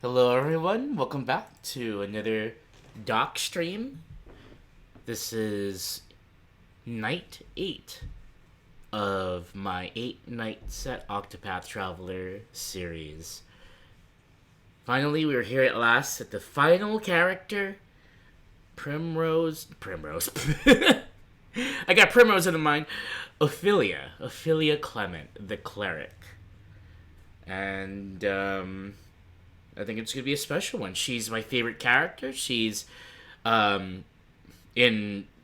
Hello, everyone. Welcome back to another doc stream. This is night 8 of my 8 Nights at Octopath Traveler series. Finally, we are here at last at the final character, Primrose. I got Primrose in mind. Ophilia Clement, the Cleric. And, I think it's gonna be a special one. She's my favorite character. She's in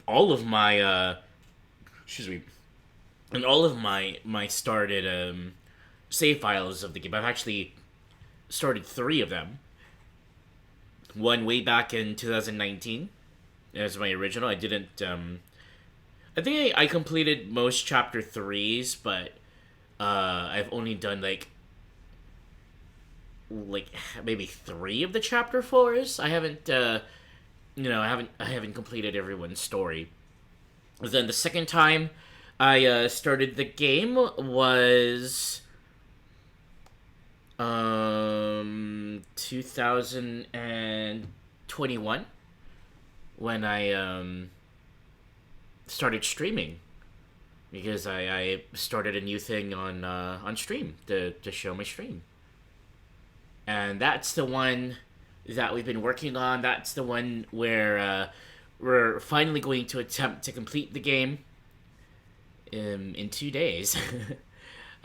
all of my excuse me, in all of my started save files of the game. I've actually started 3 of them. One way back in 2019 as my original. I didn't. I think I completed most chapter 3s, but I've only done like maybe 3 of the chapter 4s. I haven't I haven't completed everyone's story. Then the second time I started the game was 2021 when I started streaming, because I started a new thing on stream to show my stream. And that's the one that we've been working on. That's the one where we're finally going to attempt to complete the game in 2 days.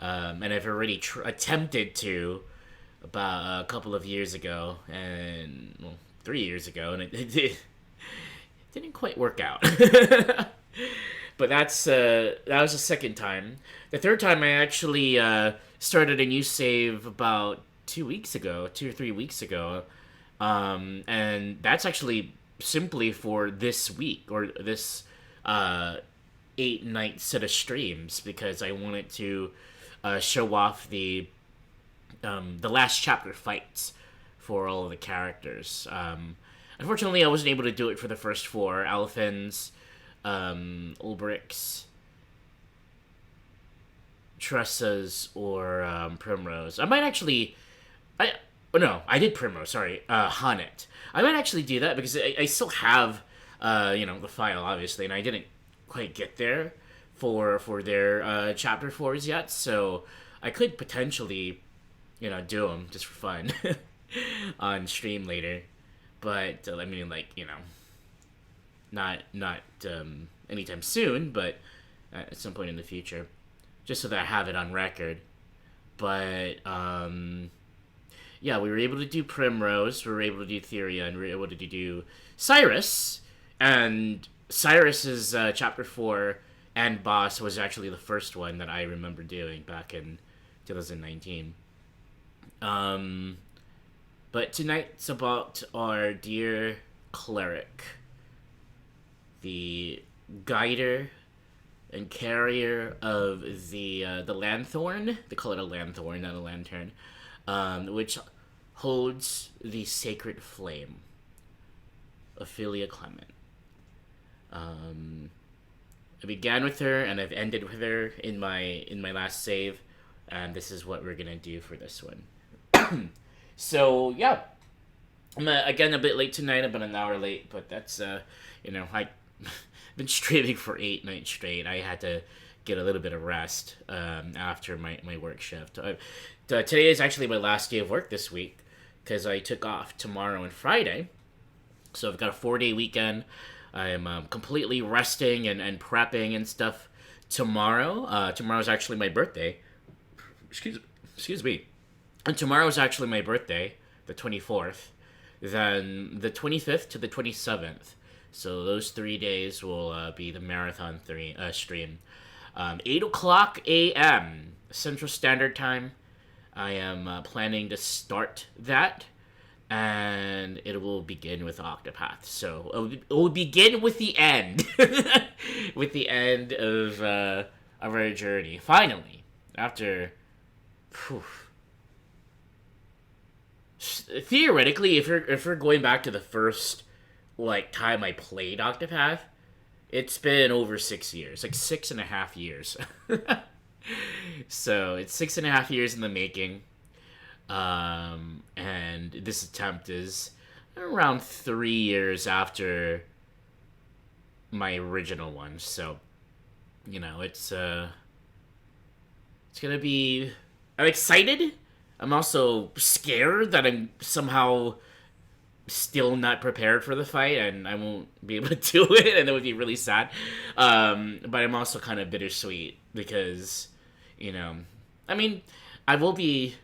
And I've already attempted to about a couple of years ago, and 3 years ago, and it didn't quite work out. But that was the second time. The third time I actually started a new save about 2 or 3 weeks ago, and that's actually simply for this week, or this 8-night set of streams, because I wanted to show off the last chapter fights for all of the characters. Unfortunately, I wasn't able to do it for the first 4: Alphins, Ulbrichs, Tressa's, or Primrose. I might actually... I did Primrose, sorry. Haunted. I might actually do that, because I still have, the file, obviously, and I didn't quite get there for their chapter 4s yet, so I could potentially, do them just for fun on stream later. But, I mean, not anytime soon, but at some point in the future, just so that I have it on record. But, yeah, we were able to do Primrose, we were able to do Theria, and we were able to do Cyrus. And Cyrus's chapter 4 and boss was actually the first one that I remember doing back in 2019. But tonight's about our dear Cleric, the guider and carrier of the lanthorn. They call it a lanthorn, not a lantern, which holds the sacred flame. Ophilia Clement. I began with her and I've ended with her in my last save, and this is what we're gonna do for this one. So yeah, I'm again a bit late tonight, about an hour late, but that's I've been streaming for 8 nights straight. I had to get a little bit of rest after my work shift. Today is actually my last day of work this week, because I took off tomorrow and Friday. So I've got a 4-day weekend. I'm completely resting and prepping and stuff tomorrow. Tomorrow's actually my birthday. Excuse me. And tomorrow's actually my birthday, the 24th. Then the 25th to the 27th. So those 3 days will be the marathon stream. 8 o'clock a.m. Central Standard Time. I am planning to start that, and it will begin with Octopath. So it will begin with the end, with the end of our journey. Finally, after, theoretically, if we're going back to the first time I played Octopath, it's been over 6 years, like 6.5 years. So it's 6.5 years in the making. And this attempt is around 3 years after my original one. So, it's gonna be. I'm excited. I'm also scared that I'm somehow still not prepared for the fight and I won't be able to do it, and that would be really sad. But I'm also kind of bittersweet because, you know, I mean, I will be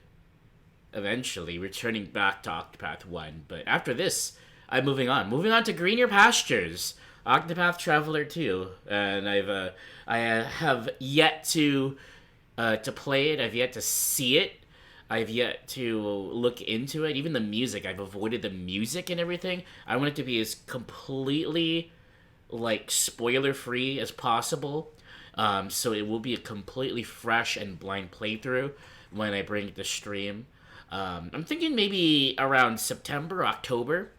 eventually returning back to Octopath 1, but after this, I'm moving on. Moving on to greener pastures. Octopath Traveler 2, and I have yet to play it. I've yet to see it. I've yet to look into it. Even the music, I've avoided the music and everything. I want it to be as completely like spoiler free as possible. So it will be a completely fresh and blind playthrough when I bring it to stream. I'm thinking maybe around September, October,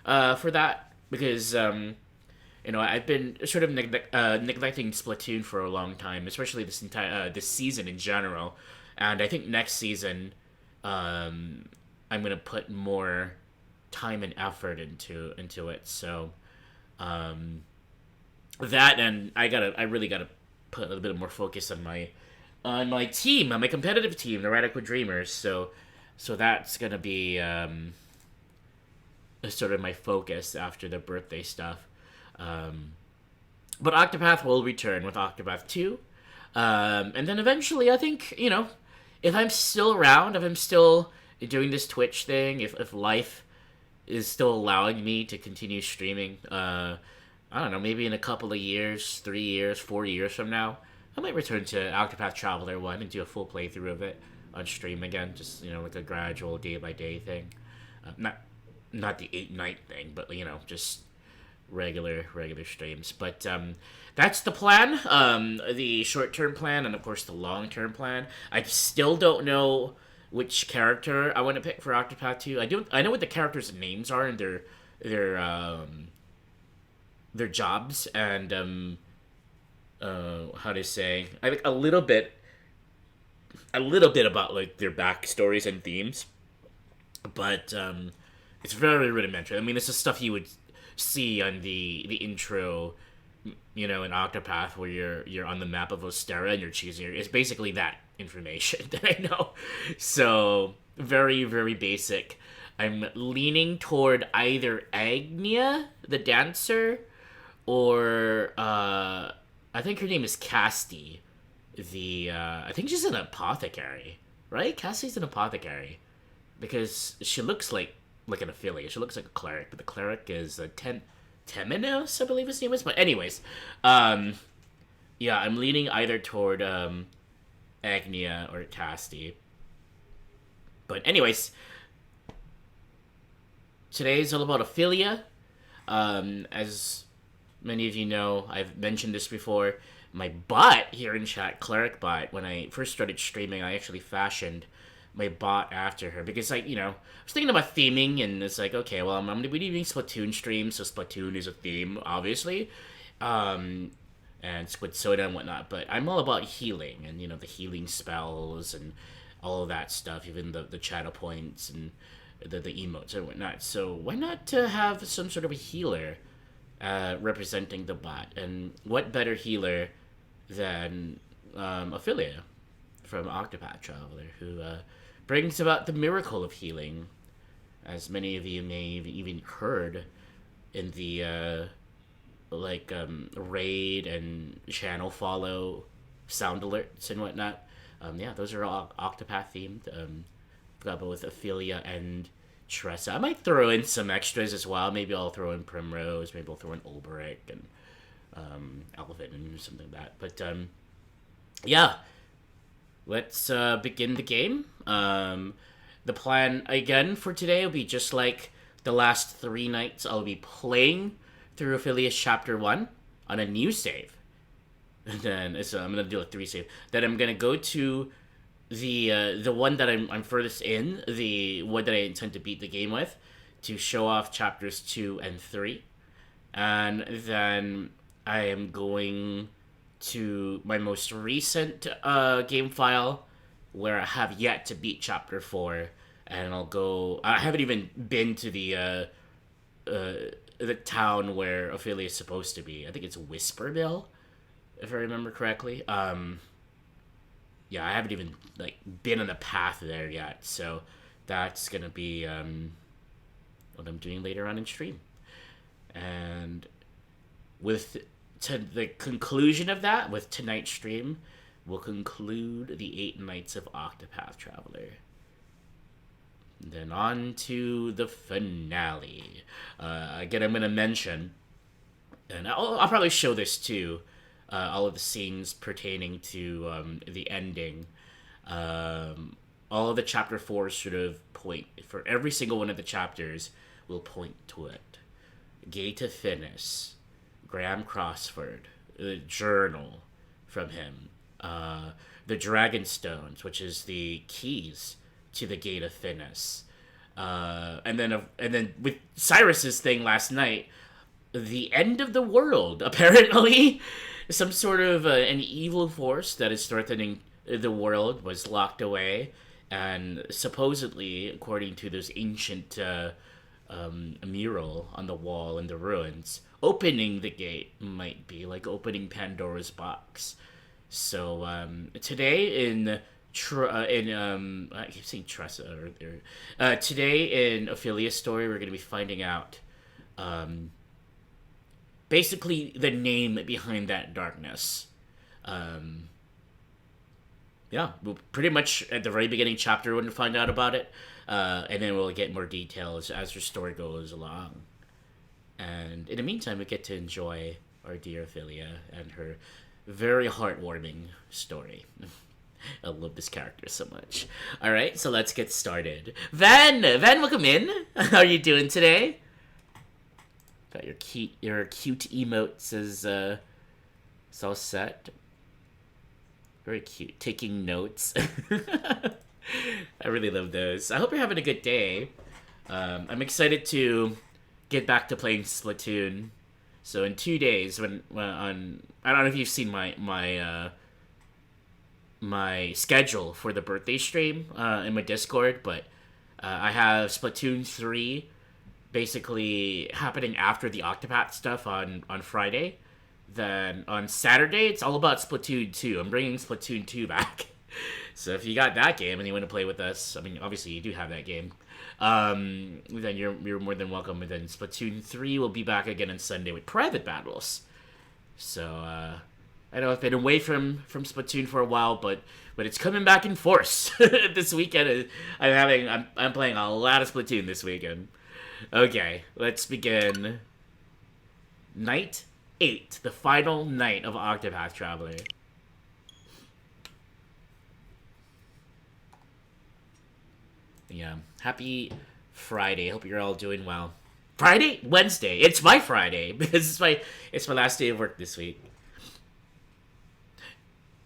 for that because I've been sort of neglecting Splatoon for a long time, especially this season in general, and I think next season, I'm gonna put more time and effort into it. So, that and I really gotta put a little bit more focus on my team, on my competitive team, the Radical Dreamers. So that's gonna be sort of my focus after the birthday stuff. But Octopath will return with Octopath 2. And then eventually, I think, if I'm still around, if I'm still doing this Twitch thing, if life is still allowing me to continue streaming, I don't know, maybe in a couple of years, 3 years, 4 years from now, I might return to Octopath Traveler 1 and do a full playthrough of it on stream again, just, like a gradual day-by-day thing. Not the 8-night thing, but, just regular streams. But that's the plan, the short-term plan, and of course the long-term plan. I still don't know which character I want to pick for Octopath 2. I know what the characters' names are and their jobs and how to say, I think a little bit about like their backstories and themes, but it's very rudimentary. I mean, this is stuff you would see on the intro, in Octopath, where you're on the map of Ostera and you're choosing. It's basically that information that I know. So very, very basic. I'm leaning toward either Agnia, the dancer, or I think her name is Casti. I think she's an apothecary, right? Cassie's an apothecary because she looks like an Ophilia. She looks like a cleric, but the cleric is a Temenos, I believe his name is. But anyways, yeah, I'm leaning either toward Agnia or Casti. But anyways, today's all about Ophilia. As many of you know, I've mentioned this before. My bot here in chat, Cleric bot, when I first started streaming, I actually fashioned my bot after her because I was thinking about theming, and it's like, okay, well, I'm going to be doing Splatoon streams, so Splatoon is a theme, obviously, and Squid Soda and whatnot, but I'm all about healing, and, the healing spells and all of that stuff, even the channel points and the emotes and whatnot, so why not have some sort of a healer representing the bot, and what better healer than Ophilia from Octopath Traveler, who brings about the miracle of healing, as many of you may have even heard in the raid and channel follow sound alerts and whatnot. Yeah, those are all Octopath themed. Got both Ophilia and Tressa. I might throw in some extras as well. Maybe I'll throw in Primrose. Maybe I'll throw in Ulbrich and Elephant and something like that. But yeah, let's begin the game. The plan again for today will be just like the last 3 nights. I'll be playing through Ophilia's Chapter 1 on a new save. And then so I'm gonna do a 3 save. Then I'm gonna go to the one that I'm furthest in, the one that I intend to beat the game with, to show off chapters 2 and 3. And then I am going to my most recent game file, where I have yet to beat chapter 4, and I'll go. I haven't even been to the town where Ophilia is supposed to be. I think it's Whisperville, if I remember correctly. Yeah, I haven't even like been on the path there yet, so that's gonna be what I'm doing later on in stream. And with to the conclusion of that, with tonight's stream, we'll conclude the 8 Nights of Octopath Traveler. Then on to the finale. Again, I'm gonna mention, and I'll probably show this too. All of the scenes pertaining to the ending. All of the chapter 4 sort of point for every single one of the chapters will point to it. Gate of Finis, Graham Crossford, the journal from him, the Dragon Stones, which is the keys to the Gate of Finis, and then with Cyrus's thing last night, the end of the world. Apparently, some sort of an evil force that is threatening the world was locked away, and supposedly, according to this ancient mural on the wall in the ruins, opening the gate might be like opening Pandora's box. So today in I keep saying Tressa earlier. Today in Ophilia's story, we're going to be finding out basically the name behind that darkness. Yeah, we'll pretty much at the very beginning chapter we're going to find out about it, and then we'll get more details as her story goes along. And in the meantime, we get to enjoy our dear Ophilia and her very heartwarming story. I love this character so much. All right, so let's get started. Van, welcome in. How are you doing today? Got your cute emotes as it's all set. Very cute. Taking notes. I really love those. I hope you're having a good day. I'm excited to get back to playing Splatoon. So in 2 days, when on I don't know if you've seen my schedule for the birthday stream in my Discord, but I have Splatoon 3 basically happening after the Octopath stuff on Friday. Then on Saturday, it's all about Splatoon 2. I'm bringing Splatoon 2 back. So if you got that game and you want to play with us, I mean, obviously you do have that game, then you're more than welcome. And then Splatoon 3 will be back again on Sunday with private battles. So I know I've been away from Splatoon for a while, but it's coming back in force this weekend. I'm playing a lot of Splatoon this weekend. Okay, let's begin. Night 8, the final night of Octopath Traveler. Yeah, happy Friday. Hope you're all doing well. Friday? Wednesday. It's my Friday because it's my last day of work this week.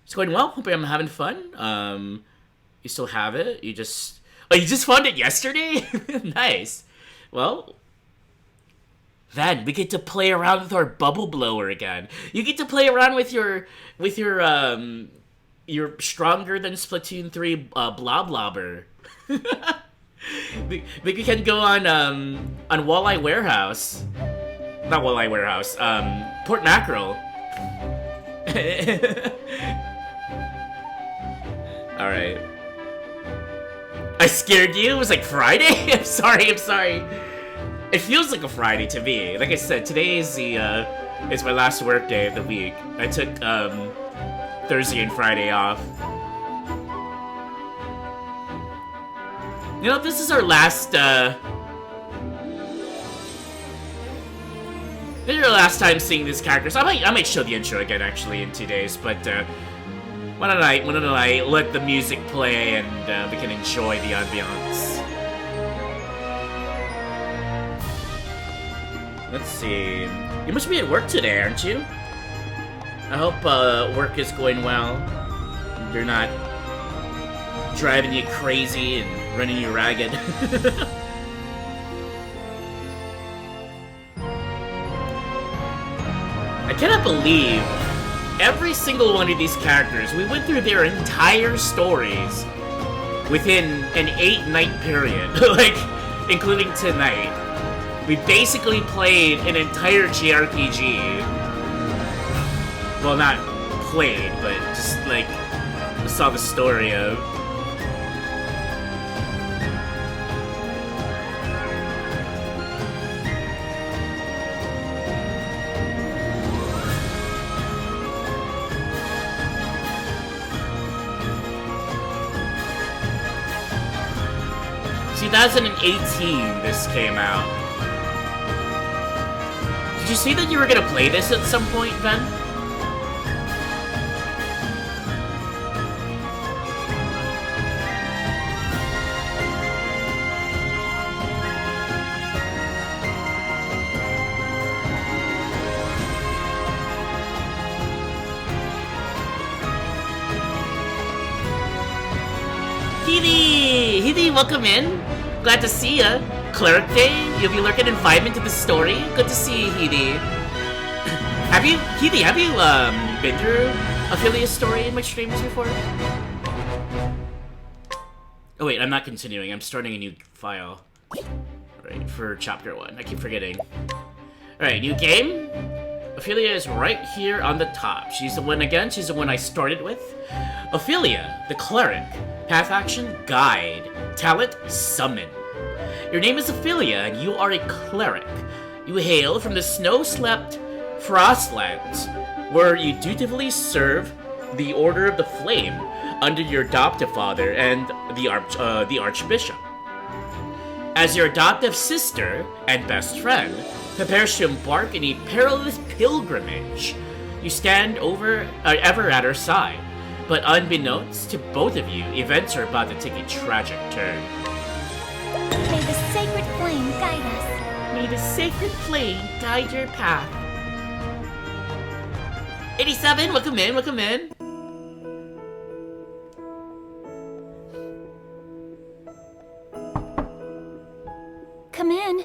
It's going well. Hope I'm having fun. You still have it? You just found it yesterday? Nice. Well, then we get to play around with our bubble blower again. You get to play around with your stronger than Splatoon 3 bloblobber. we can go on Walleye Warehouse. Not Walleye Warehouse. Port Mackerel. All right. I scared you? It was like Friday? I'm sorry. It feels like a Friday to me. Like I said, today is it's my last work day of the week. I took Thursday and Friday off. You know, this is our last this is our last time seeing this character. So I might show the intro again actually in 2 days, but why don't I let the music play and we can enjoy the ambiance. Let's see. You must be at work today, aren't you? I hope work is going well. They're not driving you crazy and running you ragged. I cannot believe every single one of these characters, we went through their entire stories within an 8-night period, like, including tonight. We basically played an entire JRPG. Well, not played, but just, like, saw the story of. In 2018, this came out. Did you say that you were gonna play this at some point, Ben? Hidi, welcome in. Glad to see ya. Cleric Day, you'll be lurking invitement to the story. Good to see you, Hidi. Have you been through Ophilia's story in my streams before? Oh wait, I'm not continuing. I'm starting a new file. Alright, for chapter 1. I keep forgetting. Alright, new game. Ophilia is right here on the top. She's the one again. She's the one I started with. Ophilia, the Cleric. Path action, guide. Talent, summon. Your name is Ophilia, and you are a cleric. You hail from the snow-slept Frostlands, where you dutifully serve the Order of the Flame under your adoptive father and the Archbishop. As your adoptive sister and best friend prepares to embark in a perilous pilgrimage, you stand ever at her side. But unbeknownst to both of you, events are about to take a tragic turn. May the sacred flame guide us. May the sacred flame guide your path. 87, welcome in, welcome in. Come in.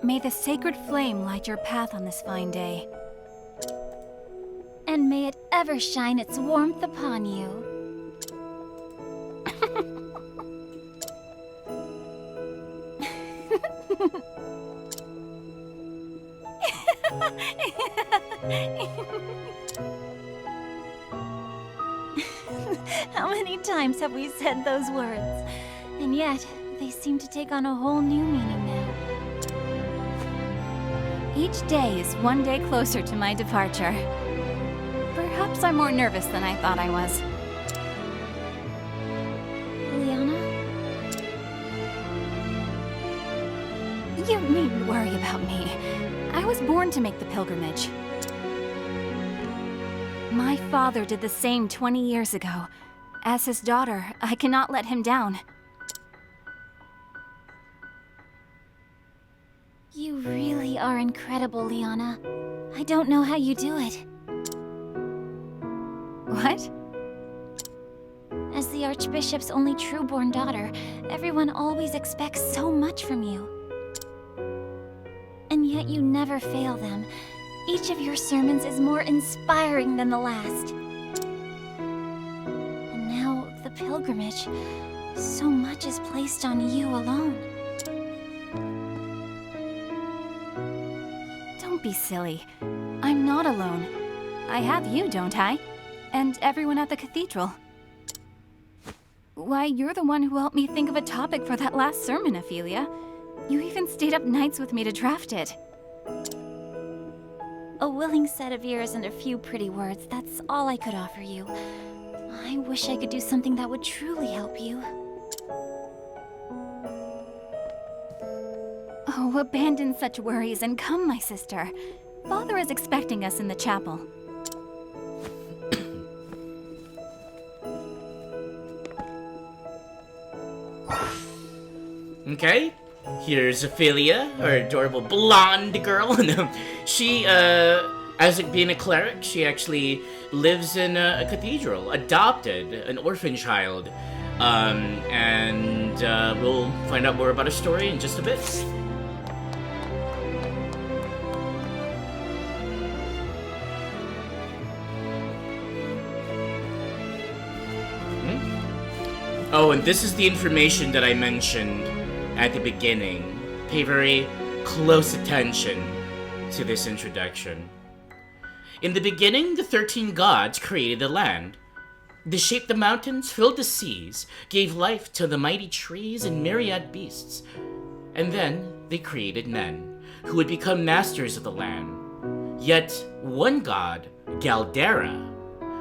May the sacred flame light your path on this fine day. And may it ever shine its warmth upon you. How many times have we said those words? And yet, they seem to take on a whole new meaning now. Each day is one day closer to my departure. Perhaps I'm more nervous than I thought I was. Liana? You needn't worry about me. I was born to make the pilgrimage. My father did the same 20 years ago. As his daughter, I cannot let him down. You really are incredible, Liana. I don't know how you do it. What? As the Archbishop's only true-born daughter, everyone always expects so much from you. And yet you never fail them. Each of your sermons is more inspiring than the last. And now, the pilgrimage. So much is placed on you alone. Don't be silly. I'm not alone. I have you, don't I? And everyone at the cathedral. Why, you're the one who helped me think of a topic for that last sermon, Ophilia. You even stayed up nights with me to draft it. A willing set of ears and a few pretty words, that's all I could offer you. I wish I could do something that would truly help you. Oh, abandon such worries and come, my sister. Father is expecting us in the chapel. Okay, here's Ophilia, our adorable blonde girl. No, she, as being a cleric, she actually lives in a cathedral, adopted an orphan child. And we'll find out more about her story in just a bit. Oh, and this is the information that I mentioned at the beginning. Pay very close attention to this introduction. In the beginning, the 13 gods created the land. They shaped the mountains, filled the seas, gave life to the mighty trees and myriad beasts. And then they created men, who would become masters of the land. Yet one god, Galdera,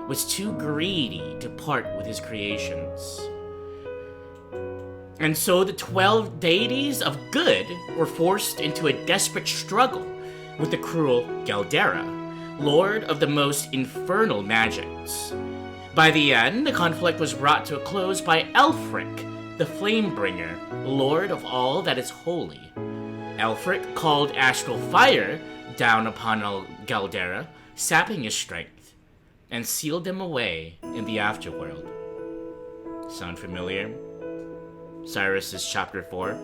was too greedy to part with his creations. And so the 12 deities of good were forced into a desperate struggle with the cruel Galdera, lord of the most infernal magics. By the end, the conflict was brought to a close by Elfric, the Flamebringer, lord of all that is holy. Elfric called astral fire down upon Galdera, sapping his strength, and sealed him away in the afterworld. Sound familiar? Cyrus is chapter 4.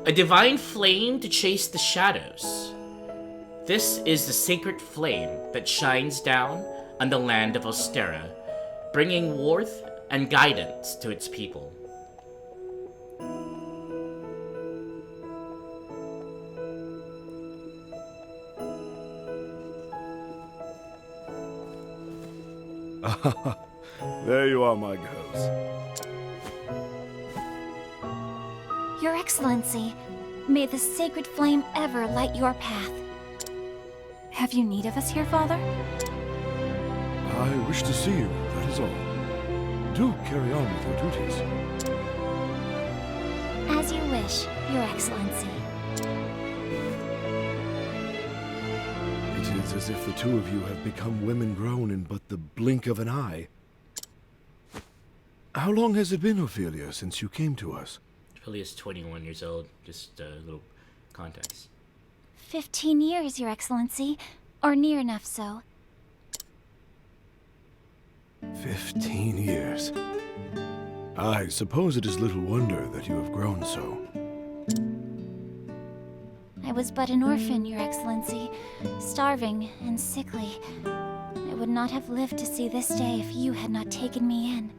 A divine flame to chase the shadows. This is the sacred flame that shines down on the land of Ostera, bringing warmth and guidance to its people. There you are, my girls. Your Excellency, may the sacred flame ever light your path. Have you need of us here, Father? I wish to see you, that is all. Do carry on with your duties. As you wish, Your Excellency. It is as if the two of you have become women grown in but the blink of an eye. How long has it been, Ophilia, since you came to us? Ophilia is 21 years old, just a little context. 15 years, Your Excellency, or near enough so. 15 years. I suppose it is little wonder that you have grown so. I was but an orphan, Your Excellency, starving and sickly. I would not have lived to see this day if you had not taken me in.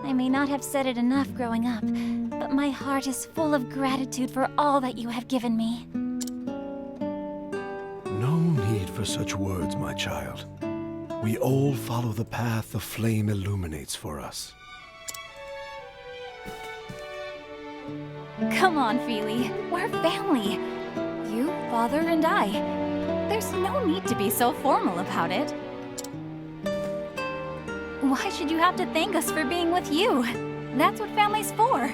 I may not have said it enough growing up, but my heart is full of gratitude for all that you have given me. No need for such words, my child. We all follow the path the flame illuminates for us. Come on, Feely. We're family. You, Father, and I. There's no need to be so formal about it. Why should you have to thank us for being with you? That's what family's for.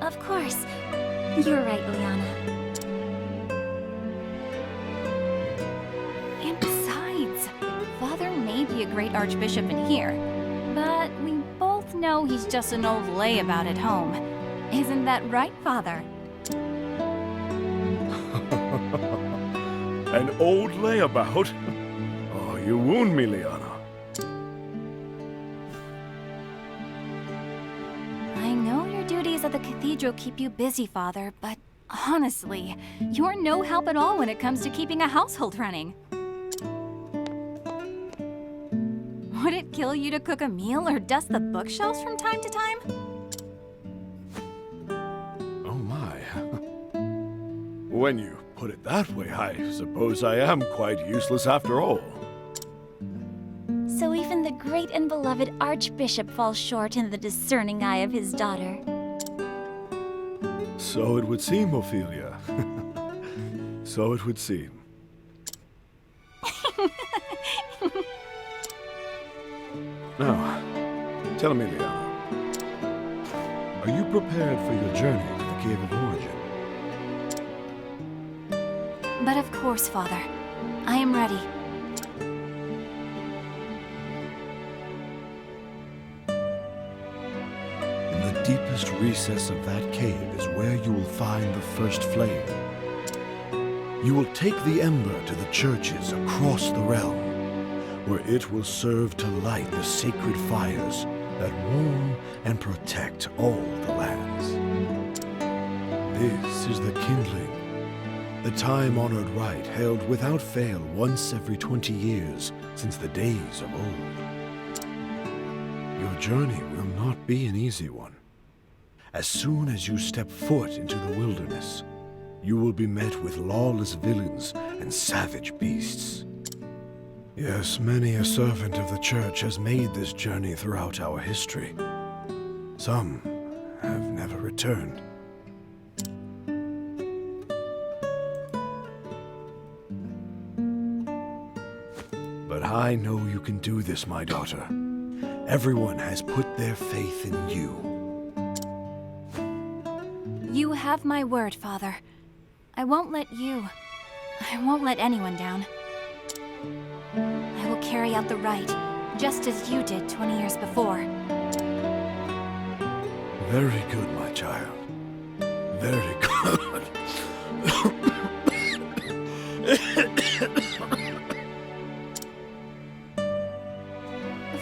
Of course. You're right, Liana. And besides, Father may be a great archbishop in here, but we both know he's just an old layabout at home. Isn't that right, Father? An old layabout? Oh, you wound me, Liana. I know your duties at the cathedral keep you busy, Father, but honestly, you're no help at all when it comes to keeping a household running. Would it kill you to cook a meal or dust the bookshelves from time to time? Oh my. When you put it that way, I suppose I am quite useless after all. So even the great and beloved Archbishop falls short in the discerning eye of his daughter. So it would seem, Ophilia. So it would seem. Now, tell me, Liana. Are you prepared for your journey to the Cave of Origin? But of course, Father. I am ready. In the deepest recess of that cave is where you will find the first flame. You will take the ember to the churches across the realm, where it will serve to light the sacred fires that warm and protect all the lands. This is the kindling the time-honored rite held without fail once every 20 years since the days of old. Your journey will not be an easy one. As soon as you step foot into the wilderness, you will be met with lawless villains and savage beasts. Yes, many a servant of the church has made this journey throughout our history. Some have never returned. But I know you can do this, my daughter. Everyone has put their faith in you. You have my word, Father. I won't let anyone down. I will carry out the rite, just as you did 20 years before. Very good, my child. Very good.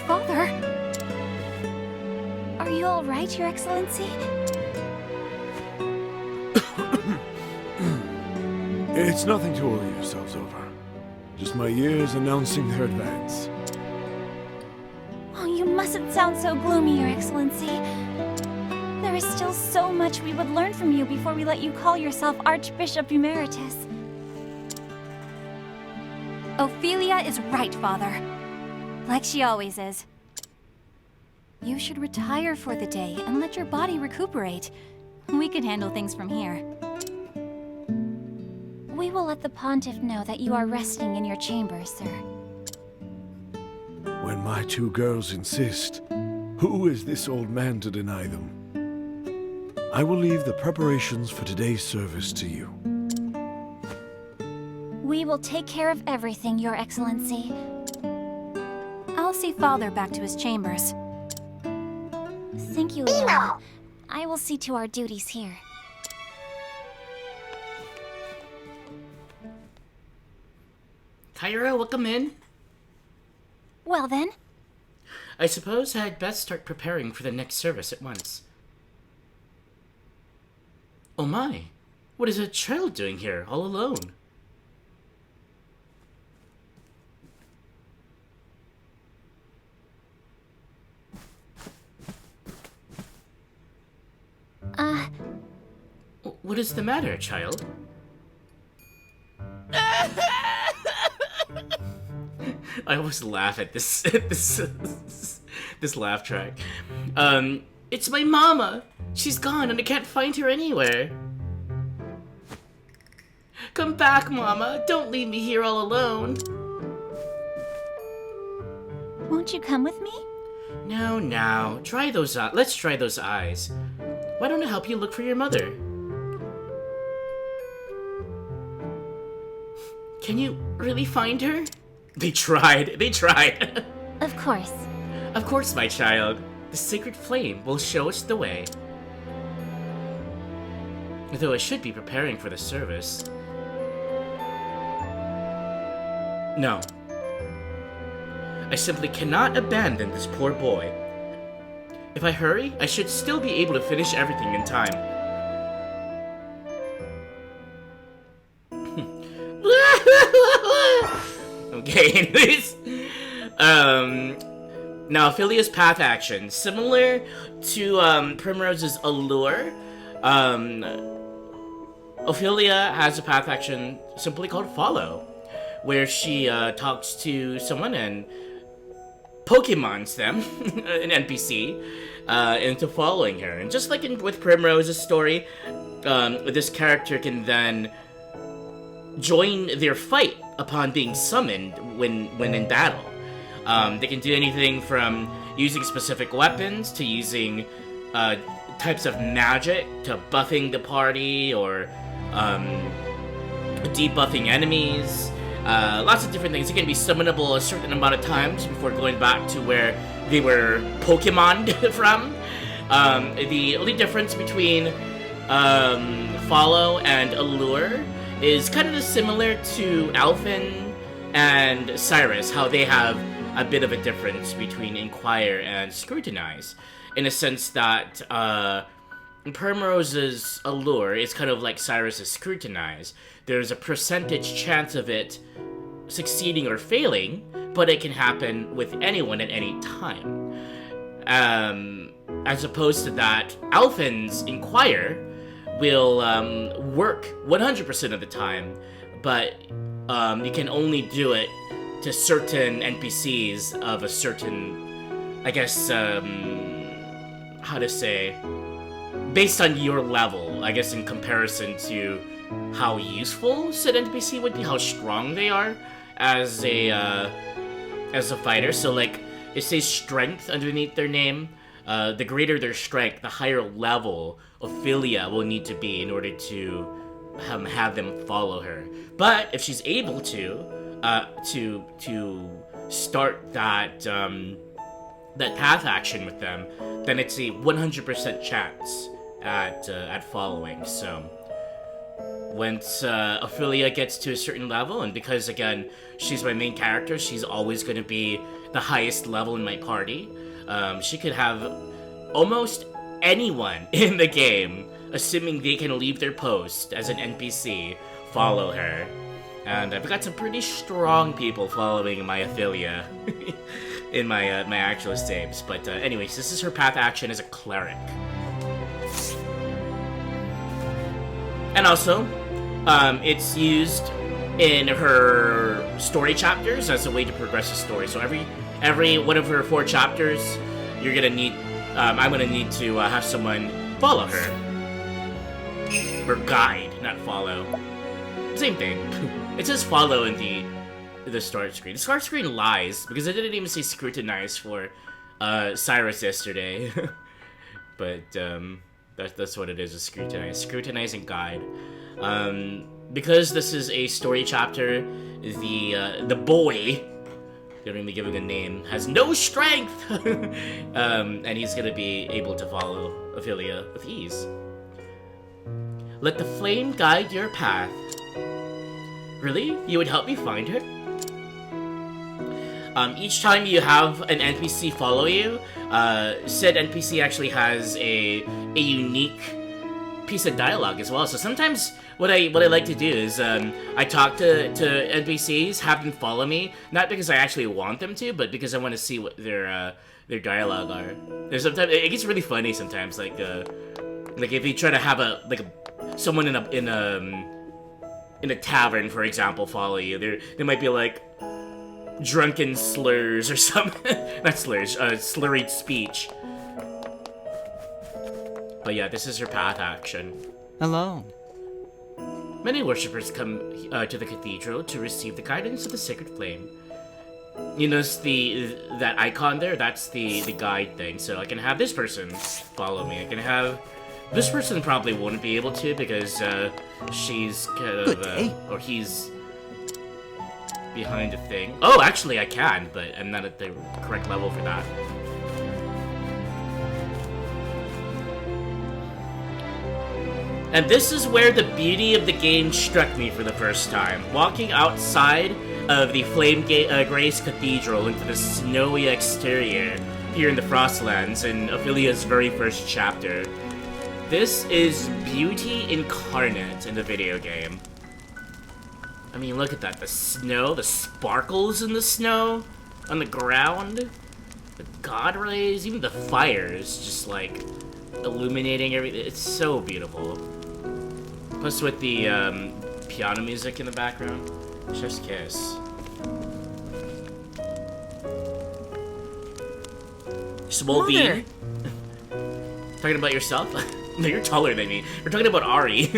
Father? Are you all right, Your Excellency? It's nothing to worry yourselves over. Just my years announcing their advance. Oh, you mustn't sound so gloomy, Your Excellency. There is still so much we would learn from you before we let you call yourself Archbishop Emeritus. Ophilia is right, Father. Like she always is. You should retire for the day and let your body recuperate. We can handle things from here. We will let the Pontiff know that you are resting in your chambers, sir. When my two girls insist, who is this old man to deny them? I will leave the preparations for today's service to you. We will take care of everything, Your Excellency. I'll see Father back to his chambers. Thank you, Leon. I will see to our duties here. Kyra, welcome in. Well then, I suppose I'd best start preparing for the next service at once. Oh my, what is a child doing here, all alone? What is the matter, child? I always laugh at this this laugh track. It's my mama. She's gone and I can't find her anywhere. Come back, Mama. Don't leave me here all alone. won't you come with me? No, now. Try those let's try those eyes. Why don't I help you look for your mother? Can you really find her? They tried. They tried. Of course. Of course, my child. The sacred flame will show us the way. Though I should be preparing for the service. No. I simply cannot abandon this poor boy. If I hurry, I should still be able to finish everything in time. Okay, anyways. Now, Ophilia's path action. Similar to Primrose's allure, Ophilia has a path action simply called Follow, where she talks to someone and Pokemons them, an NPC, into following her. And just like with Primrose's story, this character can then join their fight upon being summoned when in battle. They can do anything from using specific weapons to using types of magic to buffing the party or debuffing enemies. Lots of different things. It can be summonable a certain amount of times before going back to where they were Pokemoned from. The only difference between Follow and Allure is kind of similar to Alphen and Cyrus, how they have a bit of a difference between Inquire and Scrutinize, in a sense that Primrose's allure is kind of like Cyrus's scrutinize. There's a percentage chance of it succeeding or failing, but it can happen with anyone at any time. As opposed to that, Alphen's Inquire will work 100% of the time, but you can only do it to certain NPCs of a certain, I guess, how to say, based on your level, I guess, in comparison to how useful said NPC would be, how strong they are as a fighter. So like, it says strength underneath their name. The greater their strength, the higher level Ophilia will need to be in order to have them follow her. But if she's able to start that that path action with them, then it's a 100% chance at following. So once Ophilia gets to a certain level, and because again she's my main character, she's always going to be the highest level in my party. She could have almost anyone in the game, assuming they can leave their post as an NPC, follow her. And I've got some pretty strong people following my Ophilia in my my actual saves. But anyways, this is her path action as a cleric. And also, it's used in her story chapters as a way to progress the story. So every one of her 4 chapters, you're gonna need, I'm gonna need to have someone follow her. Or guide, not follow. Same thing. It says follow in the start screen. The start screen lies, because I didn't even say scrutinize for Cyrus yesterday. But that's what it is, a scrutinize. Scrutinize and guide. Because this is a story chapter, the boy, don't even give him a name, has no strength! And he's gonna be able to follow Ophilia with ease. Let the flame guide your path. Really? You would help me find her? Each time you have an NPC follow you, said NPC actually has a unique piece of dialogue as well. So sometimes what I like to do is I talk to NPCs, have them follow me, not because I actually want them to, but because I want to see what their dialogue are. There's sometimes it gets really funny sometimes, like if you try to have someone in a tavern, for example, follow you, they might be like drunken slurs or something. Not slurs, slurried speech. But yeah, this is her path action. Hello. Many worshippers come to the cathedral to receive the guidance of the sacred flame. You notice that icon there? That's the guide thing. So I can have this person follow me. I can have this person probably wouldn't be able to because she's kind of or he's behind a thing. Oh, actually I can, but I'm not at the correct level for that. And this is where the beauty of the game struck me for the first time. Walking outside of the Flame Grace Cathedral into the snowy exterior here in the Frostlands in Ophilia's very first chapter. This is beauty incarnate in the video game. I mean, look at that. The snow, the sparkles in the snow on the ground, the god rays, even the fires just like illuminating everything. It's so beautiful. Plus with the piano music in the background. Chef's kiss. Small V. Talking about yourself? No, you're taller than me. We're talking about Ari.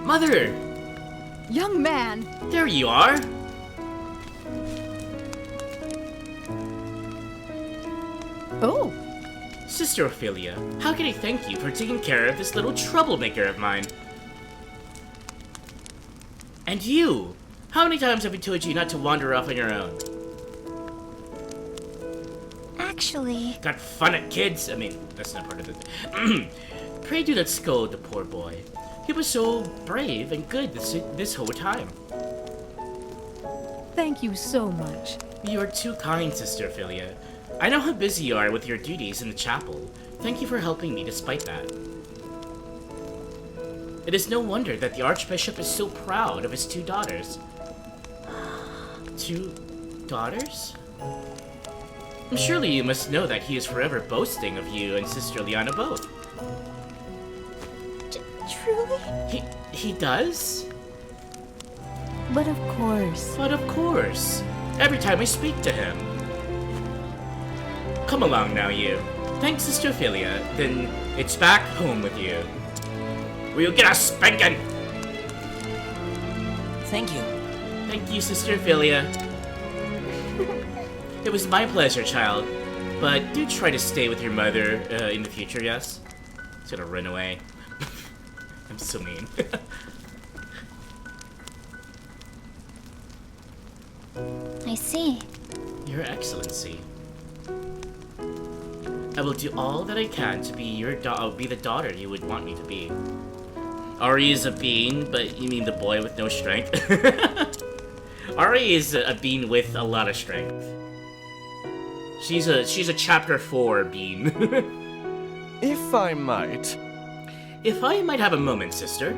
Mother! Young man! There you are! Oh! Sister Ophilia, how can I thank you for taking care of this little troublemaker of mine? And you! How many times have I told you not to wander off on your own? Actually... Got fun at kids? I mean, that's not part of the thing. Pray do not scold the poor boy. He was so brave and good this whole time. Thank you so much. You are too kind, Sister Ophilia. I know how busy you are with your duties in the chapel. thank you for helping me despite that. It is no wonder that the Archbishop is so proud of his 2 daughters. 2 daughters? Surely you must know that he is forever boasting of you and Sister Liana both. Truly? He does? But of course. But of course. Every time I speak to him. Come along now, you. Thanks, Sister Ophilia. Then it's back home with you. We'll get a spanking! Thank you. Thank you, Sister Ophilia. It was my pleasure, child. But do try to stay with your mother in the future, yes? He's gonna run away. I'm so mean. I see. Your Excellency. I will do all that I can to be be the daughter you would want me to be. Ari is a bean, but you mean the boy with no strength? Ari is a bean with a lot of strength. She's a chapter 4 bean. If I might. If I might have a moment, sister.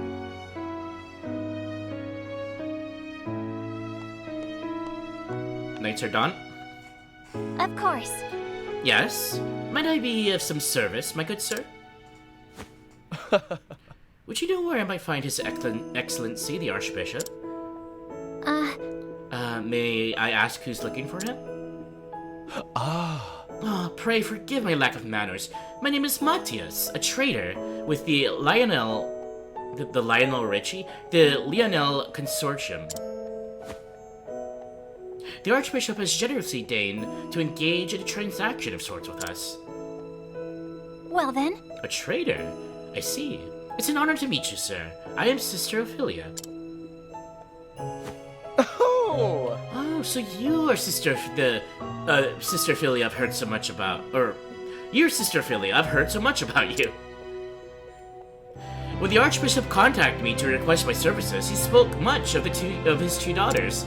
Nights are done? Of course. Yes? Might I be of some service, my good sir? Would you know where I might find His Excellency, the Archbishop? May I ask who's looking for him? Pray forgive my lack of manners. My name is Matthias, a trader with the Lionel Richie, the Lionel Consortium. The Archbishop has generously deigned to engage in a transaction of sorts with us. Well then. A trader? I see. It's an honor to meet you, sir. I am Sister Ophilia. Oh! Oh, so you are Sister Ophilia I've heard so much about. Or, you're Sister Ophilia, I've heard so much about you. When the Archbishop contacted me to request my services, he spoke much of his 2 daughters.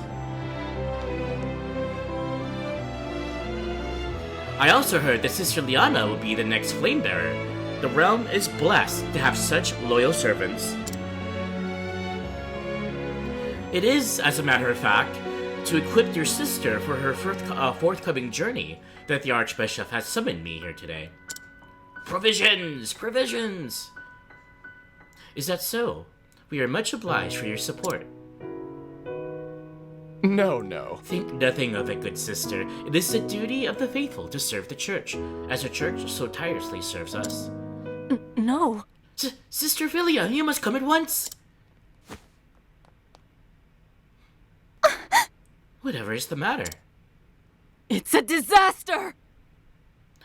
I also heard that Sister Liana will be the next flame bearer. The realm is blessed to have such loyal servants. It is, as a matter of fact, to equip your sister for her forthcoming journey that the Archbishop has summoned me here today. Provisions! Provisions! Is that so? We are much obliged for your support. No. Think nothing of it, good sister. It is the duty of the faithful to serve the Church, as the Church so tirelessly serves us. No. Sister Ophilia, you must come at once! Whatever is the matter? It's a disaster!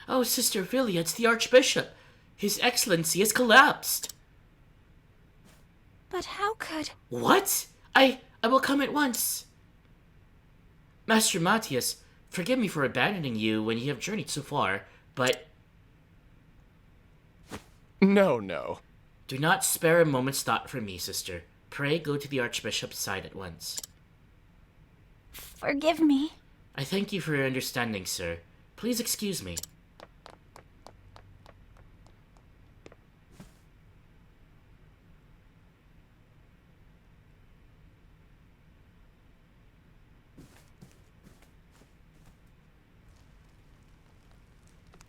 Oh, Sister Ophilia, it's the Archbishop. His Excellency has collapsed. But how could... What? I will come at once. Master Matthias, forgive me for abandoning you when you have journeyed so far, but... No. Do not spare a moment's thought for me, sister. Pray go to the Archbishop's side at once. Forgive me. I thank you for your understanding, sir. Please excuse me.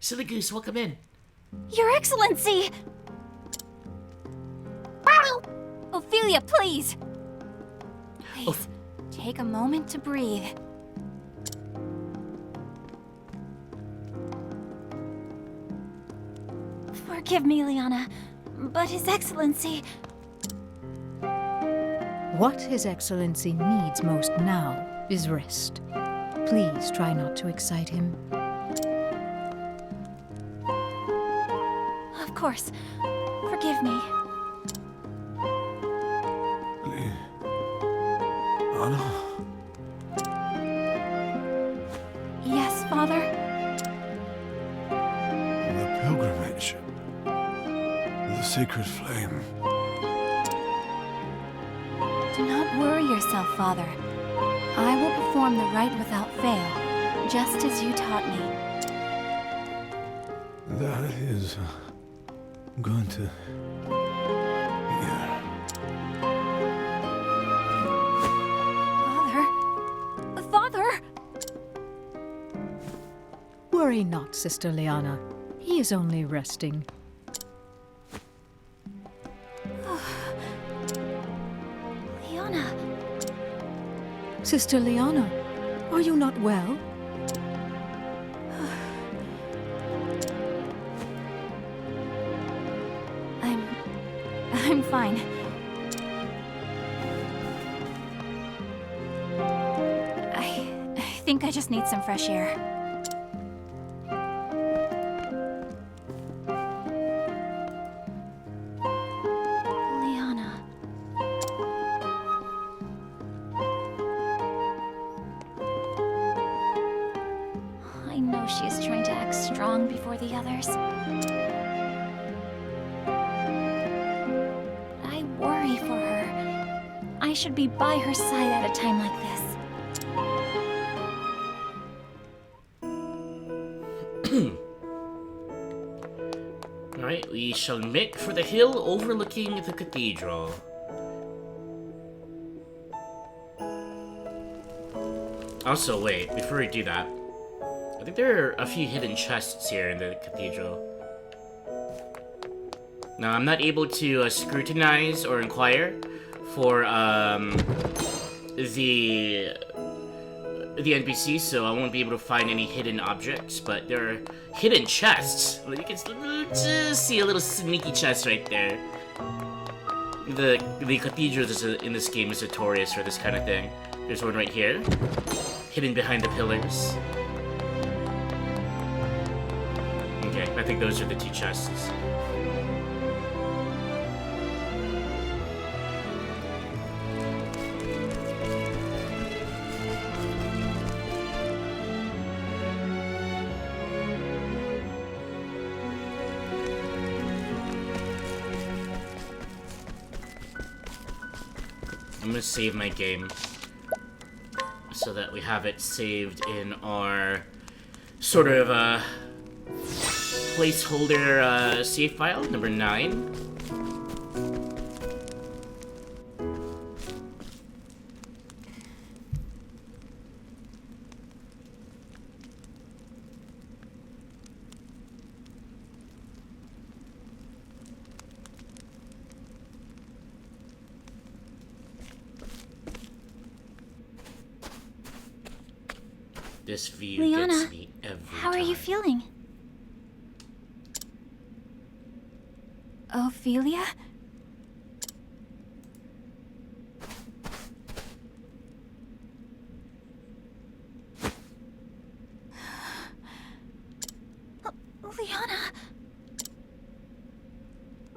Silly Goose, welcome in. Your Excellency! Ophilia, please! Please, Oh. take a moment to breathe. Forgive me, Liana, but His Excellency... What His Excellency needs most now is rest. Please try not to excite him. Of course. Forgive me. Anna? Yes, Father? The pilgrimage. The sacred flame. Do not worry yourself, Father. I will perform the rite without fail, just as you taught me. That is going to... Yeah. Father? Father! Worry not, Sister Liana. He is only resting. Liana, Sister Liana, are you not well? I'm fine. I think I just need some fresh air. Liana. I know she is trying to act strong before the others. I worry for her. I should be by her side at a time like this. Alright, we shall make for the hill overlooking the cathedral. Also, wait, before we do that, I think there are a few hidden chests here in the cathedral. Now, I'm not able to scrutinize or inquire for the NPC, so I won't be able to find any hidden objects, but there are hidden chests. You can just see a little sneaky chest right there. The cathedral in this game is notorious for this kind of thing. There's one right here, hidden behind the pillars. Okay, I think those are the two chests. I'm gonna save my game so that we have it saved in our sort of placeholder save file, number 9. This view Liana, gets me every how are you time. feeling? Ophilia? Liana,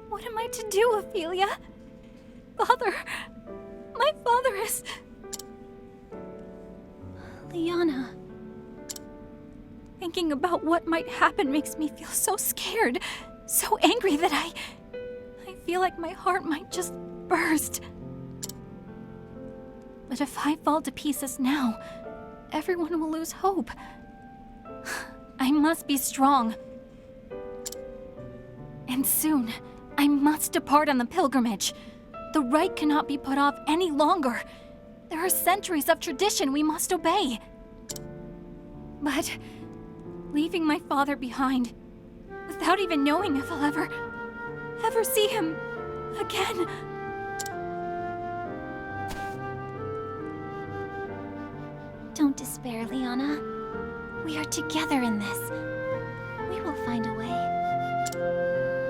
What am I to do, Ophilia? Father! My father is... Liana. Thinking about what might happen makes me feel so scared, so angry that I feel like my heart might just burst. But if I fall to pieces now, everyone will lose hope. I must be strong. And soon, I must depart on the pilgrimage. The rite cannot be put off any longer. There are centuries of tradition we must obey. But leaving my father behind, without even knowing if I'll ever see him again. Don't despair, Liana. We are together in this. We will find a way.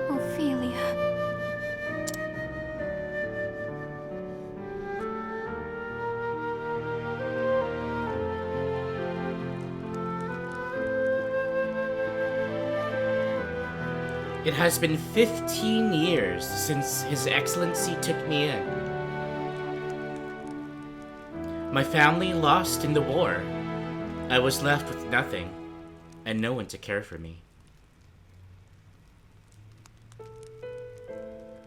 Ophilia. It has been 15 years since His Excellency took me in. My family lost in the war. I was left with nothing, and no one to care for me.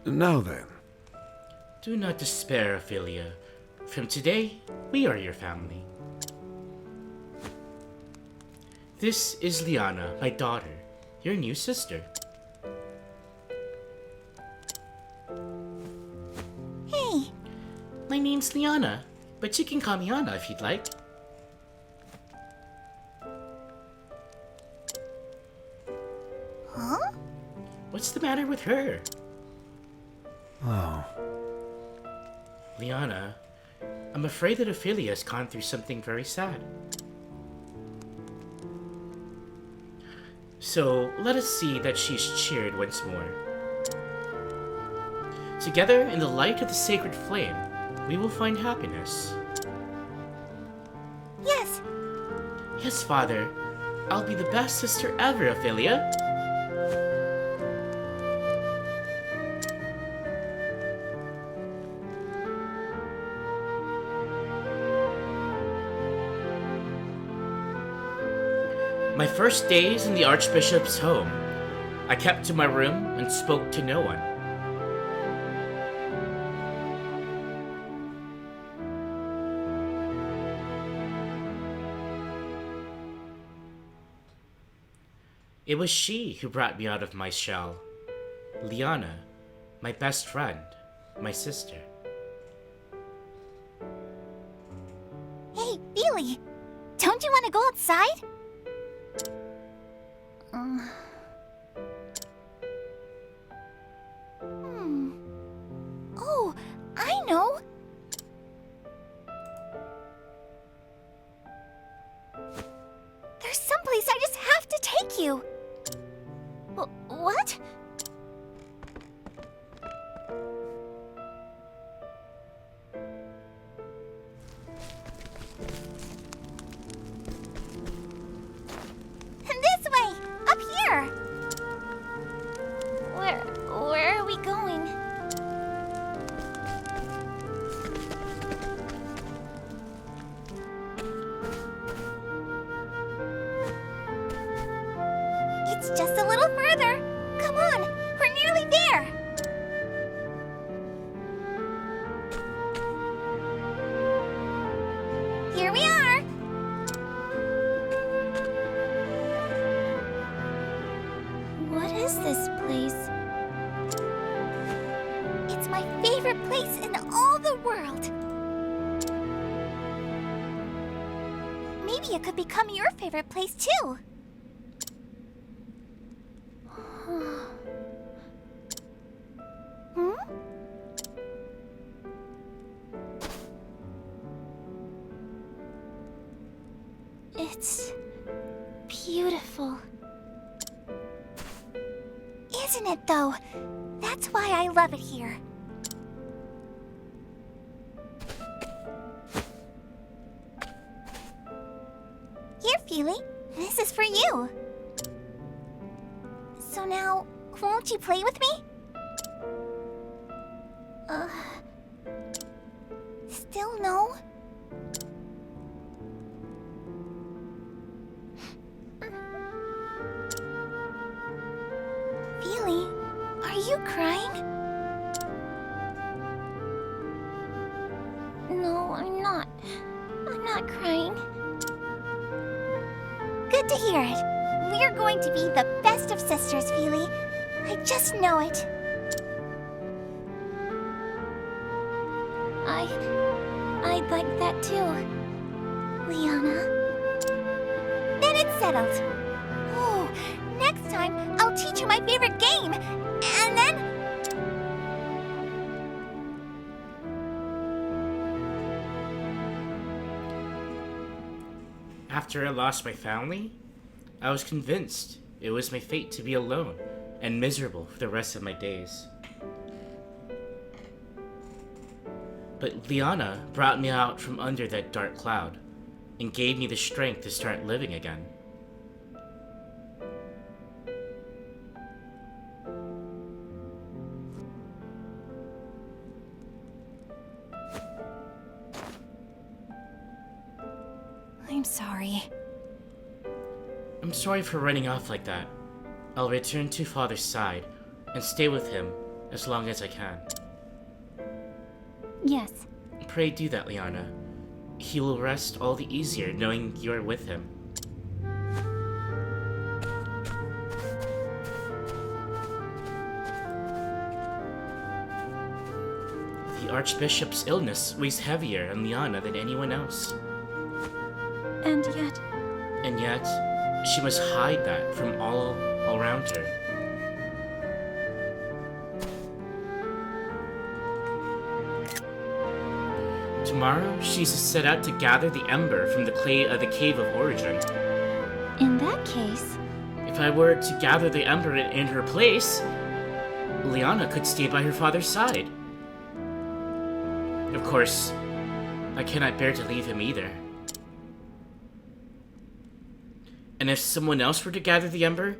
Now then. Do not despair, Ophilia. From today, we are your family. This is Liana, my daughter. your new sister. Hey, My name's Liana, but you can call me Anna if you'd like. huh? What's the matter with her? Oh, Liana, I'm afraid that Ophilia's gone through something very sad. So let us see that she's cheered once more. Together, in the light of the sacred flame, we will find happiness. Yes, Yes, Father. I'll be the best sister ever, Ophilia. My first days in the Archbishop's home, I kept to my room and spoke to no one. It was she who brought me out of my shell. Liana, my best friend, my sister. hey, Feely, don't you want to go outside? Oh, I know. There's someplace I just have to take you. What? This way! Up here! Where are we going? It's just a little further. Come on, we're nearly there. Here we are. What is this place? It's my favorite place in all the world. Maybe it could become your favorite place too. Hmm? It's beautiful. Isn't it though? That's why I love it here. Here, Feely. This is for you. So now, won't you play with me? Still no? Feely, are you crying? No, I'm not. I'm not crying. Good to hear it. We're going to be the best of sisters, Feely. I just know it. I'd like that too, Liana. Then it's settled. Oh, next time I'll teach you my favorite game, and then... After I lost my family, I was convinced it was my fate to be alone and miserable for the rest of my days. But Liana brought me out from under that dark cloud and gave me the strength to start living again. I'm sorry. I'm sorry for running off like that. I'll return to Father's side and stay with him as long as I can. Yes. Pray do that, Liana. He will rest all the easier knowing you are with him. The Archbishop's illness weighs heavier on Liana than anyone else. And yet, And yet, she must hide that from all around her. Tomorrow, she's to set out to gather the ember from the cave of origin. In that case, If I were to gather the ember in her place, Liana could stay by her father's side. Of course, I cannot bear to leave him either. And if someone else were to gather the ember,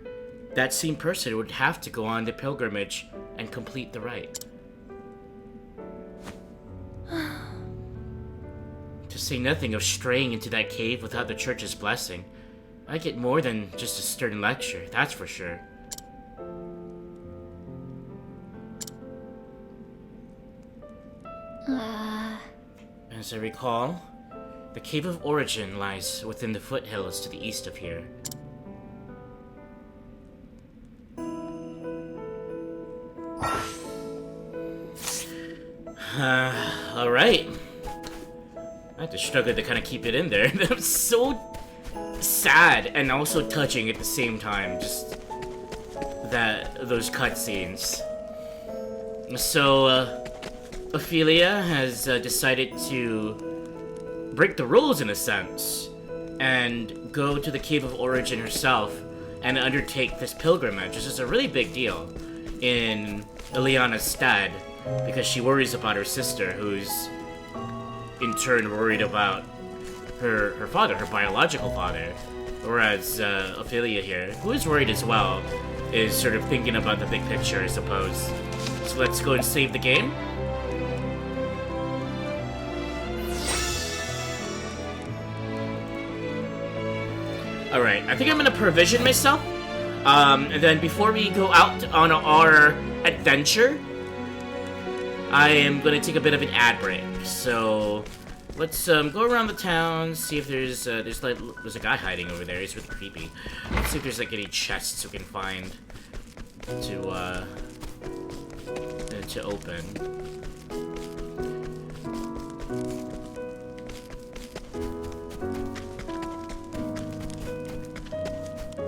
that same person would have to go on the pilgrimage and complete the rite. To say nothing of straying into that cave without the church's blessing, I get more than just a stern lecture, that's for sure. As I recall, the Cave of Origin lies within the foothills to the east of here. Alright. I had to struggle to kind of keep it in there. That was so sad and also touching at the same time. Just those cutscenes. So, Ophilia has decided to break the rules in a sense and go to the Cave of Origin herself and undertake this pilgrimage. This is a really big deal in Liana's stead because she worries about her sister, who's in turn worried about her father, her biological father. Whereas Ophilia here, who is worried as well, is sort of thinking about the big picture, I suppose. So let's go and save the game. Alright, I think I'm gonna provision myself. And then before we go out on our adventure, I am gonna take a bit of an ad break. So let's go around the town, see if there's a guy hiding over there. He's really creepy. Let's see if there's like any chests we can find to open.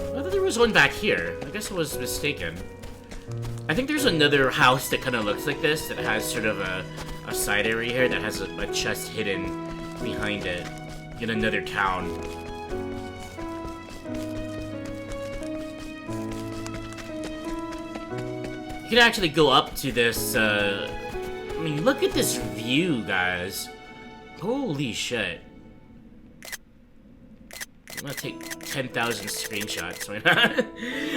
I thought there was one back here. I guess I was mistaken. I think there's another house that kind of looks like this, that has sort of a side area here that has a chest hidden behind it in another town. You can actually go up to this, I mean, look at this view, guys. Holy shit. I'm gonna take 10,000 screenshots, why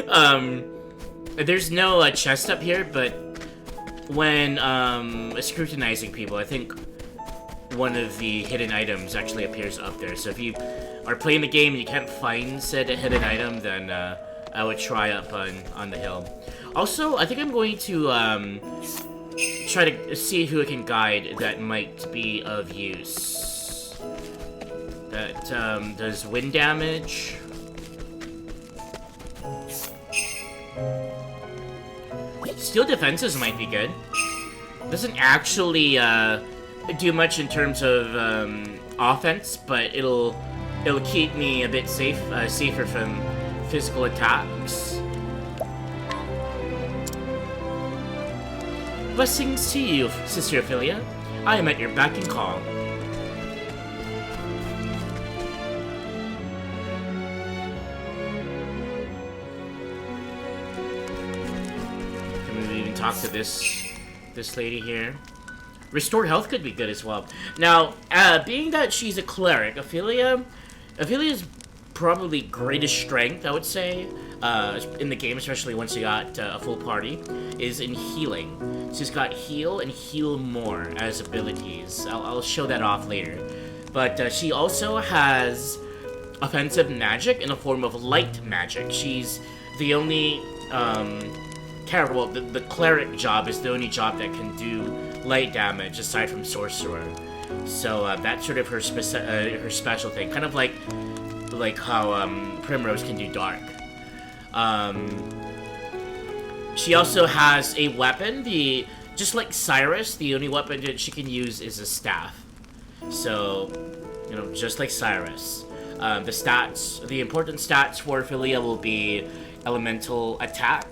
not? There's no chest up here, but when scrutinizing people, I think one of the hidden items actually appears up there. So if you are playing the game and you can't find said hidden item, then I would try up on the hill. Also, I think I'm going to try to see who I can guide that might be of use. That does wind damage. Steel defenses might be good. Doesn't actually do much in terms of offense, but it'll keep me a bit safer from physical attacks. Blessings to you, Sister Ophilia. I am at your beck and call. Can we even talk to this lady here? Restore health could be good as well. Now, being that she's a cleric, Ophilia's probably greatest strength, I would say, in the game, especially once you got a full party, is in healing. She's got heal and heal more as abilities. I'll show that off later. But she also has offensive magic in the form of light magic. She's the only well, the cleric job is the only job that can do light damage aside from sorcerer. So that's sort of her special thing, kind of like how Primrose can do dark. She also has a weapon, the just like Cyrus, the only weapon that she can use is a staff. So, you know, just like Cyrus. The important stats for Ophilia will be elemental attack,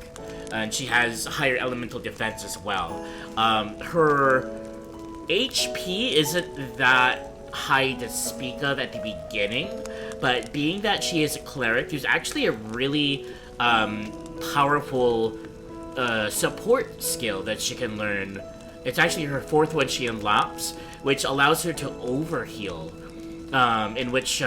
and she has higher elemental defense as well. Her HP isn't that high to speak of at the beginning, but being that she is a cleric, there's actually a really powerful support skill that she can learn. It's actually her 4th one she unlocks, which allows her to overheal, in which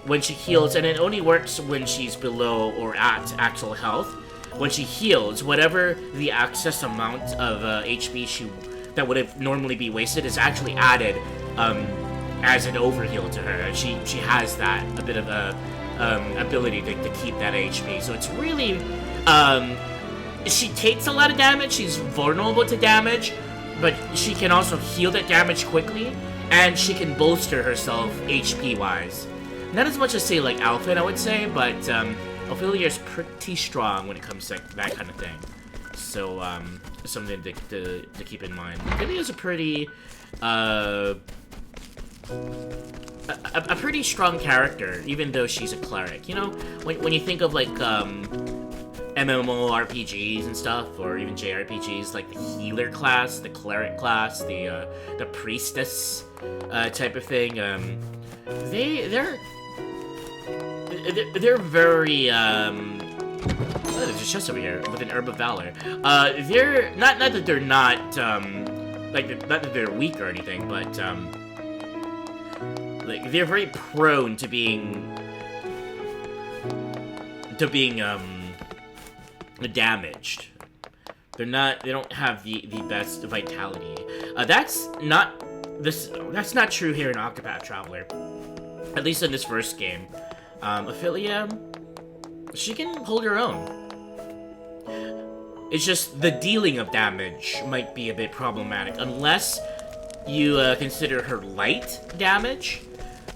when she heals, and it only works when she's below or at actual health. When she heals, whatever the excess amount of HP that would have normally be wasted is actually added as an overheal to her, and she has that a bit of a ability to keep that HP. So it's really she takes a lot of damage. She's vulnerable to damage, but she can also heal that damage quickly, and she can bolster herself HP wise. Not as much as say like Alpha, I would say, but Ophilia is pretty strong when it comes to that kind of thing. So something to keep in mind. Ophilia is a pretty a pretty strong character, even though she's a cleric. You know, when you think of like MMORPGs and stuff, or even JRPGs, like the healer class, the cleric class, the priestess type of thing, they're very oh, there's a chest over here with an herb of valor. They're not that they're not not that they're weak or anything, but like they're very prone to being damaged. They don't have the best vitality. That's not true here in Octopath Traveler. At least in this first game. Ophilia, she can hold her own. It's just the dealing of damage might be a bit problematic, unless you consider her light damage,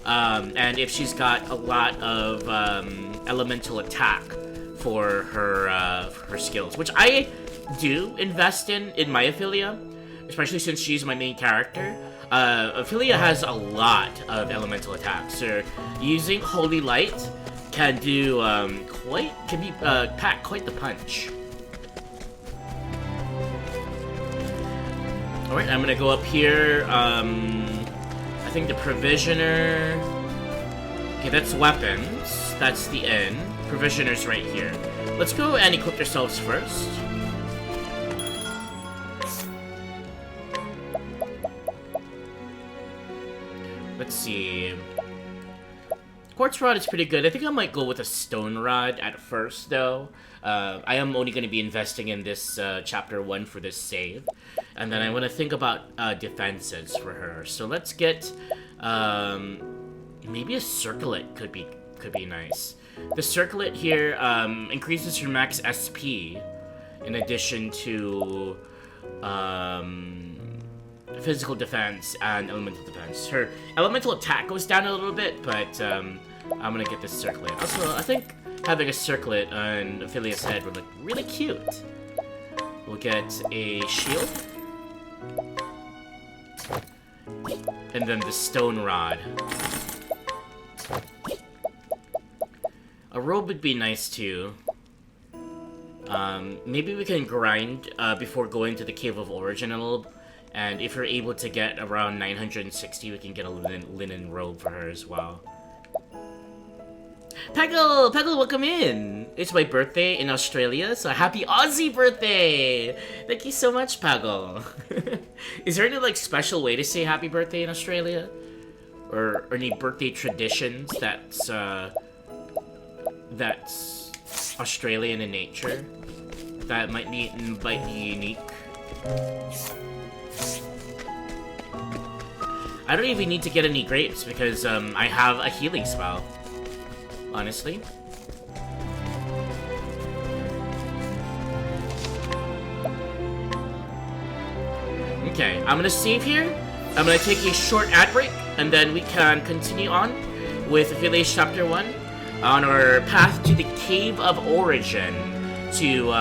and if she's got a lot of elemental attack for her skills, which I do invest in my Ophilia, especially since she's my main character. Ophilia has a lot of elemental attacks, so using Holy Light can do pack quite the punch. Alright, I'm gonna go up here. I think the Provisioner. Okay, that's weapons. That's the inn. Provisioner's right here. Let's go and equip ourselves first. Let's see. Quartz Rod is pretty good. I think I might go with a Stone Rod at first, though. I am only going to be investing in this Chapter 1 for this save. And then I want to think about defenses for her. So let's get... maybe a Circlet could be nice. The Circlet here increases her max SP in addition to... physical defense and elemental defense. Her elemental attack goes down a little bit, but I'm gonna get this Circlet. Also, I think having a Circlet on Ophilia's head would look really cute. We'll get a shield. And then the Stone Rod. A robe would be nice too. Maybe we can grind before going to the Cave of Origin a little. And if we're able to get around 960, we can get a linen robe for her as well. Peggle, welcome in! It's my birthday in Australia, so happy Aussie birthday! Thank you so much, Peggle. Is there any like special way to say happy birthday in Australia? Or any birthday traditions that's Australian in nature? That might be unique? I don't even need to get any grapes because I have a healing spell, honestly. Okay, I'm gonna save here. I'm gonna take a short ad break, and then we can continue on with Ophilia Chapter 1 on our path to the Cave of Origin to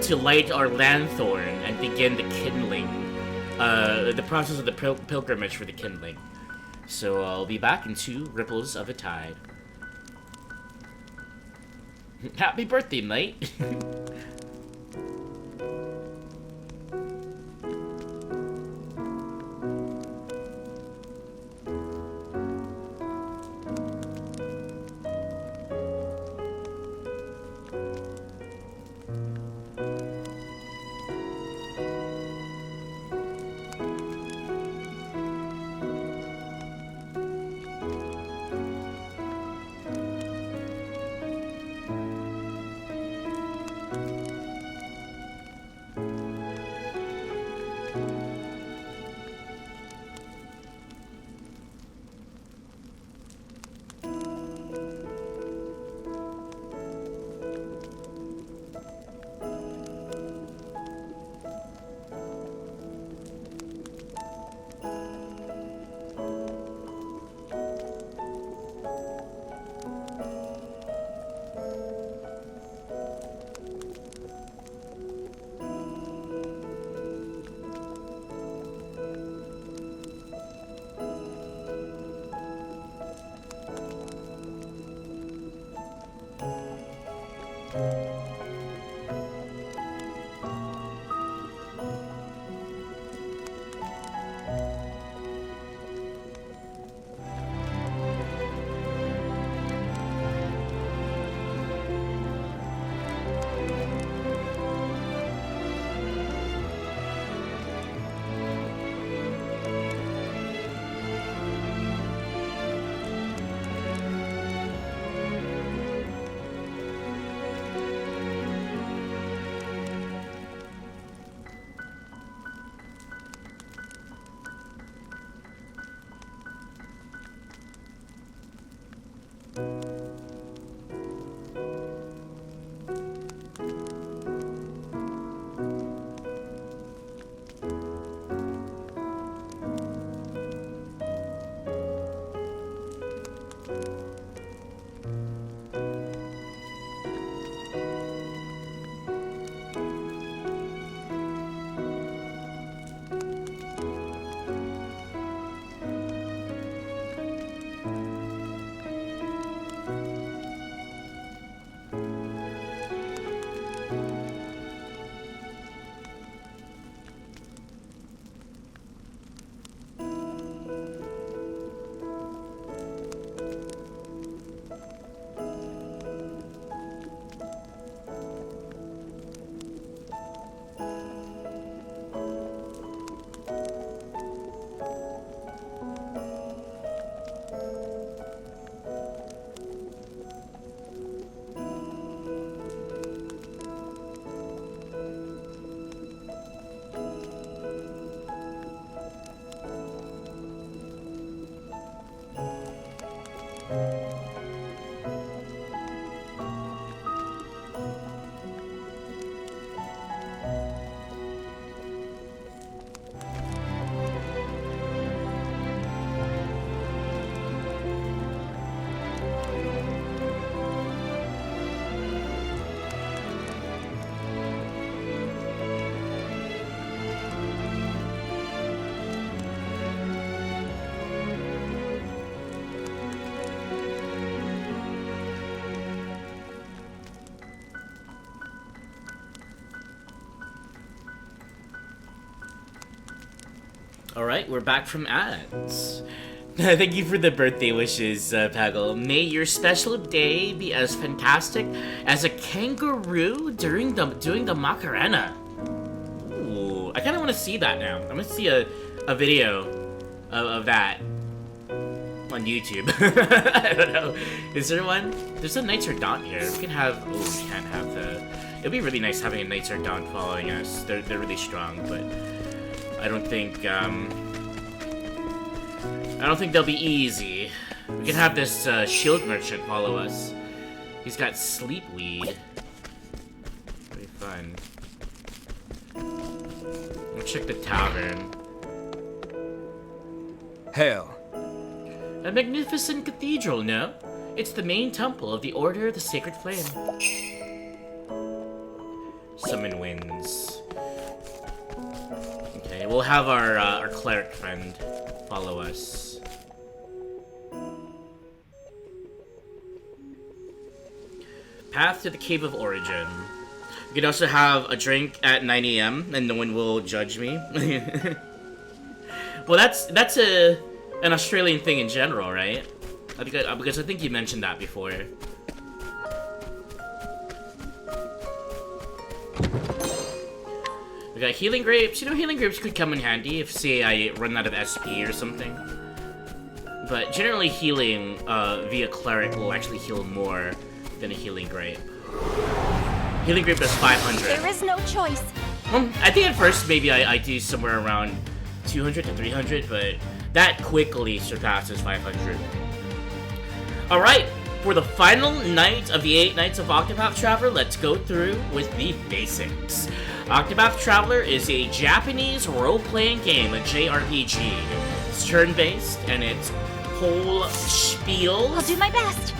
to light our lanthorn and begin the kindling, the process of the pilgrimage for the kindling. So I'll be back in 2 ripples of a tide. Happy birthday, mate! Alright, we're back from ads. Thank you for the birthday wishes, Pagel. May your special day be as fantastic as a kangaroo doing the Macarena. Ooh, I kind of want to see that now. I'm going to see a video of that on YouTube. I don't know. Is there one? There's a Knights or Dawn here. We can have... Oh, we can't have the... It'd be really nice having a Knights or Dawn following us. They're really strong, but... I don't think they'll be easy. We can have this shield merchant follow us. He's got sleep weed. Pretty fun. We'll check the tavern. Hail. A magnificent cathedral, no? It's the main temple of the Order of the Sacred Flame. Summon winds. Okay, we'll have our cleric friend follow us. Path to the Cave of Origin. You can also have a drink at 9 a.m. and no one will judge me. Well, that's an Australian thing in general, right? Because I think you mentioned that before. We got healing grapes. You know, healing grapes could come in handy if, say, I run out of SP or something. But generally, healing via cleric will actually heal more than a healing grape. Healing grape does 500. There is no choice. I think at first maybe I do somewhere around 200 to 300, but that quickly surpasses 500. Alright, for the final night of the 8 Nights of Octopath Traveler, let's go through with the basics. Octopath Traveler is a Japanese role-playing game, a JRPG. It's turn-based, and its whole spiel, I'll do my best.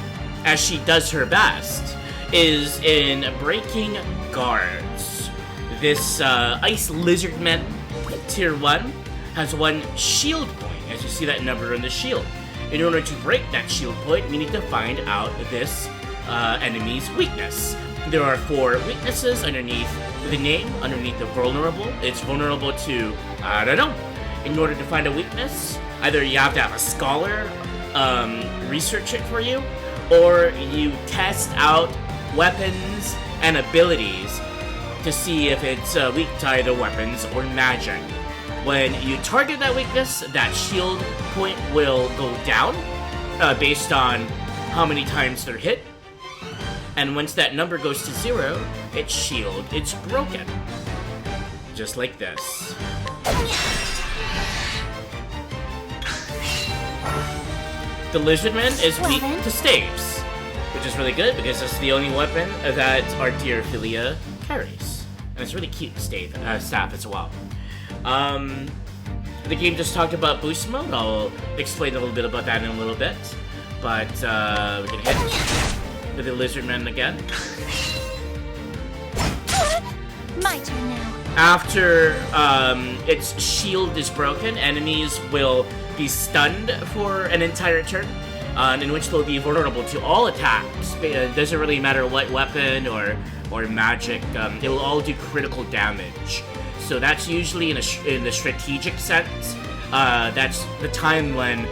as she does her best, is in breaking guards. This Ice Lizardman, Tier 1, has 1 shield point, as you see that number on the shield. In order to break that shield point, we need to find out this enemy's weakness. There are 4 weaknesses underneath the name, underneath the vulnerable. It's vulnerable to, I don't know. In order to find a weakness, either you have to have a scholar research it for you, or you test out weapons and abilities to see if it's weak to either weapons or magic. When you target that weakness, that shield point will go down based on how many times they're hit. And once that number goes to 0, its shield is broken. Just like this. The Lizardman is weak to staves, which is really good because it's the only weapon that our dear Ophilia carries. And it's really cute staff as well. The game just talked about boost mode. I'll explain a little bit about that in a little bit. But we can hit with the Lizardman again. My turn now. After its shield is broken, enemies will be stunned for an entire turn, in which they'll be vulnerable to all attacks. It doesn't really matter what weapon or magic, it will all do critical damage. So that's usually in the strategic sense. That's the time when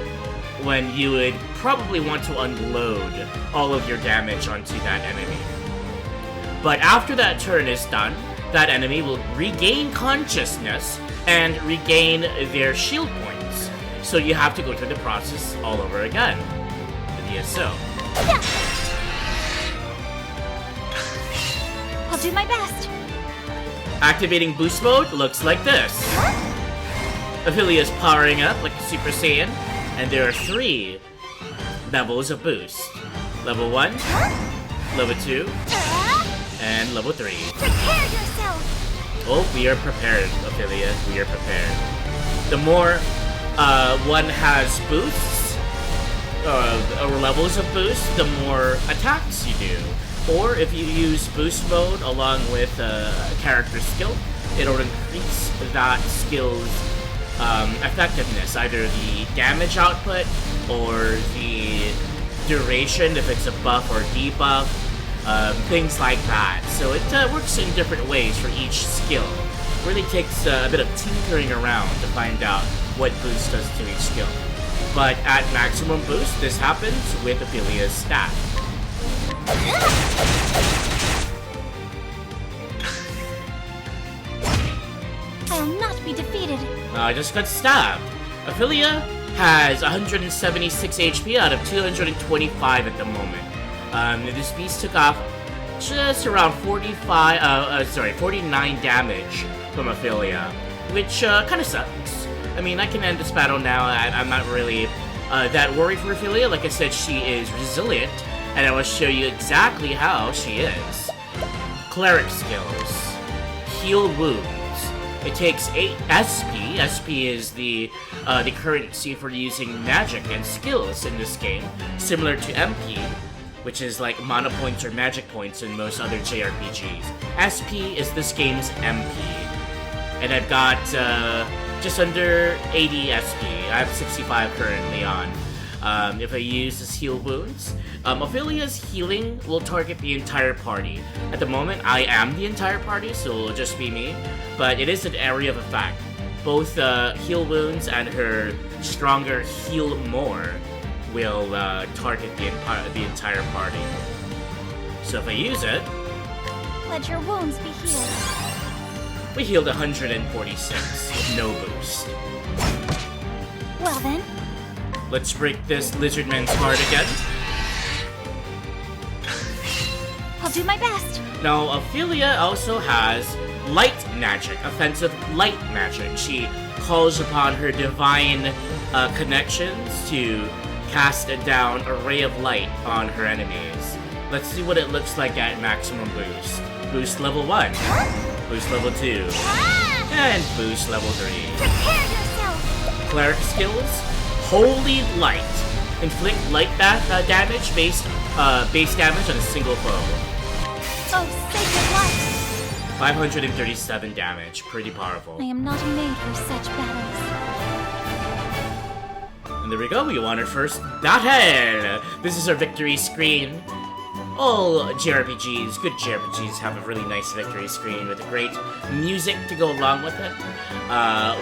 you would probably want to unload all of your damage onto that enemy. But after that turn is done, that enemy will regain consciousness and regain their shield points. So you have to go through the process all over again. Yes, so. I'll do my best. Activating boost mode looks like this. Ophilia is powering up like a Super Saiyan, and there are 3 levels of boost. Level 1, level 2, and level 3. Prepare yourself. Oh, we are prepared, Ophilia. We are prepared. The more one has boosts, or levels of boost, the more attacks you do. Or if you use boost mode along with a character skill, it'll increase that skill's effectiveness, either the damage output or the duration, if it's a buff or debuff, things like that. So it works in different ways for each skill. It really takes a bit of tinkering around to find out what boost does to each skill. But at maximum boost, this happens with Ophilia's staff. I'll not be defeated. I just got stabbed. Ophilia has 176 HP out of 225 at the moment. This beast took off just around 49 damage from Ophilia, which kind of sucks. I mean, I can end this battle now. I'm not really that worried for Ophilia. Like I said, she is resilient, and I will show you exactly how she is. Cleric skills. Heal wounds. It takes 8 SP. SP is the currency for using magic and skills in this game, similar to MP, which is like mana points or magic points in most other JRPGs. SP is this game's MP. And I've got just under 80 SP. I have 65 currently on. If I use this heal wounds, Ophilia's healing will target the entire party. At the moment, I am the entire party, so it'll just be me. But it is an area of effect. Both heal wounds and her stronger heal more will target the entire party. So if I use it, Let your wounds be healed. we healed 146 with no boost. Well then, Let's break this Lizardman's heart again. I'll do my best. Now, Ophilia also has light magic, offensive light magic. She calls upon her divine connections to cast down a ray of light on her enemies. Let's see what it looks like at maximum boost. Boost level 1, boost level 2, Ah! and boost level 3. Prepare yourself. Cleric skills, Holy Light. Inflict light damage base damage on a single foe. Oh, sacred light. 537 damage, pretty powerful. I am not made for such battles. And there we go, we won our first battle! This is our victory screen. All JRPGs, good JRPGs, have a really nice victory screen with great music to go along with it.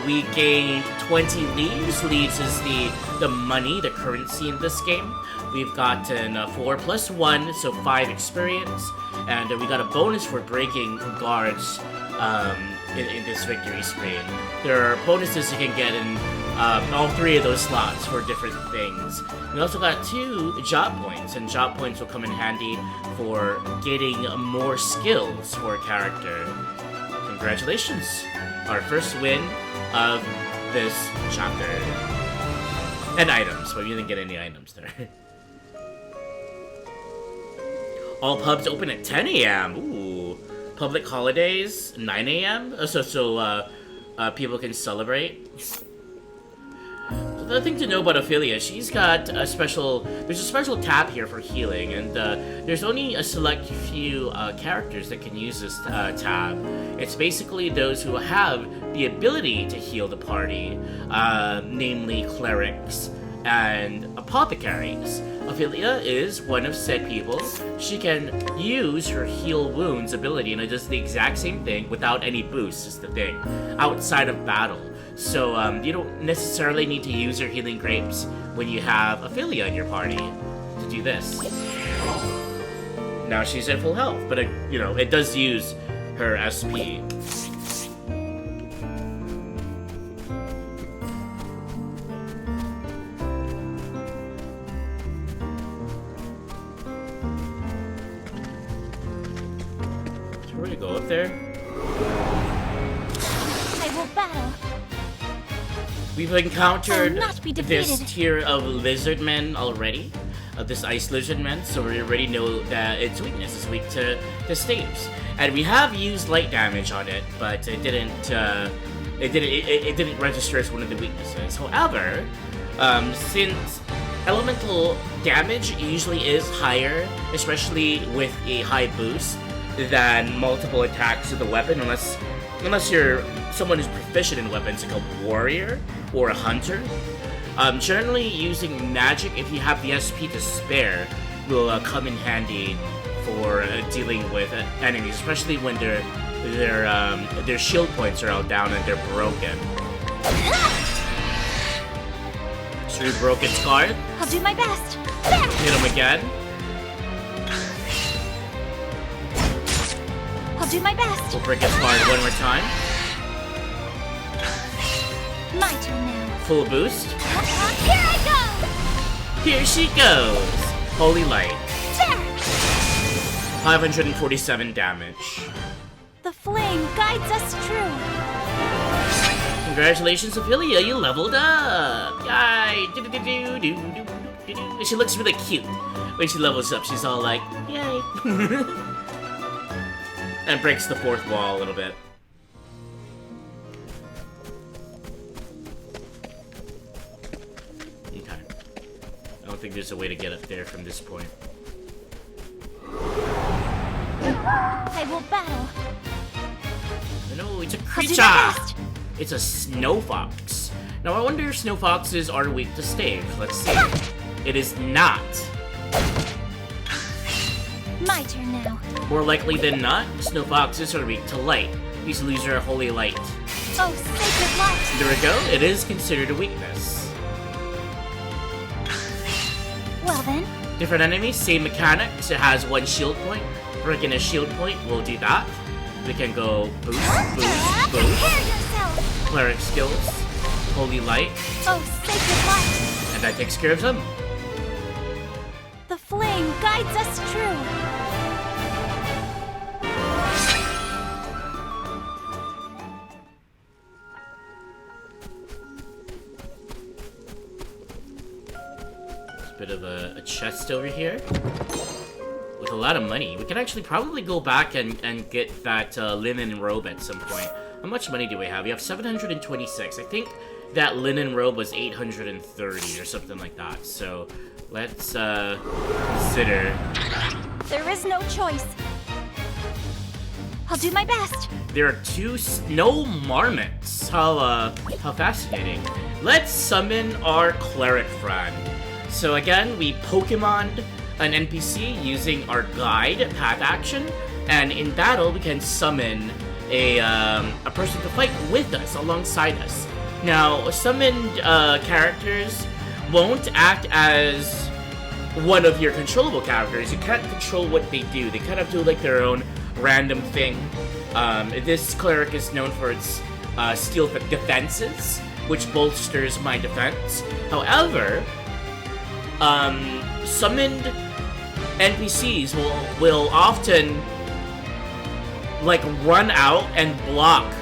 We gained 20 leaves. Leaves is the money, the currency in this game. We've gotten 4 plus 1, so 5 experience. And we got a bonus for breaking guards in this victory screen. There are bonuses you can get in all 3 of those slots for different things. We also got 2 job points, and job points will come in handy for getting more skills for a character. Congratulations! Our first win of this chapter. And items, but we didn't get any items there. All pubs open at 10 a.m. Ooh. Public holidays, 9 a.m. So people can celebrate. So the thing to know about Ophilia, she's got there's a special tab here for healing, and there's only a select few characters that can use this tab. It's basically those who have the ability to heal the party, namely clerics and apothecaries. Ophilia is one of said people. She can use her heal wounds ability, and it does the exact same thing without any boosts, is the thing, outside of battle. So you don't necessarily need to use your healing grapes when you have Ophilia in your party to do this. Now she's at full health, but it does use her SP. So we're gonna go up there. I will battle. We've encountered I'll not be this defeated. tier of lizardmen already, this ice lizardmen, so we already know that its weakness is weak to staves. And we have used light damage on it, but it didn't register as one of the weaknesses. However, since elemental damage usually is higher, especially with a high boost, than multiple attacks of the weapon, unless you're someone who's proficient in weapons, like a warrior or a hunter. Generally, using magic, if you have the SP to spare, will come in handy for dealing with enemies, especially when their shield points are all down and they're broken. So we broke its guard. I'll do my best. There! Hit him again. I'll do my best. We'll break its guard one more time. My turn now. Full boost. Here I go! Here she goes. Holy Light. There! 547 damage. The flame guides us true. Congratulations, Ophilia, you leveled up! Yay! Do-do-do-do-do-do-do-do. She looks really cute when she levels up. She's all like, yay! And breaks the 4th wall a little bit. Okay. I don't think there's a way to get up there from this point. I will battle. No, it's a I'll do creature! my best. It's a snow fox. Now I wonder if snow foxes are weak to stave. Let's see. It is not. My turn now. More likely than not, snow foxes are weak to light. These lose their holy light. Oh, sacred light. There we go. It is considered a weakness. Well then, Different enemies, same mechanics. It has one shield point. Breaking a shield point, we'll do that. We can go boost, boost, prepare boost. yourself. Cleric skills, holy light, Oh, sacred light. and that takes care of them. The flame guides us true. Bit of a chest over here with a lot of money. We can actually probably go back and get that linen robe at some point. How much money do we have? We have 726. I think that linen robe was 830 or something like that. So let's consider. There is no choice. I'll do my best. There are 2 snow marmots. How fascinating. Let's summon our cleric friend. So again, we Pokemoned an NPC using our guide path action, and in battle we can summon a person to fight with us, alongside us. Now, summoned characters won't act as one of your controllable characters. You can't control what they do. They kind of do like their own random thing. This cleric is known for its steel defenses, which bolsters my defense. However, summoned NPCs will often like run out and block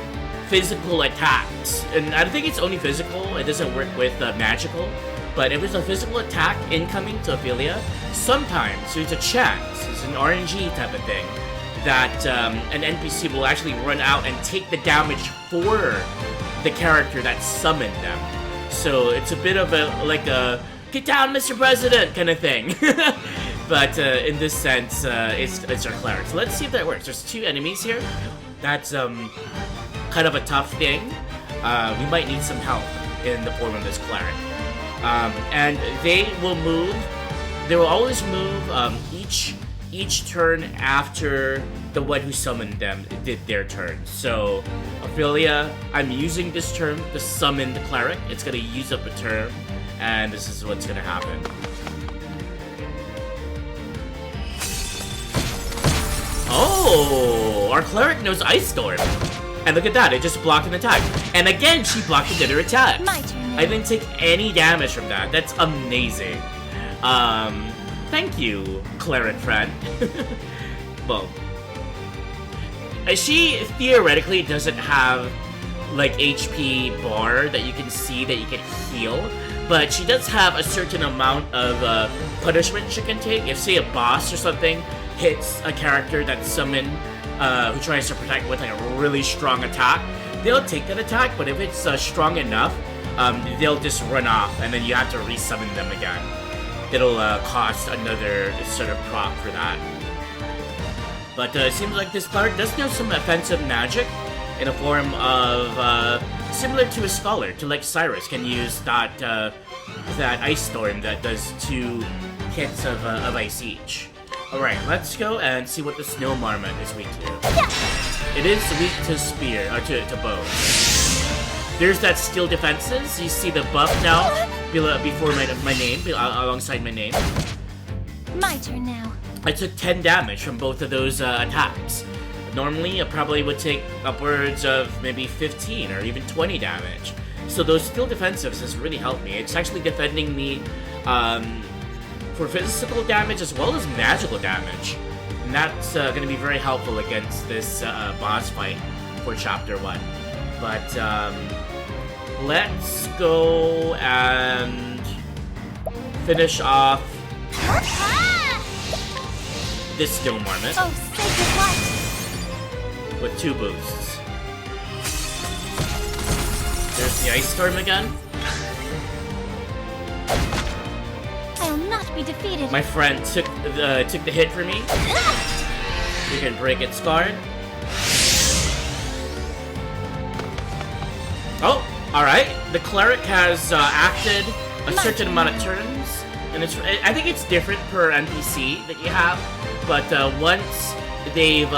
physical attacks, and I think it's only physical. It doesn't work with magical. But if it's a physical attack incoming to Ophilia, sometimes there's a chance, it's an RNG type of thing, that an NPC will actually run out and take the damage for the character that summoned them. So it's a bit of a get down, Mr. President kind of thing. But in this sense, it's our cleric. So let's see if that works. There's 2 enemies here. That's kind of a tough thing. We might need some help in the form of this cleric. And they will move. They will always move each turn after the one who summoned them did their turn. So, Ophilia, I'm using this term to summon the cleric. It's gonna use up a turn, and this is what's gonna happen. Oh, our cleric knows Ice Storm. And look at that, it just blocked an attack. And again, she blocked another attack. My turn. I didn't take any damage from that. That's amazing. Thank you, cleric friend. Well, she theoretically doesn't have like HP bar that you can see that you can heal, but she does have a certain amount of punishment she can take. If say a boss or something hits a character that's summoned who tries to protect with like a really strong attack, they'll take that attack, but if it's strong enough, they'll just run off and then you have to resummon them again. It'll cost another sort of prop for that. But it seems like this cleric does know some offensive magic in a form of similar to a scholar, to like Cyrus can use that that Ice Storm that does 2 hits of ice each. Alright, let's go and see what the Snow Marmot is weak to. It is weak to spear, or to bow. There's that steel defenses. You see the buff now before my name, alongside my name. My turn now. I took 10 damage from both of those attacks. Normally, I probably would take upwards of maybe 15 or even 20 damage. So those steel defensives has really helped me. It's actually defending me for physical damage as well as magical damage. And that's going to be very helpful against this boss fight for Chapter 1. But let's go and finish off this Snow Marmot Oh, sacred light. with 2 boosts. There's the Ice Storm again. I'll not be defeated. My friend took the hit for me. You can break its guard. Oh, alright. The Cleric has acted a certain amount of turns, and I think it's different per NPC that you have, but once they've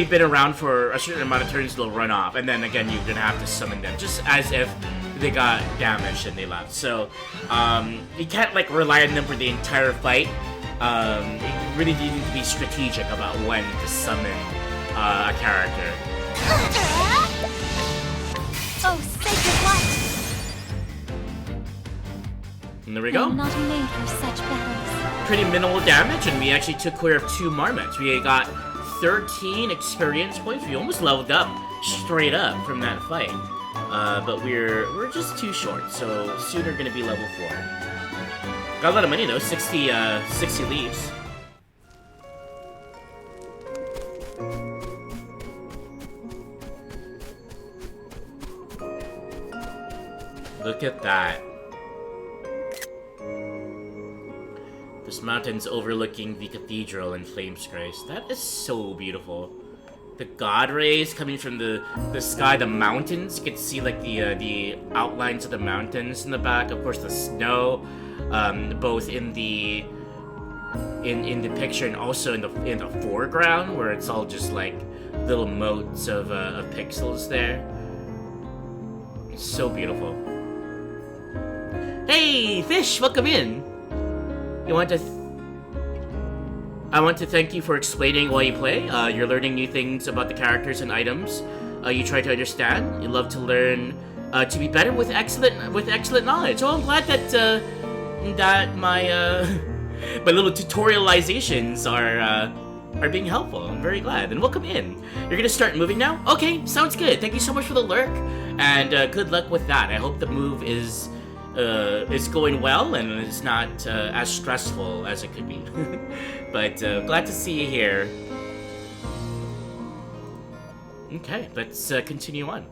been around for a certain amount of turns, they'll run off, and then again, you're gonna have to summon them, just as if they got damaged and they left. So, you can't, like, rely on them for the entire fight. You really do need to be strategic about when to summon a character. Oh, sacred light! And there we go. I'm not made for such battles. Pretty minimal damage, and we actually took care of 2 marmots. We got 13 experience points. We almost leveled up straight up from that fight. But we're just too short, so soon we're gonna be level 4. Got a lot of money though, 60 leaves. Look at that. This mountain's overlooking the cathedral in Flamescrace. That is so beautiful. The god rays coming from the sky, the mountains. You can see like the outlines of the mountains in the back. Of course, the snow, both in the picture and also in the foreground, where it's all just like little motes of pixels there. It's so beautiful. Hey, fish, welcome in. I want to thank you for explaining while you play. You're learning new things about the characters and items you try to understand. You love to learn to be better with excellent knowledge. Oh, I'm glad that that my my little tutorializations are being helpful. I'm very glad. And welcome in. You're gonna start moving now? Okay, sounds good. Thank you so much for the lurk, and good luck with that. I hope the move is going well and it's not as stressful as it could be. But glad to see you here. Okay, let's continue on.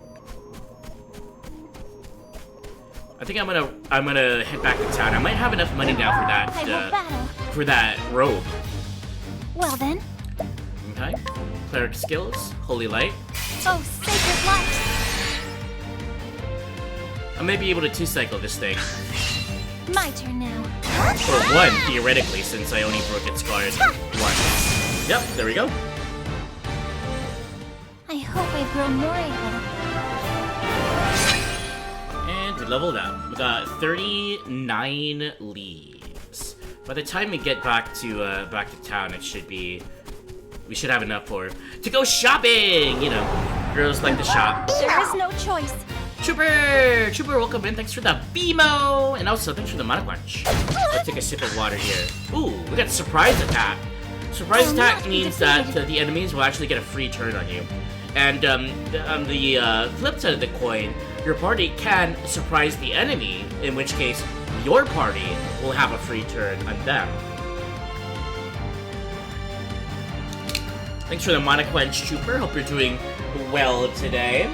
I think I'm gonna head back to town. I might have enough money now for that robe. Well then. Okay. Cleric skills, Holy Light. Oh, sacred light! I may be able to 2-cycle this thing. My turn now. Or 1, theoretically, since I only broke its guard once. Yep, there we go. I hope I've grown more able. And we leveled up. We got 39 leaves. By the time we get back to town, we should have enough to go shopping. You know, girls like to shop. There is no choice. Trooper, welcome in. Thanks for the BMO, and also thanks for the mana quench. Let's take a sip of water here. Ooh, we got surprise attack. Surprise attack means that the enemies will actually get a free turn on you. And on the flip side of the coin, your party can surprise the enemy, in which case your party will have a free turn on them. Thanks for the mana quench, Trooper. Hope you're doing well today.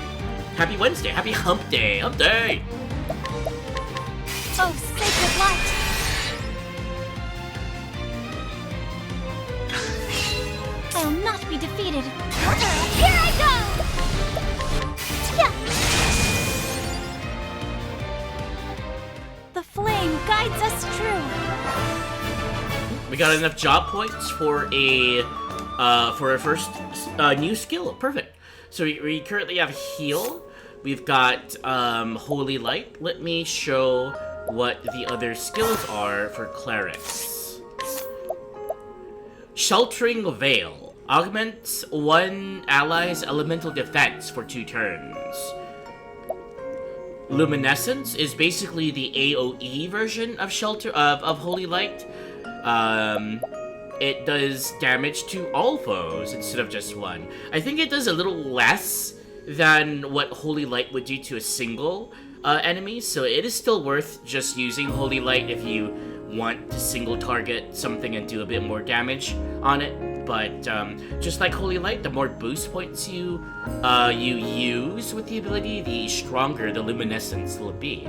Happy Wednesday. Happy Hump Day. Hump Day. Oh, sacred light. I'll not be defeated. Here I go! Yeah. The flame guides us true. We got enough job points for a first new skill. Perfect. So we currently have heal. We've got Holy Light. Let me show what the other skills are for clerics. Sheltering Veil. Augments one ally's elemental defense for 2 turns. Luminescence is basically the AoE version of Holy Light. It does damage to all foes instead of just one. I think it does a little less than what Holy Light would do to a single enemy, so it is still worth just using Holy Light if you want to single target something and do a bit more damage on it. But just like Holy Light, the more boost points you use with the ability, the stronger the luminescence will be.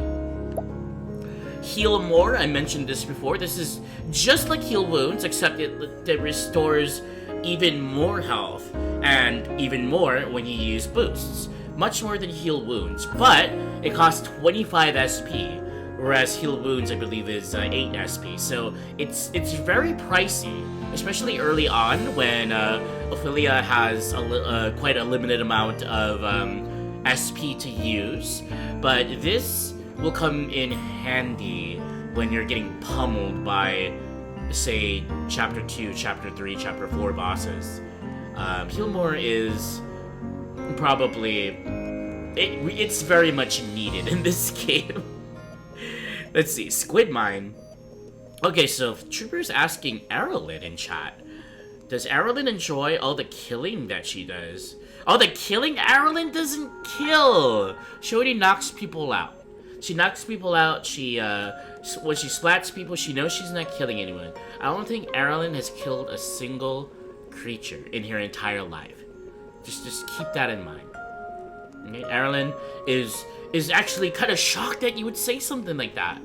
Heal More, I mentioned this before. This is just like Heal Wounds, except it restores even more health, and even more when you use boosts. Much more than Heal Wounds, but it costs 25 SP, whereas Heal Wounds, I believe, is 8 SP. So it's very pricey, especially early on when Ophilia has quite a limited amount of SP to use. But this will come in handy when you're getting pummeled by, say, Chapter 2, Chapter 3, Chapter 4 bosses. Heal More is probably... It's very much needed in this game. Let's see, Squid Mine. Okay, so Trooper's asking Aralyn in chat. Does Aralyn enjoy all the killing that she does? All the killing? Aralyn doesn't kill! She already knocks people out. She knocks people out, when she splats people, she knows she's not killing anyone. I don't think Aralyn has killed a single creature in her entire life. Just keep that in mind. Okay? Aralyn is actually kind of shocked that you would say something like that.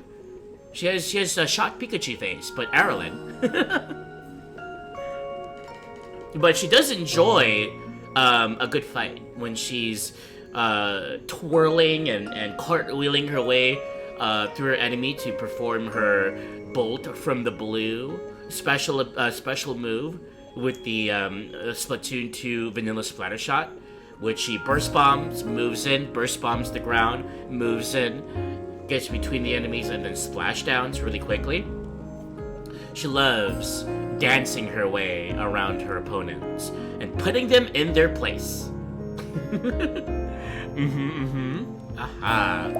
She has a shocked Pikachu face, but Aralyn. But she does enjoy a good fight when she's twirling and cartwheeling her way through her enemy to perform her Bolt from the Blue special move with the Splatoon 2 Vanilla Splatter Shot, which she burst bombs, moves in, burst bombs the ground, moves in, gets between the enemies, and then splashdowns really quickly. She loves dancing her way around her opponents and putting them in their place. Aha.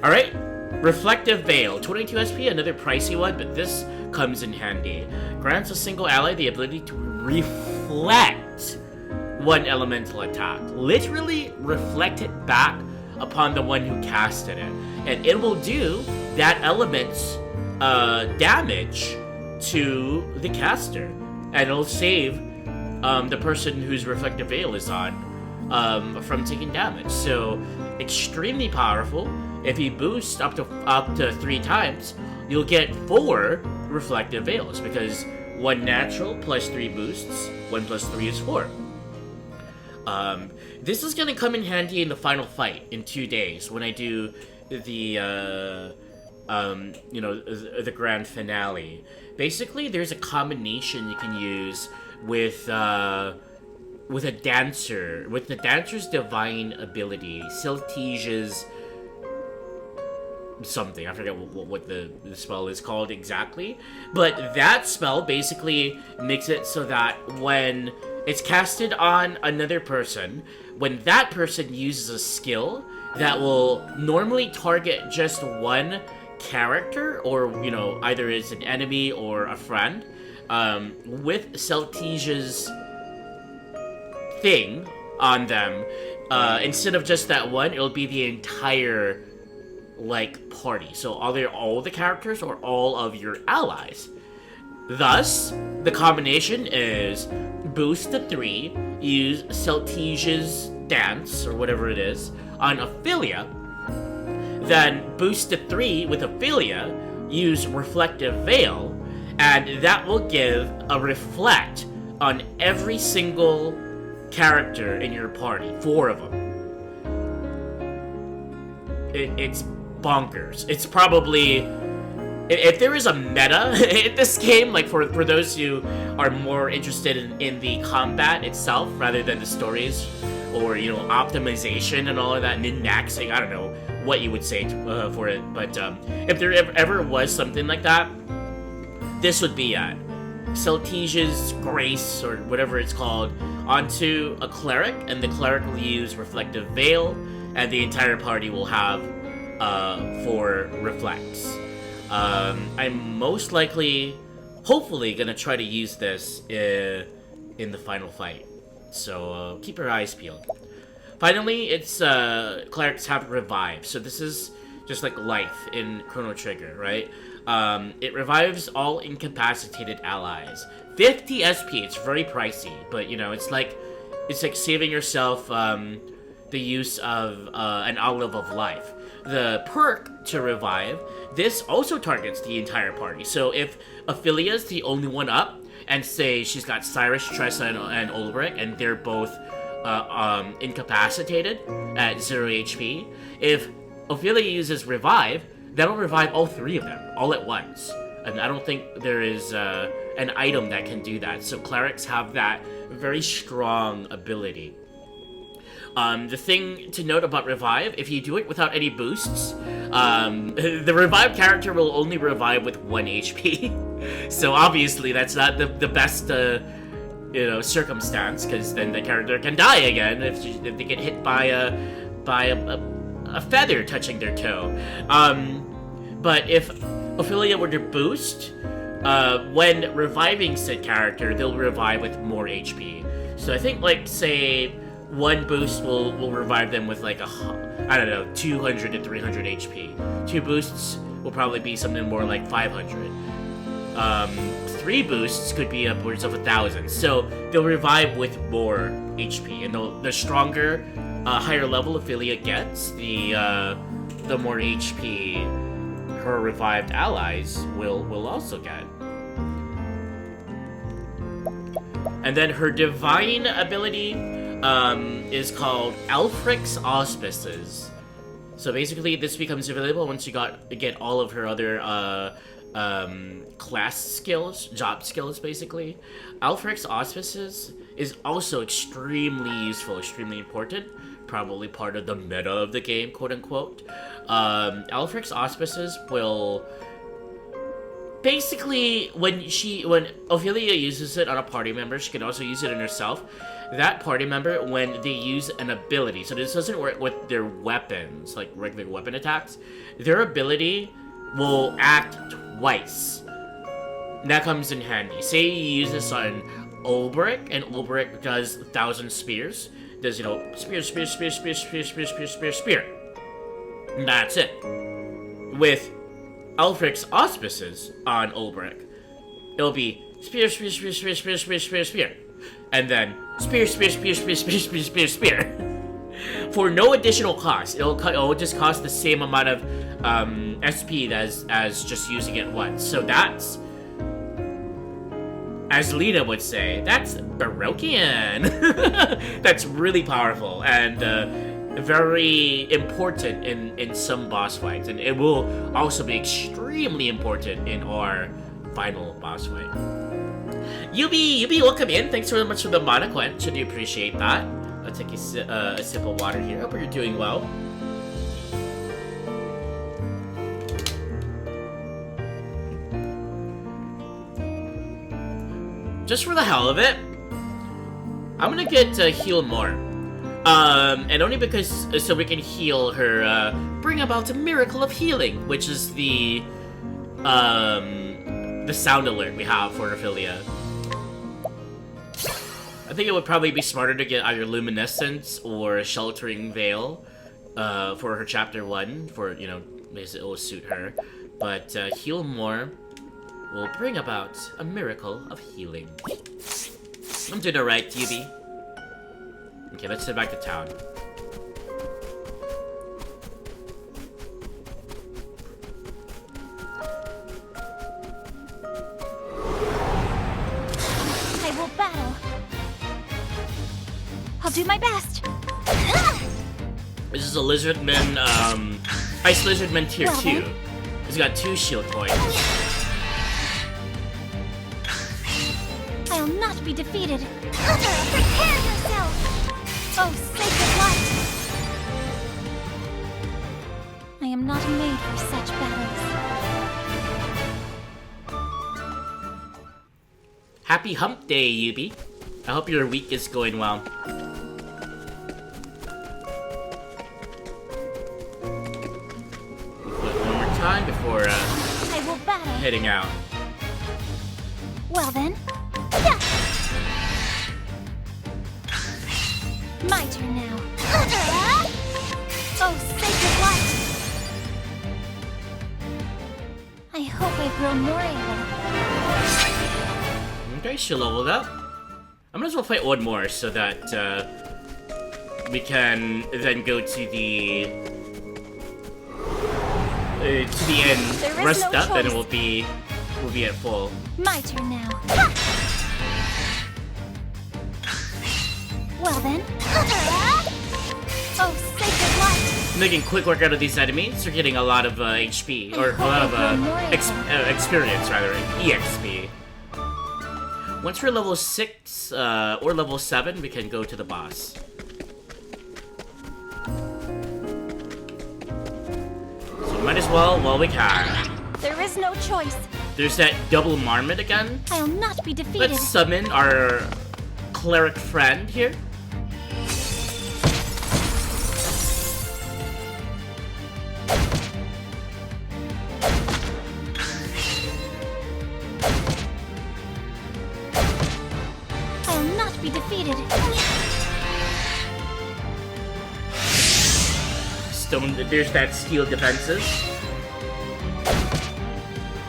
Alright, Reflective Veil, 22 SP, another pricey one, but this comes in handy. Grants a single ally the ability to reflect one elemental attack. Literally reflect it back upon the one who casted it. And it will do that element's damage to the caster. And it'll save the person whose Reflective Veil is on from taking damage. So, extremely powerful. If you boost up to 3 times, you'll get 4 Reflective Veils, because 1 natural plus 3 boosts, 1 plus 3 is 4. This is gonna come in handy in the final fight in 2 days when I do the the grand finale. Basically, there's a combination you can use with the dancer's divine ability, Siltesia's something. I forget what the spell is called exactly, but that spell basically makes it so that when it's casted on another person, when that person uses a skill that will normally target just one character, or either it's an enemy or a friend, with Siltesia's thing on them, instead of just that one, it'll be the entire party. So either all the characters or all of your allies. Thus, the combination is boost to 3, use Siltesia's dance or whatever it is on Ophilia, then boost to 3 with Ophilia, use Reflective Veil, and that will give a reflect on every single character in your party, 4 of them. It's bonkers. It's probably, if there is a meta in this game, for those who are more interested in the combat itself rather than the stories or optimization and all of that, min-maxing, I don't know what you would say for it, but if there ever was something like that, this would be it. Siltesia's Grace, or whatever it's called, onto a Cleric, and the Cleric will use Reflective Veil, and the entire party will have 4 reflects. I'm most likely, hopefully, gonna try to use this in the final fight. So keep your eyes peeled. Finally, it's Clerics have Revive. So this is just like life in Chrono Trigger, right? It revives all incapacitated allies. 50 SP, it's very pricey, but it's like saving yourself the use of an olive of life. The perk to revive, this also targets the entire party. So if Ophilia's the only one up, and say she's got Cyrus, Tressa, and Ulrich, and they're both incapacitated at 0 HP, if Ophilia uses revive, that'll revive all three of them all at once. And I don't think there is an item that can do that. So clerics have that very strong ability. The thing to note about revive, if you do it without any boosts, the revive character will only revive with 1 HP. So obviously that's not the best circumstance, because then the character can die again if they get hit by a feather touching their toe. But if Ophilia were to boost, when reviving said character, they'll revive with more HP. So I think, like, say, one boost will revive them with, like, 200 to 300 HP. 2 boosts will probably be something more like 500. 3 boosts could be upwards of 1,000. So they'll revive with more HP, and the stronger, higher level Ophilia gets, the more HP her revived allies will also get. And then her divine ability is called Alfric's Auspices. So basically, this becomes available once you get all of her other class skills, job skills, basically. Alfric's Auspices is also extremely useful, extremely important. Probably part of the meta of the game, quote unquote. Alfric's Auspices will basically, when Ophilia uses it on a party member, she can also use it on herself. That party member, when they use an ability, so this doesn't work with their weapons, like regular weapon attacks, their ability will act twice. That comes in handy. Say you use this on Ulrich, and Ulrich does 1,000 spears. Does, spear. And that's it. With Alfric's Auspices on Ulrich, it'll be spear. And then spear. For no additional cost. It'll just cost the same amount of SP as just using it once. So that's, as Lena would say, that's Baroquean. That's really powerful and very important in some boss fights. And it will also be extremely important in our final boss fight. Yubi, welcome in. Thanks very much for the mana quench. I do appreciate that. I'll take a sip of water here. Hope you're doing well. Just for the hell of it, I'm gonna get heal more. And only because, so we can heal her, bring about a miracle of healing, which is the sound alert we have for Ophilia. I think it would probably be smarter to get either Luminescence or Sheltering Veil for her Chapter 1, for, because it will suit her. But heal more will bring about a miracle of healing. I'm doing alright, Yubi. Okay, let's head back to town. I will battle. I'll do my best. This is a Lizardman, Ice Lizardman Tier 2. He's got 2 shield coins. I'll not be defeated. Prepare yourself! Oh, sacred light! I am not made for such battles. Happy Hump Day, Yubi. I hope your week is going well. One more time before I will battle. heading out. Well then. Yeah. My turn now. Oh, sacred light! I hope I grow more able. Okay, she leveled up. I might as well fight one more so that we can then go to the end, There is rest no up, and choice. we'll be at full. My turn now. Ha! Well then. Oh, sacred light. Making quick work out of these enemies. We're getting a lot of HP, or a lot of experience, rather, EXP. Once we're level 6 or level 7, we can go to the boss. So might as well while we can. There is no choice. There's that double marmot again. I'll not be defeated. Let's summon our cleric friend here. I'll not be defeated. Stone. There's that steel defenses.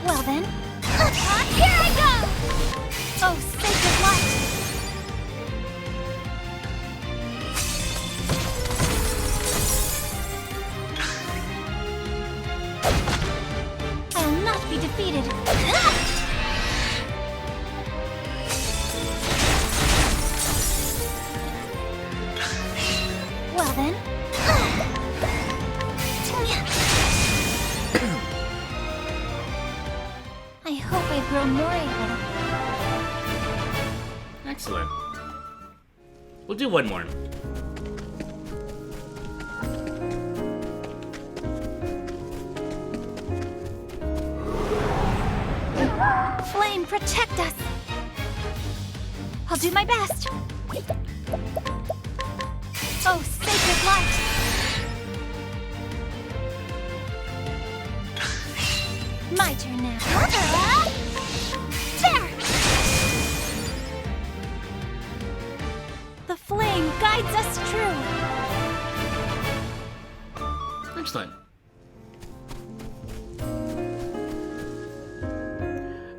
Well then. Here I go! Oh, sacred light. I'll not be defeated. Well then. I hope I grow more able. Excellent. We'll do one more. Flame, protect us! I'll do my best. Oh, sacred light! My turn now. There! The flame guides us true. Excellent.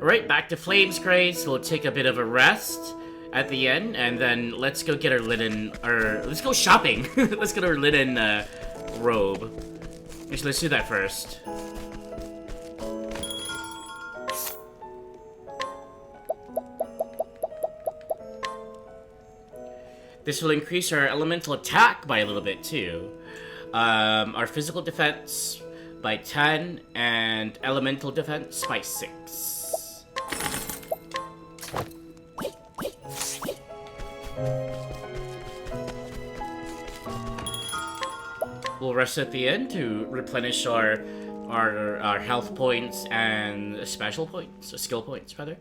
Alright, back to Flame's Grace. We'll take a bit of a rest at the end, and then let's go get our linen, let's go shopping. Let's get our linen robe. Actually, let's do that first. This will increase our elemental attack by a little bit too. Our physical defense by 10, and elemental defense by 6. We'll rest at the end to replenish our health points and special points, skill points rather.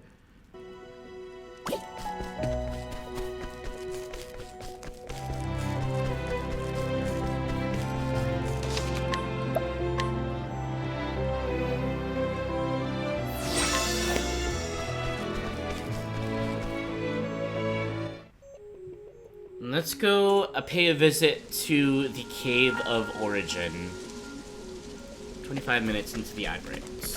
Let's go pay a visit to the Cave of Origin. 25 minutes into the ad breaks.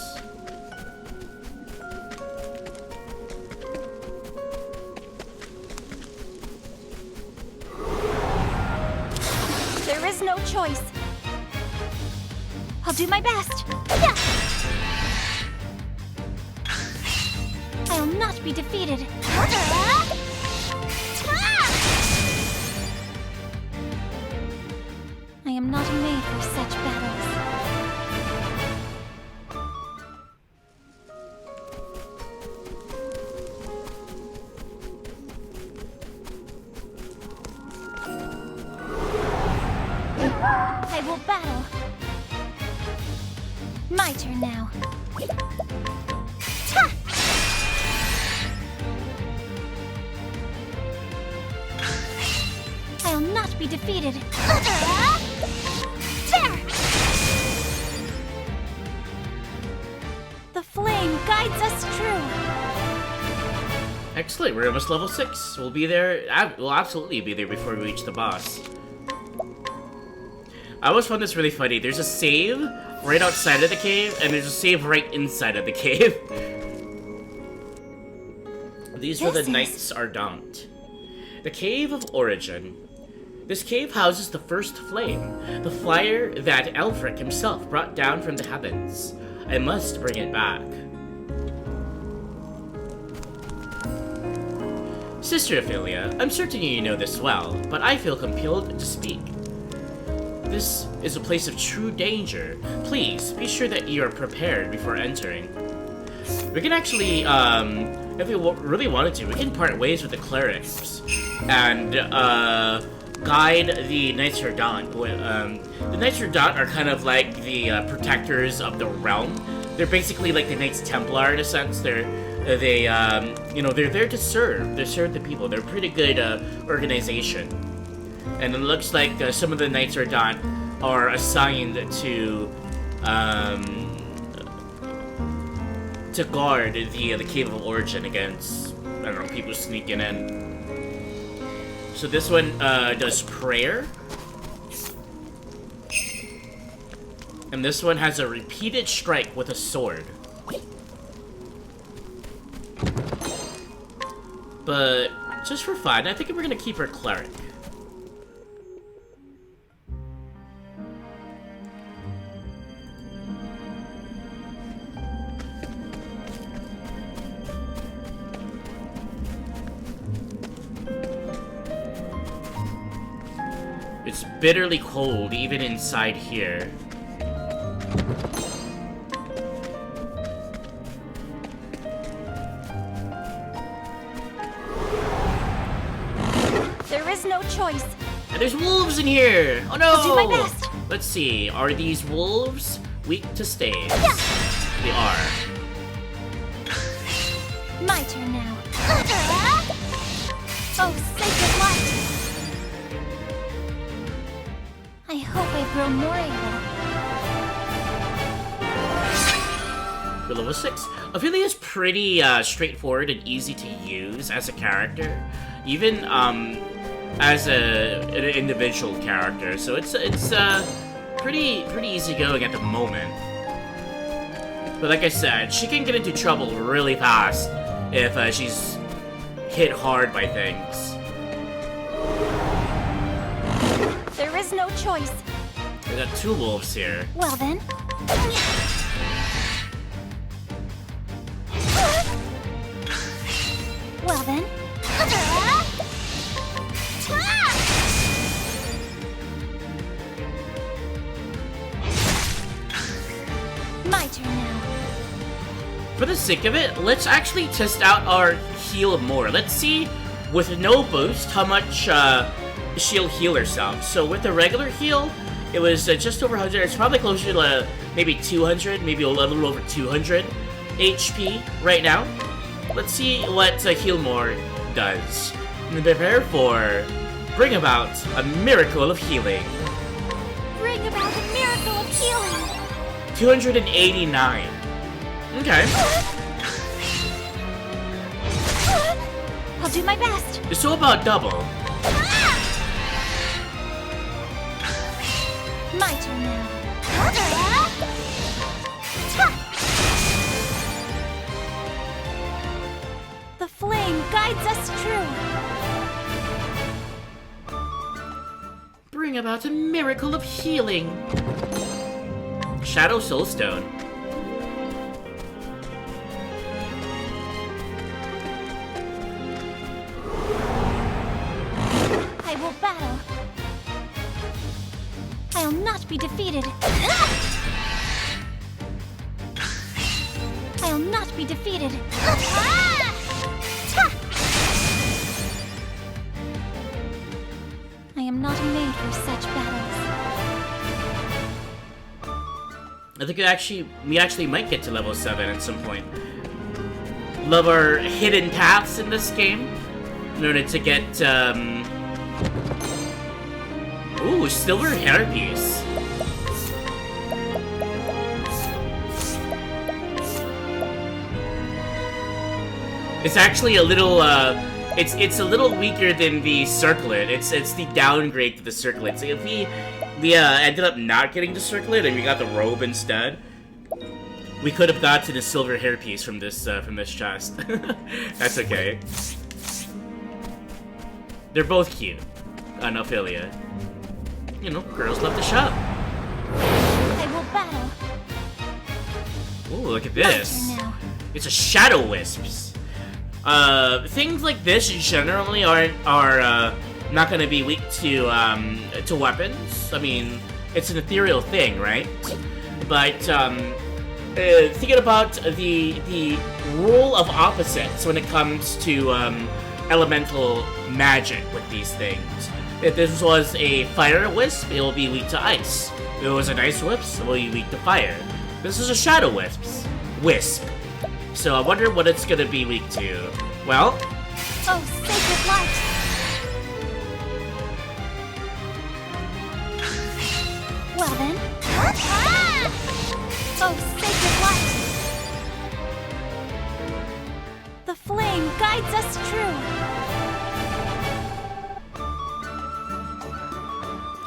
There is no choice. I'll do my best. Yeah. I'll not be defeated. I am not made for such battles. I will battle. My turn now. Ha! I'll not be defeated. There! The flame guides us true. Excellent, we're almost level 6. We'll be there, we'll absolutely be there before we reach the boss. I always found this really funny. There's a save right outside of the cave, and there's a save right inside of the cave. These are the Knights Ardent. The Cave of Origin. This cave houses the first flame, the fire that Elfric himself brought down from the heavens. I must bring it back. Sister Ophilia, I'm certain you know this well, but I feel compelled to speak. This is a place of true danger. Please, be sure that you are prepared before entering. We can actually, if we really wanted to, we can part ways with the Clerics and, guide the Nights of Octopath. The Nights of Octopath are kind of like the protectors of the realm. They're basically like the Knights Templar in a sense. They're there to serve. They serve the people. They're a pretty good organization. And it looks like some of the Knights of Octopath are assigned to guard the Cave of Origin against, I don't know, people sneaking in. So this one does prayer. And this one has a repeated strike with a sword. But just for fun, I think we're gonna keep her Cleric. It's bitterly cold even inside here. There is no choice. And there's wolves in here! Oh no! I'll do my best. Let's see, are these wolves weak to staves? Yeah. They are. My turn now. Oh, sacred light! I hope I grow more able. For level 6, Ophilia is pretty straightforward and easy to use as a character, even as an individual character. So it's pretty easygoing at the moment. But like I said, she can get into trouble really fast if she's hit hard by things. There is no choice. We got two wolves here. Well then. Well then. My turn now. For the sake of it, let's actually test out our heal more. Let's see, with no boost, how much she'll heal herself. So with the regular heal, it was just over 100. It's probably closer to maybe 200, maybe a little over 200 HP right now. Let's see what Heal More does. And prepare for Bring About a Miracle of Healing. Bring about a miracle of healing. 289. Okay. I'll do my best. So about double. My turn now. The flame guides us true. Bring about a miracle of healing. Shadow Soulstone. I will battle. I'll not be defeated. I'll not be defeated. I am not made for such battles. I think we actually might get to level 7 at some point. Love our hidden paths in this game in order to get ooh, silver hairpiece. It's actually a little it's a little weaker than the circlet. It's the downgrade to the circlet. So if we ended up not getting the circlet and we got the robe instead, we could have got to the silver hairpiece from this chest. That's okay. They're both cute. on Ophilia. You know, girls love to shop. I will battle. Ooh, look at My this. turn now. It's a shadow wisps. Things like this generally are not gonna be weak to weapons. I mean, it's an ethereal thing, right? But thinking about the rule of opposites when it comes to elemental magic with these things. If this was a fire wisp, it will be weak to ice. If it was an ice wisp, it will be weak to fire. This is a shadow wisp. So I wonder what it's gonna be weak to. Well, Oh, sacred light. Well then. Ah! Oh, sacred light. The flame guides us true.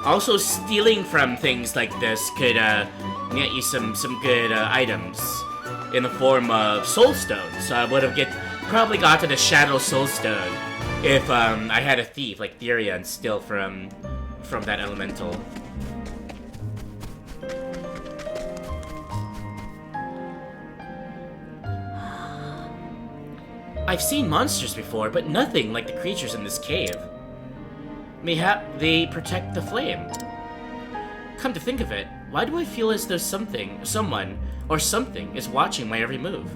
also stealing from things like this could get you some good items in the form of soul stones. So I would have probably gotten a shadow soul stone if I had a thief like Theria and steal from that elemental. I've seen monsters before, but nothing like the creatures in this cave. Mayhap they protect the flame. Come to think of it, why do I feel as though someone, or something is watching my every move?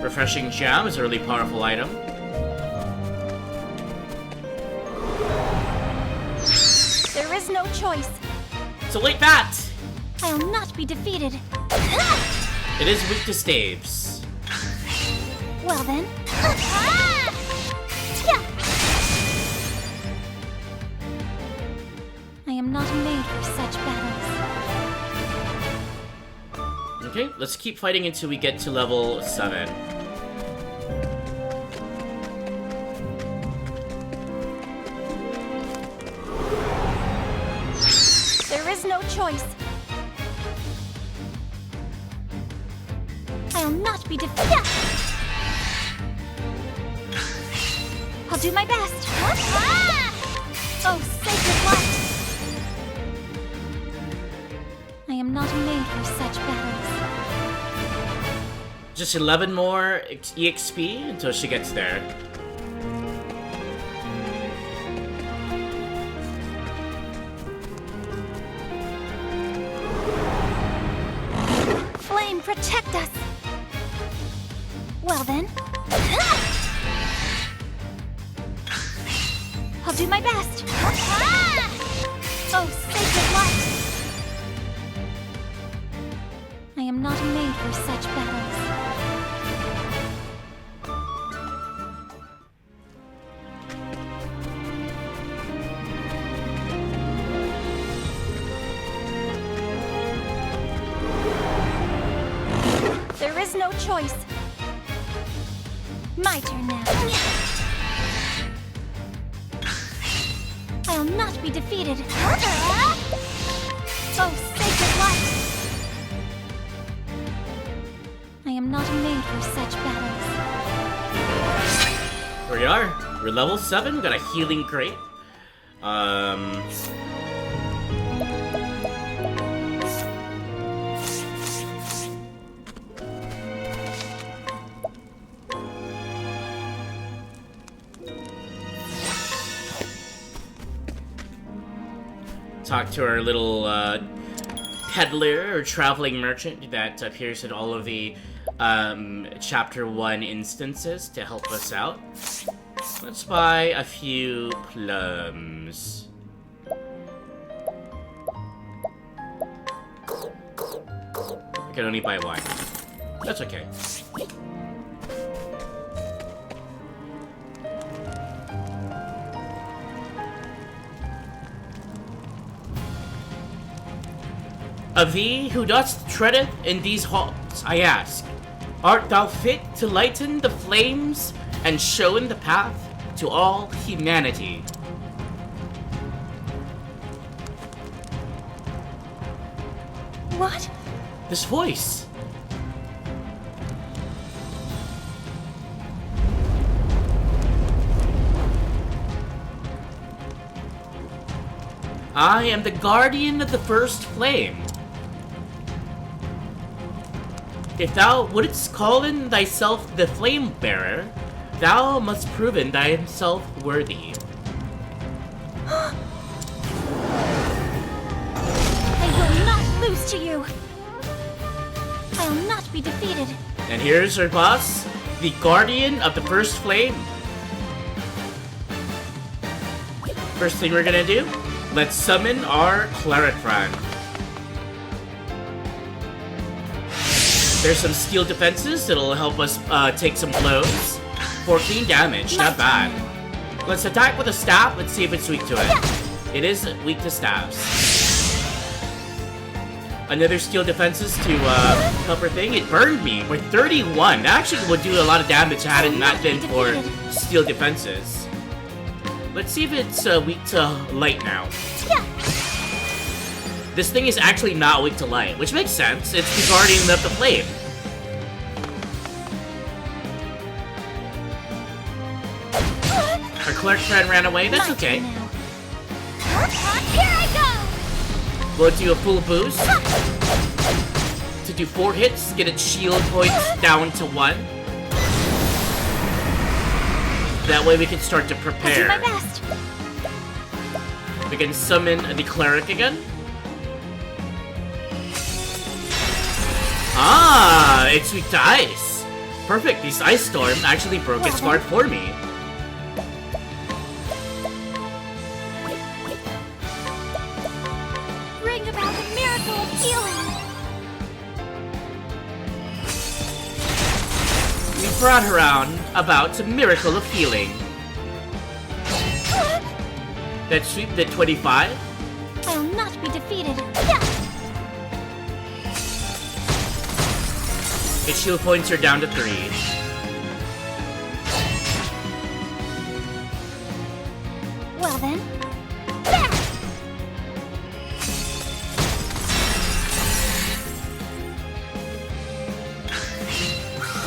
Refreshing jam is a really powerful item. There is no choice. So like that! I'll not be defeated. It is weak to staves. Well then. I am not made for such battles. Okay, let's keep fighting until we get to level 7. There is no choice. I'll not be defeated. I'll do my best. Oh, sacred light. I am not made for such battles. Just 11 more EXP until she gets there. Flame, protect us. Well then. I'll do my best. Oh, sacred light. I am not made for such battles. There is no choice. My turn now. I'll not be defeated. Oh, sacred light. I am not made for such battles. Here we are. We're level 7. We got a healing crate. Talk to our little peddler or traveling merchant that appears in all of the chapter 1 instances to help us out. Let's buy a few plums. I can only buy one. That's okay. Of thee who dost treadeth in these halls, I ask, art thou fit to lighten the flames and show the path to all humanity? What? This voice. I am the guardian of the first flame. If thou wouldst call in thyself the flame bearer, thou must proven thyself worthy. I will not lose to you. I'll not be defeated. And here's our boss, the guardian of the first flame. First thing we're gonna do, let's summon our Cleric friend. There's some steel defenses that'll help us take some blows. 14 damage, not bad. Let's attack with a staff. Let's see if it's weak to it. It is weak to staffs. Another steel defenses to help her thing. It burned me. We're 31. That actually would do a lot of damage had it not been for steel defenses. Let's see if it's weak to light now. This thing is actually not weak to light, which makes sense. It's the guardian of the flame. Our cleric friend ran away. That's okay. Here I go! We'll do a full boost to do 4 hits, get its shield points down to 1. That way we can start to I'll do prepare. my best. We can summon the cleric again. Ah, it's weak to ice. Perfect, this ice storm actually broke its guard for me. Bring about the miracle of healing. We brought her around about a miracle of healing. That sweep the 25. I'll not be defeated. Its shield points are down to 3. Well then. There!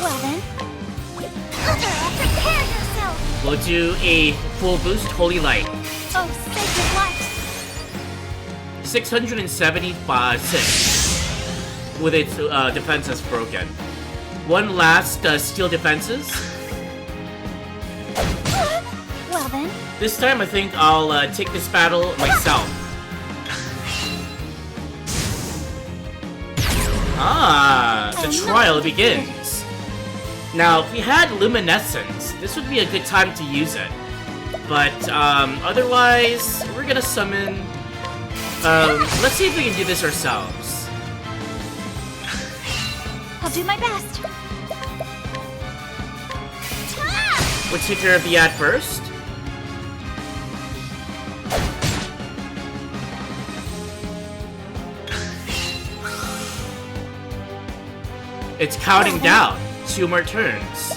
Well then. Prepare yourself! We'll do a full boost, Holy Light. Oh, sacred light! 675 with its defenses broken. One last steel defenses. Well then. This time I think I'll take this battle myself. Ah, the trial begins. Now, if we had luminescence, this would be a good time to use it. But otherwise, we're gonna summon. Let's see if we can do this ourselves. I'll do my best. We'll take care of the ad first. It's counting down. 2 more turns.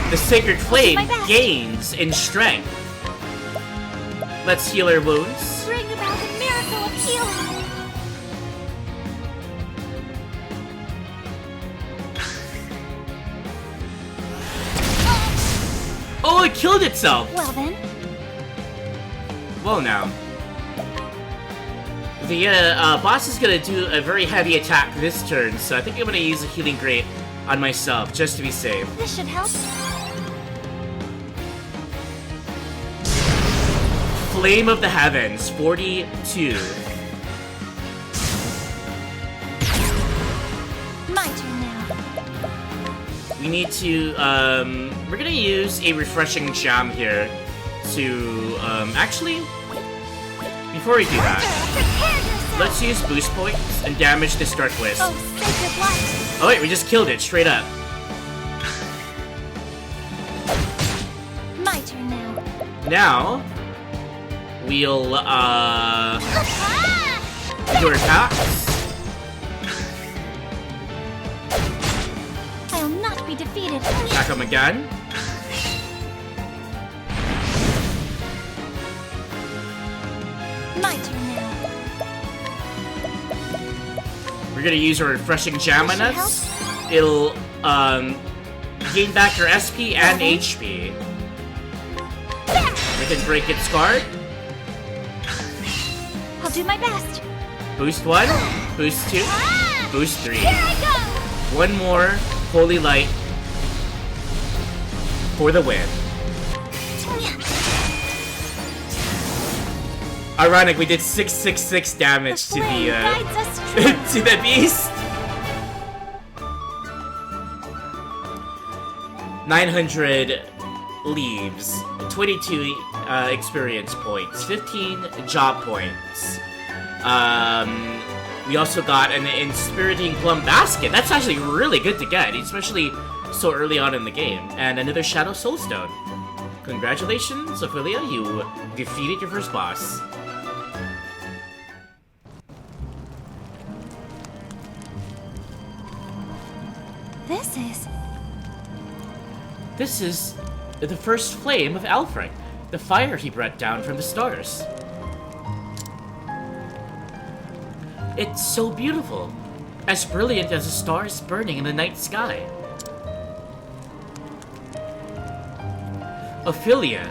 The Sacred Flame gains in strength. Let's heal her wounds. Bring about the miracle of healing. Oh, it killed itself! Well then. Well now. The boss is gonna do a very heavy attack this turn, so I think I'm gonna use a healing grate on myself, just to be safe. This should help. Flame of the Heavens, 42. My turn now. We need to, we're gonna use a refreshing jam here to, actually, before we do that, Prepare yourself. let's use boost points and damage this Dark Wisp. Oh, sacred light. Oh wait, we just killed it, straight up. My turn now. Now, we'll, do our attacks. I'll not be defeated. Attack him again. My turn now. We're gonna use our refreshing jam on us. It'll, gain back your SP and HP. We can break its guard. I'll do my best. Boost 1, boost 2, boost 3. Here I go! One more Holy Light for the win. Ironic, we did 666 damage to flame the, guides us true. to the beast. 900 leaves, 22 experience points, 15 job points. We also got an Inspiriting Plum Basket. That's actually really good to get, especially so early on in the game. And another Shadow Soulstone. Congratulations, Ophilia, you defeated your first boss. This is the first flame of Alfred, the fire he brought down from the stars. It's so beautiful, as brilliant as the stars burning in the night sky. Ophilia,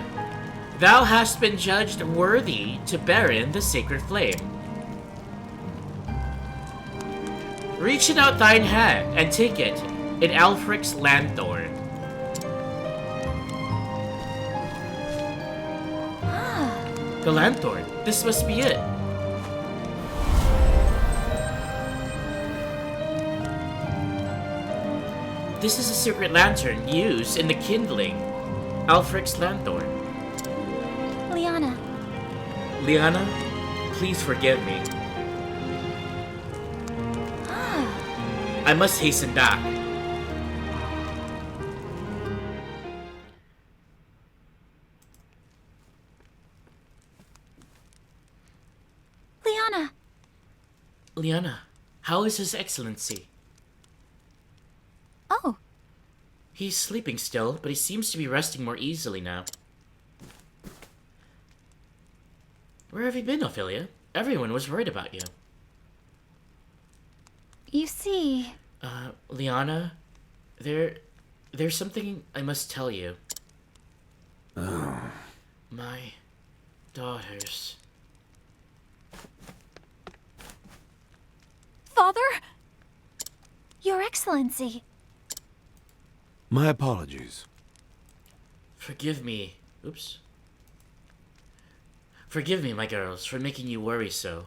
thou hast been judged worthy to bear in the sacred flame. Reach it out thine hand and take it in Alfric's lanthorn. The lanthorn. This must be it. This is a secret lantern used in the kindling Alfric's lanthorn. Liana, Liana, please forgive me. I must hasten back. Liana, Liana, how is His Excellency? oh, He's sleeping still, but he seems to be resting more easily now. Where have you been, Ophilia? Everyone was worried about you. you see, Liana, there's something I must tell you. My daughters. Father? Your Excellency. My apologies. Forgive me. Oops. Forgive me, my girls, for making you worry so.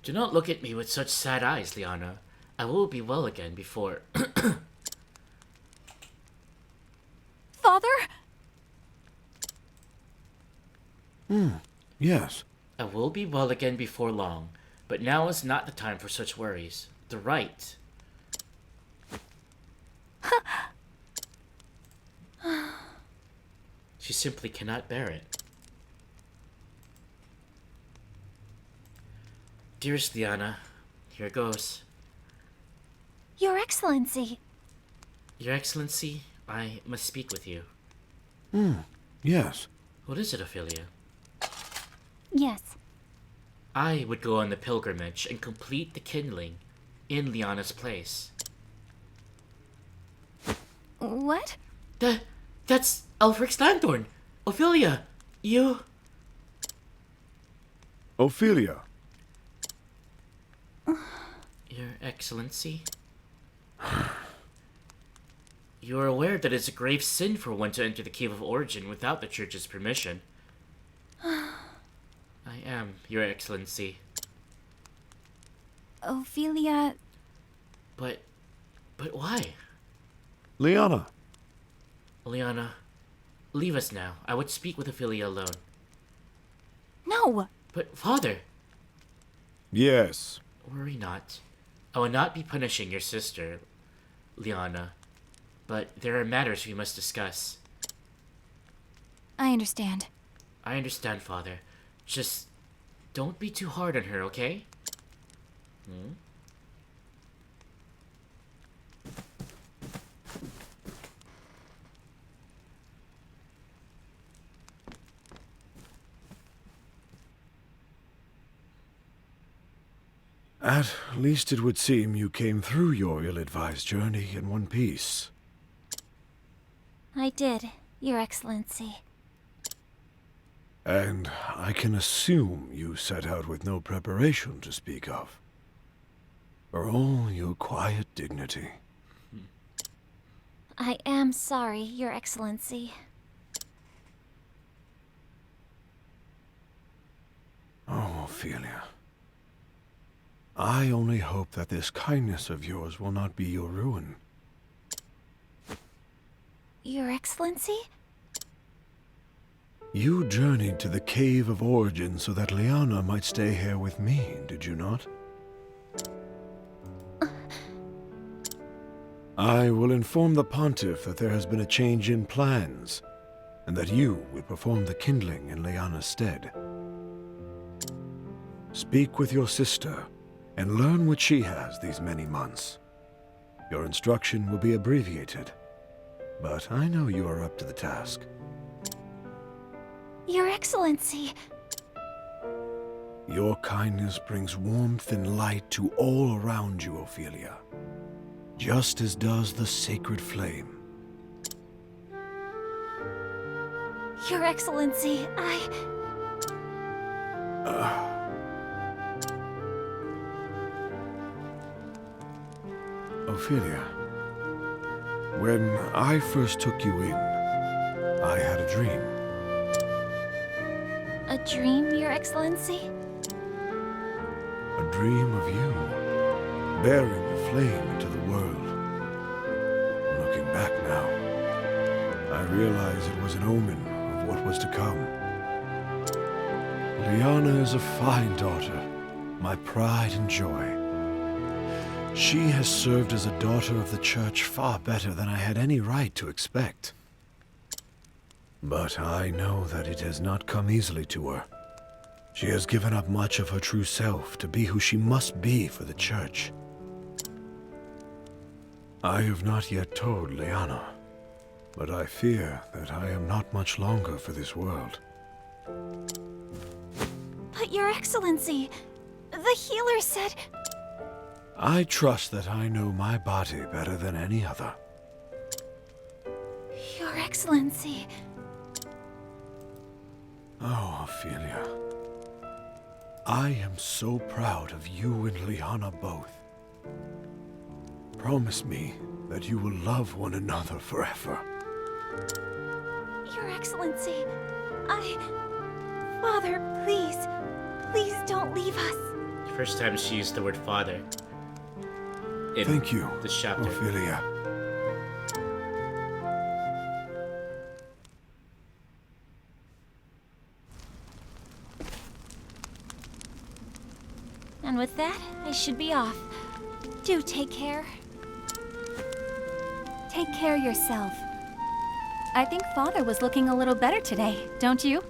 Do not look at me with such sad eyes, Liana. I will be well again before... Father? Yes. I will be well again before long, but now is not the time for such worries. The right... She simply cannot bear it. Dearest Liana, here goes. Your Excellency. Your Excellency, I must speak with you. Yes. What is it, Ophilia? Yes. I would go on the pilgrimage and complete the kindling in Liana's place. What? That's Alfric's lanthorn! Ophilia, you... Ophilia. Your Excellency? You are aware that it's a grave sin for one to enter the Cave of Origin without the Church's permission. I am, Your Excellency. Ophilia. But why? Liana. Liana, leave us now. I would speak with Ophilia alone. No! But, Father! Yes. Worry not. I will not be punishing your sister, Liana. but there are matters we must discuss. I understand. I understand, Father. Just don't be too hard on her, okay? Hmm? At least it would seem you came through your ill-advised journey in one piece. I did, Your Excellency. And I can assume you set out with no preparation to speak of. For all your quiet dignity. I am sorry, Your Excellency. Oh, Ophilia. I only hope that this kindness of yours will not be your ruin. Your Excellency? You journeyed to the Cave of Origin so that Liana might stay here with me, did you not? I will inform the Pontiff that there has been a change in plans, and that you will perform the kindling in Liana's stead. Speak with your sister, and learn what she has these many months. Your instruction will be abbreviated, but I know you are up to the task. Your Excellency! Your kindness brings warmth and light to all around you, Ophilia, just as does the sacred flame. Your Excellency, Ophilia, when I first took you in, I had a dream. A dream, Your Excellency? A dream of you, bearing the flame into the world. Looking back now, I realize it was an omen of what was to come. Liana is a fine daughter, my pride and joy. She has served as a daughter of the Church far better than I had any right to expect. But I know that it has not come easily to her. She has given up much of her true self to be who she must be for the Church. I have not yet told Liana, but I fear that I am not much longer for this world. But Your Excellency, the healer said... I trust that I know my body better than any other. Your Excellency... Oh, Ophilia. I am so proud of you and Liana both. Promise me that you will love one another forever. Your Excellency, Father, please, please don't leave us. First time she used the word father. In Thank you, this chapter. Ophilia. And with that, I should be off. Do take care. Take care yourself. I think Father was looking a little better today, don't you?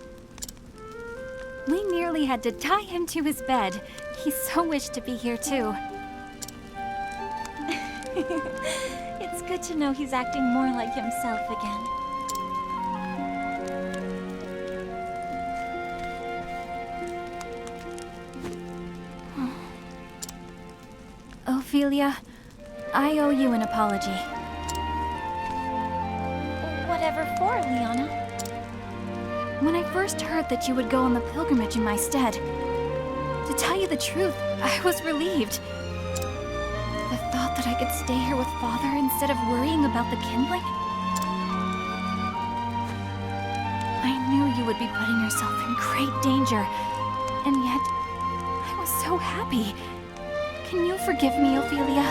We nearly had to tie him to his bed. He so wished to be here too. It's good to know he's acting more like himself again. Ophilia, I owe you an apology. Whatever for, Liana? When I first heard that you would go on the pilgrimage in my stead, to tell you the truth, I was relieved. The thought that I could stay here with Father instead of worrying about the kindling? I knew you would be putting yourself in great danger, and yet I was so happy. Can you forgive me, Ophilia?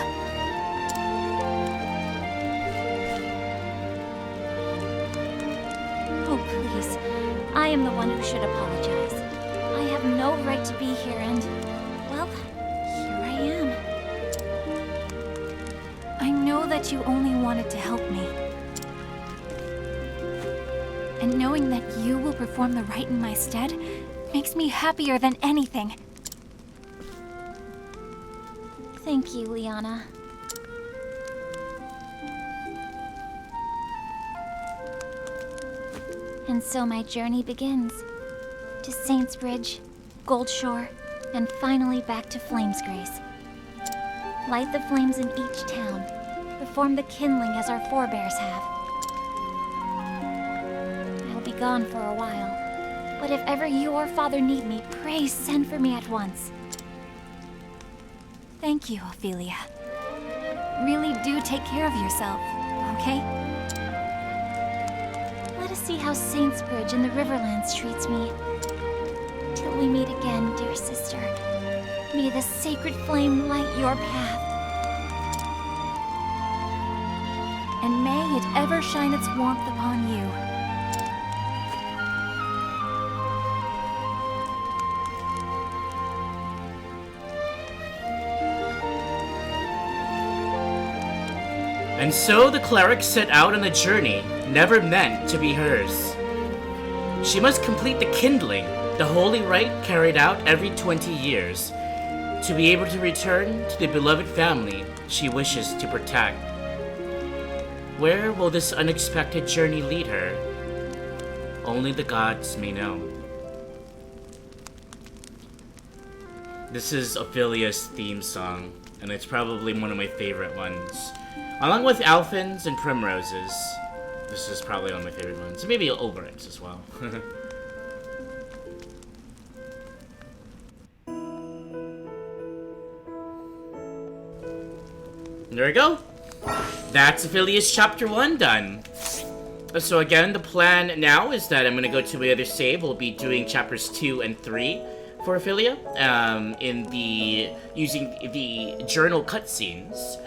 Oh, please. I am the one who should apologize. I have no right to be here and, well, here I am. I know that you only wanted to help me. And knowing that you will perform the rite in my stead makes me happier than anything. Thank you, Liana. And so my journey begins. To Saints Bridge, Goldshore, and finally back to Flamesgrace. Light the flames in each town. Perform the kindling as our forebears have. I'll be gone for a while, but if ever you or Father need me, pray send for me at once. Thank you, Ophilia. Really do take care of yourself, okay? Let us see how Saints Bridge and the Riverlands treats me. Till we meet again, dear sister. May the sacred flame light your path. And may it ever shine its warmth upon you. And so the cleric set out on a journey never meant to be hers. She must complete the kindling, the holy rite carried out every 20 years, to be able to return to the beloved family she wishes to protect. Where will this unexpected journey lead her? Only the gods may know. This is Ophilia's theme song, and it's probably one of my favorite ones. Along with Alphins and Primroses, this is probably one of my favorite ones. Maybe Oberix as well. There we go. That's Ophilia's Chapter 1 done. So again, the plan now is that I'm going to go to my other save. We'll be doing Chapters 2 and 3 for Ophilia, using the journal cutscenes.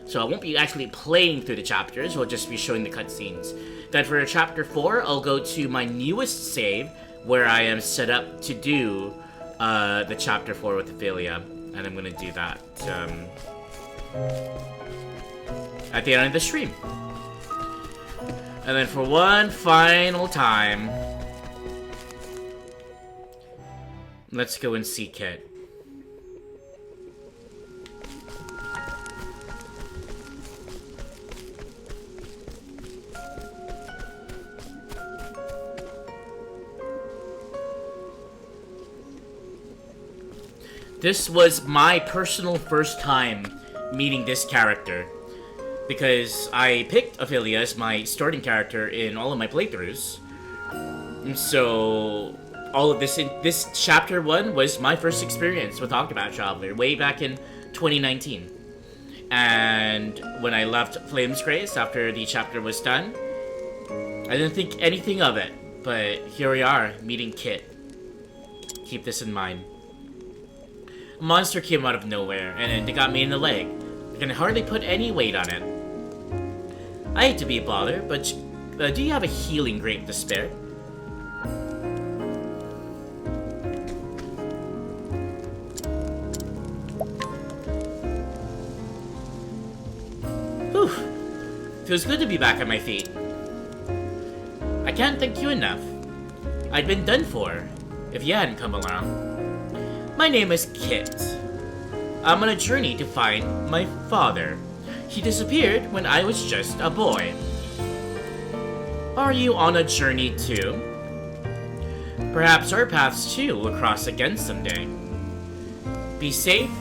So I won't be actually playing through the chapters, we'll just be showing the cutscenes. Then for Chapter 4, I'll go to my newest save, where I am set up to do the Chapter 4 with Ophilia. And I'm going to do that at the end of the stream. And then for one final time, let's go and see Kit. This was my personal first time meeting this character, because I picked Ophilia as my starting character in all of my playthroughs. And so all of this Chapter 1 was my first experience with Octopath Traveler way back in 2019. And when I left Flamesgrace after the chapter was done, I didn't think anything of it, but here we are, meeting Kit. Keep this in mind. A monster came out of nowhere, and it got me in the leg. I can hardly put any weight on it. I hate to be a bother, but do you have a healing grape to spare? Whew. Feels good to be back on my feet. I can't thank you enough. I'd been done for if you hadn't come along. My name is Kit. I'm on a journey to find my father. He disappeared when I was just a boy. Are you on a journey too? Perhaps our paths too will cross again someday. Be safe,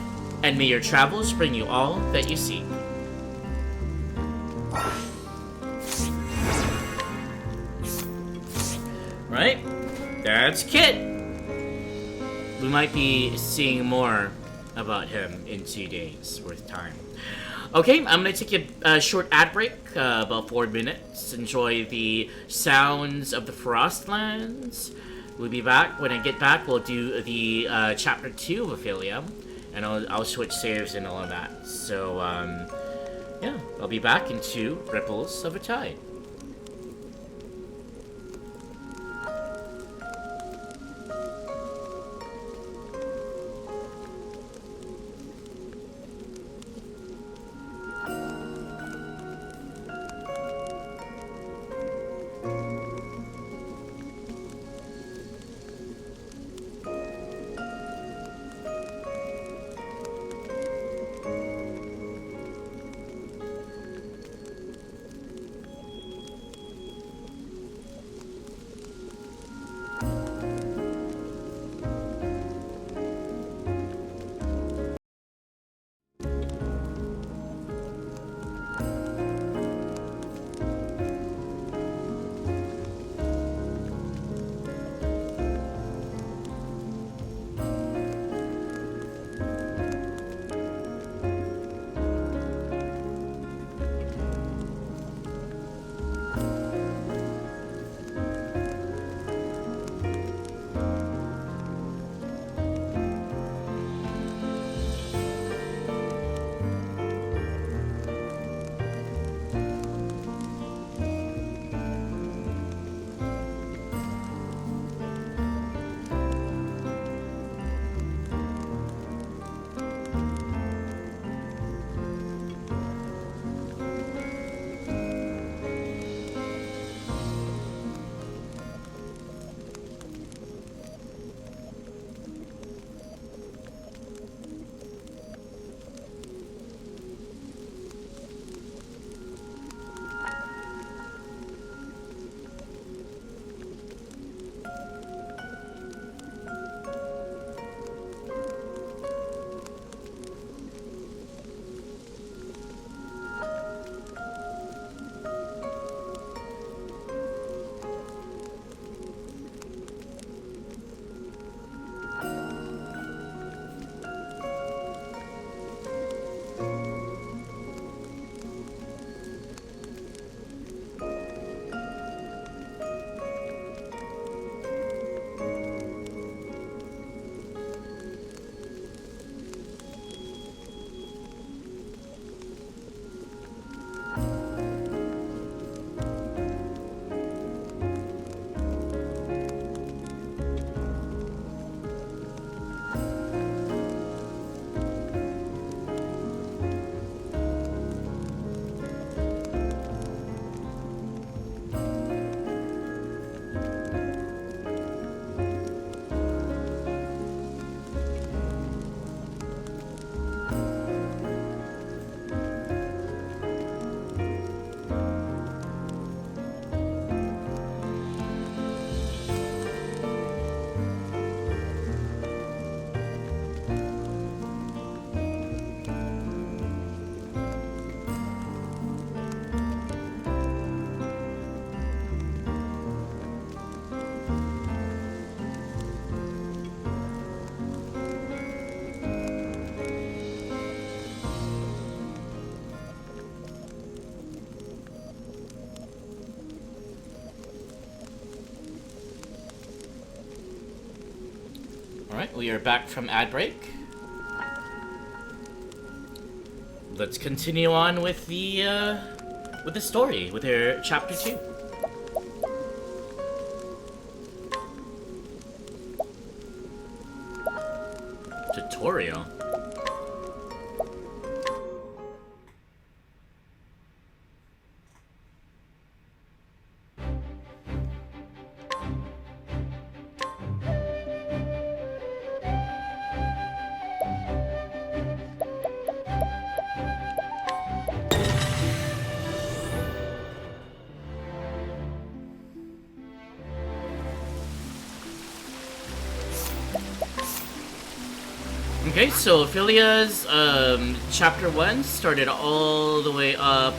and may your travels bring you all that you seek. Right? That's Kit. We might be seeing more about him in 2 days worth time. Okay, I'm gonna take a short ad break, about 4 minutes. Enjoy the sounds of the Frostlands. We'll be back. When I get back, we'll do the Chapter 2 of Ophilia, and I'll switch saves and all of that. So, yeah, I'll be back in 2 Ripples of a Tide. Alright, we are back from ad break. Let's continue on with the story, with our chapter 2. Tutorial. Okay, so Ophilia's chapter 1 started all the way up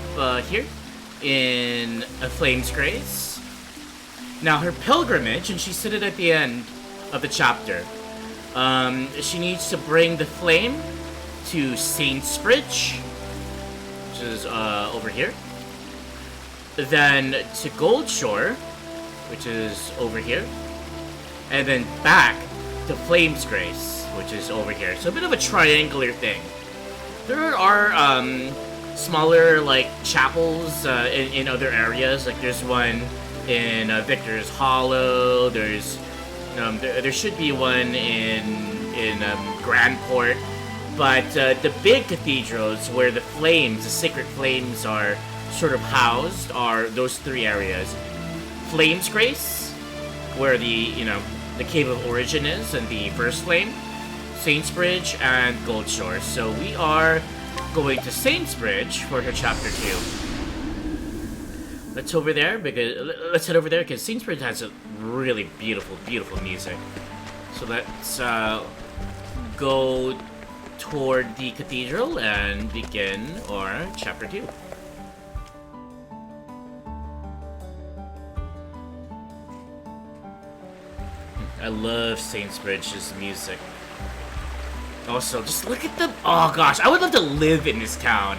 here in a Flame's Grace. Now her pilgrimage, and she said it at the end of the chapter, she needs to bring the flame to Saint's Bridge, which is over here. Then to Goldshore, which is over here. And then back to Flame's Grace, which is over here. So a bit of a triangular thing. There are smaller like chapels in other areas. Like there's one in Victor's Hollow. There's there should be one in Grandport. But the big cathedrals where the flames, the sacred flames, are sort of housed are those three areas: Flame's Grace, where the Cave of Origin is, and the first flame, Saint's Bridge, and Goldshore. So we are going to Saint's Bridge for her chapter 2. Let's head over there because Saint's Bridge has a really beautiful, beautiful music. So let's go toward the cathedral and begin our chapter 2. I love Saint's Bridge's music. Also, just look at the... Oh gosh, I would love to live in this town.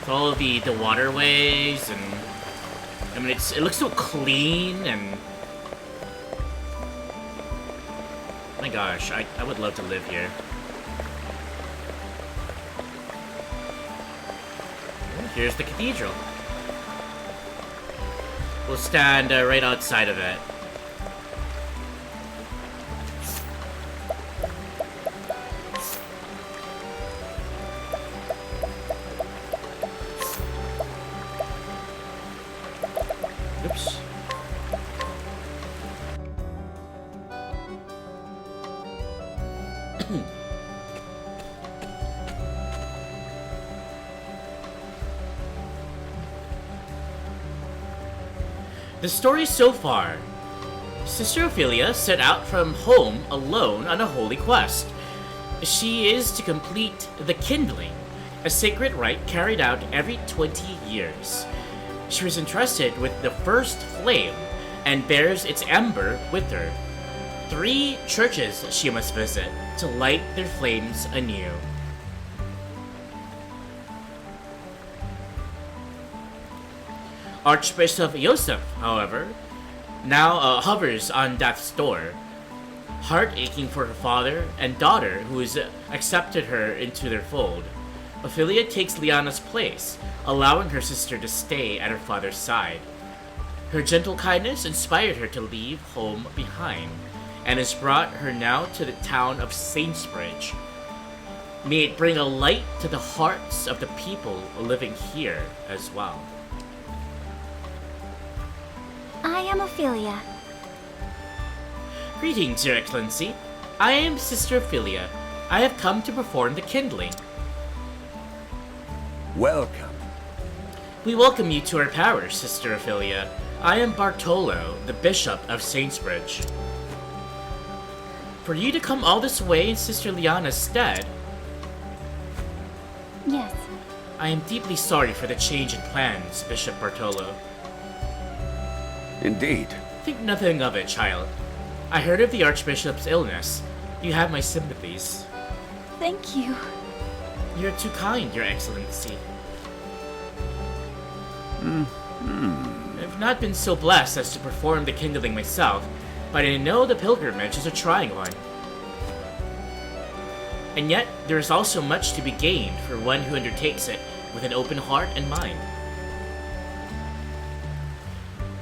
With all of the waterways and... I mean, it looks so clean and... My gosh, I would love to live here. And here's the cathedral. We'll stand right outside of it. Oops. The story so far. Sister Ophilia set out from home alone on a holy quest. She is to complete the Kindling, a sacred rite carried out every 20 years. She was entrusted with the first flame and bears its ember with her. 3 churches she must visit to light their flames anew. Archbishop Joseph, however, now hovers on death's door, heart aching for her father and daughter who has accepted her into their fold. Ophilia takes Liana's place, allowing her sister to stay at her father's side. Her gentle kindness inspired her to leave home behind, and has brought her now to the town of Saint's Bridge. May it bring a light to the hearts of the people living here as well. I am Ophilia. Greetings, Your Excellency. I am Sister Ophilia. I have come to perform the kindling. Welcome. We welcome you to our parish, Sister Ophilia. I am Bartolo, the Bishop of Saint's Bridge. For you to come all this way in Sister Liana's stead, Yes. I am deeply sorry for the change in plans, Bishop Bartolo. Indeed. Think nothing of it, child. I heard of the Archbishop's illness. You have my sympathies. Thank you. You're too kind, Your Excellency. I've not been so blessed as to perform the kindling myself, but I know the pilgrimage is a trying one. And yet, there is also much to be gained for one who undertakes it with an open heart and mind.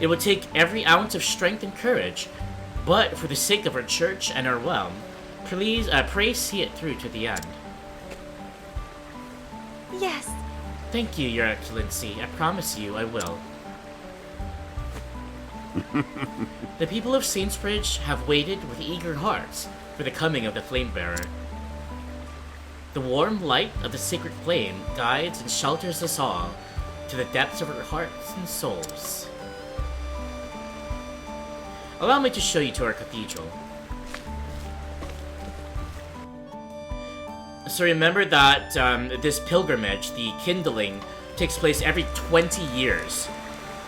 It will take every ounce of strength and courage, but for the sake of our church and our realm, pray see it through to the end. Yes. Thank you, Your Excellency. I promise you I will. The people of Saintsbridge have waited with eager hearts for the coming of the Flame Bearer. The warm light of the sacred flame guides and shelters us all to the depths of our hearts and souls. Allow me to show you to our cathedral. So remember that this pilgrimage, the kindling, takes place every 20 years.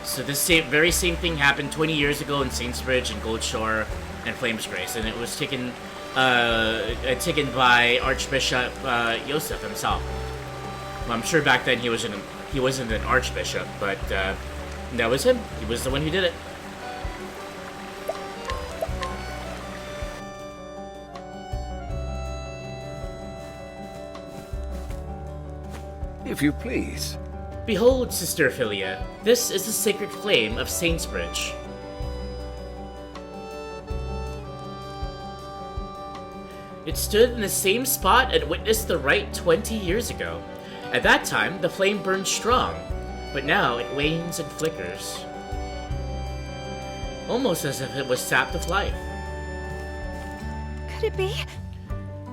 So this very same thing happened 20 years ago in Saintsbridge and Goldshore and Flamesgrace, and it was taken by Archbishop Yosef himself. Well, I'm sure back then he wasn't an archbishop, but that was him. He was the one who did it. If you please. Behold, Sister Ophilia, this is the sacred flame of Saintsbridge. It stood in the same spot and witnessed the rite 20 years ago. At that time, the flame burned strong, but now it wanes and flickers. Almost as if it was sapped of life. Could it be?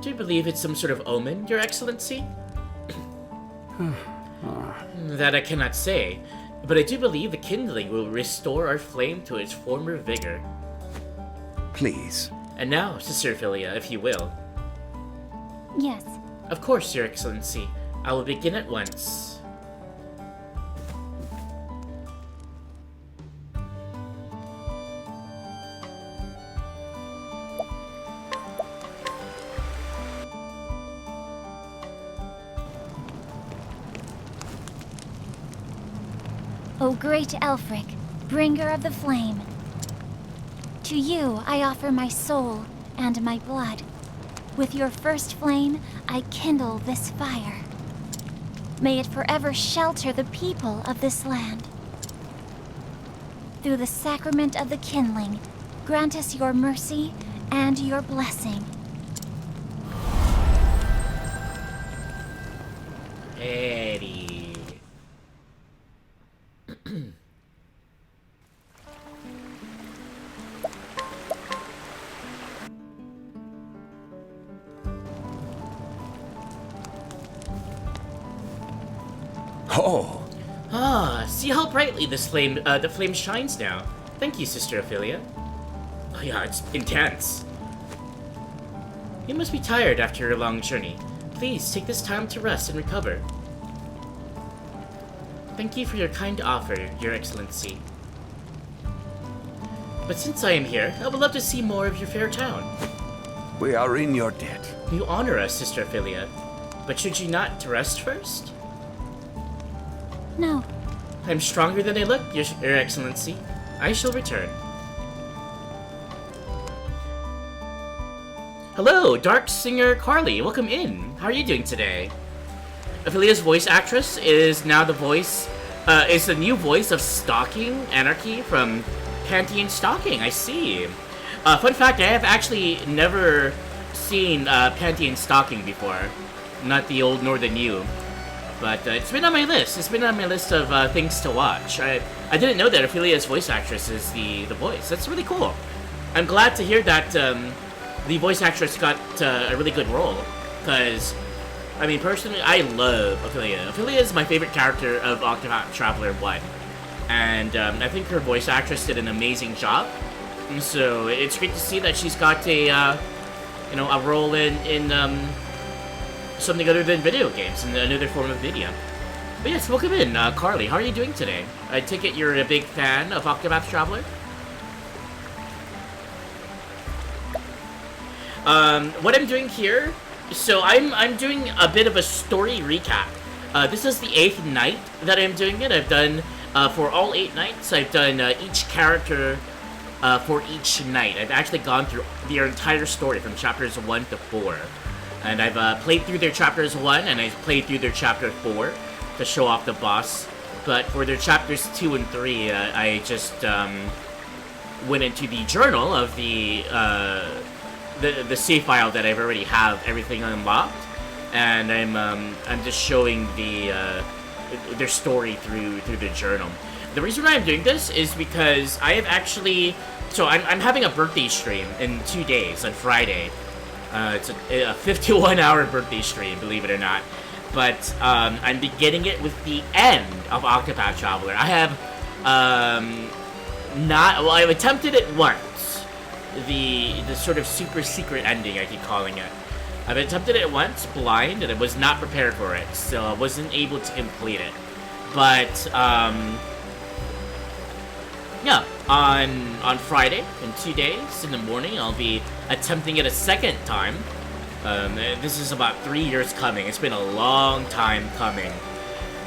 Do you believe it's some sort of omen, Your Excellency? That I cannot say, but I do believe the kindling will restore our flame to its former vigor. Please. And now, Sister Ophilia, if you will. Yes. Of course, Your Excellency. I will begin at once. O great Elfric, bringer of the flame, to you I offer my soul and my blood. With your first flame, I kindle this fire. May it forever shelter the people of this land. Through the sacrament of the kindling, grant us your mercy and your blessing. Eddie. Oh. Ah, see how brightly the flame shines now. Thank you, Sister Ophilia. Oh yeah, it's intense. You must be tired after your long journey. Please take this time to rest and recover. Thank you for your kind offer, Your Excellency. But since I am here, I would love to see more of your fair town. We are in your debt. You honor us, Sister Ophilia. But should you not rest first? No. I'm stronger than I look, Your Excellency. I shall return. Hello, Dark Singer Carly. Welcome in. How are you doing today? Ophilia's voice actress is now the new voice of Stalking Anarchy from Panty and Stalking. I see. Fun fact, I have actually never seen Panty and Stalking before. Not the old nor the new. But it's been on my list. It's been on my list of things to watch. I didn't know that Ophilia's voice actress is the voice. That's really cool. I'm glad to hear that the voice actress got a really good role. Because, I mean, personally, I love Ophilia. Ophilia is my favorite character of Octopath Traveler 1. And I think her voice actress did an amazing job. And so it's great to see that she's got a role in something other than video games, and another form of video. But yes, welcome in, Carly. How are you doing today? I take it you're a big fan of Octopath Traveler? What I'm doing here, so I'm doing a bit of a story recap. This is the 8th night that I'm doing it. I've done, for all 8 nights, I've done each character for each night. I've actually gone through their entire story from chapters 1 to 4. And I've played through their chapters 1 and I've played through their chapter 4 to show off the boss. But for their chapters 2 and 3, I just went into the journal of the save file that I've already have everything unlocked, and I'm just showing their story through the journal. The reason why I'm doing this is because I have actually, so I'm having a birthday stream in 2 days on Friday. It's a 51-hour birthday stream, believe it or not. But I'm beginning it with the end of Octopath Traveler. I have I've attempted it once. The sort of super secret ending, I keep calling it. I've attempted it once, blind, and I was not prepared for it, so I wasn't able to complete it. But yeah, on Friday, in 2 days, in the morning, I'll be attempting it a second time. This is about 3 years coming. It's been a long time coming.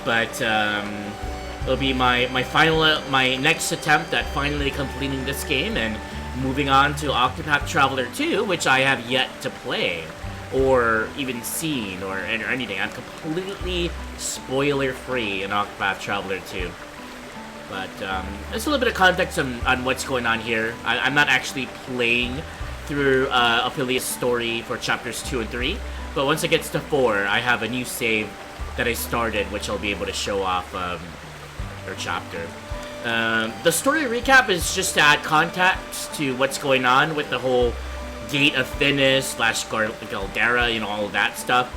But it'll be my next attempt at finally completing this game and moving on to Octopath Traveler 2, which I have yet to play or even seen or anything. I'm completely spoiler-free in Octopath Traveler 2. But there's a little bit of context on what's going on here. I'm not actually playing through Ophilia's story for chapters 2 and 3, but once it gets to 4, I have a new save that I started, which I'll be able to show off her chapter. The story recap is just to add context to what's going on with the whole Gate of Thinness / Galdera, you know, all of that stuff.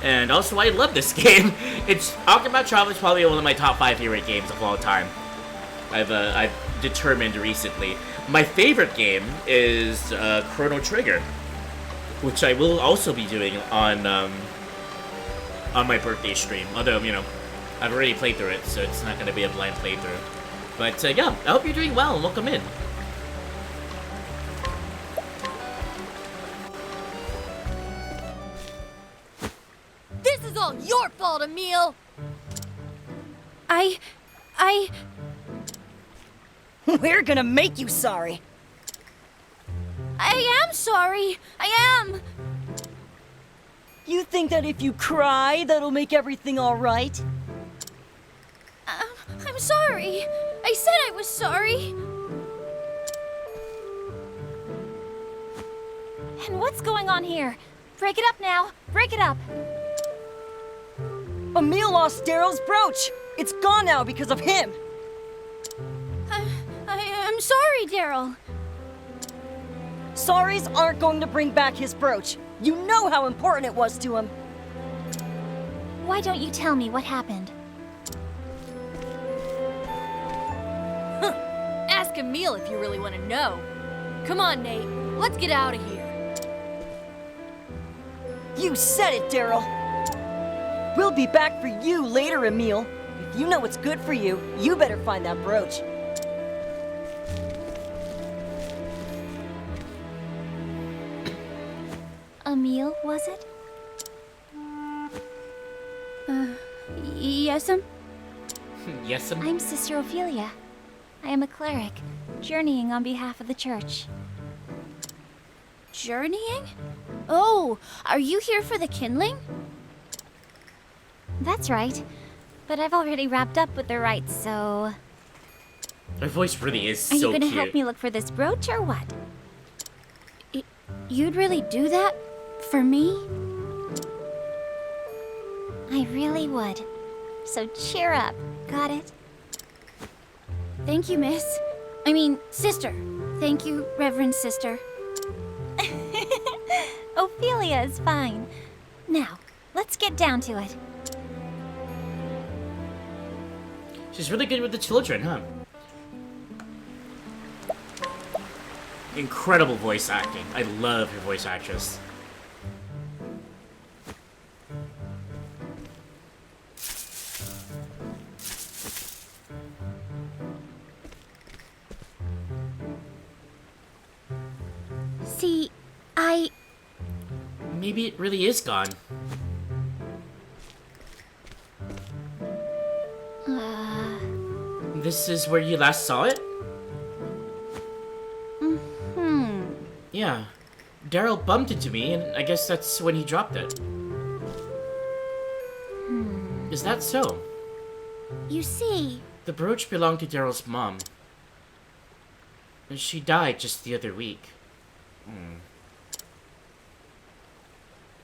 And also, I love this game. Octopath Traveler is probably one of my top 5 favorite games of all time. I've determined recently. My favorite game is Chrono Trigger, which I will also be doing on my birthday stream. Although, you know, I've already played through it, so it's not going to be a blind playthrough. But yeah, I hope you're doing well and welcome in. This is all your fault, Emil! We're gonna make you sorry. I am sorry. I am. You think that if you cry, that'll make everything all right? I'm sorry. I said I was sorry. And what's going on here? Break it up now. Break it up. Emil lost Daryl's brooch. It's gone now because of him. I'm sorry, Daryl. Sorries aren't going to bring back his brooch. You know how important it was to him. Why don't you tell me what happened? Ask Emil if you really want to know. Come on, Nate. Let's get out of here. You said it, Daryl. We'll be back for you later, Emil. If you know what's good for you, you better find that brooch. Emil, was it? Yes'm? Yes'm? I'm Sister Ophilia. I am a cleric, journeying on behalf of the church. Journeying? Oh, are you here for the kindling? That's right. But I've already wrapped up with the rites, so... Her voice really is Are so you gonna cute. help me look for this brooch, or what? You'd really do that? For me? I really would. So cheer up, got it? Thank you, miss. I mean, sister. Thank you, Reverend Sister. Ophelia is fine. Now, let's get down to it. She's really good with the children, huh? Incredible voice acting. I love her voice actress. See, Maybe it really is gone. uh, This is where you last saw it? Yeah. Daryl bumped into me, and I guess that's when he dropped it. Is that so? You see... The brooch belonged to Daryl's mom. And she died just the other week.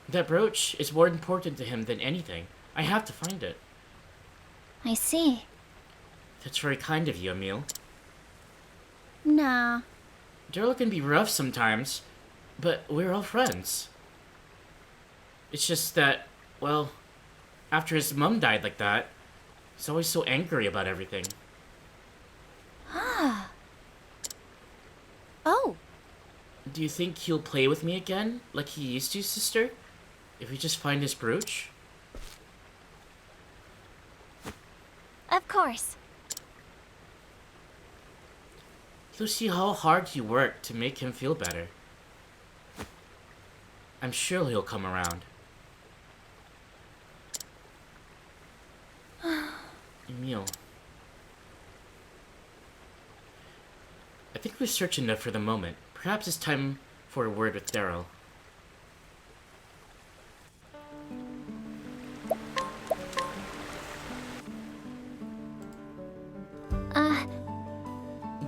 That brooch is more important to him than anything. I have to find it. I see. That's very kind of you, Emil. Nah. Daryl can be rough sometimes, but we're all friends. It's just that, well, after his mom died like that, he's always so angry about everything. Ah. Oh. Do you think he'll play with me again, like he used to, sister? If we just find his brooch? Of course. You'll see how hard you work to make him feel better. I'm sure he'll come around. Emil. I think we've searched enough for the moment. Perhaps it's time for a word with Daryl.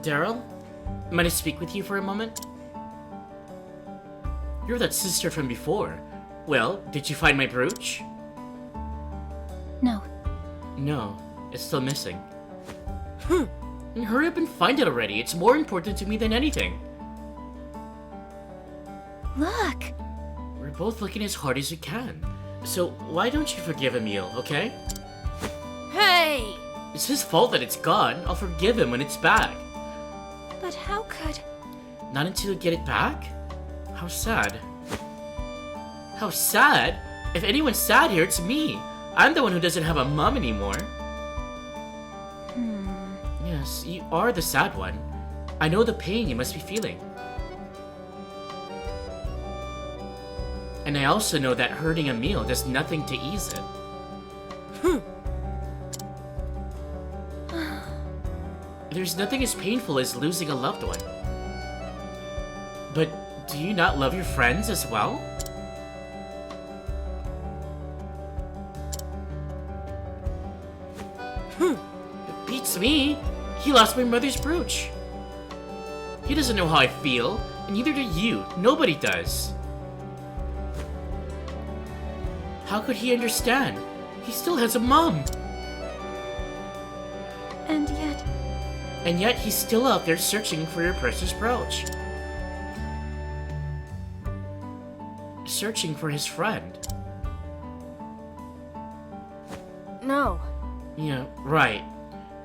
Daryl? Might I speak with you for a moment? You're that sister from before. Well, did you find my brooch? No. No, it's still missing. Hurry up and find it already. It's more important to me than anything. Look. We're both looking as hard as we can. So why don't you forgive Emil, okay? Hey! It's his fault that it's gone. I'll forgive him when it's back. But how could... Not until you get it back? How sad. How sad? If anyone's sad here, it's me. I'm the one who doesn't have a mom anymore. Yes, you are the sad one. I know the pain you must be feeling. And I also know that hurting Emil does nothing to ease it. There's nothing as painful as losing a loved one. But do you not love your friends as well? It beats me. He lost my mother's brooch. He doesn't know how I feel, and neither do you. Nobody does. How could he understand? He still has a mom. And yet he's still out there searching for your precious brooch. Searching for his friend. No. Yeah, right.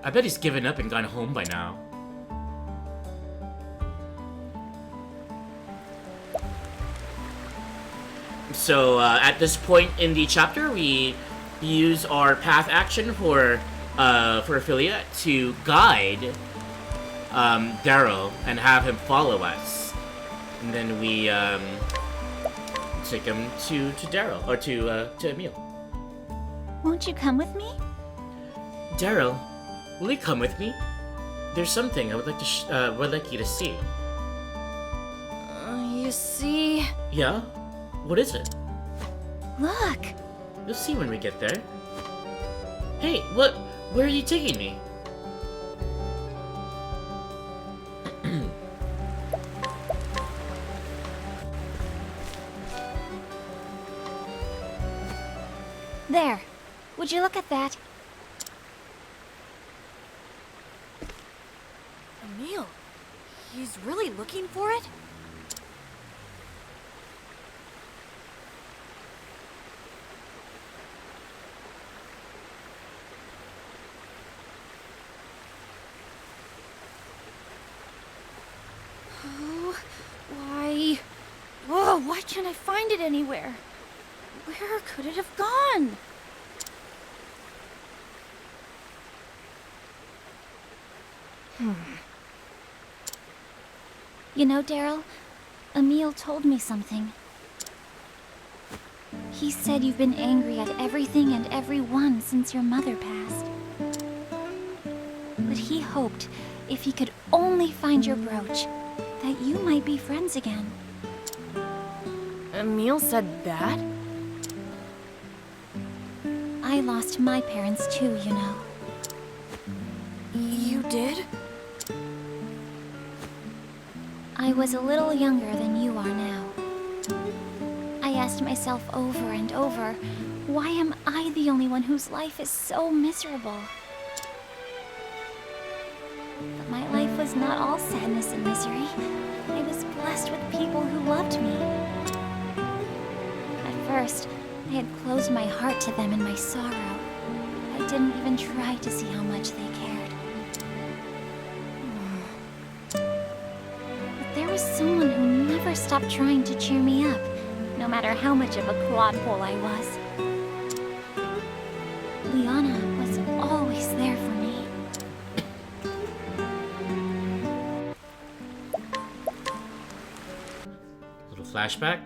I bet he's given up and gone home by now. So, at this point in the chapter, we use our path action for Ophilia to guide Daryl and have him follow us. And then we take him to Daryl, or to Emil. Won't you come with me? Daryl, will you come with me? There's something I would like to would like you to see. You see... Yeah? What is it? Look. You'll see when we get there. Hey, what? Where are you taking me? There. Would you look at that? Emil, he's really looking for it? Why can't I find it anywhere? Where could it have gone? You know, Daryl, Emil told me something. He said you've been angry at everything and everyone since your mother passed. But he hoped, if he could only find your brooch, that you might be friends again. Emil said that? I lost my parents too, you know. You did? I was a little younger than you are now. I asked myself over and over, why am I the only one whose life is so miserable? But my life was not all sadness and misery. I was blessed with people who loved me. At first, I had closed my heart to them in my sorrow. I didn't even try to see how much they cared. But there was someone who never stopped trying to cheer me up, no matter how much of a clodpole I was. Liana was always there for me. Little flashback.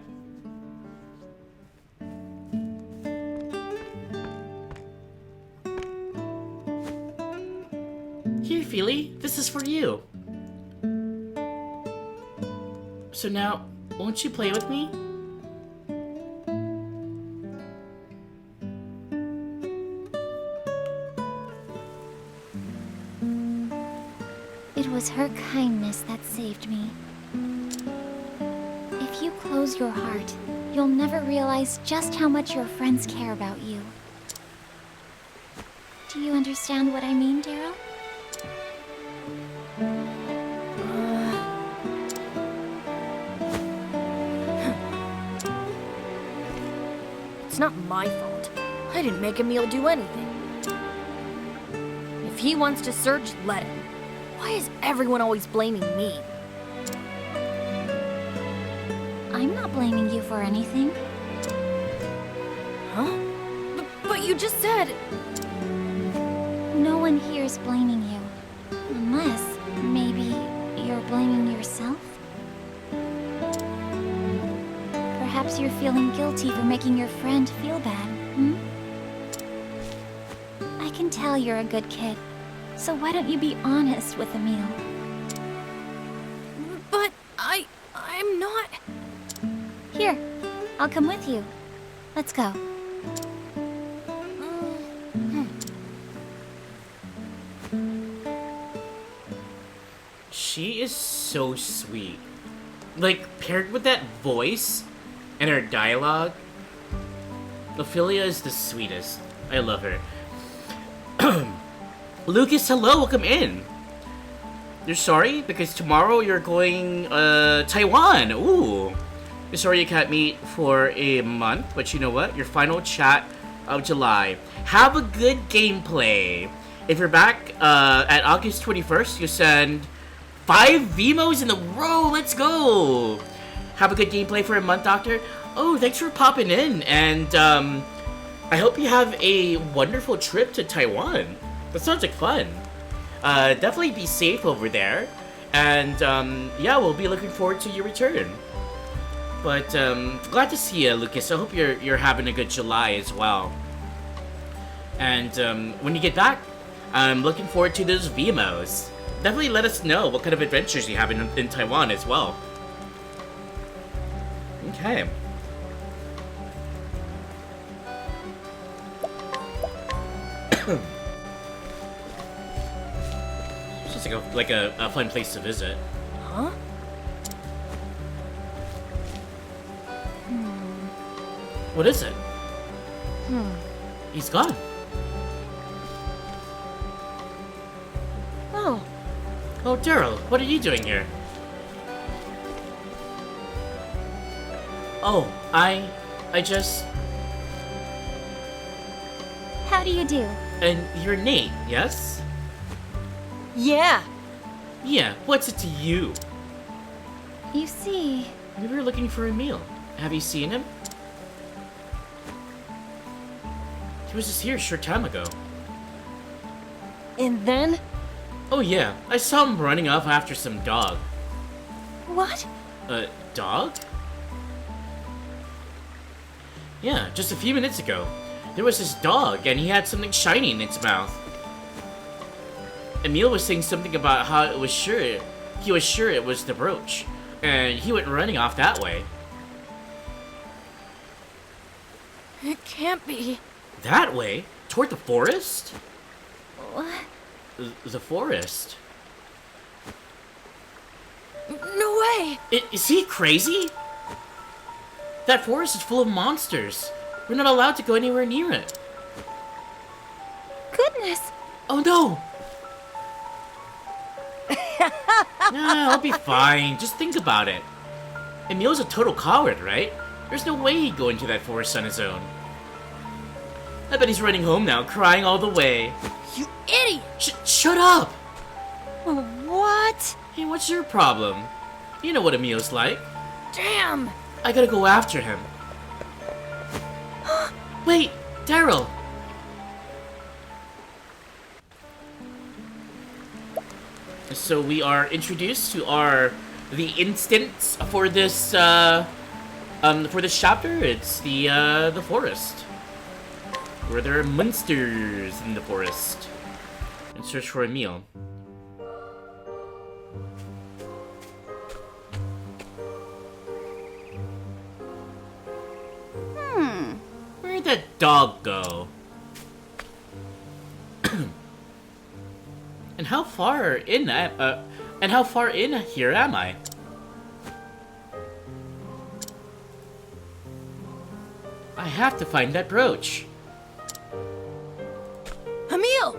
Here, Feely, this is for you. So now, won't you play with me? It was her kindness that saved me. If you close your heart, you'll never realize just how much your friends care about you. Do you understand what I mean, Daryl? It's not my fault. I didn't make Emil do anything. If he wants to search, let him. Why is everyone always blaming me? I'm not blaming you for anything. Huh? But you just said... No one here is blaming you. Unless, maybe, you're blaming yourself? Perhaps you're feeling guilty for making your friend feel bad, hmm? I can tell you're a good kid, so why don't you be honest with Emil? But I'm not... Here, I'll come with you. Let's go. She is so sweet. Like, paired with that voice and her dialogue, Ophilia is the sweetest. I love her. Lucas, hello, welcome in. You're sorry because tomorrow you're going Taiwan. Ooh. You're sorry you can't meet for a month, but you know what? Your final chat of July. Have a good gameplay. If you're back at August 21st, you send 5 Vimos in a row. Let's go. Have a good gameplay for a month, Doctor. Oh, thanks for popping in, and I hope you have a wonderful trip to Taiwan. That sounds like fun. Definitely be safe over there, and yeah, we'll be looking forward to your return. But glad to see you, Lucas. I hope you're having a good July as well. And when you get back, I'm looking forward to those Vimos. Definitely let us know what kind of adventures you have in Taiwan as well. Okay. It's just like a fun place to visit. Huh? What is it? He's gone. Oh. Oh, Daryl, what are you doing here? Oh, I just... How do you do? And you're Nate, yes? Yeah. Yeah, what's it to you? You see... We were looking for Emil. Have you seen him? He was just here a short time ago. And then? Oh yeah, I saw him running off after some dog. What? A dog? Yeah, just a few minutes ago. There was this dog, and he had something shiny in its mouth. Emil was saying something about how he was sure it was the brooch, and he went running off that way. It can't be. That way? Toward the forest? What? The forest. No way! Is he crazy? That forest is full of monsters. We're not allowed to go anywhere near it. Goodness! Oh no! Nah, I'll be fine. Just think about it. Emil's a total coward, right? There's no way he'd go into that forest on his own. I bet he's running home now, crying all the way. You idiot! Shut up! What? Hey, what's your problem? You know what Emil's like. Damn! I gotta go after him. Wait, Daryl! So we are introduced to the instance for this chapter. It's the forest, where there are monsters in the forest, and search for Emil. Where'd that dog go? And how far in here am I? I have to find that brooch. Emil!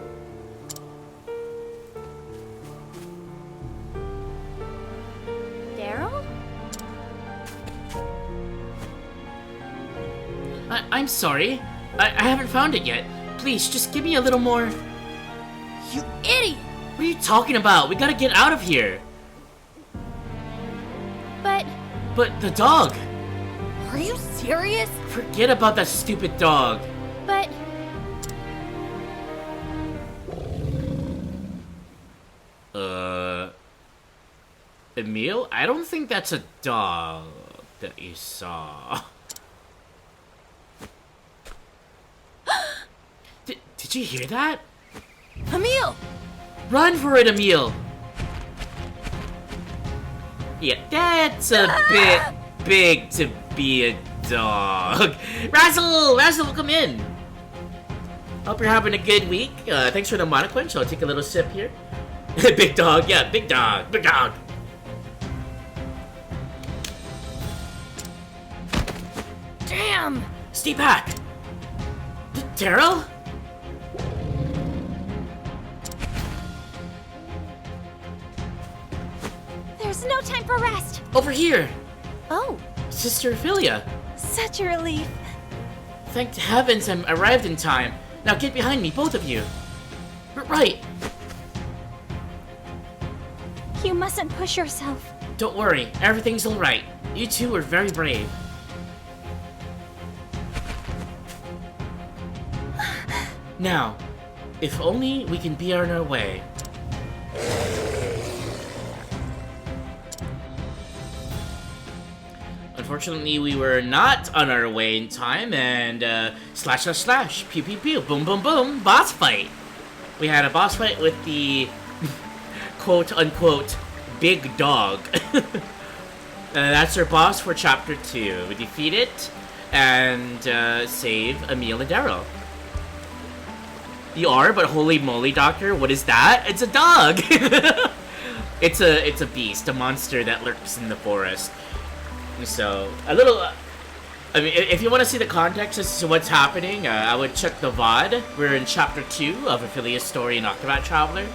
Daryl? I'm sorry. I haven't found it yet. Please, just give me a little more... You idiot! What are you talking about? We gotta get out of here. But But the dog. Are you serious? Forget about that stupid dog. but Emil? I don't think that's a dog that you saw. Did you hear that? Emil! Run for it, Emil! Yeah, that's a bit big to be a dog. Razzle! Razzle, come in! Hope you're having a good week. Thanks for the monoquench. I'll take a little sip here. Big dog, yeah, big dog, big dog. Damn! Stay back! Daryl? There's no time for rest. Over here! Oh, Sister Ophilia. such a relief. Thank heavens I arrived in time. Now get behind me, both of you. Right. You mustn't push yourself. Don't worry, everything's alright. You two were very brave. Now, if only we can be on our way. Unfortunately, we were not on our way in time, and slash slash slash, pew pew pew, boom boom boom, boss fight. We had a boss fight with the quote unquote big dog. That's our boss for chapter 2. We defeat it and save Emil and Daryl. You are, but holy moly, Doctor, what is that? It's a dog! It's a beast, a monster that lurks in the forest. So, a little... I mean, if you want to see the context as to what's happening, I would check the VOD. We're in chapter 2 of Ophilia's story in Octopath Traveler.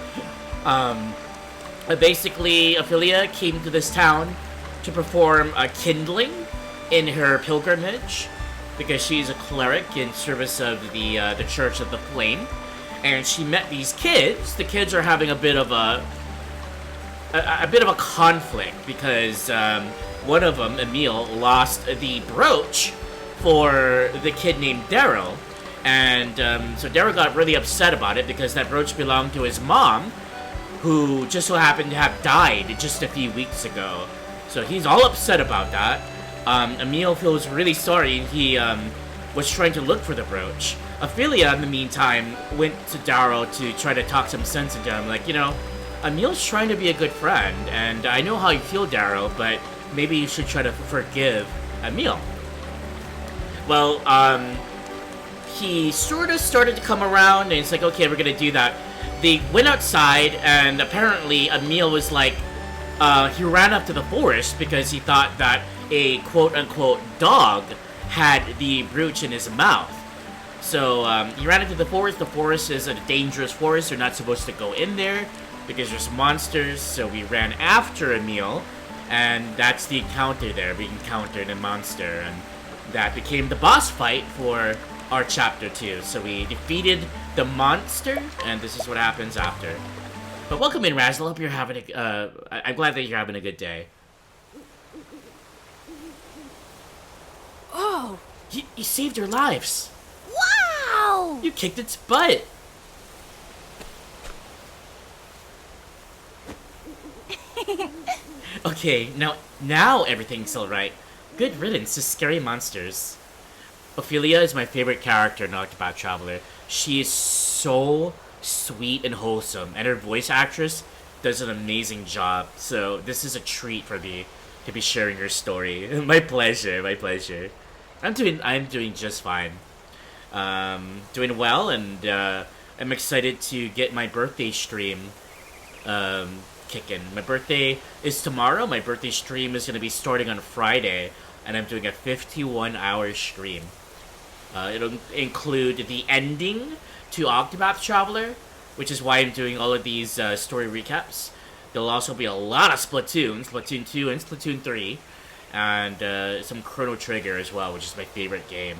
Basically, Ophilia came to this town to perform a kindling in her pilgrimage because she's a cleric in service of the Church of the Flame. And she met these kids. The kids are having a bit of a conflict because one of them, Emil, lost the brooch for the kid named Daryl. And so Daryl got really upset about it because that brooch belonged to his mom, who just so happened to have died just a few weeks ago. So he's all upset about that. Emil feels really sorry, and he was trying to look for the brooch. Ophilia, in the meantime, went to Daryl to try to talk some sense into him. Like, you know, Emil's trying to be a good friend, and I know how you feel, Daryl, but maybe you should try to forgive Emil. Well, he sort of started to come around, and it's like, okay, we're gonna do that. They went outside, and apparently Emil was like, he ran up to the forest because he thought that a quote-unquote dog had the brooch in his mouth. So he ran into the forest. The forest is a dangerous forest. You're not supposed to go in there because there's monsters. So we ran after Emil, and that's the encounter there. We encountered a monster, and that became the boss fight for our chapter 2. So we defeated the monster, and this is what happens after. But welcome in, Razzle. I hope you're having I'm glad that you're having a good day. Oh! You saved your lives. Wow! You kicked its butt. Okay, now everything's alright. Good riddance to scary monsters. Ophilia is my favorite character in Octopath Traveler. She is so sweet and wholesome, and her voice actress does an amazing job. So this is a treat for me to be sharing her story. My pleasure, my pleasure. I'm doing just fine. Doing well, and I'm excited to get my birthday stream kicking. My birthday is tomorrow. My birthday stream is gonna be starting on Friday, and I'm doing a 51-hour stream. It'll include the ending to Octopath Traveler, which is why I'm doing all of these story recaps. There'll also be a lot of Splatoon, Splatoon 2 and Splatoon 3, and some Chrono Trigger as well, which is my favorite game.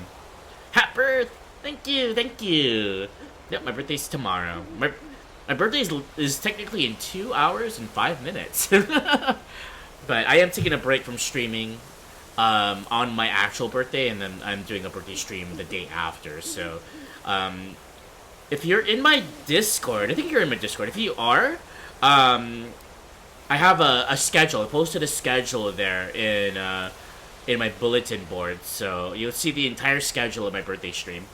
Happy birthday! Thank you, thank you! Yep, my birthday's tomorrow. My birthday is technically in 2 hours and 5 minutes. But I am taking a break from streaming on my actual birthday, and then I'm doing a birthday stream the day after. So, if you're in my Discord, I think you're in my Discord. If you are, I have a schedule. I posted a schedule there in my bulletin board, so you'll see the entire schedule of my birthday stream.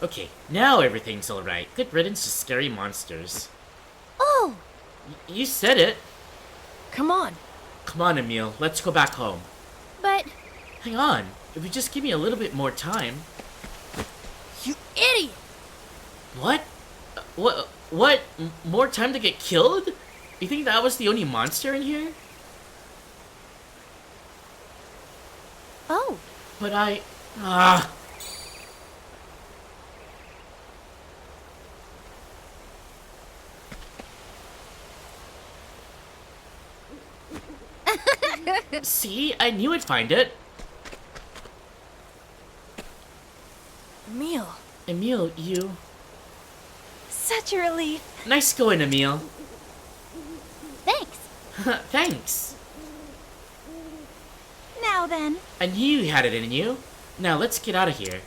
Okay, now everything's alright. Good riddance to scary monsters. Oh! You said it. Come on. Come on, Emil. Let's go back home. But... Hang on. If you just give me a little bit more time. You idiot! What? What? More time to get killed? You think that was the only monster in here? Oh. But I... See? I knew I'd find it. Emil. Emil, you... Such a relief. Nice going, Emil. Thanks. Thanks. Now then. I knew you had it in you. Now, let's get out of here.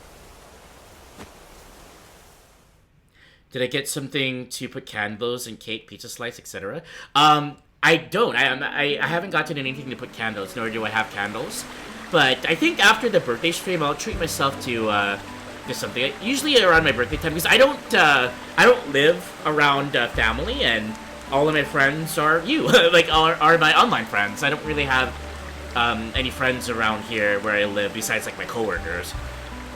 Did I get something to put candles and cake, pizza slice, etc.? I don't. I haven't gotten anything to put candles, nor do I have candles. But I think after the birthday stream, I'll treat myself to something. Usually around my birthday time, because I don't live around family, and all of my friends are you, like are my online friends. I don't really have any friends around here where I live besides like my coworkers.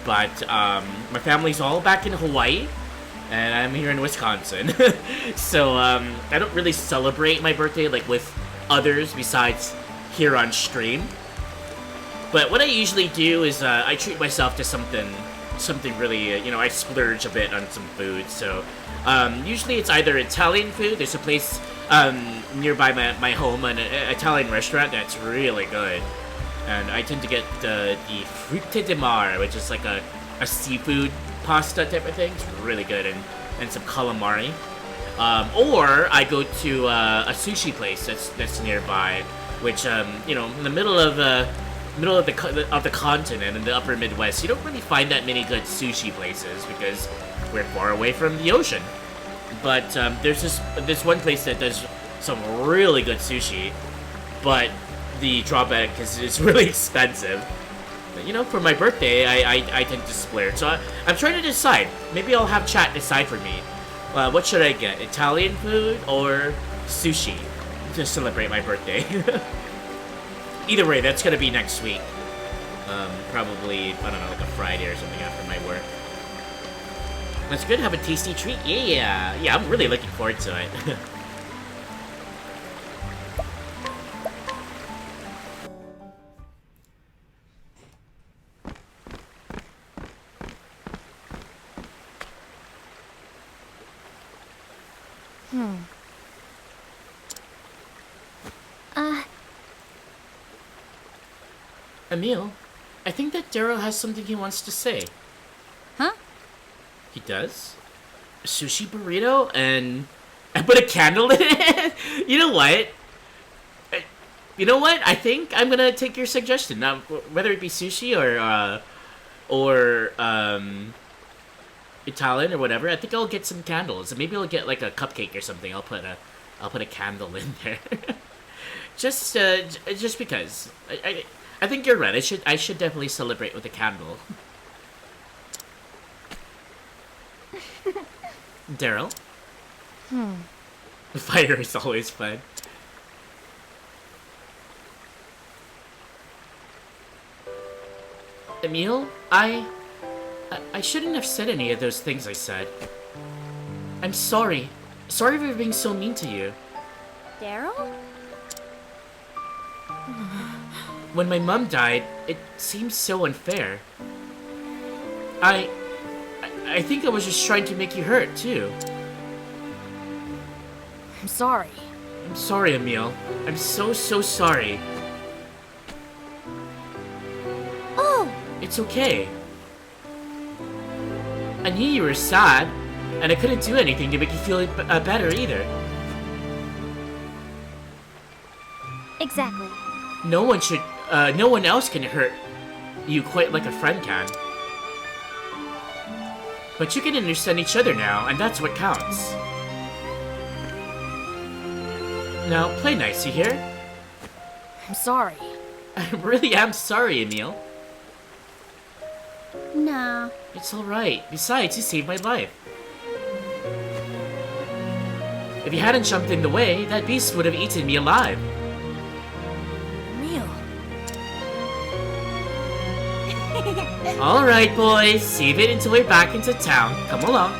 But my family's all back in Hawaii, and I'm here in Wisconsin. So I don't really celebrate my birthday like with others besides here on stream. But what I usually do is I treat myself to something really, I splurge a bit on some food. So usually it's either Italian food. There's a place nearby my home, an Italian restaurant that's really good. And I tend to get the frutte di mare, which is like a seafood pasta type of thing. It's really good, and some calamari. Or I go to a sushi place that's nearby, which in the middle of the continent in the upper Midwest, you don't really find that many good sushi places because we're far away from the ocean. But there's this one place that does some really good sushi, but the drawback is it's really expensive. But, for my birthday, I tend to splurge. So I'm trying to decide. Maybe I'll have chat decide for me. What should I get? Italian food or sushi to celebrate my birthday? Either way, that's gonna be next week. Probably, I don't know, like a Friday or something after my work. That's good. Have a tasty treat. Yeah. Yeah, I'm really looking forward to it. Emil, I think that Darrow has something he wants to say. Huh? He does? A sushi burrito and I put a candle in it? You know what? I think I'm gonna take your suggestion. Now, whether it be sushi or Italian or whatever, I think I'll get some candles. Maybe I'll get like a cupcake or something. I'll put a candle in there. just because. I think you're right. I should definitely celebrate with a candle. Daryl? Fire is always fun. Emil, I shouldn't have said any of those things I said. I'm sorry. Sorry for being so mean to you. Daryl? When my mom died, it seemed so unfair. I think I was just trying to make you hurt, too. I'm sorry. I'm sorry, Emil. I'm so sorry. Oh! It's okay. I knew you were sad, and I couldn't do anything to make you feel better either. Exactly. No one else can hurt you quite like a friend can. But you can understand each other now, and that's what counts. Now, play nice, you hear? I'm sorry. I really am sorry, Emil. Nah. It's alright. Besides, you saved my life. If you hadn't jumped in the way, that beast would have eaten me alive. Emil. Alright, boys. Save it until we're back into town. Come along.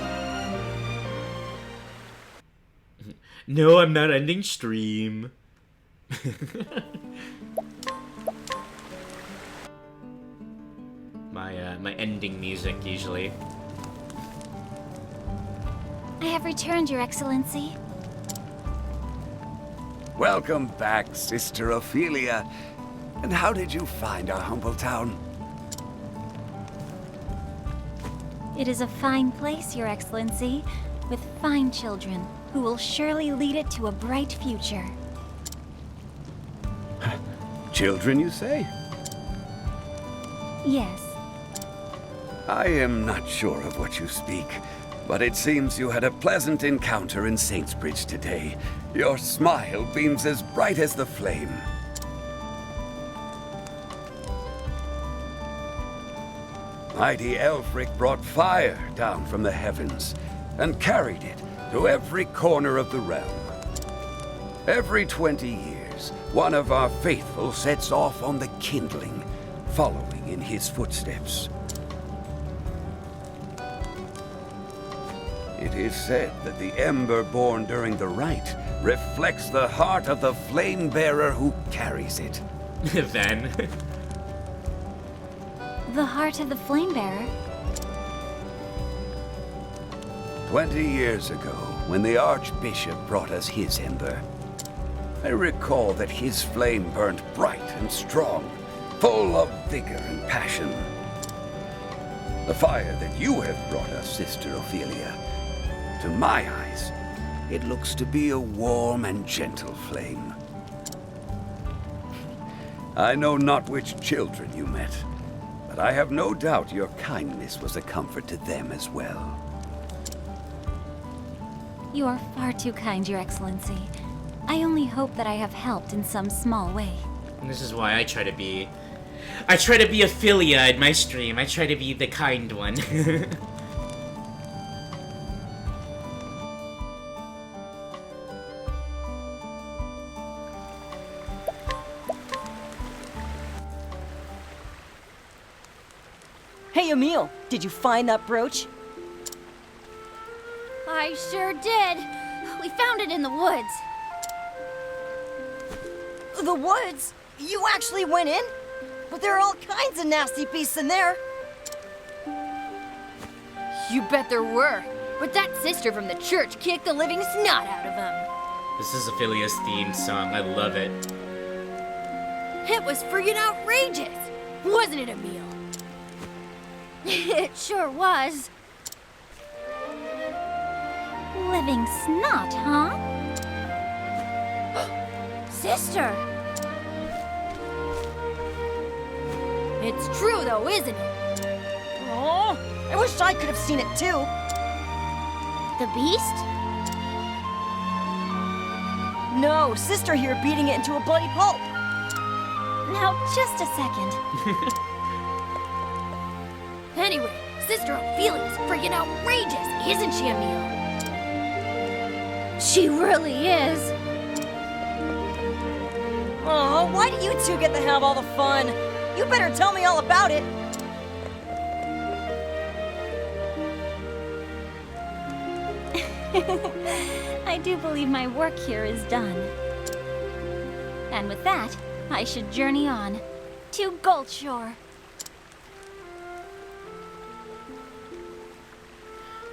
No, I'm not ending stream. My ending music, usually. I have returned, Your Excellency. Welcome back, Sister Ophilia. And how did you find our humble town? It is a fine place, Your Excellency, with fine children who will surely lead it to a bright future. Children, you say? Yes. I am not sure of what you speak, but it seems you had a pleasant encounter in Saintsbridge today. Your smile beams as bright as the flame. Mighty Elfric brought fire down from the heavens and carried it to every corner of the realm. Every 20 years, one of our faithful sets off on the kindling, following in his footsteps. It is said that the ember born during the rite reflects the heart of the flame bearer who carries it. Then. The heart of the flame bearer. 20 years ago, when the Archbishop brought us his ember, I recall that his flame burned bright and strong, full of vigor and passion. The fire that you have brought us, Sister Ophilia, to my eyes, it looks to be a warm and gentle flame. I know not which children you met, but I have no doubt your kindness was a comfort to them as well. You are far too kind, Your Excellency. I only hope that I have helped in some small way. And this is why I try to be Ophilia in my stream. I try to be the kind one. Hey, Emil, did you find that brooch? I sure did. We found it in the woods. The woods? You actually went in? But there are all kinds of nasty beasts in there. You bet there were. But that sister from the church kicked the living snot out of them. This is Ophilia's theme song. I love it. It was friggin' outrageous, wasn't it, Emil? It sure was. Living snot, huh? Sister! It's true though, isn't it? Oh, I wish I could have seen it too. The beast? No, Sister here beating it into a bloody pulp. Now, just a second. Anyway, Sister Ophilia's friggin' outrageous, isn't she, Emil? She really is. Oh, why do you two get to have all the fun? You better tell me all about it. I do believe my work here is done. And with that, I should journey on to Goldshore.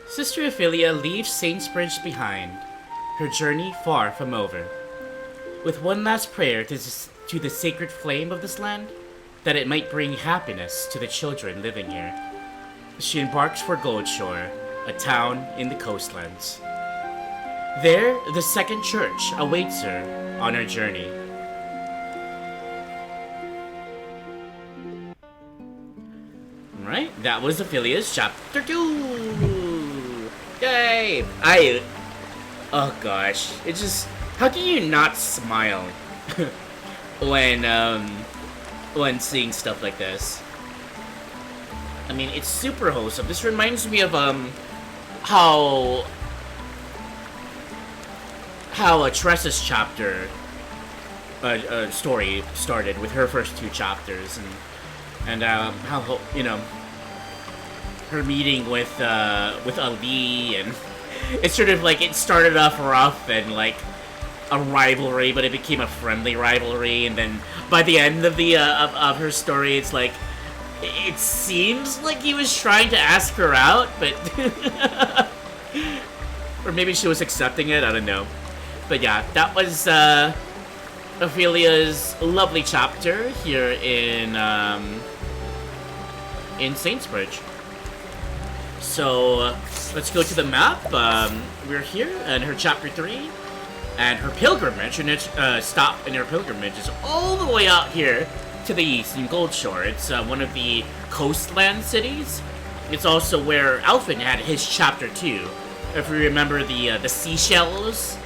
Sister Ophilia leaves Saintsbridge behind, her journey far from over. With one last prayer to the sacred flame of this land, that it might bring happiness to the children living here, she embarks for Goldshore, a town in the coastlands. There, the second church awaits her on her journey. Alright, that was Ophilia's chapter 2! Yay! Oh gosh, it just... How can you not smile when seeing stuff like this? I mean, it's super wholesome. This reminds me of, how Tressa's chapter story started with her first 2 chapters, and how, you know, her meeting with Ali, and it's sort of like it started off rough and like a rivalry, but it became a friendly rivalry, and then by the end of the of her story, it's like it seems like he was trying to ask her out, but or maybe she was accepting it. I don't know, but yeah, that was Ophilia's lovely chapter here in Saintsbridge. So let's go to the map. We're here in her chapter 3, and her pilgrimage, her stop in her pilgrimage is all the way out here to the east in Goldshore. It's one of the coastland cities. It's also where Alphen had his chapter 2. If you remember the seashells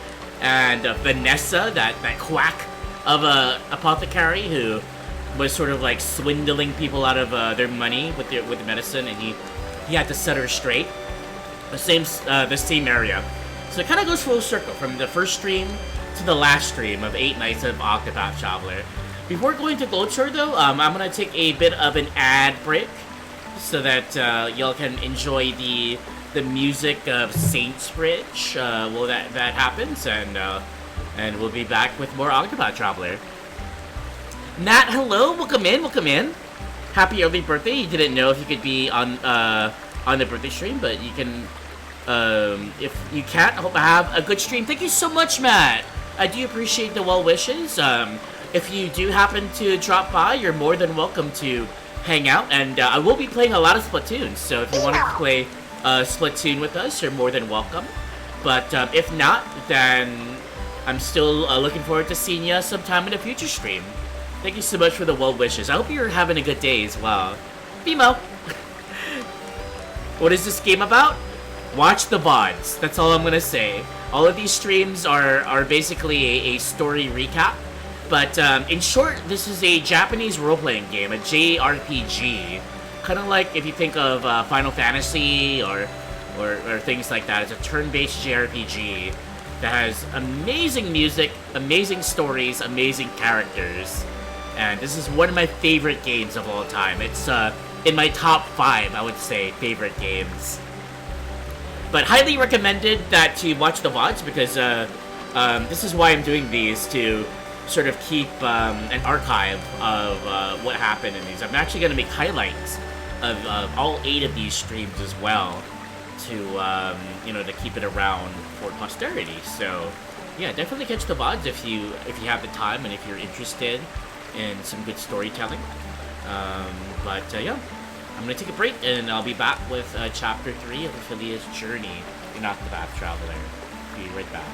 and Vanessa, that quack of a apothecary who was sort of like swindling people out of their money with the medicine, and he had to set her straight. The same area. So it kind of goes full circle from the first stream to the last stream of 8 Nights of Octopath Traveler. Before going to Goldshore though, I'm gonna take a bit of an ad break so that y'all can enjoy the music of Saintsbridge while that happens, and we'll be back with more Octopath Traveler. Nat, hello, welcome in. Happy early birthday. You didn't know if you could be on the birthday stream, but you can. If you can't, I hope I have a good stream. Thank you so much, Matt. I do appreciate the well wishes. If you do happen to drop by, you're more than welcome to hang out, and I will be playing a lot of Splatoon. So if you want to play Splatoon with us, you're more than welcome. But if not, then I'm still looking forward to seeing you sometime in a future stream. Thank you so much for the well wishes. I hope you're having a good day as well. Bimo! What is this game about? Watch the VODs. That's all I'm gonna say. All of these streams are basically a story recap. But in short, this is a Japanese role-playing game, a JRPG. Kind of like if you think of Final Fantasy or things like that. It's a turn-based JRPG that has amazing music, amazing stories, amazing characters. And this is one of my favorite games of all time. It's in my top 5, I would say, favorite games. But highly recommended that to watch the VODs, because this is why I'm doing these, to sort of keep an archive of what happened in these. I'm actually going to make highlights of all 8 of these streams as well, to you know, to keep it around for posterity. So yeah, definitely catch the VODs if you have the time and if you're interested in some good storytelling. But yeah, I'm gonna take a break and I'll be back with chapter 3 of Ophilia's journey in Octopath Traveler. Be right back.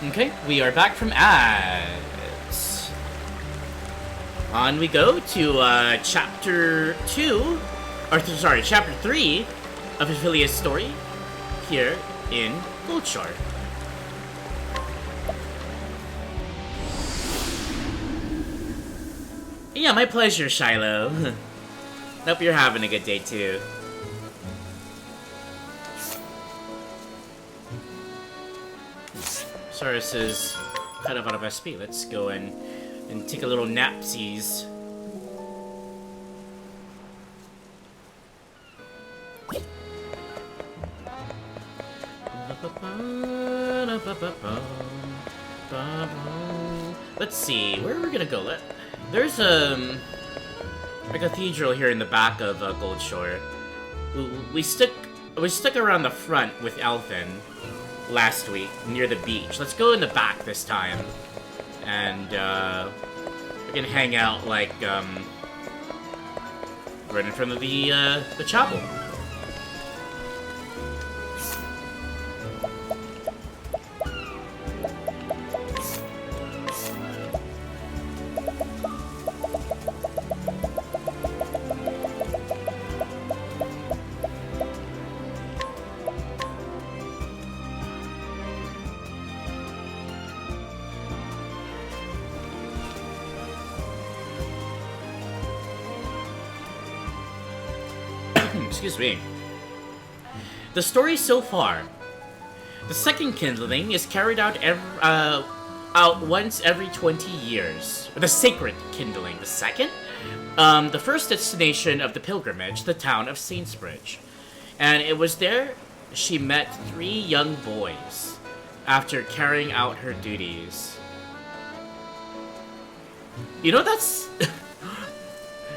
Okay, we are back from ads. On we go to chapter 2, or sorry, chapter 3 of Ophilia's story here in Goldshore. Yeah, my pleasure, Shiloh. Hope you're having a good day too. Saurus is kind of out of SP. Let's go and take a little napsies. Let's see, where are we gonna go? There's a cathedral here in the back of Goldshore. We stuck around the front with Elfin last week near the beach. Let's go in the back this time, and we can hang out like right in front of the chapel. Excuse me. The story so far. The second kindling is carried out once every 20 years. The sacred kindling. The second? The first destination of the pilgrimage, the town of Saintsbridge. And it was there she met 3 young boys after carrying out her duties. You know, that's...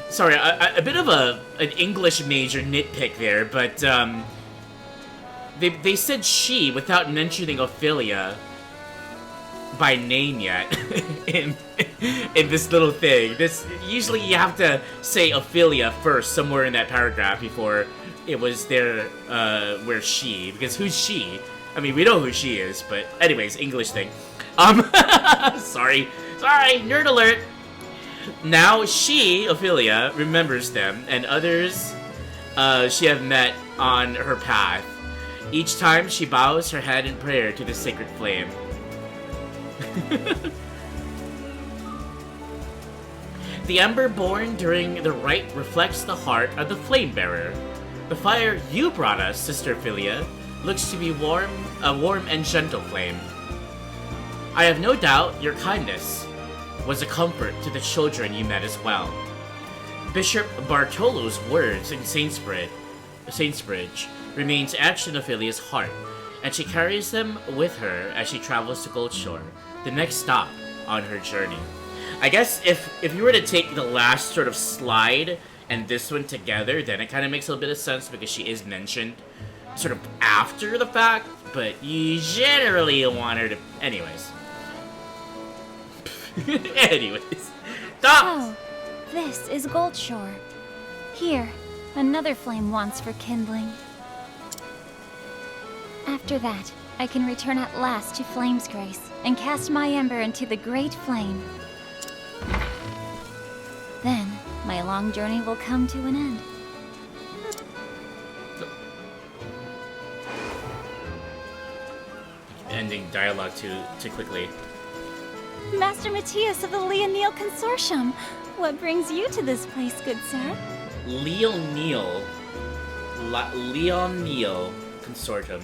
Sorry, a bit of an English major nitpick there, but they said she without mentioning Ophilia by name yet in this little thing. Usually you have to say Ophilia first somewhere in that paragraph before it was there where she, because who's she? I mean, we know who she is, but anyways, English thing. Sorry, nerd alert. Now she, Ophilia, remembers them, and others she have met on her path. Each time she bows her head in prayer to the sacred flame. The ember born during the rite reflects the heart of the flame bearer. The fire you brought us, Sister Ophilia, looks to be a warm and gentle flame. I have no doubt your kindness was a comfort to the children you met as well. Bishop Bartolo's words in Saintsbridge remains etched in Ophilia's heart, and she carries them with her as she travels to Goldshore, the next stop on her journey. I guess if you were to take the last sort of slide and this one together, then it kind of makes a little bit of sense because she is mentioned sort of after the fact, but you generally want her to... Anyways. Stop! So, this is Goldshore. Here, another flame wants for kindling. After that, I can return at last to Flame's Grace and cast my ember into the great flame. Then, my long journey will come to an end. Ending dialogue too quickly. Master Matthias of the Leonil Consortium, what brings you to this place, good sir? Leonil Consortium.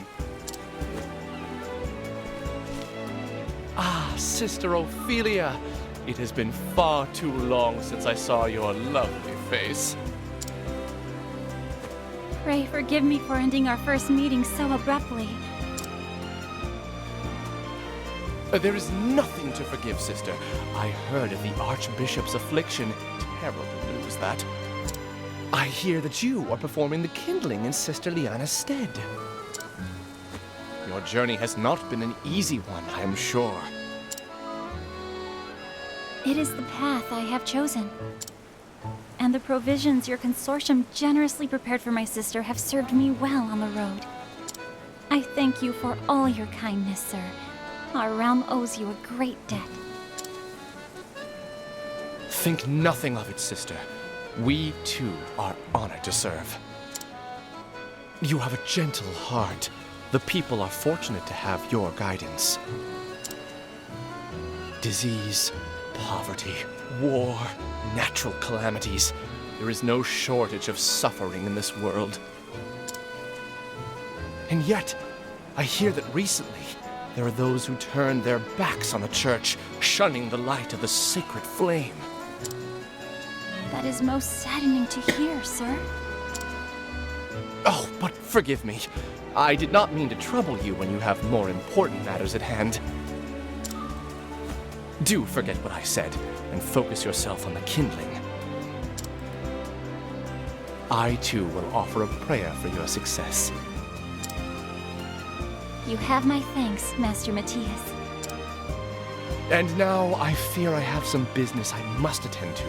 Ah, Sister Ophilia. It has been far too long since I saw your lovely face. Pray forgive me for ending our first meeting so abruptly. There is nothing to forgive, Sister. I heard of the Archbishop's affliction. Terrible news, that. I hear that you are performing the kindling in Sister Liana's stead. Your journey has not been an easy one, I am sure. It is the path I have chosen. And the provisions your consortium generously prepared for my sister have served me well on the road. I thank you for all your kindness, sir. Our realm owes you a great debt. Think nothing of it, Sister. We, too, are honored to serve. You have a gentle heart. The people are fortunate to have your guidance. Disease, poverty, war, natural calamities. There is no shortage of suffering in this world. And yet, I hear that recently, there are those who turn their backs on the church, shunning the light of the sacred flame. That is most saddening to hear, sir. Oh, but forgive me. I did not mean to trouble you when you have more important matters at hand. Do forget what I said, and focus yourself on the kindling. I, too, will offer a prayer for your success. You have my thanks, Master Matthias. And now, I fear I have some business I must attend to.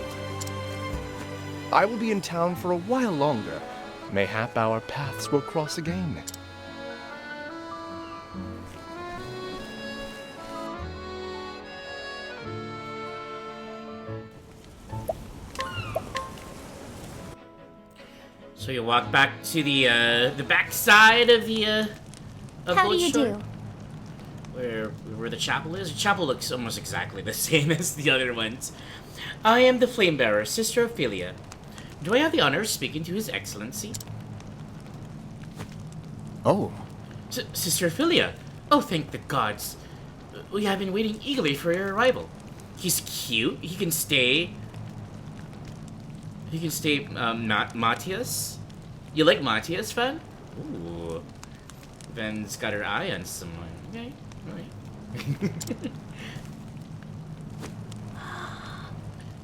I will be in town for a while longer. Mayhap our paths will cross again. So you walk back to the back side of the of How do Gold you Shore, do? where the chapel is. The chapel looks almost exactly the same as the other ones. I am the flame bearer, Sister Ophilia. Do I have the honor of speaking to His Excellency? Oh, Sister Ophilia. Oh, thank the gods. We have been waiting eagerly for your arrival. He's cute. He can stay. Not Matthias. You like Matthias, Ven? Ooh. Ven's got her eye on someone. Okay, alright.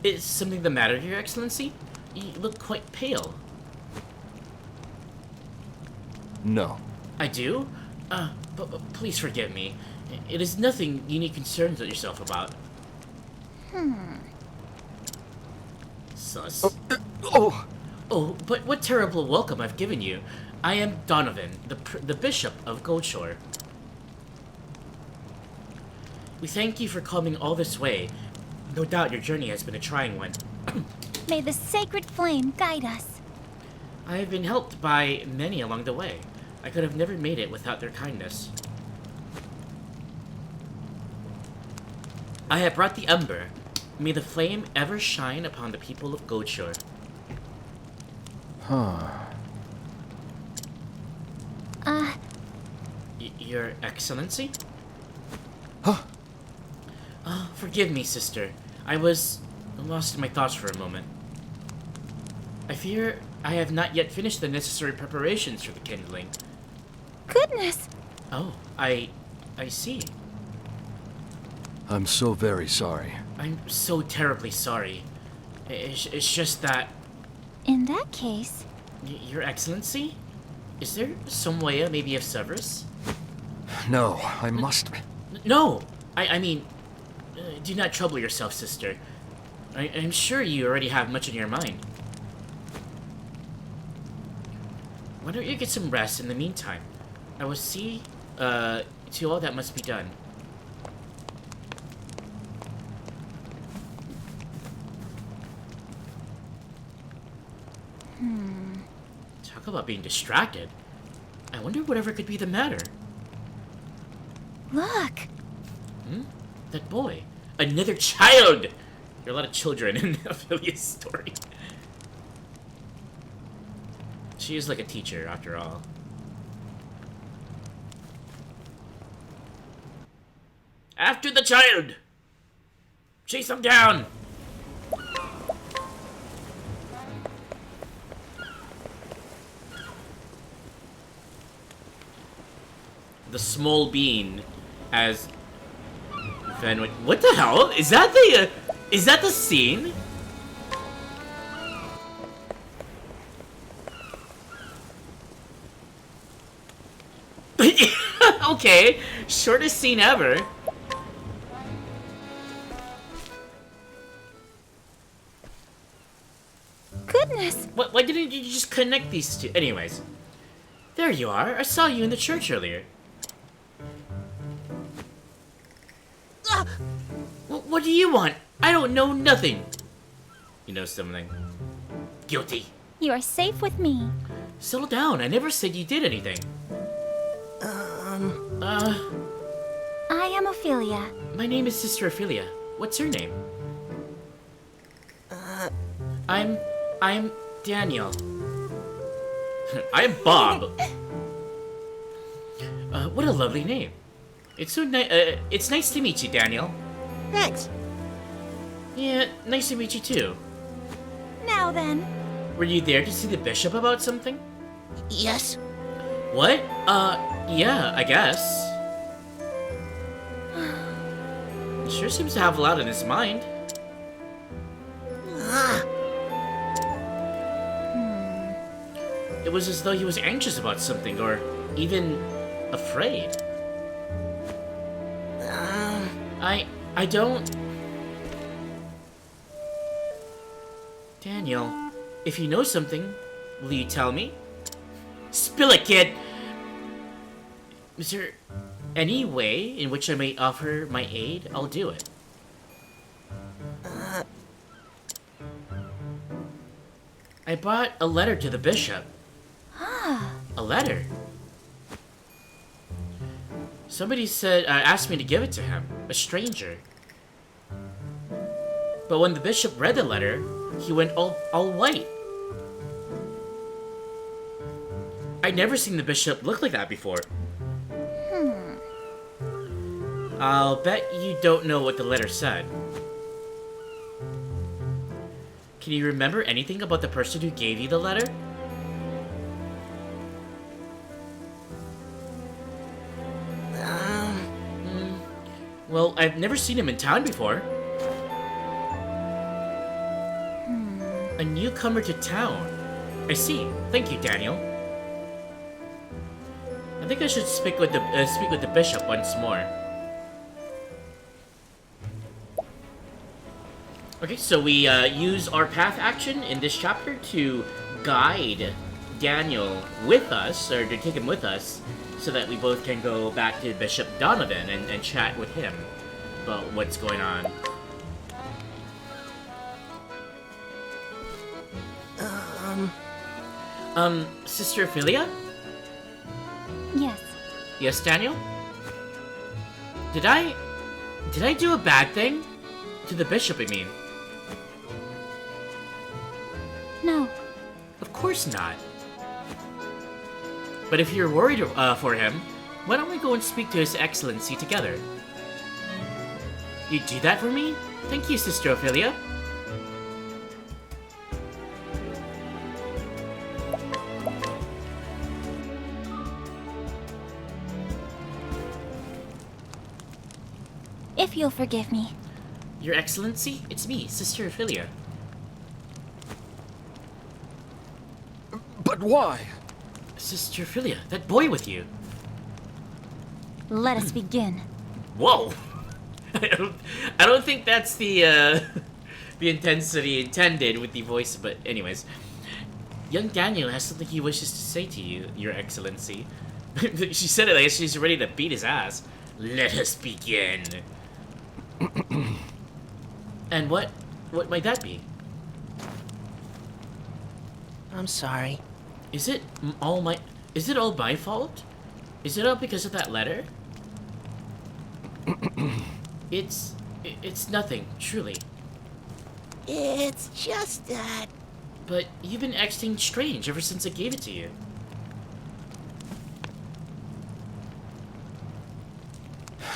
Is something the matter, Your Excellency? You look quite pale. no. I do? But please forgive me. It is nothing you need concern yourself about. Sus. Oh! Oh, but what terrible welcome I've given you. I am Donovan, the Bishop of Goldshore. We thank you for coming all this way. No doubt your journey has been a trying one. May the sacred flame guide us. I have been helped by many along the way. I could have never made it without their kindness. I have brought the ember. May the flame ever shine upon the people of Goldshore. Your Excellency? Huh? Forgive me, sister. I was lost in my thoughts for a moment. I fear I have not yet finished the necessary preparations for the kindling. Goodness! Oh, I see. I'm so very sorry. I'm so terribly sorry. It's just that... In that case... Your Excellency? Is there some way maybe of Severus? No, I must... No! I mean... do not trouble yourself, sister. I'm sure you already have much on your mind. Why don't you get some rest in the meantime? I will see to all that must be done. Talk about being distracted. I wonder whatever could be the matter. Look! That boy. Another child! There are a lot of children in Ophilia's story. She is like a teacher, after all. After the child! Chase him down! The small bean, as Ven went. What the hell? Is that the scene? Okay, shortest scene ever. Goodness! Why didn't you just connect these two? Anyways, there you are. I saw you in the church earlier. What do you want? I don't know nothing. You know something. Guilty. You are safe with me. Settle down. I never said you did anything. I am Ophilia. My name is Sister Ophilia. What's your name? I'm I'm Daniel. I'm Bob. What a lovely name. It's it's nice to meet you, Daniel. Thanks. Yeah, nice to meet you too. Now then. Were you there to see the bishop about something? Yes. What? Yeah, I guess. He sure seems to have a lot on his mind. Ah, It was as though he was anxious about something, or even afraid. I don't... Daniel, if you know something, will you tell me? Spill it, kid! Is there any way in which I may offer my aid? I'll do it. I brought a letter to the bishop. A letter? Somebody said, asked me to give it to him. A stranger. But when the bishop read the letter, he went all white. I'd never seen the bishop look like that before. I'll bet you don't know what the letter said. Can you remember anything about the person who gave you the letter? Well, I've never seen him in town before. A newcomer to town. I see. Thank you, Daniel. I think I should speak with the bishop once more. Okay, so we use our path action in this chapter to guide Daniel with us, or to take him with us, so that we both can go back to Bishop Donovan and chat with him about what's going on. Sister Ophilia? Yes. Yes, Daniel? Did I do a bad thing? To the bishop, I mean. No. Of course not. But if you're worried for him, why don't we go and speak to His Excellency together? You'd do that for me? Thank you, Sister Ophilia. If you'll forgive me. Your Excellency, it's me, Sister Ophilia. But why? Sister Ophilia, that boy with you. Let us begin. Whoa! I don't think that's the the intensity intended with the voice, but anyways. Young Daniel has something he wishes to say to you, Your Excellency. She said it like she's ready to beat his ass. Let us begin. And what might that be? I'm sorry. Is it all my fault? Is it all because of that letter? It's nothing, truly. It's just that... But you've been acting strange ever since I gave it to you.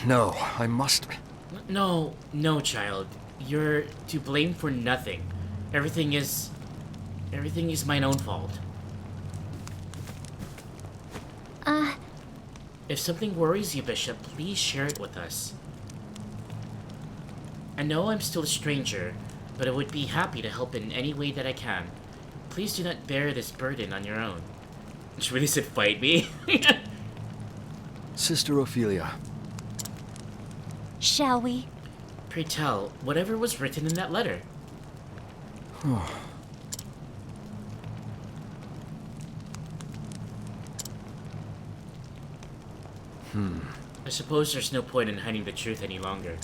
No, I must... No, child. You're to blame for nothing. Everything is mine own fault. If something worries you, Bishop, please share it with us. I know I'm still a stranger, but I would be happy to help in any way that I can. Please do not bear this burden on your own. She really said fight me. Sister Ophilia, Shall we? Pray tell, whatever was written in that letter. I suppose there's no point in hiding the truth any longer.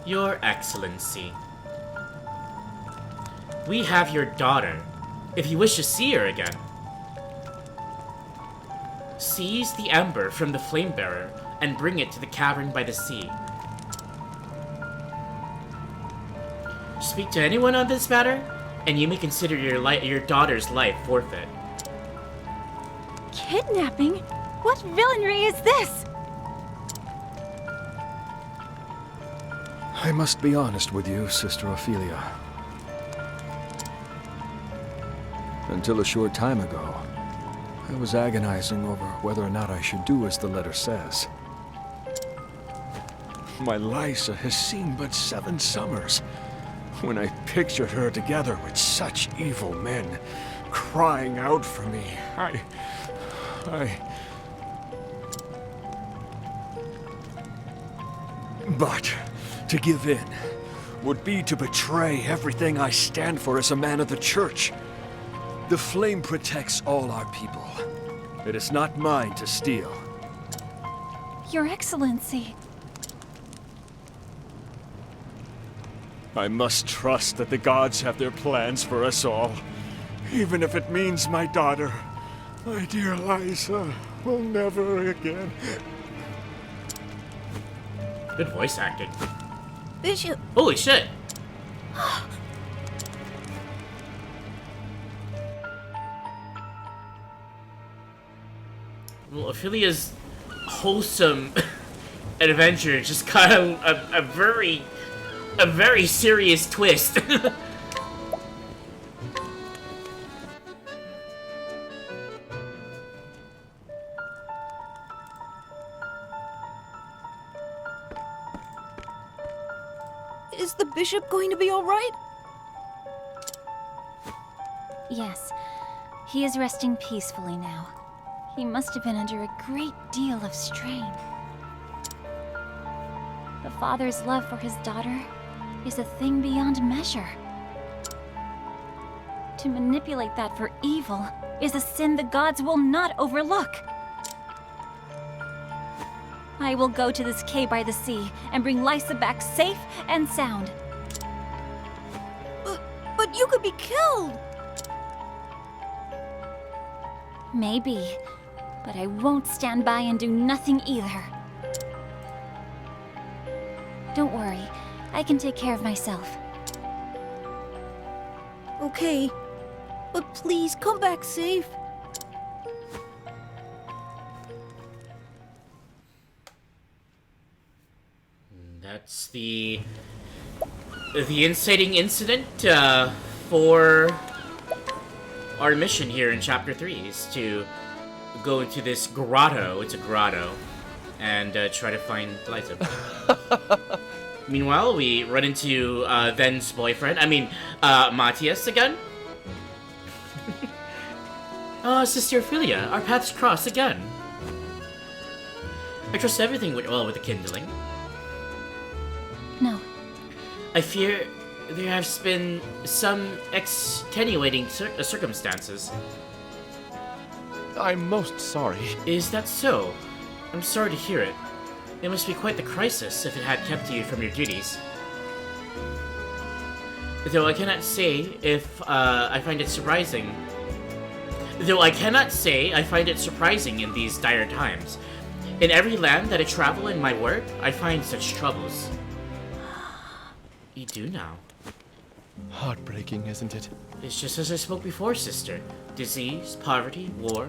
Your Excellency, we have your daughter, if you wish to see her again. seize the ember from the flame bearer and bring it to the cavern by the sea. Speak to anyone on this matter, and you may consider your daughter's life forfeit. Kidnapping? What villainy is this? I must be honest with you, Sister Ophilia. Until a short time ago, I was agonizing over whether or not I should do as the letter says. My Lysa has seen but 7 summers. When I pictured her together with such evil men, crying out for me, But to give in would be to betray everything I stand for as a man of the Church. The flame protects all our people. It is not mine to steal. Your Excellency. I must trust that the gods have their plans for us all, even if it means my daughter, my dear Lysa, will never again. Good voice acting. Bishop, Holy shit! Well, Ophilia's wholesome adventure just got a very serious twist. is the bishop going to be all right? Yes, he is resting peacefully now. He must have been under a great deal of strain. The father's love for his daughter is a thing beyond measure. To manipulate that for evil is a sin the gods will not overlook. I will go to this cave by the sea and bring Lysa back safe and sound. But you could be killed! Maybe, but I won't stand by and do nothing either. Don't worry, I can take care of myself. Okay, but please come back safe. That's the inciting incident for our mission here in Chapter 3 is to go into this grotto. It's a grotto. And try to find Lysa. Meanwhile, we run into Ven's boyfriend. Matthias again. Sister Ophilia, our paths cross again. I trust everything went well with the kindling. No. I fear there has been some extenuating circumstances. I'm most sorry. Is that so? I'm sorry to hear it. It must be quite the crisis if it had kept you from your duties. Though I cannot say I find it surprising in these dire times. In every land that I travel in my work, I find such troubles. You do now. Heartbreaking, isn't it? It's just as I spoke before, sister. Disease, poverty, war.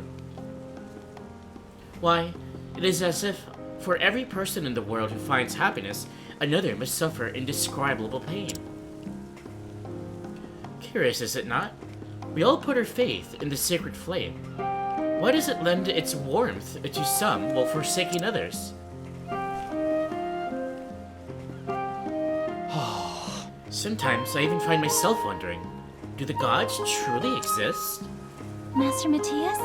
Why, it is as if for every person in the world who finds happiness, another must suffer indescribable pain. Curious, is it not? We all put our faith in the sacred flame. Why does it lend its warmth to some while forsaking others? Sometimes I even find myself wondering, do the gods truly exist? Master Matthias?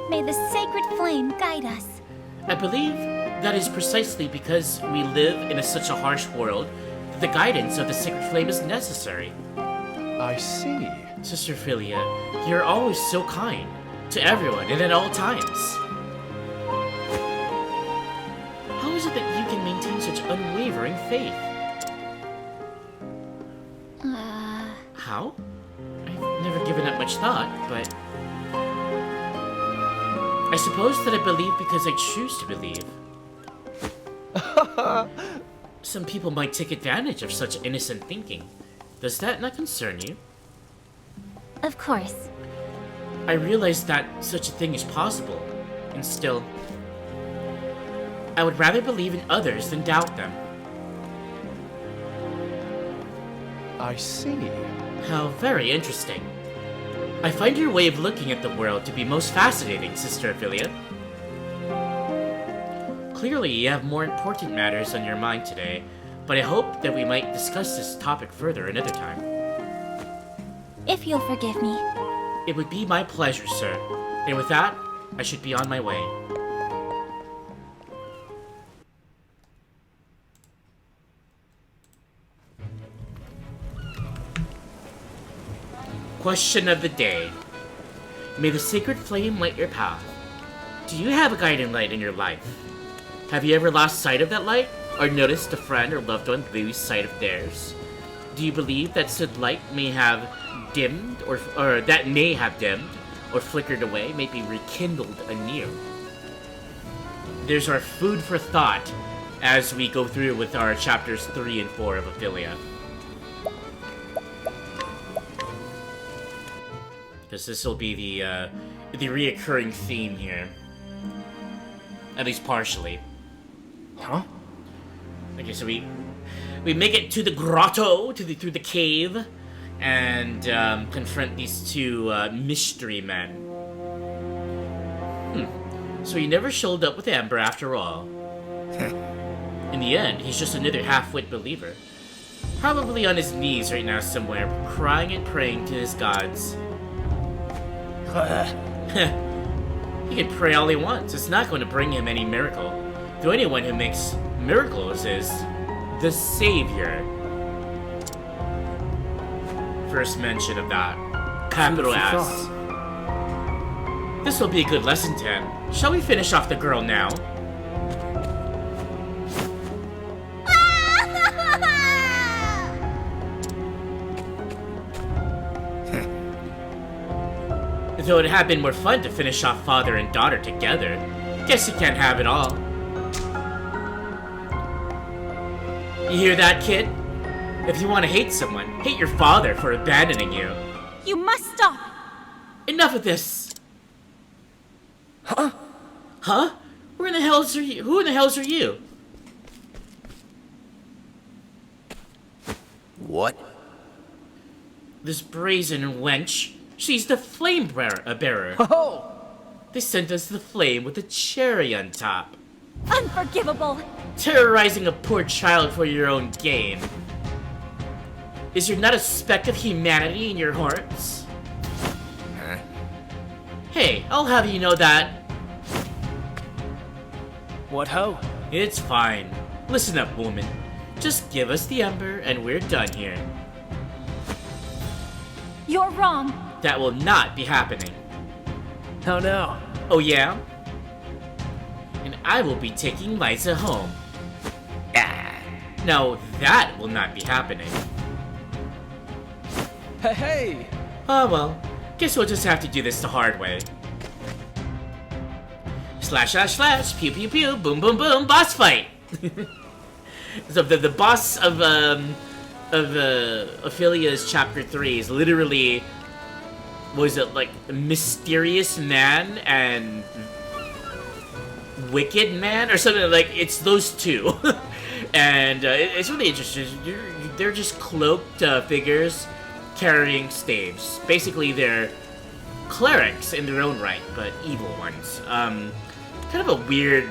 May the sacred flame guide us. I believe that is precisely because we live in such a harsh world that the guidance of the sacred flame is necessary. I see. Sister Ophilia, you're always so kind to everyone and at all times. How is it that you can maintain such unwavering faith? How? I've never given it much thought, but... I suppose that I believe because I choose to believe. Some people might take advantage of such innocent thinking. Does that not concern you? Of course. I realize that such a thing is possible, and still, I would rather believe in others than doubt them. I see. How very interesting. I find your way of looking at the world to be most fascinating, Sister Ophilia. Clearly, you have more important matters on your mind today, but I hope that we might discuss this topic further another time. If you'll forgive me. It would be my pleasure, sir. And with that, I should be on my way. Question of the day. May the sacred flame light your path. Do you have a guiding light in your life? Have you ever lost sight of that light? Or noticed a friend or loved one lose sight of theirs? Do you believe that said light may have dimmed, or that may have dimmed, or flickered away, may be rekindled anew? There's our food for thought as we go through with our chapters 3 and 4 of Ophilia. Because this will be the reoccurring theme here. At least partially. Huh? Okay, so we make it to the grotto, through the cave, and confront these two mystery men. So he never showed up with Amber after all. In the end, he's just another half-wit believer. Probably on his knees right now somewhere, crying and praying to his gods. He can pray all he wants. It's not going to bring him any miracle. The only one who makes miracles is the Savior. First mention of that. Capital S. This will be a good lesson, Ten. Shall we finish off the girl now? Though it had been more fun to finish off father and daughter together. Guess you can't have it all. You hear that, kid? If you want to hate someone, hate your father for abandoning you. You must stop! Enough of this! Huh? Huh? Who in the hells are you? What? This brazen wench. She's the flame bearer. Oh! They sent us the flame with a cherry on top. Unforgivable! Terrorizing a poor child for your own gain. Is there not a speck of humanity in your hearts? Huh? Hey, I'll have you know that. What ho? It's fine. Listen up, woman. Just give us the ember and we're done here. You're wrong. That will not be happening. Oh no. Oh yeah? And I will be taking Liza home. No, that will not be happening. Hey! Oh well, guess we'll just have to do this the hard way. Slash slash slash, pew pew pew, boom boom boom, boss fight! So the boss of Ophilia's chapter 3 is literally, was it like mysterious man and wicked man or something? Like, it's those two. And it's really interesting. They're just cloaked figures carrying staves. Basically, they're clerics in their own right, but evil ones. Kind of a weird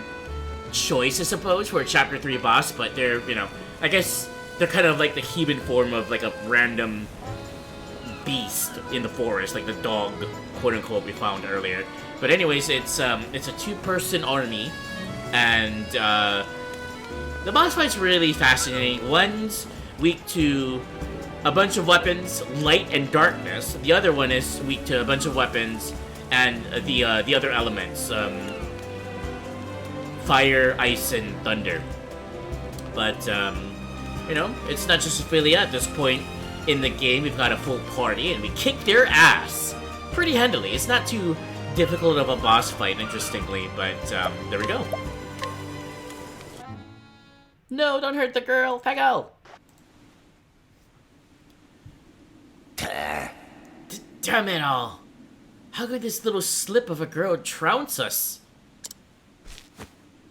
choice, I suppose, for a chapter 3 boss, but they're, you know, I guess they're kind of like the human form of like a random beast in the forest, like the dog, quote unquote, we found earlier. But anyways, it's a 2-person army, and the boss fight's really fascinating. One's weak to a bunch of weapons, light and darkness. The other one is weak to a bunch of weapons and the other elements, fire, ice, and thunder. But you know, it's not just Ophilia. At this point in the game, we've got a full party, and we kick their ass pretty handily. It's not too difficult of a boss fight, interestingly, but there we go. No, don't hurt the girl, Pego! Damn it all! How could this little slip of a girl trounce us?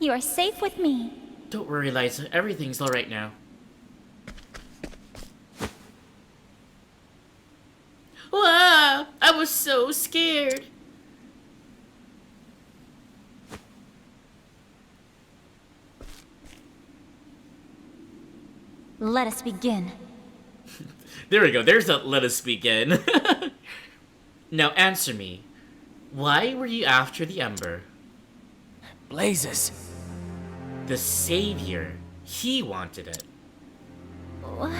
You are safe with me. Don't worry, Liza. Everything's alright now. Wow! I was so scared! Let us begin. There we go. There's a let us begin. Now answer me. Why were you after the Ember? Blazes. The Savior. He wanted it. What?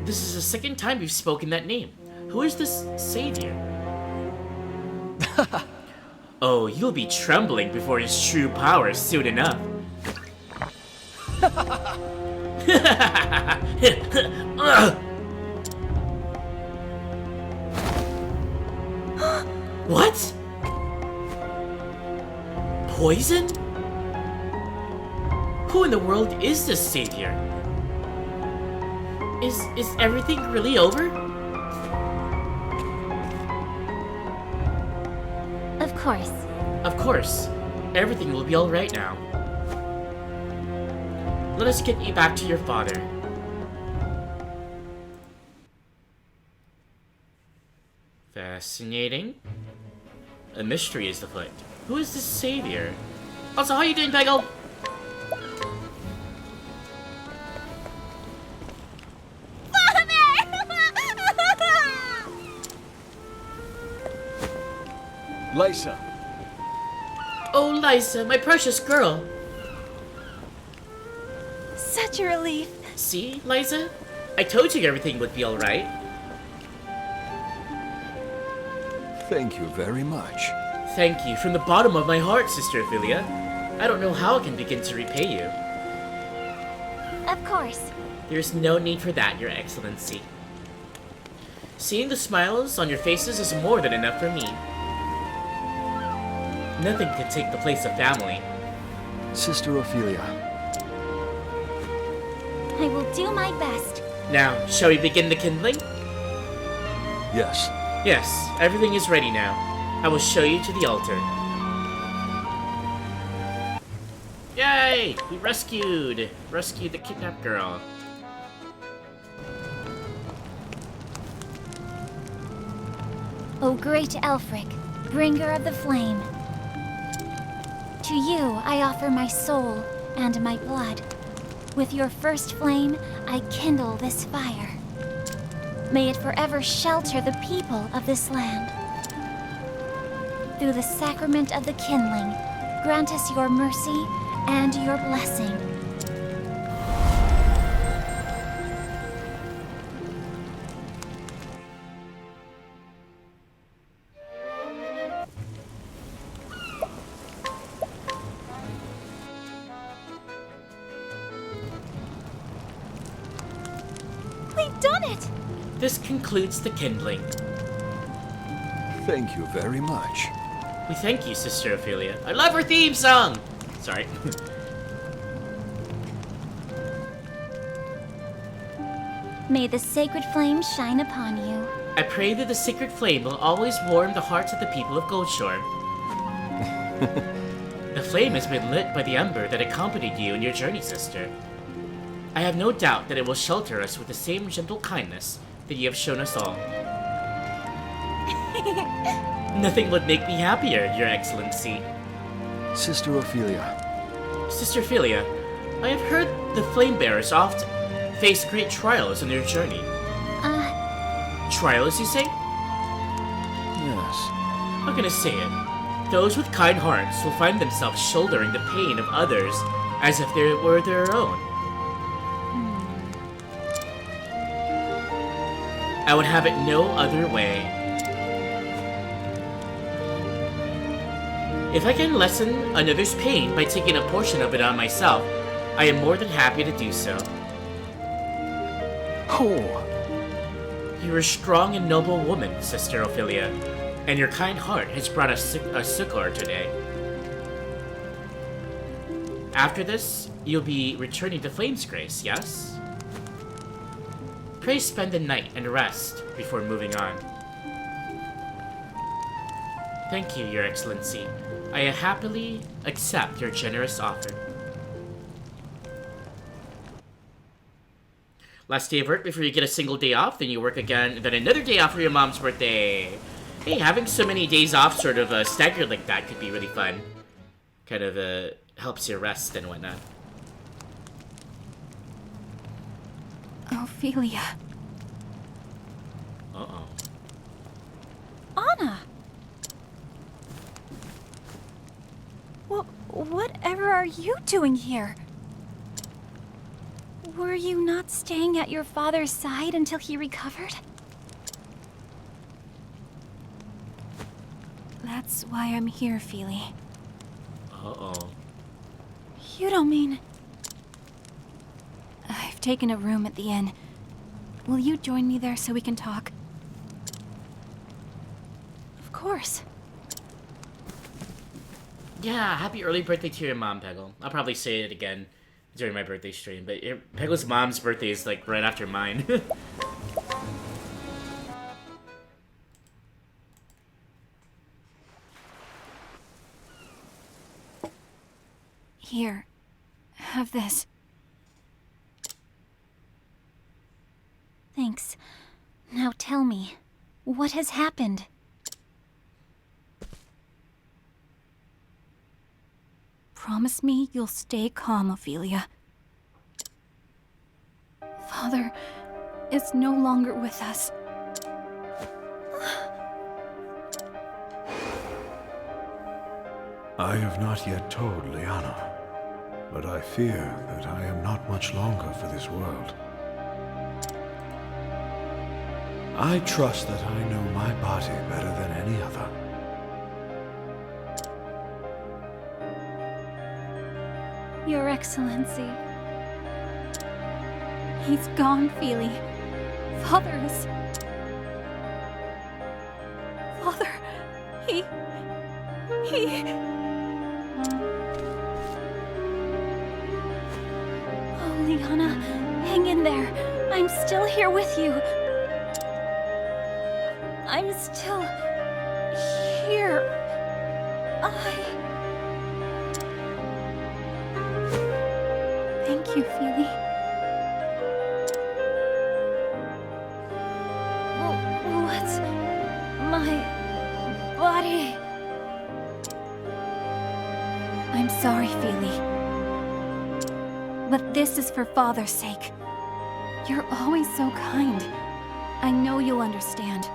This is the second time you've spoken that name. Who is this Savior? Oh, you'll be trembling before his true power soon enough. What? Poison? Who in the world is this Savior? Is everything really over? Of course. Of course. Everything will be alright now. Let us get you back to your father. Fascinating. A mystery is afoot. Who is this Savior? Also, how you doing, Peggle? Lysa. Oh, Lysa, my precious girl. Such a relief. See, Lysa? I told you everything would be alright. Thank you very much. Thank you from the bottom of my heart, Sister Ophilia. I don't know how I can begin to repay you. Of course. There's no need for that, Your Excellency. Seeing the smiles on your faces is more than enough for me. Nothing can take the place of family. Sister Ophilia. I will do my best. Now, shall we begin the kindling? Yes. Yes, everything is ready now. I will show you to the altar. Yay! We rescued the kidnapped girl. O great Elfric, bringer of the flame. To you I offer my soul and my blood. With your first flame, I kindle this fire. May it forever shelter the people of this land. Through the sacrament of the kindling, grant us your mercy and your blessing. We've done it! This concludes the kindling. Thank you very much. We thank you, Sister Ophilia. I love her theme song! Sorry. May the sacred flame shine upon you. I pray that the sacred flame will always warm the hearts of the people of Goldshore. The flame has been lit by the ember that accompanied you in your journey, sister. I have no doubt that it will shelter us with the same gentle kindness that you have shown us all. Nothing would make me happier, Your Excellency. Sister Ophilia. Sister Ophilia, I have heard the flame bearers often face great trials in their journey. Trials, you say? Yes. How can I say it? Those with kind hearts will find themselves shouldering the pain of others as if they were their own. I would have it no other way. If I can lessen another's pain by taking a portion of it on myself, I am more than happy to do so. Oh. You're a strong and noble woman, Sister Ophilia. and your kind heart has brought us a succor today. After this, you'll be returning to Flame's Grace, yes? Pray spend the night and rest before moving on. Thank you, Your Excellency. I happily accept your generous offer. Last day of work before you get a single day off, then you work again, then another day off for your mom's birthday. Hey, having so many days off sort of staggered like that could be really fun. Kind of helps you rest and whatnot. Ophilia. Uh-oh. Anna! Whatever are you doing here? Were you not staying at your father's side until he recovered? That's why I'm here, Feely. Uh-oh. You don't mean... I've taken a room at the inn. Will you join me there so we can talk? Of course. Yeah, happy early birthday to your mom, Peggle. I'll probably say it again during my birthday stream, but Peggle's mom's birthday is like right after mine. Here. Have this. Thanks. Now tell me, what has happened? Promise me you'll stay calm, Ophilia. Father is no longer with us. I have not yet told Liana, but I fear that I am not much longer for this world. I trust that I know my body better than any other. Your Excellency. He's gone, Feely. Father is... Father... He... Oh, Liana, hang in there. I'm still here with you. I'm still... here. Thank you, Feely. What's... my... body? I'm sorry, Feely. But this is for Father's sake. You're always so kind. I know you'll understand.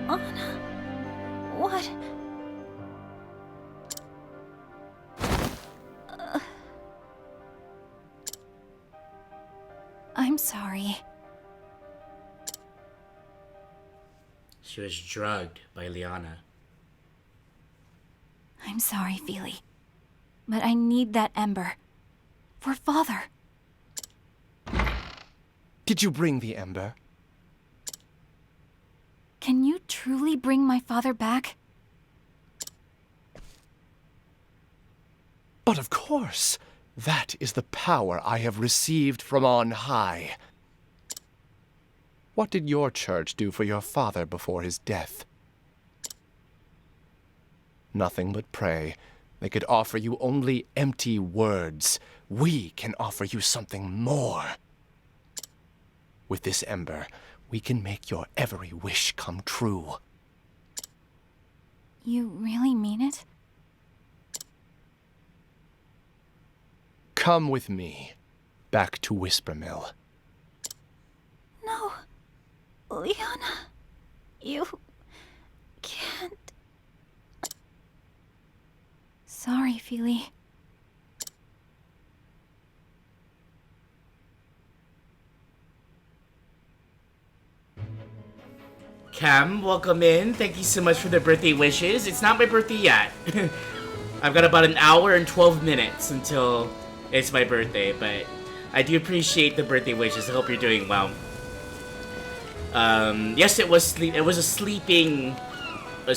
Anna... what... I'm sorry. She was drugged by Liana. I'm sorry, Feely. But I need that ember. For Father. Did you bring the ember? Can you truly bring my father back? But of course! That is the power I have received from on high. What did your church do for your father before his death? Nothing but pray. They could offer you only empty words. We can offer you something more. With this ember, we can make your every wish come true. You really mean it? Come with me, back to Whispermill. No. Liana, you... can't... Sorry, Feely. Cam, welcome in. Thank you so much for the birthday wishes. It's not my birthday yet. I've got about an hour and 12 minutes until it's my birthday, but I do appreciate the birthday wishes. I hope you're doing well. Yes, it was sleep. It was a sleepweed. I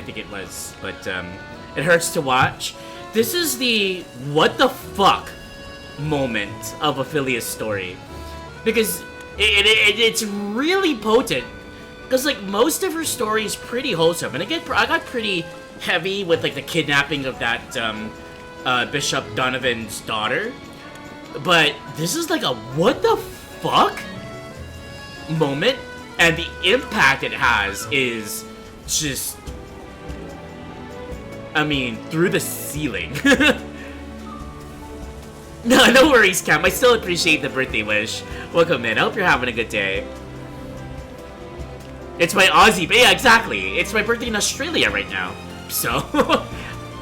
think it was, but it hurts to watch. This is the what the fuck moment of Ophilia's story, because it's really potent. Because like most of her story is pretty wholesome, and I got pretty heavy with like the kidnapping of that Bishop Donovan's daughter. But this is like a what the fuck moment, and the impact it has is just, I mean, through the ceiling. No worries, Cam. I still appreciate the birthday wish. Welcome in. I hope you're having a good day. It's my Aussie, yeah, exactly. It's my birthday in Australia right now, so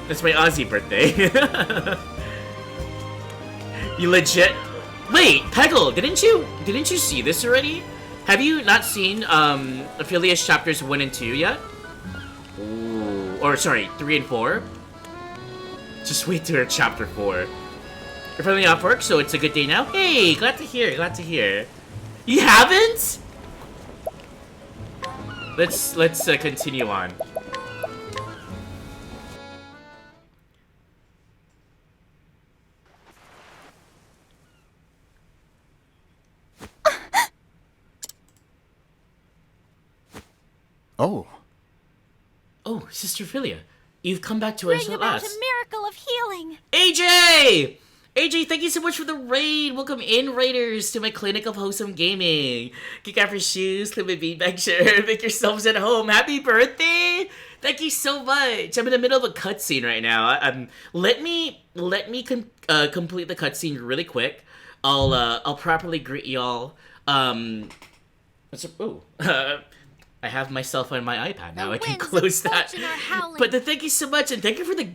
that's my Aussie birthday. You legit. Wait, Peggle, didn't you see this already? Have you not seen Ophilia's chapters 1 and 2 yet? Ooh. Or sorry, 3 and 4? Just wait till chapter 4. You're finally off work, so it's a good day now? Hey, glad to hear. You haven't? Let's continue on. Oh. Oh, Sister Ophilia, you've come back to us Bring at about last. a miracle of healing. AJ! AJ, thank you so much for the raid! Welcome in, raiders, to my clinic of wholesome gaming. Kick off your shoes, clip a beanbag chair, make yourselves at home. Happy birthday! Thank you so much. I'm in the middle of a cutscene right now. Let me complete the cutscene really quick. I'll properly greet y'all. I have myself on my iPad now. I can close that. But thank you so much, and thank you for the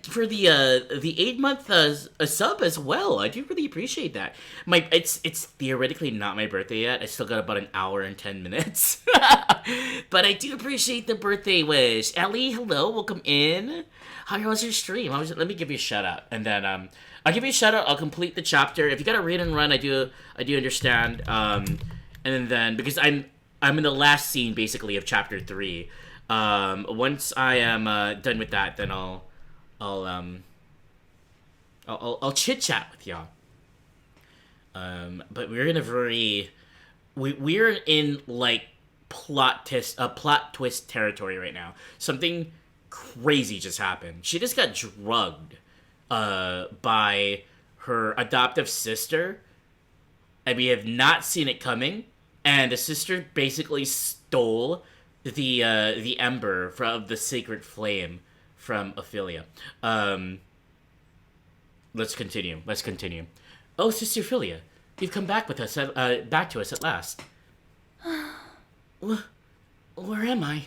8-month sub as well. I do really appreciate that. It's theoretically not my birthday yet. I still got about an hour and 10 minutes. But I do appreciate the birthday wish. Ellie, hello, welcome in. How was your stream? Let me give you a shout out, and then I'll give you a shout out. I'll complete the chapter. If you gotta read and run, I do understand. And then because I'm in the last scene, basically, of chapter 3. Once I am done with that, then I'll chit chat with y'all. But we're in a we're in like plot twist territory right now. Something crazy just happened. She just got drugged by her adoptive sister, and we have not seen it coming. And the sister basically stole the ember from the sacred flame from Ophilia. Let's continue. Oh, Sister Ophilia, you've come back with us. Back to us at last. Where am I?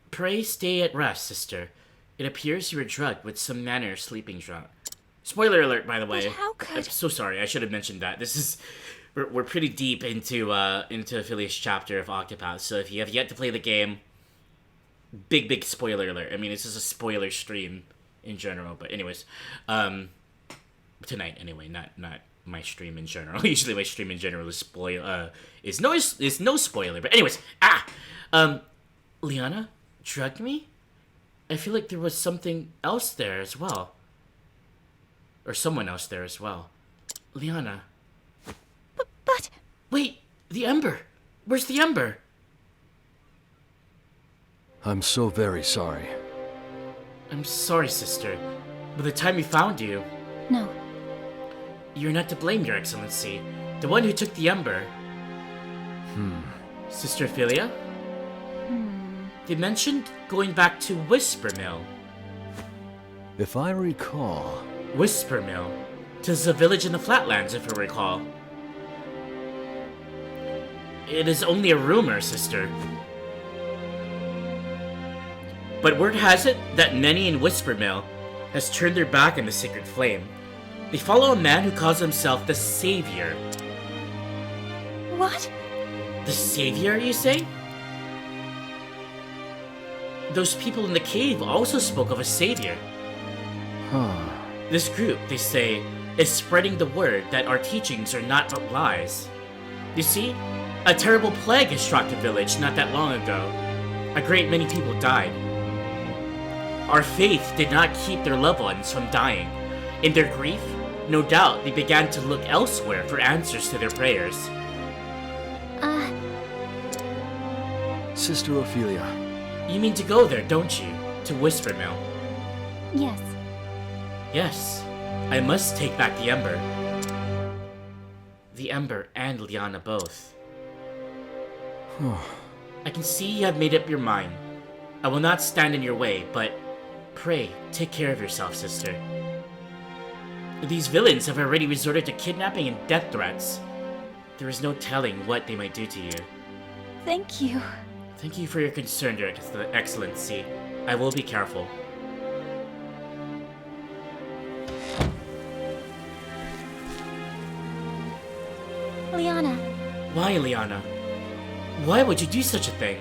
Pray stay at rest, sister. It appears you were drugged with some manner of sleeping drug. Spoiler alert, by the way. But how could... I'm so sorry. I should have mentioned that. This is... We're pretty deep into Ophilia's chapter of Octopath, so if you have yet to play the game, big spoiler alert. I mean, this is a spoiler stream in general, but anyways. Tonight, anyway, not my stream in general. Usually my stream in general is no spoiler, but anyways. Liana drugged me? I feel like there was something else there as well. Or someone else there as well. Liana. But... Wait, the ember. Where's the ember? I'm so very sorry. I'm sorry, sister. By the time we found you... No. You're not to blame, Your Excellency. The one who took the ember. Sister Ophilia? They mentioned going back to Whisper Mill. If I recall... Whisper Mill? 'Tis a village in the flatlands, if I recall. It is only a rumor, sister. But word has it that many in Whisper Mill has turned their back on the sacred flame. They follow a man who calls himself the Savior. What? The Savior, you say? Those people in the cave also spoke of a Savior. This group, they say, is spreading the word that our teachings are not but lies. You see, a terrible plague has struck the village not that long ago. A great many people died. Our faith did not keep their loved ones from dying. In their grief, no doubt they began to look elsewhere for answers to their prayers. Sister Ophilia. You mean to go there, don't you? To Whispermill? Yes. Yes. I must take back the Ember. The Ember and Liana both. I can see you have made up your mind. I will not stand in your way, but pray, take care of yourself, sister. These villains have already resorted to kidnapping and death threats. There is no telling what they might do to you. Thank you. Thank you for your concern, Your Excellency. I will be careful. Liana. Why, Liana? Why would you do such a thing?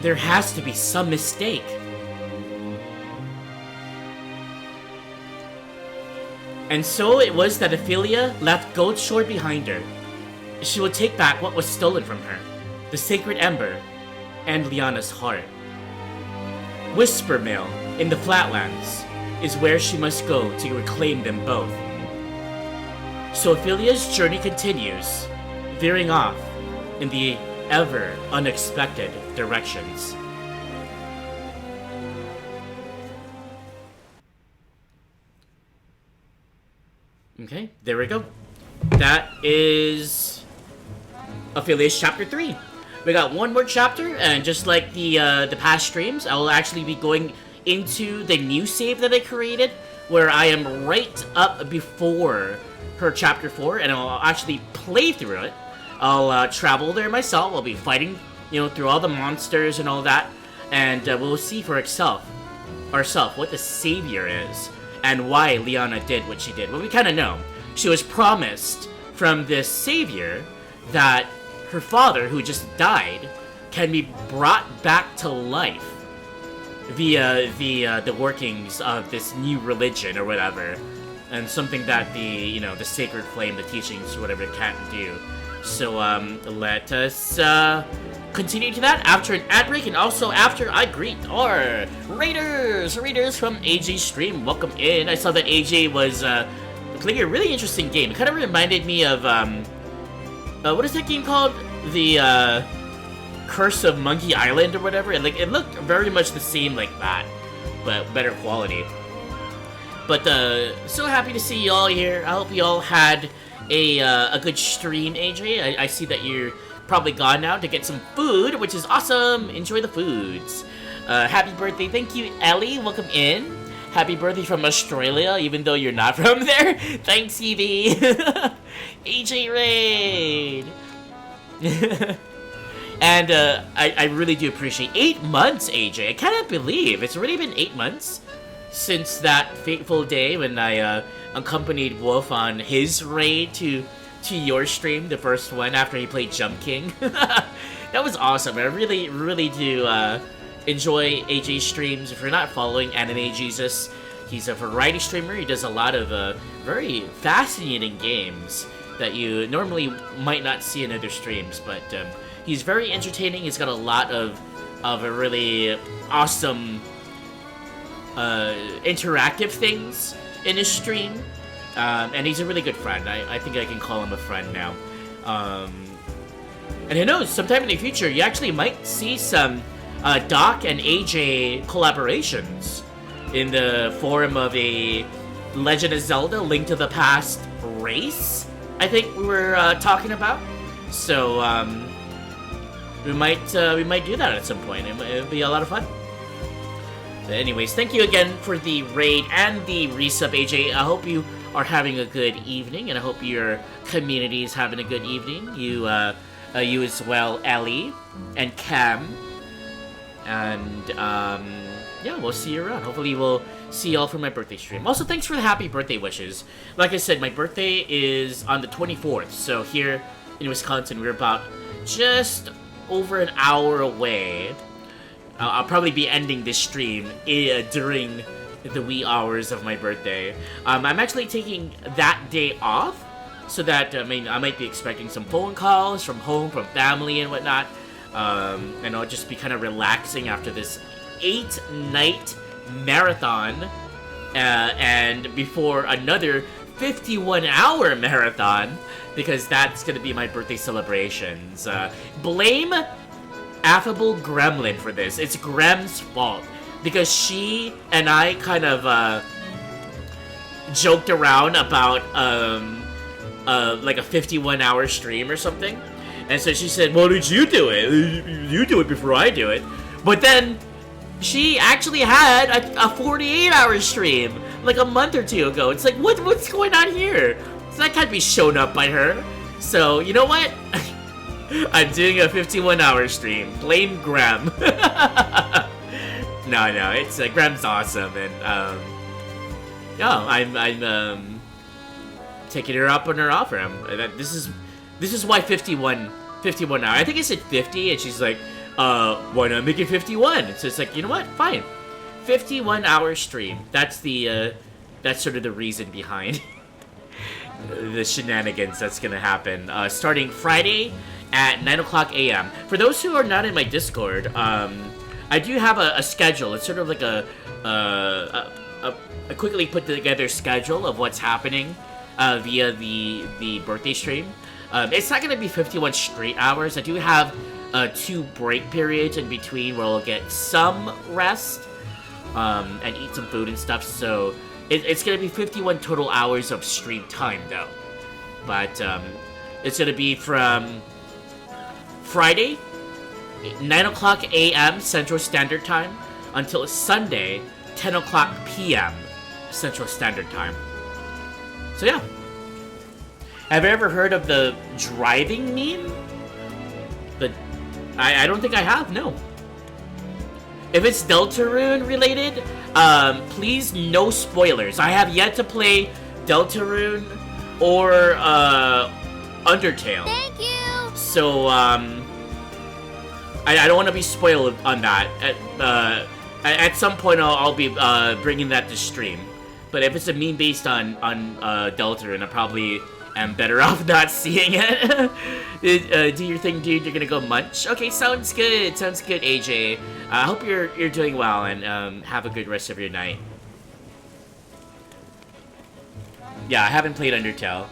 There has to be some mistake. And so it was that Ophilia left Goldshore behind her. She will take back what was stolen from her, the sacred ember, and Liana's heart. Whispermill, in the Flatlands, is where she must go to reclaim them both. So Ophilia's journey continues, veering off in the ever unexpected directions. Okay, there we go. That is Ophilia's Chapter 3. We got one more chapter, and just like the past streams, I will actually be going into the new save that I created, where I am right up before her Chapter 4, and I'll actually play through it. I'll travel there myself. I'll be fighting, through all the monsters and all that, and we'll see for ourselves what the Savior is and why Liana did what she did. Well, we kind of know. She was promised from this Savior that her father, who just died, can be brought back to life via the workings of this new religion or whatever, and something that the sacred flame, the teachings, whatever, can't do. So let us continue to that after an ad break, and also after I greet our raiders from AJ stream. Welcome in. I saw that AJ was playing a really interesting game. It kind of reminded me of what is that game called? The Curse of Monkey Island or whatever. And it looked very much the same like that, but better quality. But so happy to see you all here. I hope you all had a good stream, AJ. I see that you're probably gone now to get some food, which is awesome. Enjoy the foods. Happy birthday. Thank you, Ellie. Welcome in. Happy birthday from Australia, even though you're not from there. Thanks, Evie. AJ Raid. And I really do appreciate 8 months, AJ. I cannot believe it's already been 8 months since that fateful day when I accompanied Wolf on his raid to your stream, the first one after he played Jump King. That was awesome. I really, really do enjoy AJ's streams. If you're not following Anime Jesus, he's a variety streamer. He does a lot of very fascinating games that you normally might not see in other streams, but he's very entertaining. He's got a lot of a really awesome interactive things in his stream, and he's a really good friend. I think I can call him a friend now. And who knows, sometime in the future, you actually might see some Doc and AJ collaborations in the form of a Legend of Zelda Link to the Past race, I think we were talking about. So we might do that at some point. It'll be a lot of fun. But anyways, thank you again for the raid and the resub, AJ. I hope you are having a good evening, and I hope your community is having a good evening. You as well, Ellie and Cam, and yeah, we'll see you around. Hopefully, we'll see y'all for my birthday stream. Also, thanks for the happy birthday wishes. Like I said, my birthday is on the 24th, so here in Wisconsin, we're about just over an hour away I'll probably be ending this stream during the wee hours of my birthday. I'm actually taking that day off, so that I might be expecting some phone calls from home, from family and whatnot, and I'll just be kind of relaxing after this 8-night marathon, and before another 51-hour marathon, because that's gonna be my birthday celebrations. Blame Affable Gremlin for this. It's Grem's fault, because she and I kind of joked around about like a 51-hour stream or something, and so she said, "Why did you do it? You do it before I do it." But then she actually had a 48-hour stream like a month or two ago. It's like, what's going on here? So that can't be shown up by her. So you know what? I'm doing a 51-hour stream. Blame Graham. No, it's Graham's awesome, and I'm taking her up on her offer. This is why 51 hours. I think I said 50, and she's like, why not make it 51? So it's like, you know what? Fine, 51-hour stream. That's sort of the reason behind the shenanigans that's gonna happen. Starting Friday at 9 o'clock a.m. For those who are not in my Discord, I do have a schedule. It's sort of like a quickly put together schedule of what's happening via the birthday stream. It's not going to be 51 straight hours. I do have 2 break periods in between where I'll get some rest and eat some food and stuff. So it's going to be 51 total hours of stream time, though. But it's going to be from Friday, 9 o'clock a.m. Central Standard Time, until Sunday, 10 o'clock p.m. Central Standard Time. So yeah. Have you ever heard of the driving meme? I don't think I have, no. If it's Deltarune related, please no spoilers. I have yet to play Deltarune or Undertale. Thank you! So, I don't want to be spoiled on that. At some point, I'll be bringing that to stream. But if it's a meme based on Deltarune, I probably am better off not seeing it. Do your thing, dude. You're gonna go munch. Okay, sounds good. Sounds good, AJ. I hope you're doing well, and have a good rest of your night. Yeah, I haven't played Undertale.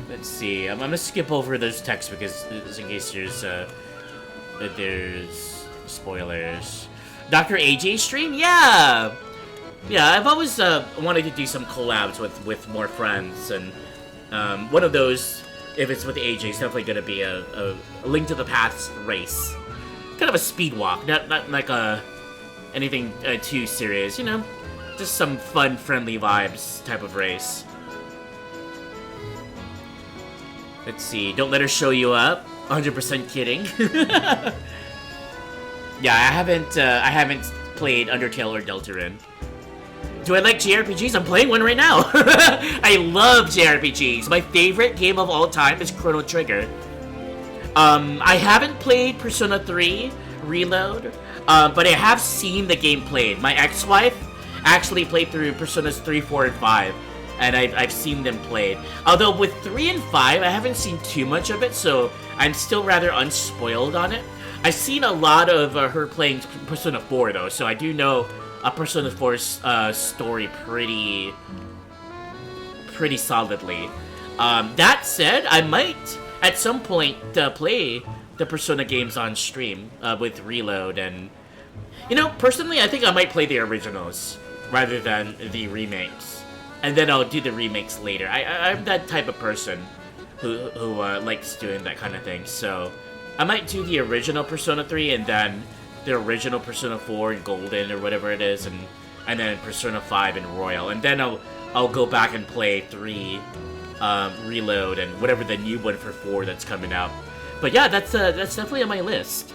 Let's see. I'm gonna skip over those texts because in case there's spoilers. Dr. AJ stream? Yeah, I've always wanted to do some collabs with more friends, and one of those, if it's with AJ, is definitely gonna be a Link to the Past race, kind of a speed walk, not like anything too serious, you know, just some fun, friendly vibes type of race. Let's see. Don't let her show you up. 100% kidding. Yeah, I haven't played Undertale or Deltarune. Do I like JRPGs? I'm playing one right now. I love JRPGs. My favorite game of all time is Chrono Trigger. I haven't played Persona 3 Reload, but I have seen the game played. My ex-wife actually played through Personas 3, 4, and 5. And I've seen them played. Although with 3 and 5, I haven't seen too much of it, so I'm still rather unspoiled on it. I've seen a lot of her playing Persona 4, though, so I do know a Persona 4's story pretty solidly. That said, I might, at some point, play the Persona games on stream with Reload, and, you know, personally, I think I might play the originals rather than the remakes. And then I'll do the remakes later. I'm that type of person who likes doing that kind of thing. So I might do the original Persona 3 and then the original Persona 4 and Golden or whatever it is, and then Persona 5 and Royal. And then I'll go back and play 3 Reload and whatever the new one for 4 that's coming out. But yeah, that's definitely on my list.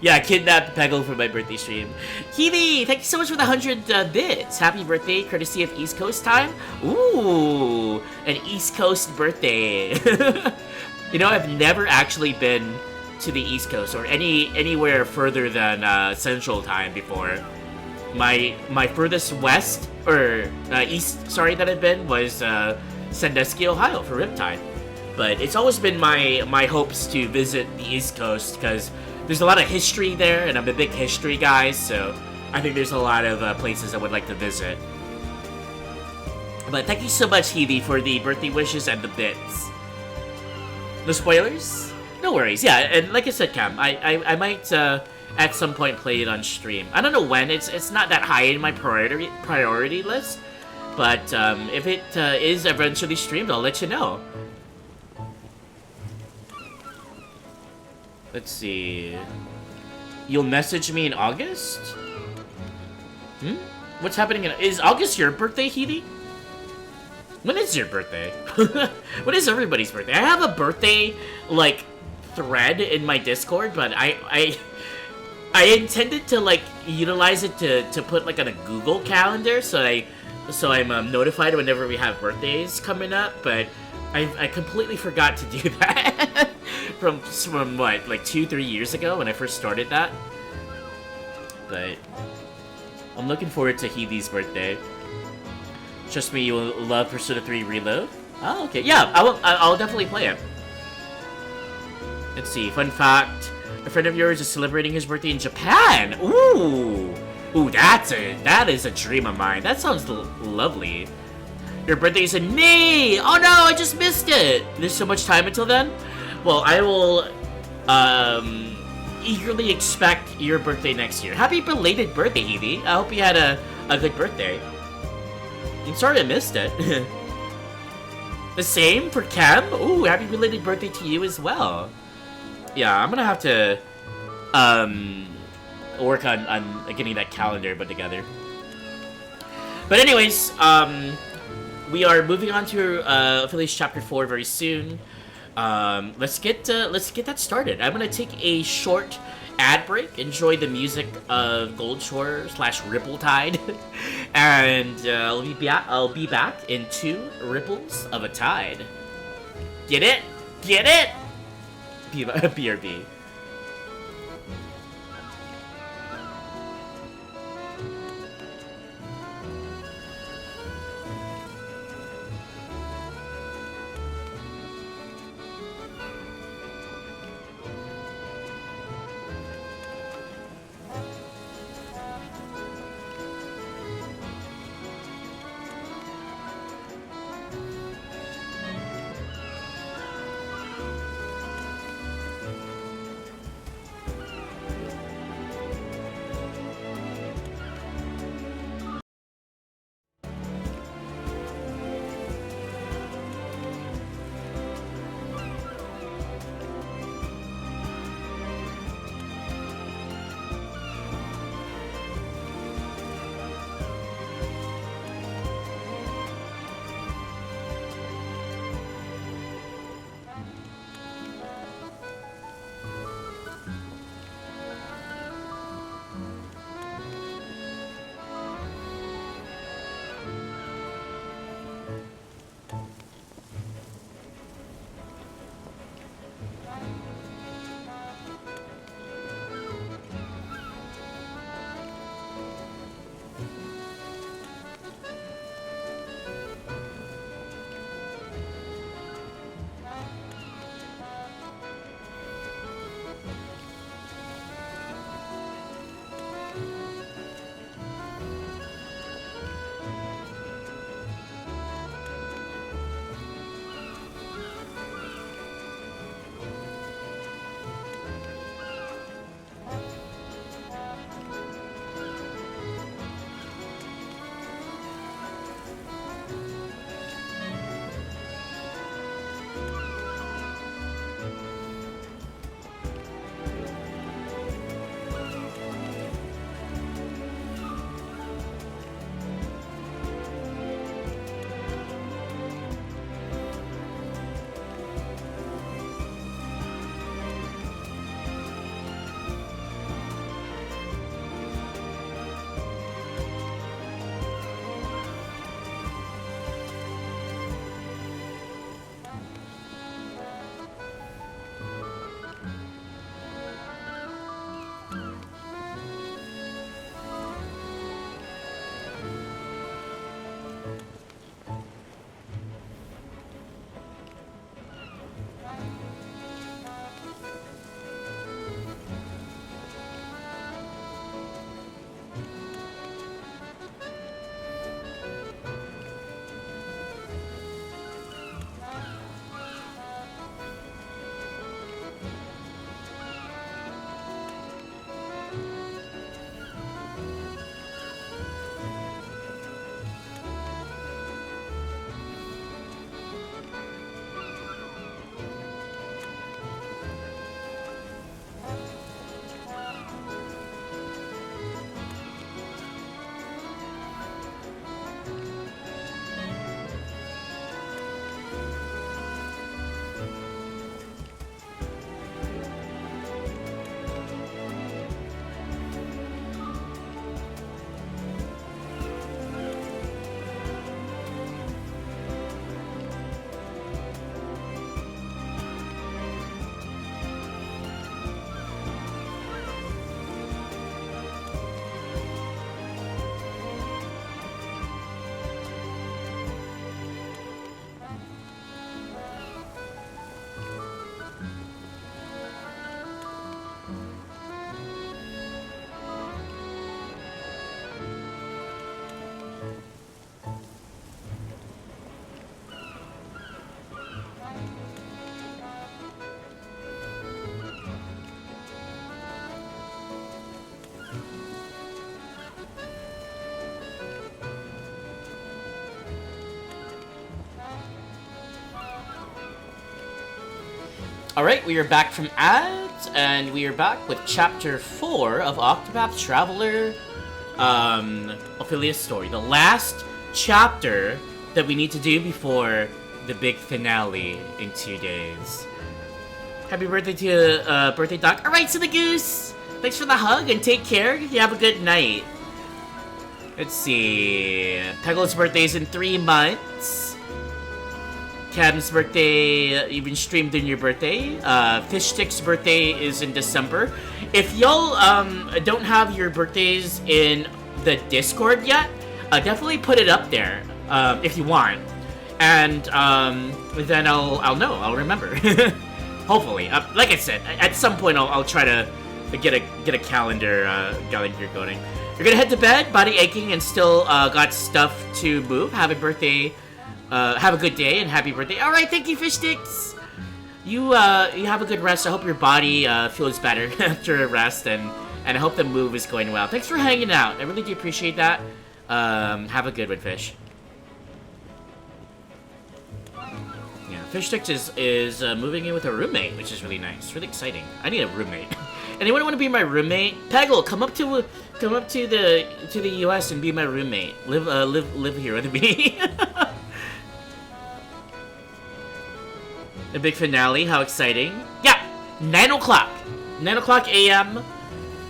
Yeah, I kidnapped Peggle for my birthday stream. Kiwi, thank you so much for the 100 bits. Happy birthday, courtesy of East Coast time. Ooh, an East Coast birthday. You know, I've never actually been to the East Coast or anywhere further than Central time before. My furthest west or east, sorry, that I've been was Sandusky, Ohio for Riptide. But it's always been my hopes to visit the East Coast because there's a lot of history there, and I'm a big history guy, so I think there's a lot of places I would like to visit. But thank you so much, Heavy, for the birthday wishes and the bits. No spoilers? No worries. Yeah, and like I said, Cam, I might at some point play it on stream. I don't know when. It's not that high in my priority list, but if it is eventually streamed, I'll let you know. Let's see. You'll message me in August? What's happening is August your birthday, Heaty? When is your birthday? When is everybody's birthday? I have a birthday, like, thread in my Discord, but I intended to, like, utilize it to put, like, on a Google Calendar, so I'm notified whenever we have birthdays coming up, but I completely forgot to do that. From what, like 2-3 years ago when I first started that. But I'm looking forward to Heavy's birthday. Trust me, you will love Persona 3 Reload. Oh, okay. Yeah, I'll definitely play it. Let's see. Fun fact: a friend of yours is celebrating his birthday in Japan. Ooh, that is a dream of mine. That sounds lovely. Your birthday is in May. Oh no, I just missed it. There's so much time until then. Well, I will eagerly expect your birthday next year. Happy belated birthday, Heavy. I hope you had a good birthday. I'm sorry I missed it. The same for Cam. Ooh, happy belated birthday to you as well. Yeah, I'm gonna have to work on getting that calendar put together. But anyways, we are moving on to Ophilia's Chapter 4 very soon. Let's get that started. I'm gonna take a short ad break, enjoy the music of Goldshore / Ripple-Tide, and I'll be back in 2 ripples of a tide. Get it? Get it? BRB. Alright, we are back from ads, and we are back with Chapter 4 of Octopath Traveler, Ophilia's story. The last chapter that we need to do before the big finale in 2 days. Happy birthday to, birthday Doc. Alright, so the goose! Thanks for the hug, and take care. You have a good night. Let's see. Peggle's birthday is in 3 months. Cam's birthday, even streamed in your birthday. Fish Stick's birthday is in December. If y'all don't have your birthdays in the Discord yet, definitely put it up there if you want, and then I'll know. I'll remember. Hopefully, like I said, at some point I'll try to get a calendar going. You're gonna head to bed, body aching, and still got stuff to move. Have a birthday. Have a good day and happy birthday. All right, thank you, Fish Sticks. You have a good rest. I hope your body feels better after a rest, and I hope the move is going well. Thanks for hanging out. I really do appreciate that. Have a good one, Fish. Yeah, Fish Sticks is moving in with a roommate, which is really nice. Really exciting. I need a roommate. Anyone want to be my roommate? Peggle, come up to the U.S. and be my roommate. Live here with me. The big finale, how exciting. Yeah, 9 o'clock. 9 o'clock a.m.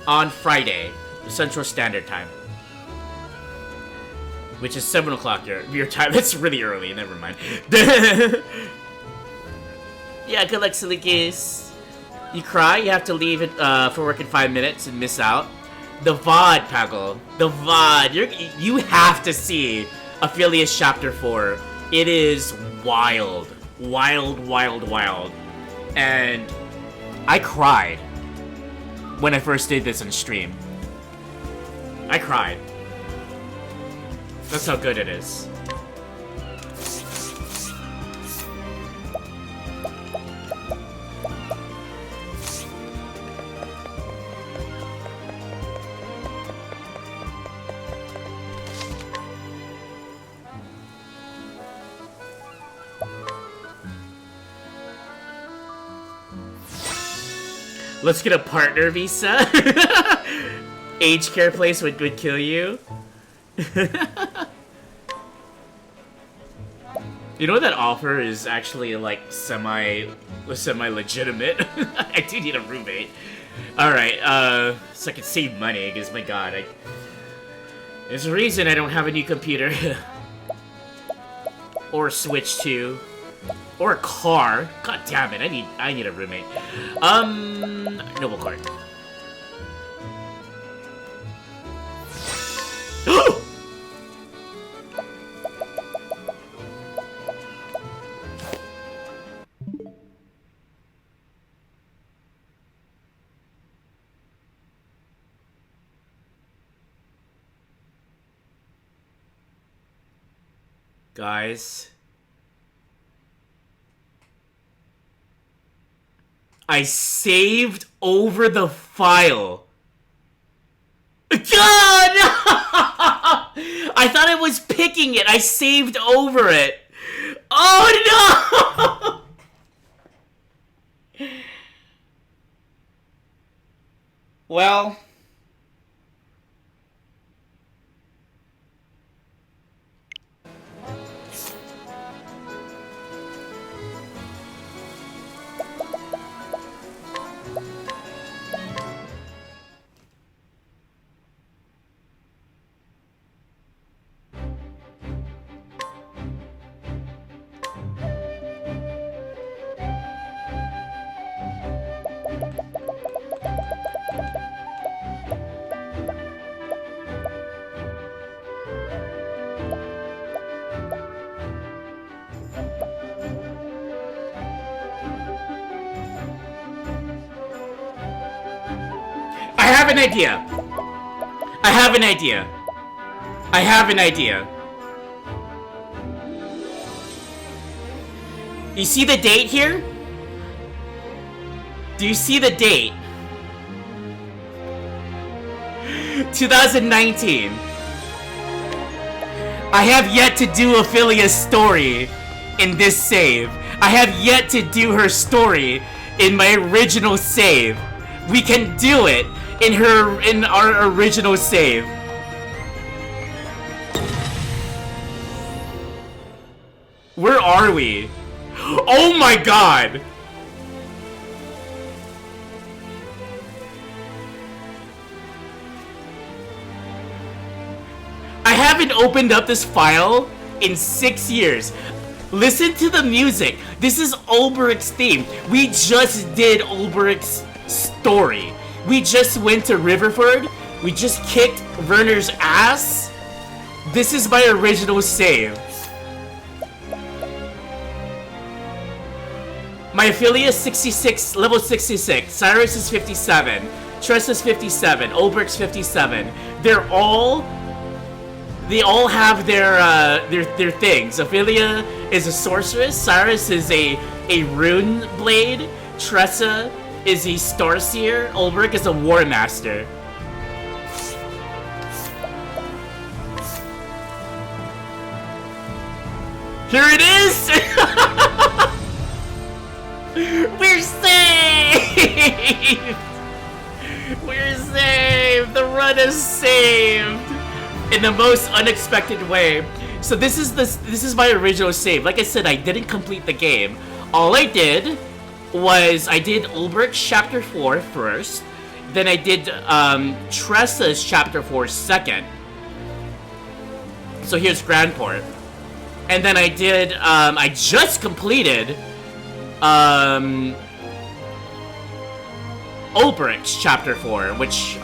on Friday, Central Standard Time. Which is 7 o'clock your time. That's really early, never mind. Yeah, good luck, silly goose. You cry, you have to leave it for work in 5 minutes and miss out. The VOD, Peggle. The VOD. You have to see Ophilia's Chapter 4. It is wild. Wild. And I cried when I first did this on stream. I cried. That's how good it is. Let's get a partner visa. Aged care place would kill you. You know that offer is actually like semi-legitimate. I do need a roommate. Alright, so I can save money, because my god, there's a reason I don't have a new computer. Or a Switch 2. Or a car. God damn it, I need a roommate. Noble Court. Guys, I saved over the file. God, no! I thought it was picking it. I saved over it. Oh no! Well, I have an idea. I have an idea. I have an idea. You see the date here? Do you see the date? 2019. I have yet to do Ophilia's story in this save. I have yet to do her story in my original save. We can do it in our original save. Where are we? Oh my god! I haven't opened up this file in 6 years. Listen to the music. This is Ulbricht's theme. We just did Ulbricht's story. We just went to Riverford. We just kicked Werner's ass. This is my original save. My Ophilia is 66, level 66. Cyrus is 57. Tress is 57. Ulbricht's 57. They all have their things. Ophilia is a sorceress. Cyrus is a rune blade. Tressa is a starseer. Ulbricht is a war master. Here it is. We're saved. We're saved. The run is saved. In the most unexpected way. So this is my original save. Like I said, I didn't complete the game. All I did was I did Ulbricht's chapter 4 first. Then I did Tressa's chapter 4 second. So here's Grandport. And then I did I just completed Ulbricht's chapter 4, which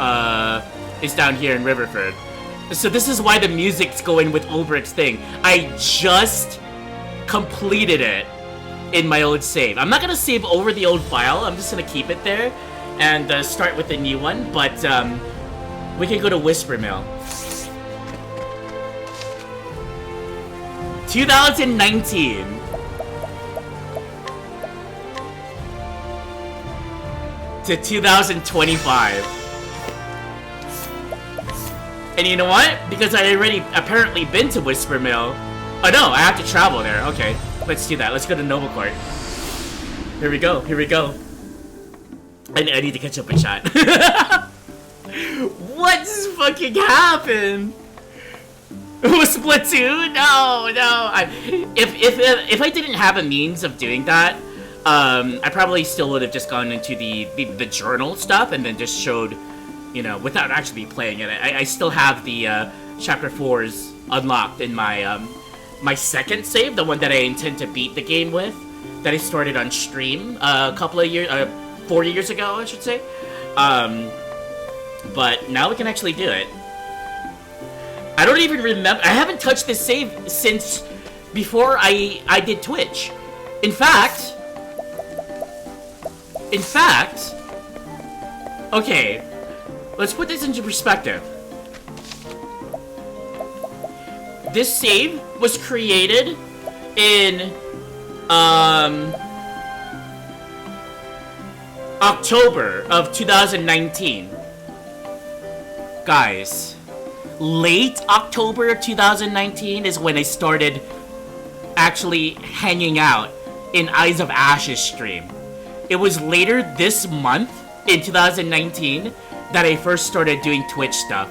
is down here in Riverford. So this is why the music's going with Ulbricht's thing. I just completed it in my old save. I'm not gonna save over the old file. I'm just gonna keep it there and start with the new one. But we can go to Whispermill. 2019. To 2025. And you know what? Because I already apparently been to Whispermill. Oh no, I have to travel there. Okay, let's do that. Let's go to Noble Here we go. Here we go. I need to catch up with chat. What's fucking happened? Splatoon? No. If I didn't have a means of doing that, I probably still would have just gone into the journal stuff and then just showed, you know, without actually playing it. I still have the chapter 4s unlocked in my my second save, the one that I intend to beat the game with, that I started on stream a couple of years, 4 years ago, I should say. But now we can actually do it. I don't even remember. I haven't touched this save since before I did Twitch. In fact, okay, let's put this into perspective. This save was created in October of 2019. Guys, late October of 2019 is when I started actually hanging out in Eyes of Ashes stream. It was later this month in 2019 that I first started doing Twitch stuff.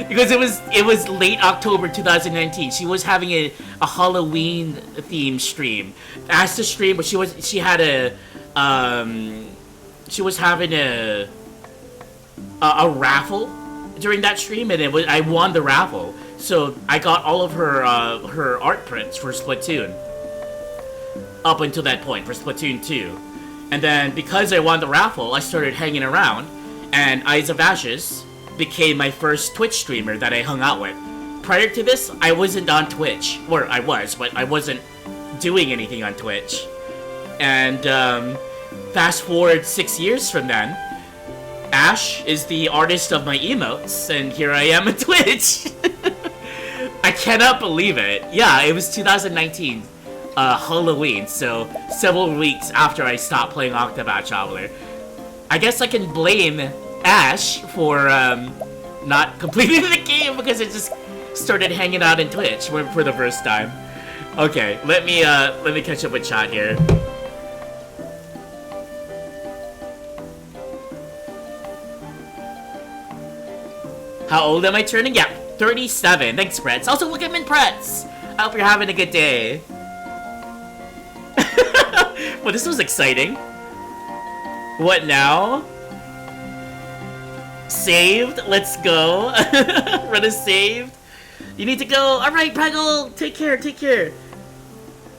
Because it was late October 2019. She was having a Halloween themed stream. Asked to stream, but she was having a raffle during that stream, and I won the raffle. So I got all of her art prints for Splatoon up until that point for Splatoon 2. And then because I won the raffle, I started hanging around, and Eyes of Ashes became my first Twitch streamer that I hung out with. Prior to this, I wasn't on Twitch. Or I was, but I wasn't doing anything on Twitch. And fast forward 6 years from then, Ash is the artist of my emotes, and here I am at Twitch. I cannot believe it. Yeah, it was 2019, Halloween, so several weeks after I stopped playing Octopath Traveler. I guess I can blame Ash for not completing the game because it just started hanging out in Twitch for the first time. Okay, let me catch up with chat here. How old am I turning? Yeah, 37. Thanks, Pretz. Also, look at Min Pretz. I hope you're having a good day. Well, this was exciting. What now? Saved? Let's go. Run is saved. You need to go. Alright, Peggle. Take care, take care.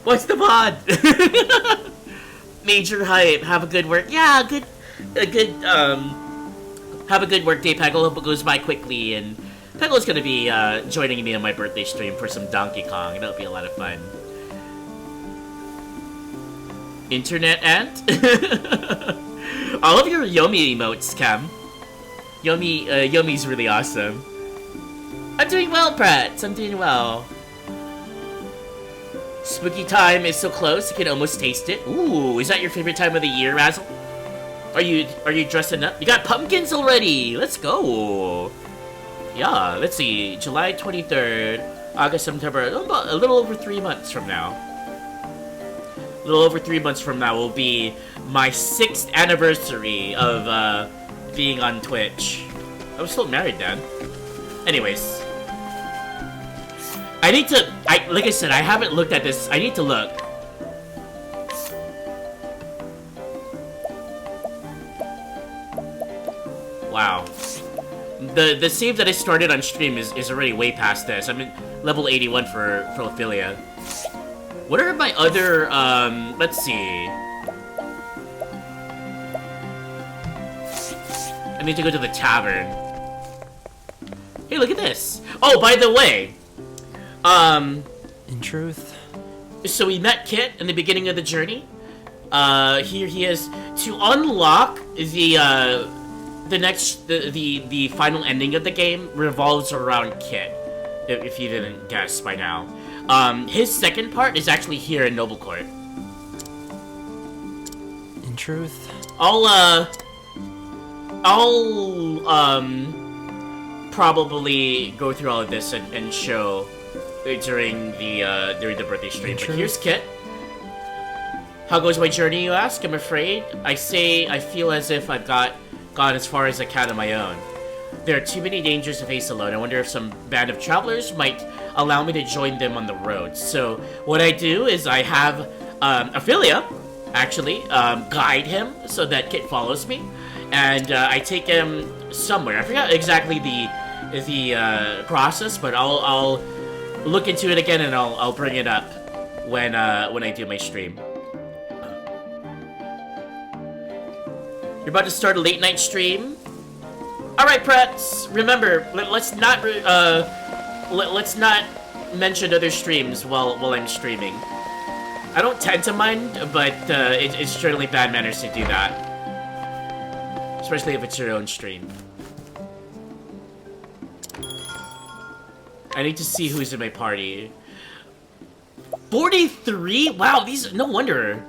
What's the pod? Major hype. Have a good work. Yeah, have a good work day, Peggle. Hope it goes by quickly. And Peggle's gonna be joining me on my birthday stream for some Donkey Kong. It'll be a lot of fun. Internet ant? I love your Yomi emotes, Cam. Yomi's really awesome. I'm doing well, Pratt. I'm doing well. Spooky time is so close, you can almost taste it. Ooh, is that your favorite time of the year, Razzle? Are you dressing up? You got pumpkins already. Let's go. Yeah, let's see. July 23rd, August, September. A little over 3 months from now. A little over 3 months from now will be my 6th anniversary of being on Twitch. I was still married then. Anyways. I need to, like I said, I haven't looked at this. I need to look. Wow. The save that I started on stream is already way past this. I'm in level 81 for Ophilia. What are my other, let's see. I need to go to the tavern. Hey, look at this. Oh, by the way. In truth. So we met Kit in the beginning of the journey. Here he is. To unlock the final ending of the game revolves around Kit. If you didn't guess by now. His second part is actually here in Noble Court. In truth. I'll probably go through all of this and show during the birthday stream. But here's Kit. How goes my journey, you ask? I'm afraid. I feel as if I've gone as far as I can on my own. There are too many dangers to face alone. I wonder if some band of travelers might allow me to join them on the road. So what I do is I have Ophilia actually guide him so that Kit follows me, and I take him somewhere. I forgot exactly the process, but I'll look into it again and I'll bring it up when I do my stream. You're about to start a late night stream. All right, Pretz. Remember, let's not mention other streams while I'm streaming. I don't tend to mind, but it's certainly bad manners to do that, especially if it's your own stream. I need to see who's in my party. 43? Wow, these, no wonder.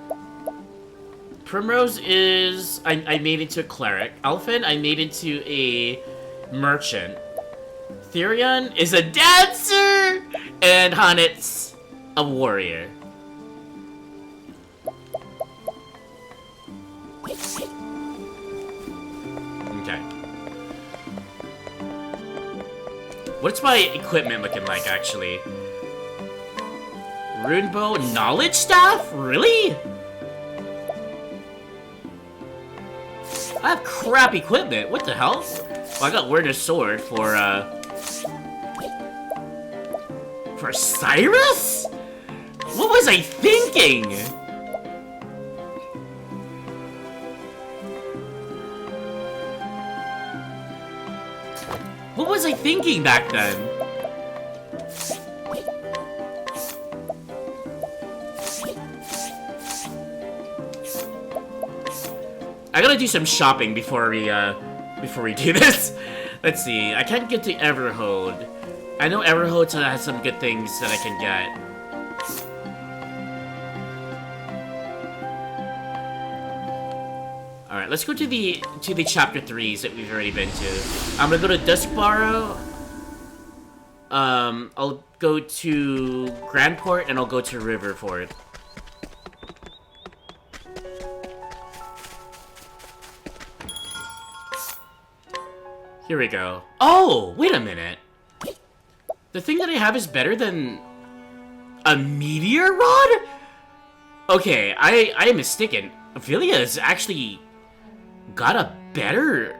Primrose is, I made into a cleric. Elfin, I made into a merchant. Therion is a dancer! And Hanit's a warrior. Okay. What's my equipment looking like, actually? Runebow knowledge staff? Really? I have crap equipment. What the hell? Well, I got Werner's sword for Cyrus? What was I thinking? What was I thinking back then? I gotta do some shopping before we do this. Let's see. I can't get to Everhold. I know Everhold has some good things that I can get. Alright, let's go to the chapter 3s that we've already been to. I'm gonna go to Duskbarrow. I'll go to Grandport and I'll go to Riverford. Here we go. Oh, wait a minute. The thing that I have is better than a meteor rod? Okay, I am mistaken. Ophilia's actually got a better...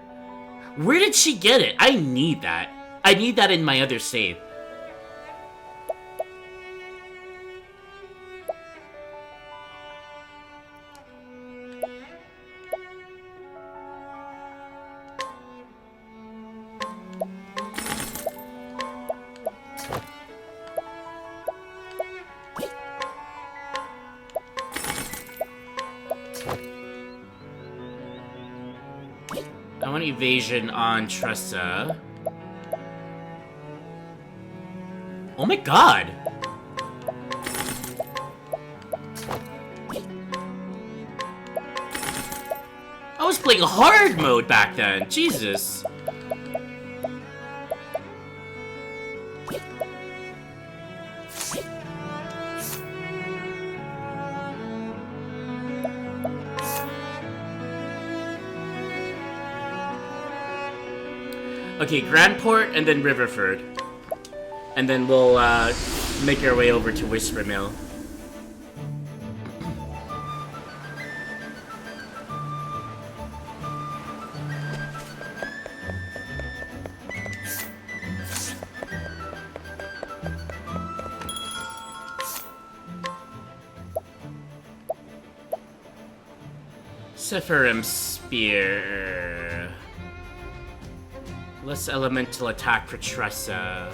Where did she get it? I need that. I need that in my other save. I want evasion on Tressa. Oh my god! I was playing hard mode back then, Jesus. Okay, Grandport and then Riverford. And then we'll make our way over to Whisper Mill. Sephirim Spear. Less elemental attack for Tressa.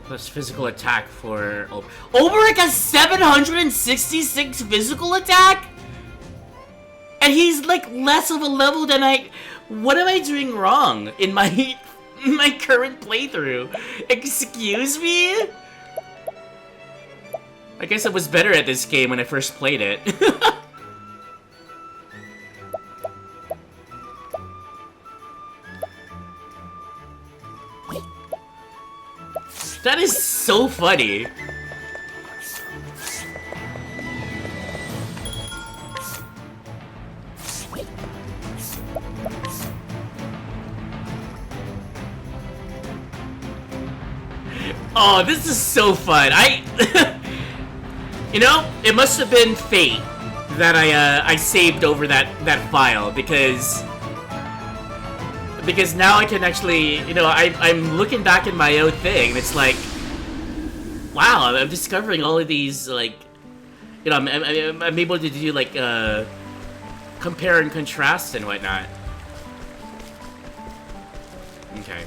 Plus physical attack for... Oberic has 766 physical attack? And he's like less of a level than I... What am I doing wrong in my my current playthrough? Excuse me? I guess I was better at this game when I first played it. That is so funny. Oh, this is so fun. You know, it must have been fate that I saved over that file because now I can actually, you know, I'm looking back in my own thing and it's like, wow, I'm discovering all of these, like, you know, I'm able to do like compare and contrast and whatnot. Okay.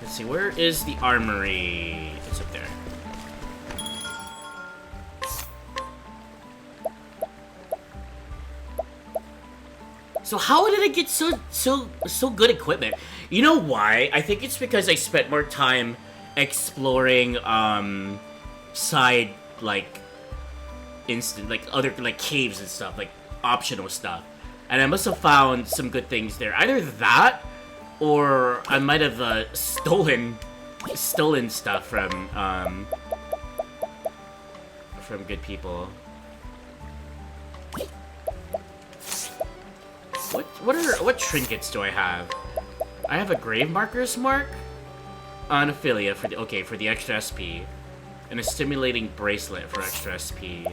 Let's see, where is the armory? It's up there. So how did I get so good equipment? You know why? I think it's because I spent more time exploring side like other like caves and stuff, like optional stuff. And I must have found some good things there. Either that or I might have stolen stuff from good people. What trinkets do I have? I have a grave marker's mark on Ophilia for the extra SP, and a stimulating bracelet for extra SP.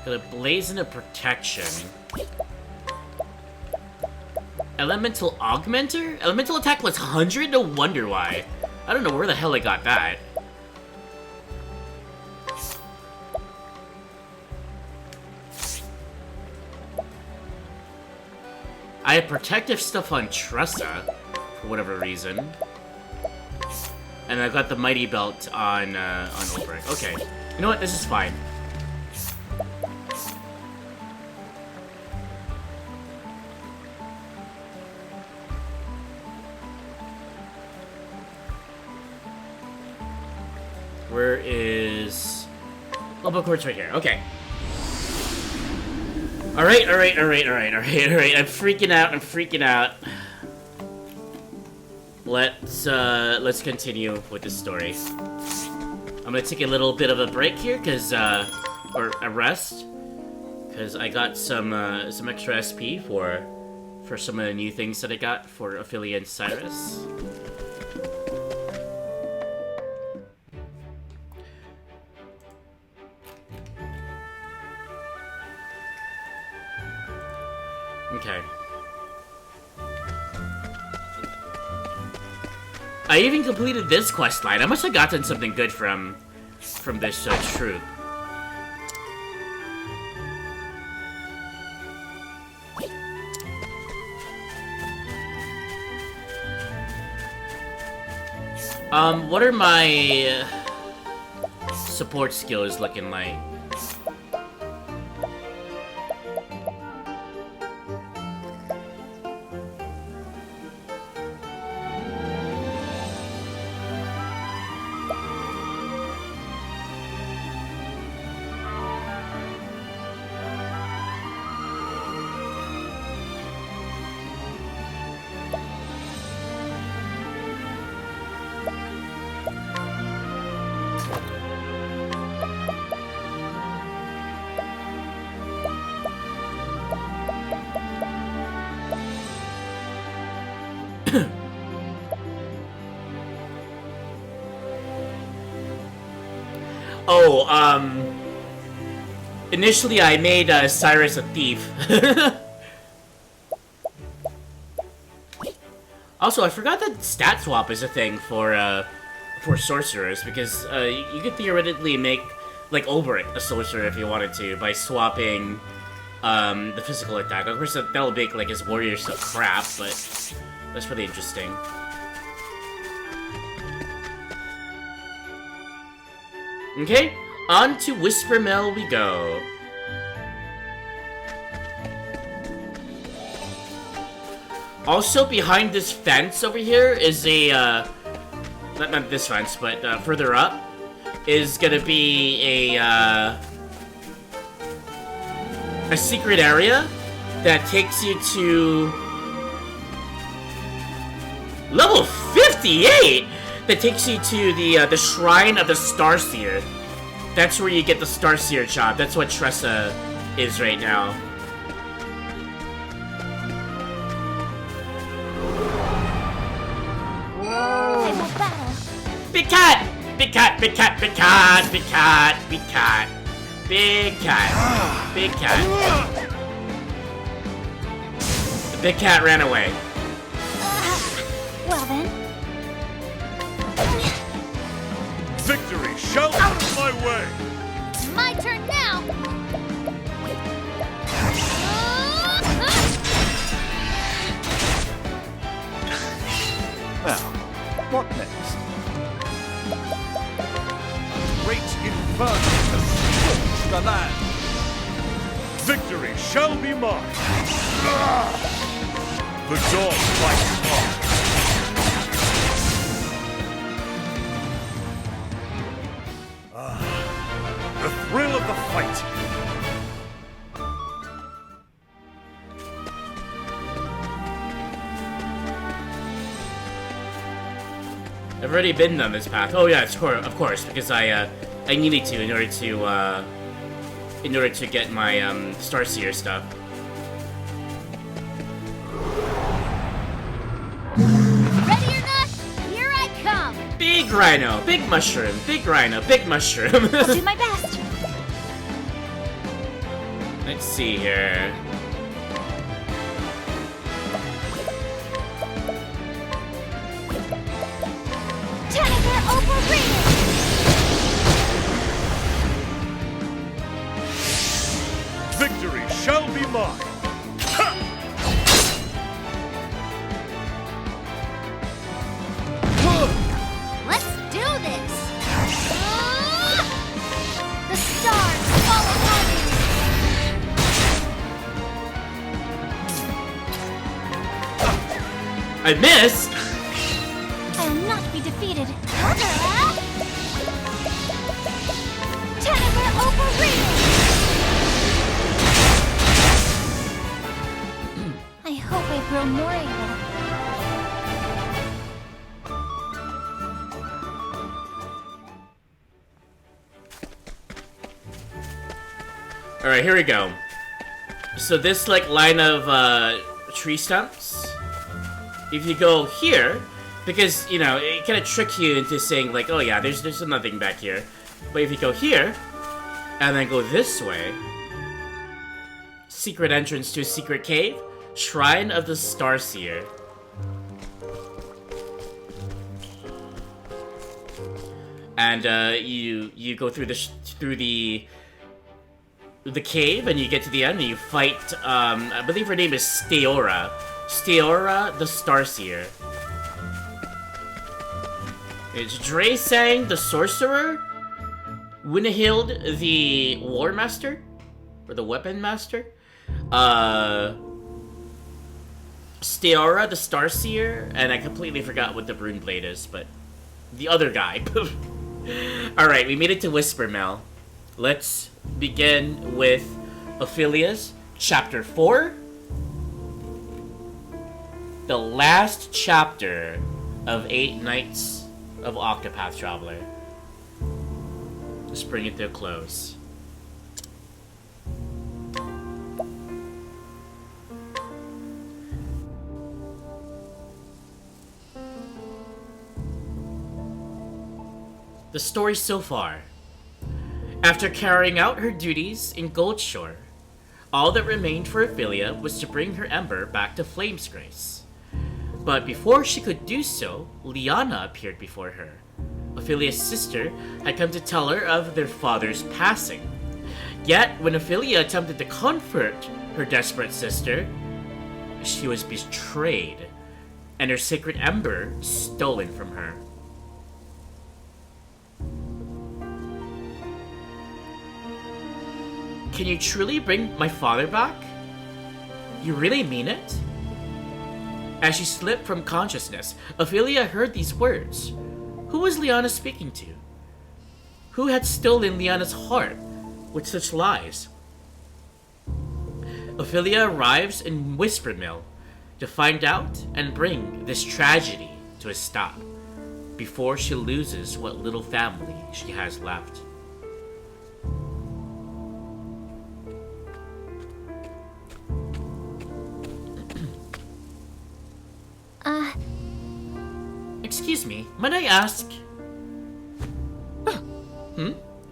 Got a blazon of protection. Elemental augmenter? Elemental attack plus 100? No wonder why. I don't know where the hell I got that. I have protective stuff on Tressa, for whatever reason. And I've got the Mighty Belt on Oberic. Okay. You know what? This is fine. Oh, but court's right here. Okay. Alright. I'm freaking out. Let's continue with the story. I'm gonna take a little bit of a break here, or a rest, because I got some extra SP for some of the new things that I got for Ophilia and Cyrus. Okay. I even completed this quest line. I must have gotten something good from this troop. What are my support skills looking like? Initially I made Cyrus a thief. Also, I forgot that stat swap is a thing for sorcerers, because you could theoretically make, like, Ulbrich a sorcerer if you wanted to, by swapping the physical attack. Of course, that'll make, like, his warriors so crap, but that's pretty interesting. Okay, on to Whisper Mill we go. Also, behind this fence over here is a, not this fence, but further up, is gonna be a secret area that takes you to level 58! That takes you to the Shrine of the Starseer. That's where you get the Starseer job. That's what Tressa is right now. Big cat! Big cat, big cat, big cat, big cat, big cat. Big cat. Big cat. The big cat ran away. Well then. Victory shall out of my way! My turn now! Now, what next? Great inferno has scorched the land! Victory shall be mine! The dog bites hard! The thrill of the fight! I've already been down this path. Oh yeah, of course, because I needed to in order to get my Starseer stuff. Ready or not, here I come! Big rhino, big mushroom, big rhino, big mushroom. I'll do my best. Let's see here. Jennifer overrated! Victory shall be mine! Let's do this! The stars fall upon you! I missed! I'll not be defeated. Jennifer grow more able. Alright, here we go. So this, like, line of, tree stumps, if you go here, because, you know, it kind of tricks you into saying, like, oh yeah, there's nothing back here. But if you go here, and then go this way, secret entrance to a secret cave, Shrine of the Starseer. And, you go through the cave, and you get to the end, and you fight, I believe her name is Steora. Steora the Starseer. It's Draysang the Sorcerer, Winnehild the War Master, or the Weapon Master, Steora the Starseer, and I completely forgot what the Rune Blade is, but the other guy. Alright, we made it to Whispermill. Let's begin with Ophilia's Chapter 4. The last chapter of 8 Nights of Octopath Traveler. Let's bring it to a close. The story so far. After carrying out her duties in Goldshore, all that remained for Ophilia was to bring her ember back to Flamesgrace. But before she could do so, Liana appeared before her. Ophilia's sister had come to tell her of their father's passing. Yet, when Ophilia attempted to comfort her desperate sister, she was betrayed, and her sacred ember stolen from her. Can you truly bring my father back? You really mean it? As she slipped from consciousness, Ophilia heard these words. Who was Liana speaking to? Who had stolen Liana's heart with such lies? Ophilia arrives in Whispermill to find out and bring this tragedy to a stop before she loses what little family she has left. Excuse me, might I ask?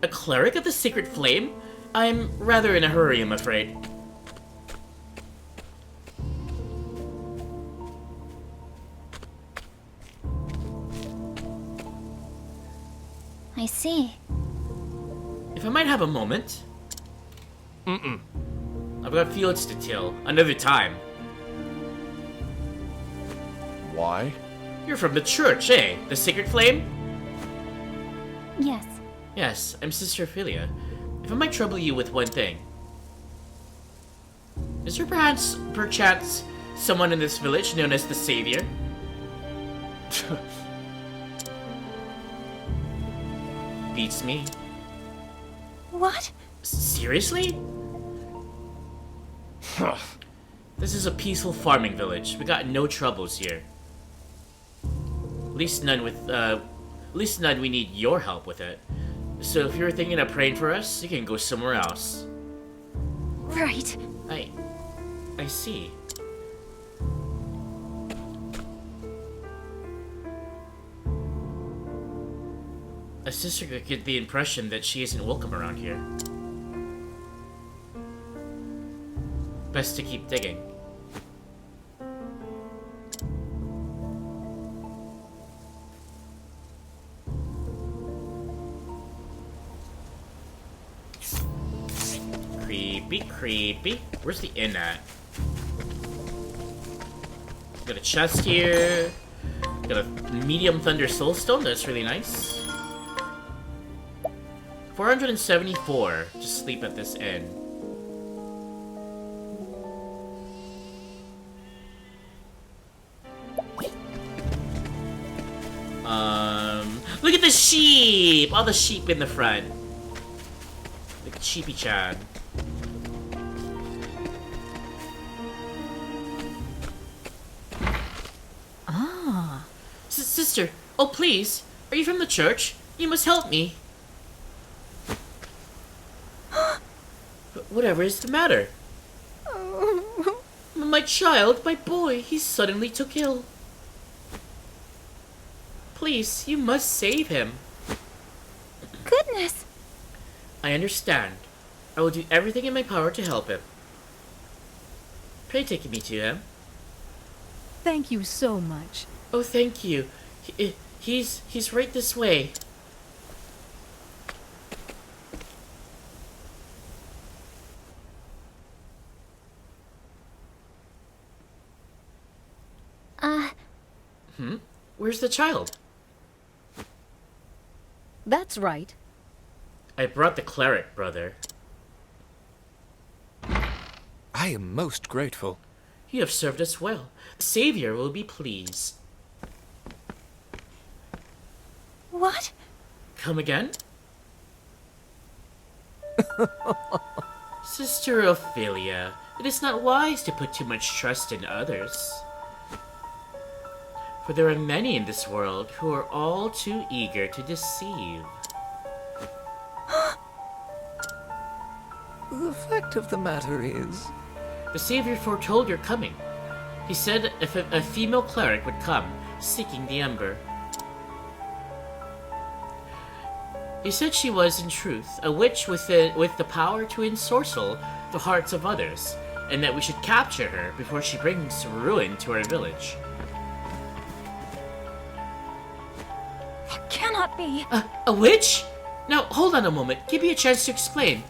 A cleric of the Sacred Flame? I'm rather in a hurry, I'm afraid. I see. If I might have a moment. I've got fields to till, another time. Why? You're from the church, eh? The Sacred Flame? Yes. Yes, I'm Sister Ophilia. If I might trouble you with one thing. Is there perchance, someone in this village known as the Savior? Beats me. What? Seriously? This is a peaceful farming village. We got no troubles here. At least none we need your help with it. So if you're thinking of praying for us, you can go somewhere else. Right. I see. A sister could get the impression that she isn't welcome around here. Best to keep digging. Creepy, creepy. Where's the inn at? Got a chest here. Got a medium thunder soulstone. That's really nice. 474 to sleep at this inn. Look at the sheep! All the sheep in the front. Look at Sheepy Chan. Sister, oh please, are you from the church? You must help me. Whatever is the matter? My child, my boy, he suddenly took ill. Please, you must save him. Goodness. I understand. I will do everything in my power to help him. Pray take me to him. Thank you so much. Oh, thank you. He's right this way. Where's the child? That's right. I brought the cleric, brother. I am most grateful. You have served us well. The Savior will be pleased. What? Come again? Sister Ophilia, it is not wise to put too much trust in others. For there are many in this world who are all too eager to deceive. The fact of the matter is... The Savior foretold your coming. He said if a female cleric would come, seeking the Ember. He said she was, in truth, a witch with the power to ensorcel the hearts of others, and that we should capture her before she brings ruin to our village. It cannot be. A witch? Now, hold on a moment. Give me a chance to explain.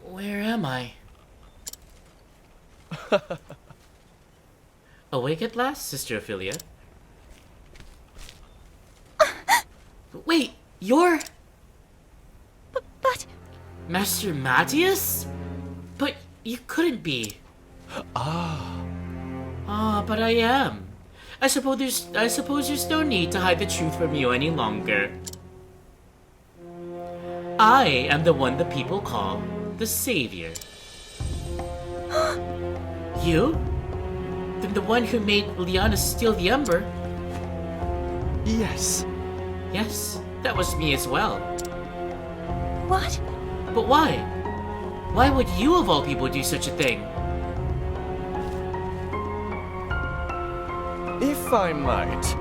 Where am I? Awake at last, Sister Ophilia? Wait, you're... But... Master Matthias? But you couldn't be. But I am. I suppose there's no need to hide the truth from you any longer. I am the one the people call the Savior. You? Then the one who made Liana steal the Ember? Yes. Yes, that was me as well. What? But why? Why would you of all people do such a thing? If I might.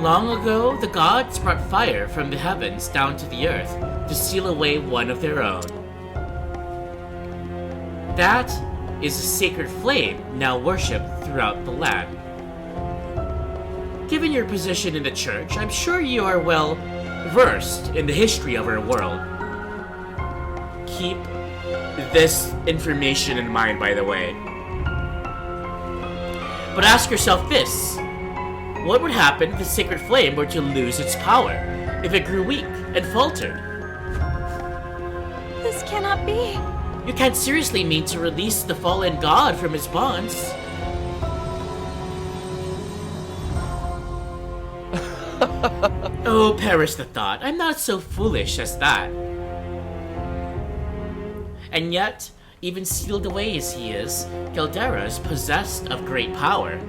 Long ago, the gods brought fire from the heavens down to the earth to seal away one of their own. That is a sacred flame now worshipped throughout the land. Given your position in the church, I'm sure you are well versed in the history of our world. Keep this information in mind, by the way. But ask yourself this. What would happen if the sacred flame were to lose its power? If it grew weak and faltered? This cannot be. You can't seriously mean to release the fallen god from his bonds. Oh, perish the thought. I'm not so foolish as that. And yet, even sealed away as he is, Caldera is possessed of great power.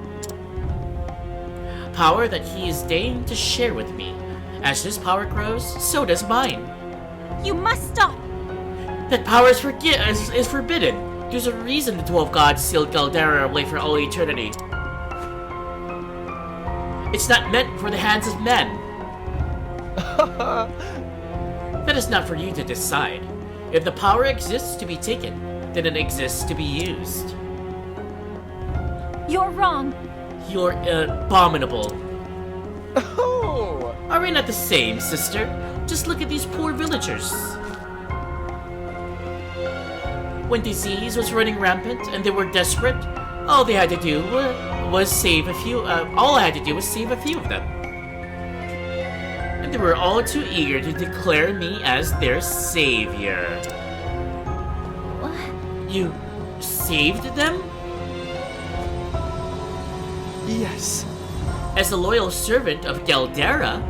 Power that he is deigned to share with me. As his power grows, so does mine. You must stop! That power is forbidden. There's a reason the 12 gods sealed Caldera away for all eternity. It's not meant for the hands of men. That is not for you to decide. If the power exists to be taken, then it exists to be used. You're wrong. You're abominable. Oh! Are we not the same, sister? Just look at these poor villagers. When disease was running rampant and they were desperate, all they had to do was save a few. All I had to do was save a few of them, and they were all too eager to declare me as their savior. What? You saved them? Yes. As a loyal servant of Caldera,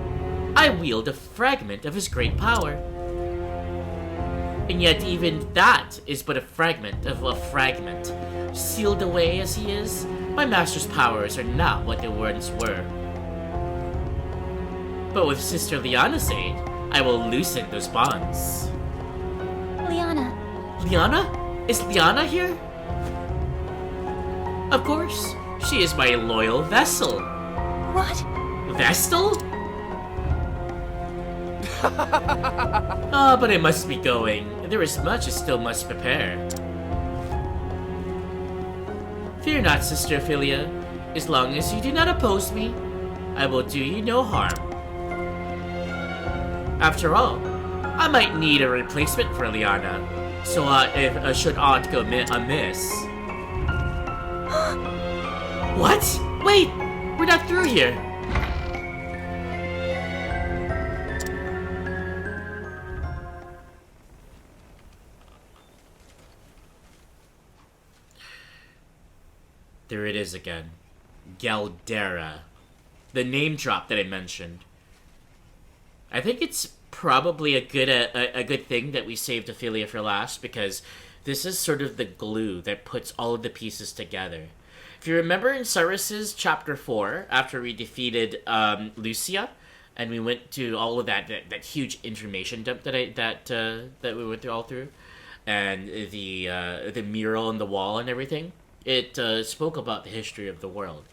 I wield a fragment of his great power. And yet even that is but a fragment of a fragment. Sealed away as he is, my master's powers are not what they once were. But with Sister Liana's aid, I will loosen those bonds. Liana. Liana? Is Liana here? Of course. She is my loyal vessel. What? Vestal? Ah, but I must be going. There is much I still must prepare. Fear not, Sister Ophilia. As long as you do not oppose me, I will do you no harm. After all, I might need a replacement for Liana, so if should aught go amiss. What? Wait! We're not through here! There it is again. Galdera. The name drop that I mentioned. I think it's probably a good thing that we saved Ophilia for last, because this is sort of the glue that puts all of the pieces together. If you remember in Cyrus's chapter 4, after we defeated Lucia, and we went to all of that huge information dump that we went through all through, and the mural on the wall and everything, it spoke about the history of the world.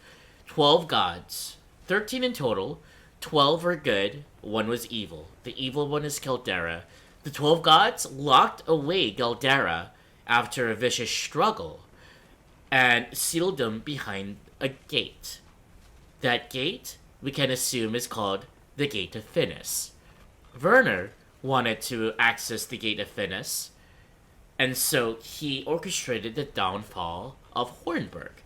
12 gods, 13 in total. 12 were good, 1 was evil. The evil one is Galdera. The 12 gods locked away Galdera after a vicious struggle and sealed them behind a gate. That gate, we can assume, is called the Gate of Finis. Werner wanted to access the Gate of Finis, and so he orchestrated the downfall of Hornburg.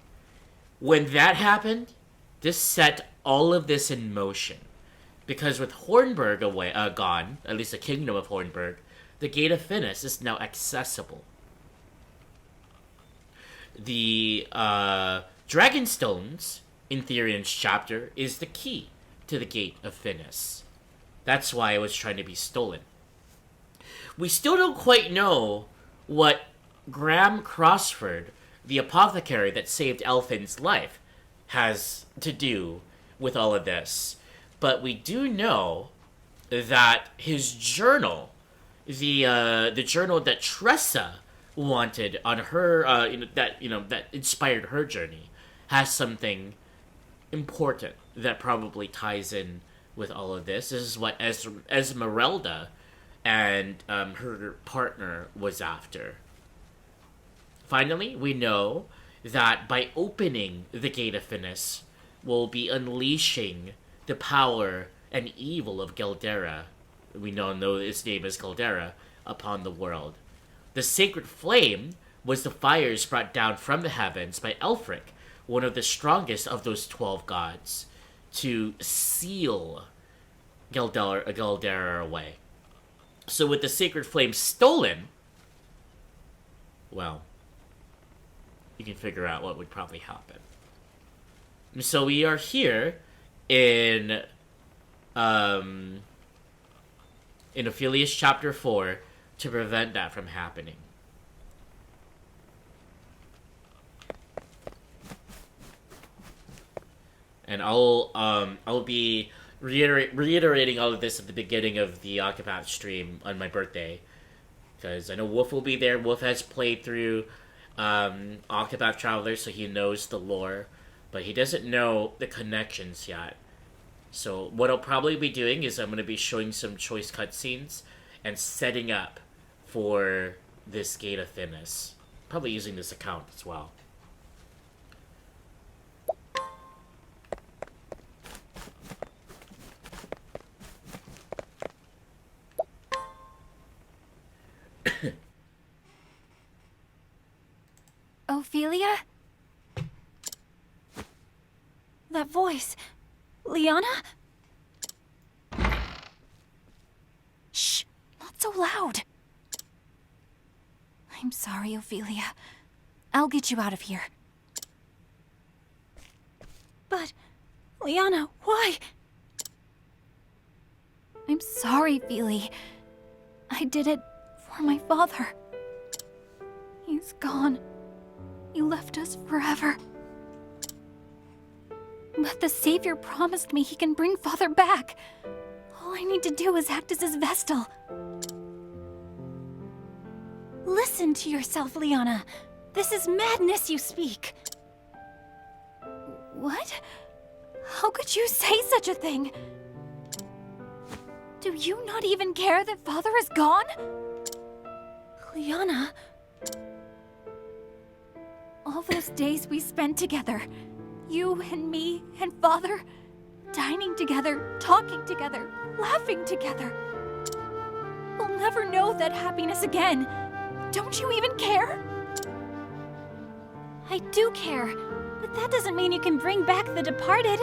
When that happened, this set all of this in motion. Because with Hornburg gone, at least the kingdom of Hornburg, the Gate of Finis is now accessible. The Dragonstones in Therion's chapter is the key to the Gate of Finis. That's why it was trying to be stolen. We still don't quite know what Graham Crossford, the apothecary that saved Elfin's life, has to do with all of this. But we do know that his journal, the journal that Tressa wanted on her, that inspired her journey, has something important that probably ties in with all of this. This is what Esmeralda and her partner was after. Finally, we know that by opening the Gate of Finis, we'll be unleashing the power and evil of Galdera. We now know its name is Galdera, upon the world. The sacred flame was the fires brought down from the heavens by Elfric, one of the strongest of those 12 gods, to seal Galdera away. So with the sacred flame stolen, well, you can figure out what would probably happen. So we are here in Ophilia's chapter 4 to prevent that from happening. And I'll be reiterating all of this at the beginning of the Octopath stream on my birthday, because I know Wolf will be there. Wolf has played through Octopath Traveler, so he knows the lore, but he doesn't know the connections yet. So what I'll probably be doing is I'm going to be showing some choice cutscenes and setting up for this Gate of Finis. Probably using this account as well. Ophilia? That voice. Liana? Shh! Not so loud! I'm sorry, Ophilia. I'll get you out of here. But, Liana, why? I'm sorry, Feely. I did it for my father. He's gone. He left us forever. But the Savior promised me he can bring Father back. All I need to do is act as his Vestal. Listen to yourself, Liana. This is madness you speak. What? How could you say such a thing? Do you not even care that Father is gone? Liana... All those days we spent together, you and me and Father, dining together, talking together, laughing together. We'll never know that happiness again. Don't you even care? I do care, but that doesn't mean you can bring back the departed.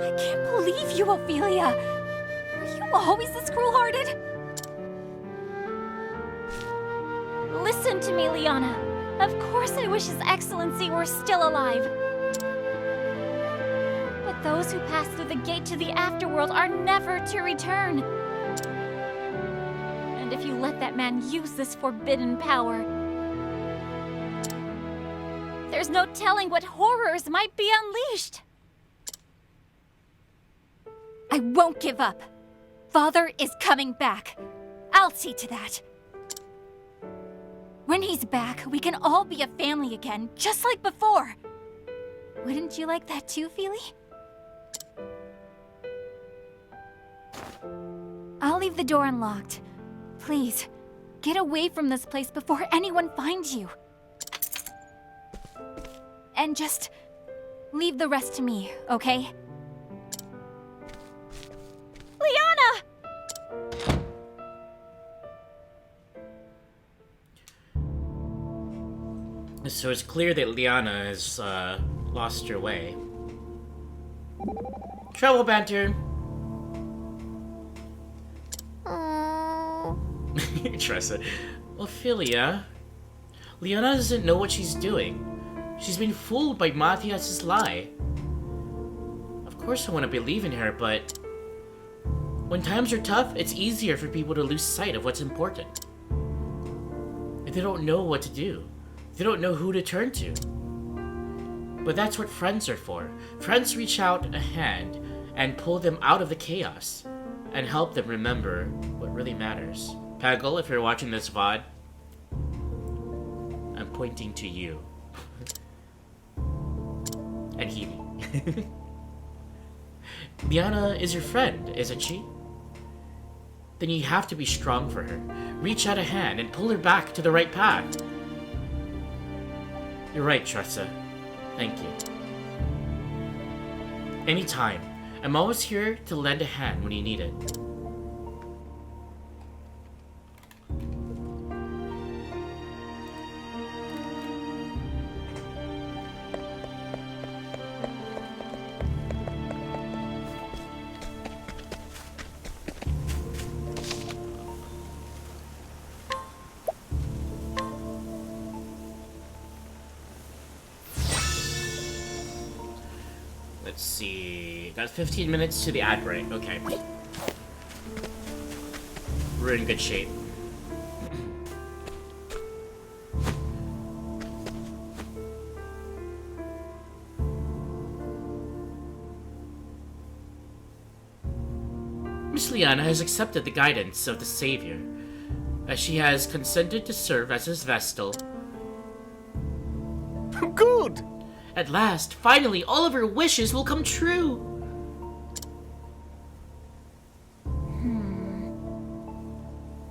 I can't believe you, Ophilia. Are you always this cruel-hearted? Listen to me, Liana. Of course I wish His Excellency were still alive. But those who pass through the gate to the afterworld are never to return. And if you let that man use this forbidden power, there's no telling what horrors might be unleashed. I won't give up. Father is coming back. I'll see to that. When he's back, we can all be a family again, just like before. Wouldn't you like that too, Feely? I'll leave the door unlocked. Please, get away from this place before anyone finds you. And just leave the rest to me, okay? Liana! So it's clear that Liana has lost her way. Travel banter. Tressa. Ophilia. Liana doesn't know what she's doing. She's been fooled by Matthias's lie. Of course I want to believe in her, but when times are tough, it's easier for people to lose sight of what's important. They don't know what to do. They don't know who to turn to. But that's what friends are for. Friends reach out a hand and pull them out of the chaos and help them remember what really matters. Peggle, if you're watching this VOD, I'm pointing to you. And Healy. Liana is your friend, isn't she? Then you have to be strong for her. Reach out a hand and pull her back to the right path. You're right, Tressa. Thank you. Anytime. I'm always here to lend a hand when you need it. Let's see. Got 15 minutes to the ad break. Okay. We're in good shape. Miss Liana has accepted the guidance of the Savior, as she has consented to serve as his Vestal. Good! At last, finally, all of her wishes will come true!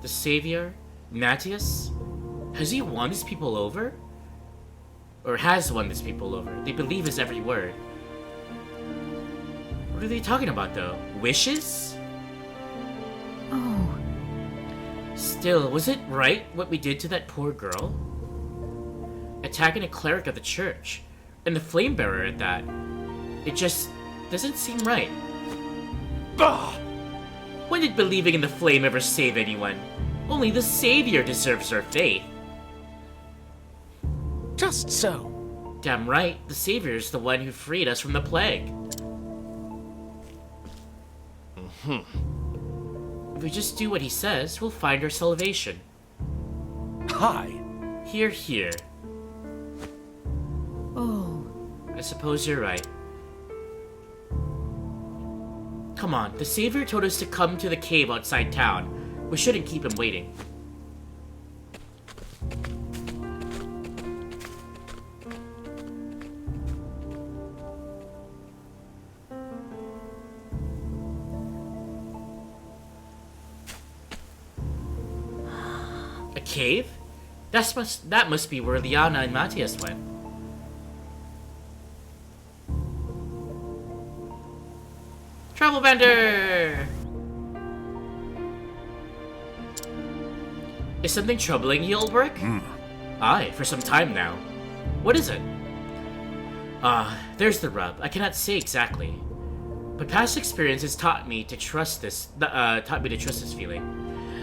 The Savior, Matthias, has he won his people over? Or has won his people over? They believe his every word. What are they talking about, though? Wishes? Oh. Still, was it right what we did to that poor girl? Attacking a cleric of the church. And the flame bearer at that. It just doesn't seem right. Bah! When did believing in the flame ever save anyone? Only the Savior deserves our faith. Just so. Damn right, the Savior is the one who freed us from the plague. If we just do what he says, we'll find our salvation. Hi. Here, here. Oh, I suppose you're right. Come on, the Savior told us to come to the cave outside town. We shouldn't keep him waiting. A cave? That must be where Liana and Matthias went. Travel Bender! Is something troubling you, Ulbrich? Aye, for some time now. What is it? There's the rub. I cannot say exactly. But past experience has taught me to trust this feeling.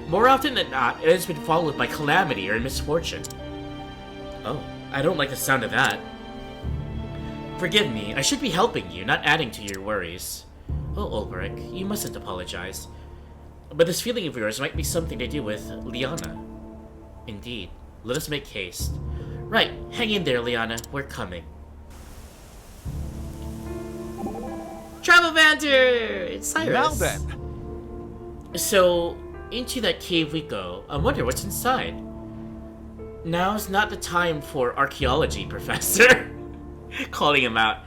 More often than not, it has been followed by calamity or misfortune. Oh, I don't like the sound of that. Forgive me, I should be helping you, not adding to your worries. Oh, Ulbrich, you mustn't apologize. But this feeling of yours might be something to do with Liana. Indeed. Let us make haste. Right, hang in there, Liana. We're coming. Travel Banter! It's Cyrus. Now then. So, into that cave we go. I wonder what's inside. Now's not the time for archaeology, Professor. Calling him out.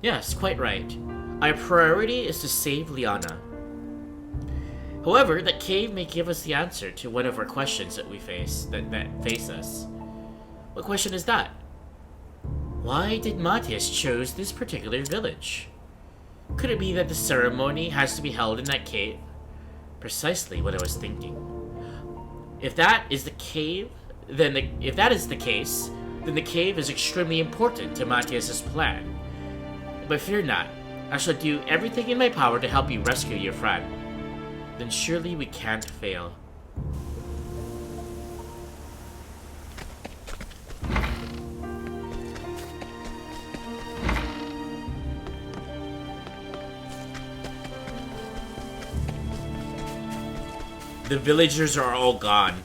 Yes, quite right. Our priority is to save Liana. However, that cave may give us the answer to one of our questions that we face us. What question is that? Why did Matthias choose this particular village? Could it be that the ceremony has to be held in that cave? Precisely what I was thinking. If that is the case, then the cave is extremely important to Matthias's plan. But fear not, I shall do everything in my power to help you rescue your friend. Then surely we can't fail. The villagers are all gone.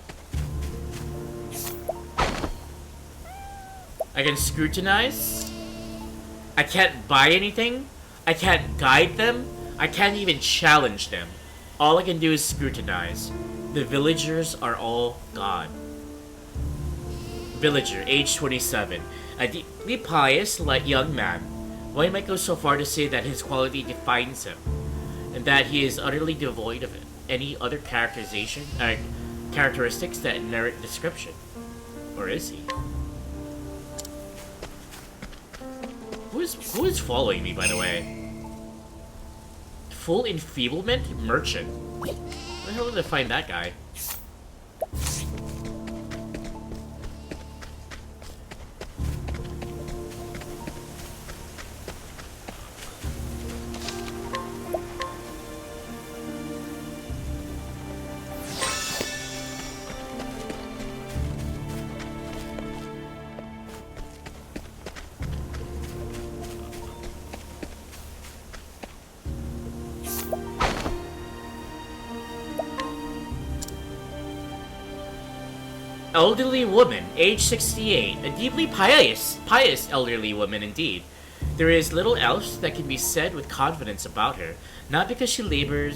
I can scrutinize. I can't buy anything. I can't guide them. I can't even challenge them. All I can do is scrutinize. The villagers are all gone. Villager, age 27. A deeply pious, young man. One might go so far to say that his quality defines him, and that he is utterly devoid of any other characteristics that merit description. Or is he? Who is following me, by the way? Full enfeeblement merchant. Where the hell did I find that guy? Elderly woman, age 68. A deeply pious elderly woman indeed. There is little else that can be said with confidence about her, not because she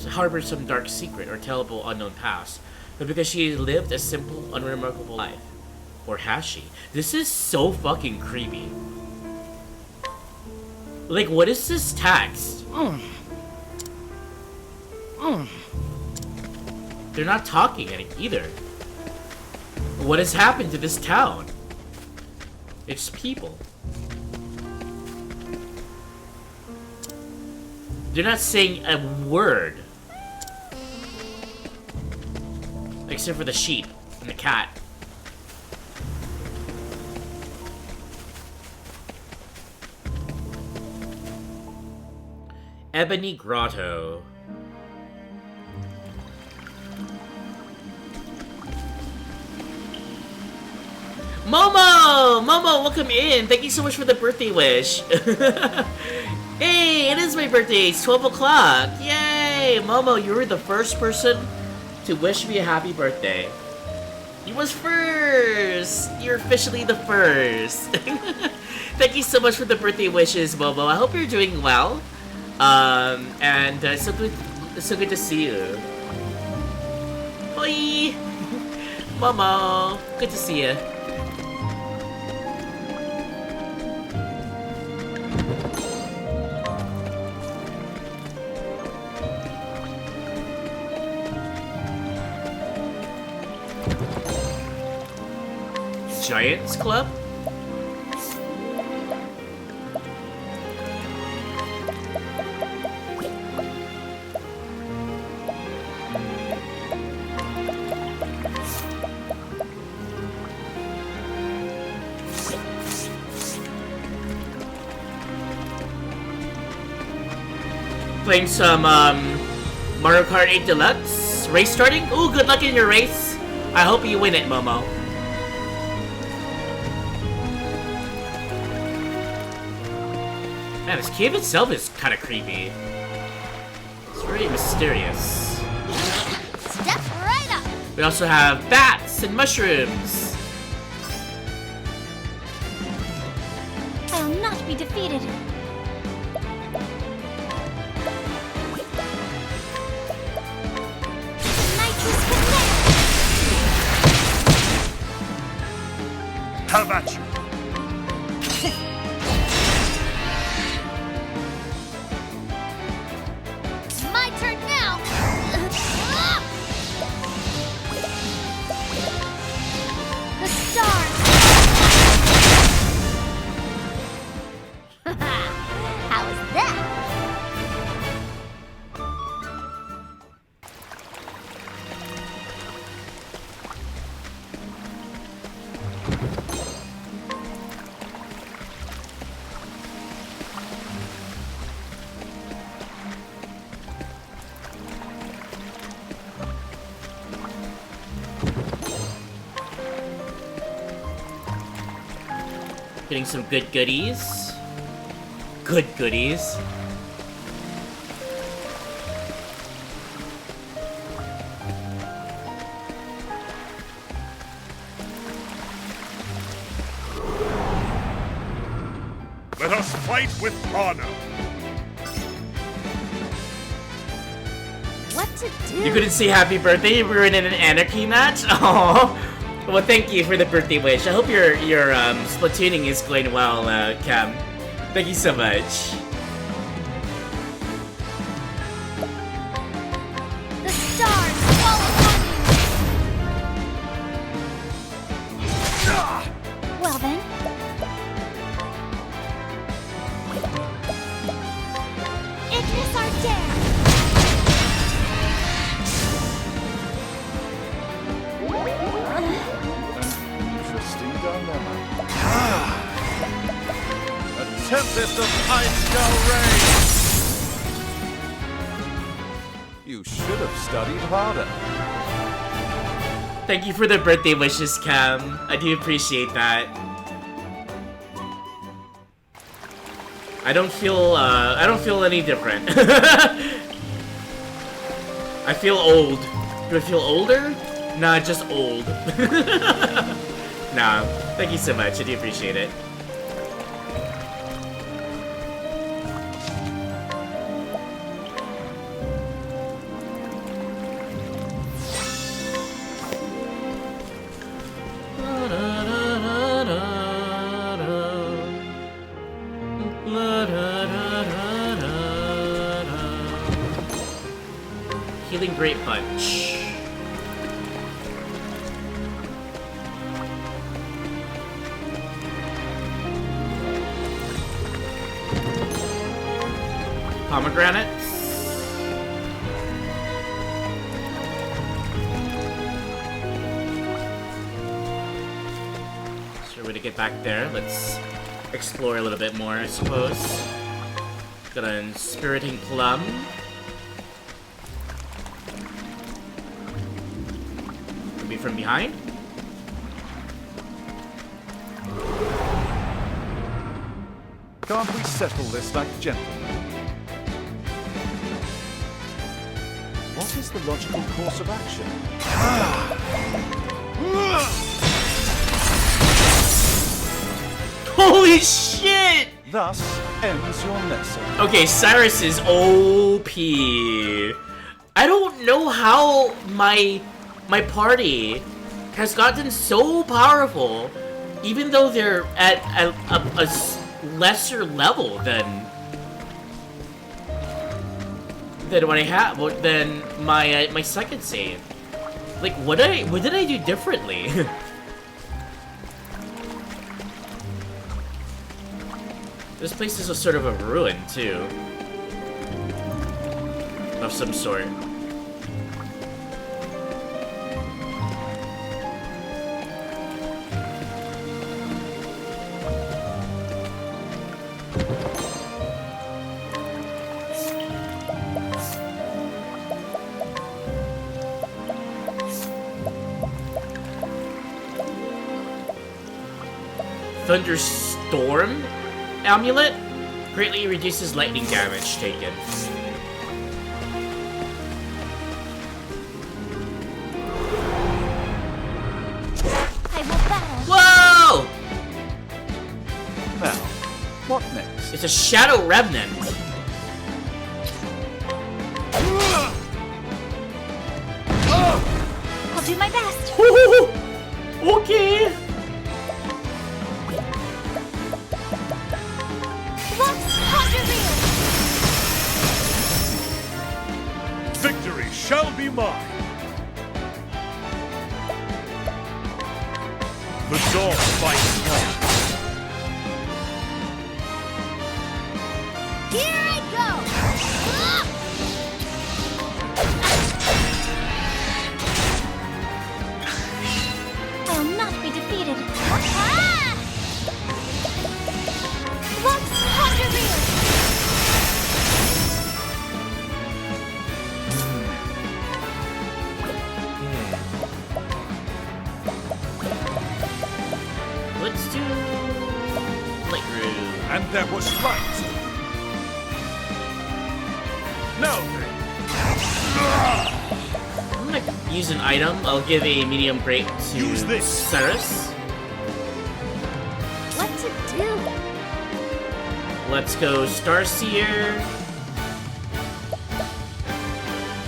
harbors some dark secret or terrible unknown past, but because she lived a simple, unremarkable life. Or has she? This is so fucking creepy. Like, what is this text? They're not talking either. What has happened to this town? Its people. They're not saying a word. Except for the sheep and the cat. Ebony Grotto. Momo! Momo, welcome in. Thank you so much for the birthday wish. Hey, it is my birthday. It's 12 o'clock. Yay! Yay! Momo, you were the first person to wish me a happy birthday. You was first! You're officially the first. Thank you so much for the birthday wishes, Momo. I hope you're doing well. And so good to see you. Bye! Momo, good to see you. Giants Club? Playing some Mario Kart 8 Deluxe? Race starting? Ooh, good luck in your race. I hope you win it, Momo. Man, this cave itself is kind of creepy. It's very mysterious. Step right up. We also have bats and mushrooms. I'll not be defeated. Nitrous Clement. How about you? My turn now. The stars. How was that? Getting some good goodies. Good goodies. Let us fight with honor. What to do? You couldn't say happy birthday, you were in an anarchy match? Aww. Well, thank you for the birthday wish. I hope your splatooning is going well, Cam. Thank you so much. The stars fall upon you. Well then, Ignis our dare. Interesting dilemma. A tempest of ice shall reign. You should have studied harder. Thank you for the birthday wishes, Cam. I do appreciate that. I don't feel any different. I feel old. Do I feel older? Nah, just old. Nah, thank you so much. I do appreciate it. Healing Great Punch. Pomegranates. Sure way to get back there. Let's explore a little bit more, I suppose. Got a Inspiriting Plum. Could be from behind. Can't we settle this like gentlemen? What is the logical course of action? Holy shit! Thus ends your lesson. Okay, Cyrus is OP. I don't know how my party has gotten so powerful, even though they're at a lesser level than what I have, than my second save. Like, what did I do differently? This place is a sort of a ruin too, of some sort. Thunderstorm amulet greatly reduces lightning damage taken. I will battle. Whoa! Now, what next? It's a shadow remnant. I'll do my best. Okay. Victory shall be mine. The dawn fights on. Here I go! I'll not be defeated. Lux Thunder Reel! Let's do Light Room. And there was light. Now then. I'm gonna use an item. I'll give a medium break to Use this. Cyrus. What to do? Let's go Starseer.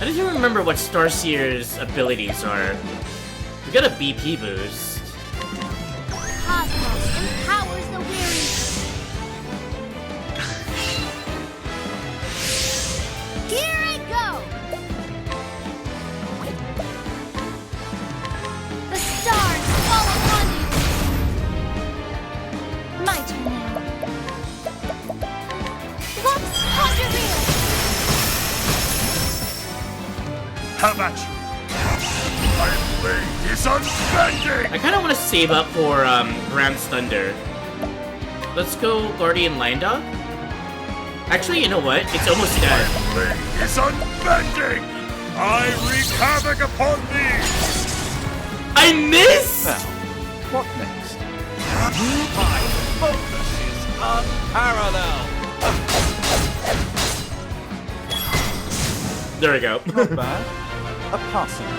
I don't even remember what Starseer's abilities are. We got a BP boost. Cosmos empowers the weary. Here I go! The stars fall upon you! My turn now. Lux Thunder Reel! How about you? My blade is unbending! I kind of want to save up for Ram's Thunder. Let's go Guardian Line Dog. Actually, you know what? It's almost dead. My blade is unbending! I wreak havoc upon thee! I miss! Now, what next? My focus is unparalleled! There we go. Not bad. A passing grade.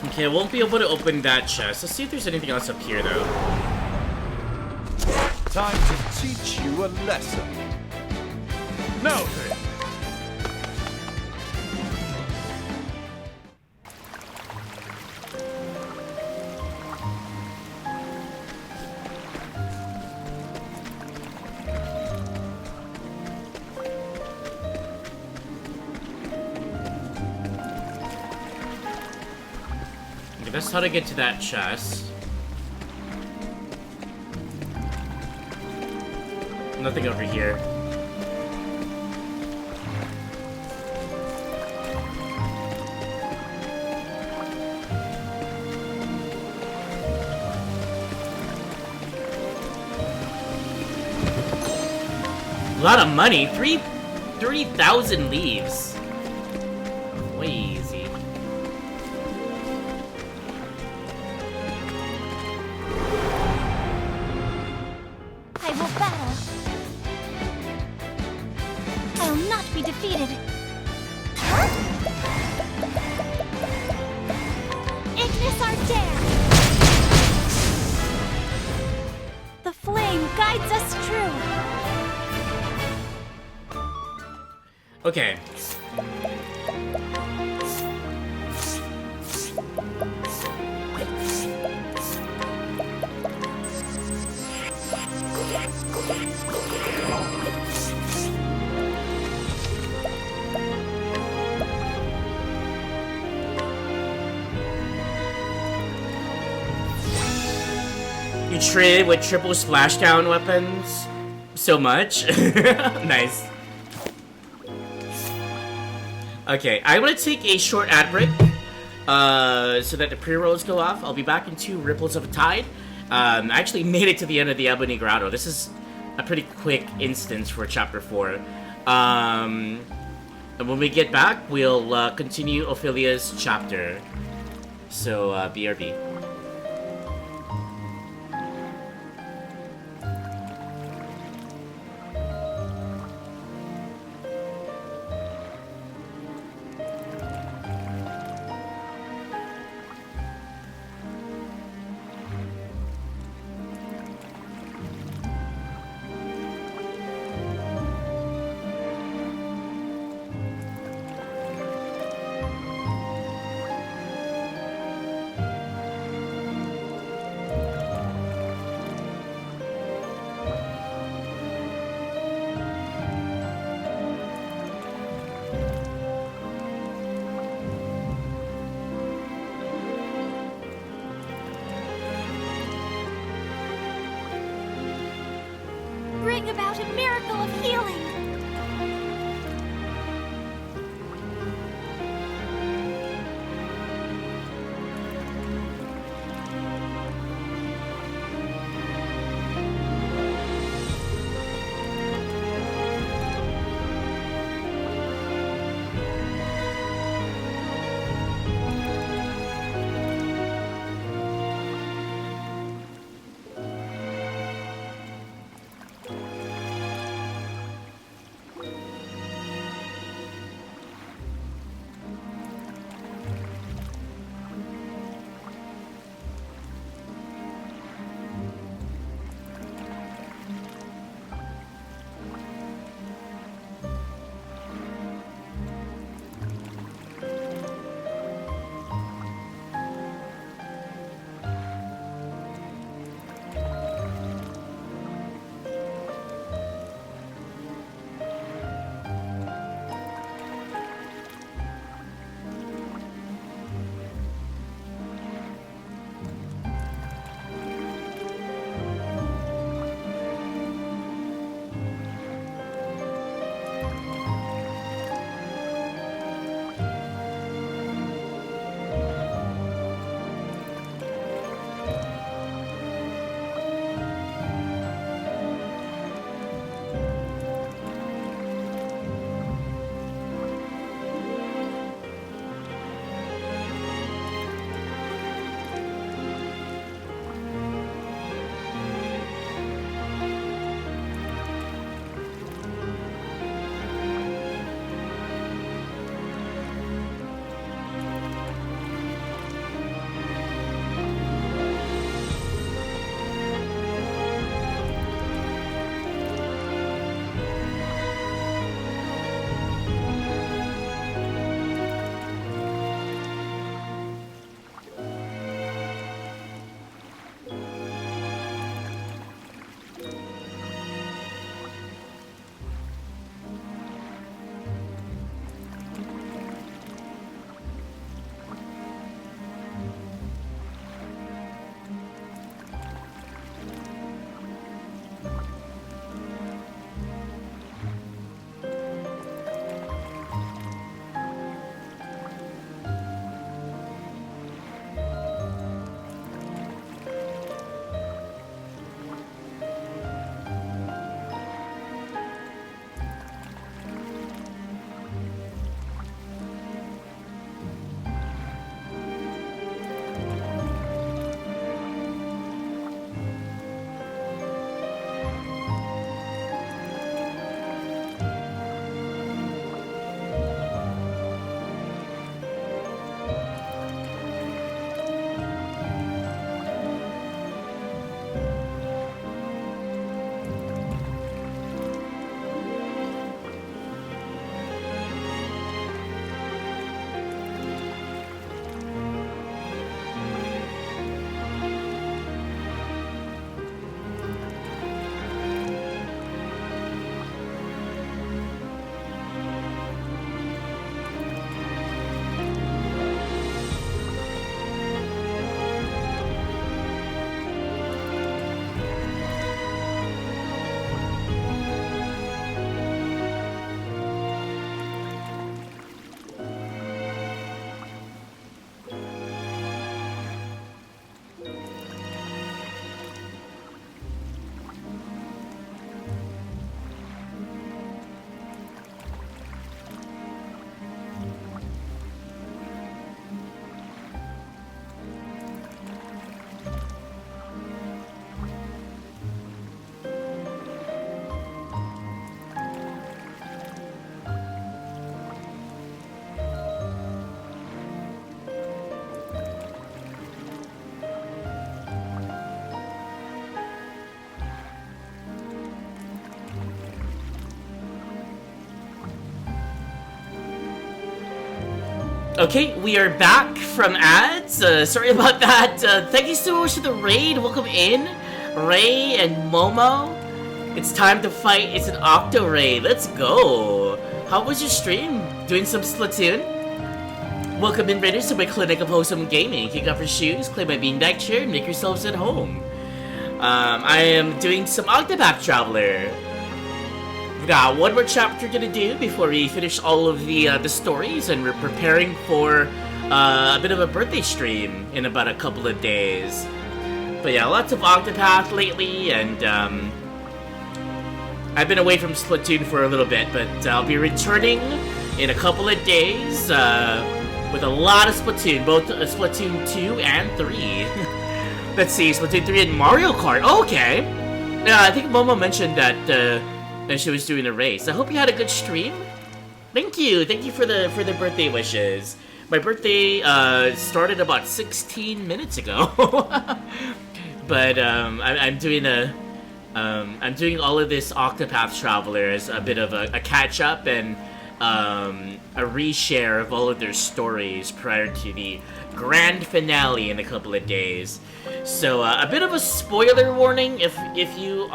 Okay, I won't be able to open that chest. Let's see if there's anything else up here, though. Time to teach you a lesson. Now then. Okay, that's how to get to that chest. Nothing over here. A lot of money. 30,000 leaves. Way easy. I will battle. I will not be defeated. Huh? Ignis Ardere! The flame guides us true. Okay. You trade with triple splashdown weapons so much. Nice. Okay, I'm gonna take a short ad break so that the pre-rolls go off. I'll be back in 2 Ripples of a Tide. I actually made it to the end of the Ebony Grotto. This is a pretty quick instance for Chapter 4. And when we get back, we'll continue Ophilia's chapter. So, BRB. Bring about a miracle of healing. Okay, we are back from ads. Sorry about that. Thank you so much for the raid. Welcome in, Ray and Momo. It's time to fight. It's an Octo raid. Let's go. How was your stream? Doing some Splatoon? Welcome in, raiders, to my clinic of wholesome gaming. Kick off your shoes, claim my beanbag chair, and make yourselves at home. I am doing some Octopath Traveler. We've got one more chapter to do before we finish all of the stories, and we're preparing for a bit of a birthday stream in about a couple of days. But yeah, lots of Octopath lately, and I've been away from Splatoon for a little bit, but I'll be returning in a couple of days with a lot of Splatoon, both Splatoon 2 and 3. Let's see, Splatoon 3 and Mario Kart. Okay. Yeah, I think Momo mentioned that she was doing a race. I hope you had a good stream. Thank you for the birthday wishes. My birthday started about 16 minutes ago. But I'm doing all of this Octopath Traveler as a bit of a catch up and a reshare of all of their stories prior to the grand finale in a couple of days. So a bit of a spoiler warning if you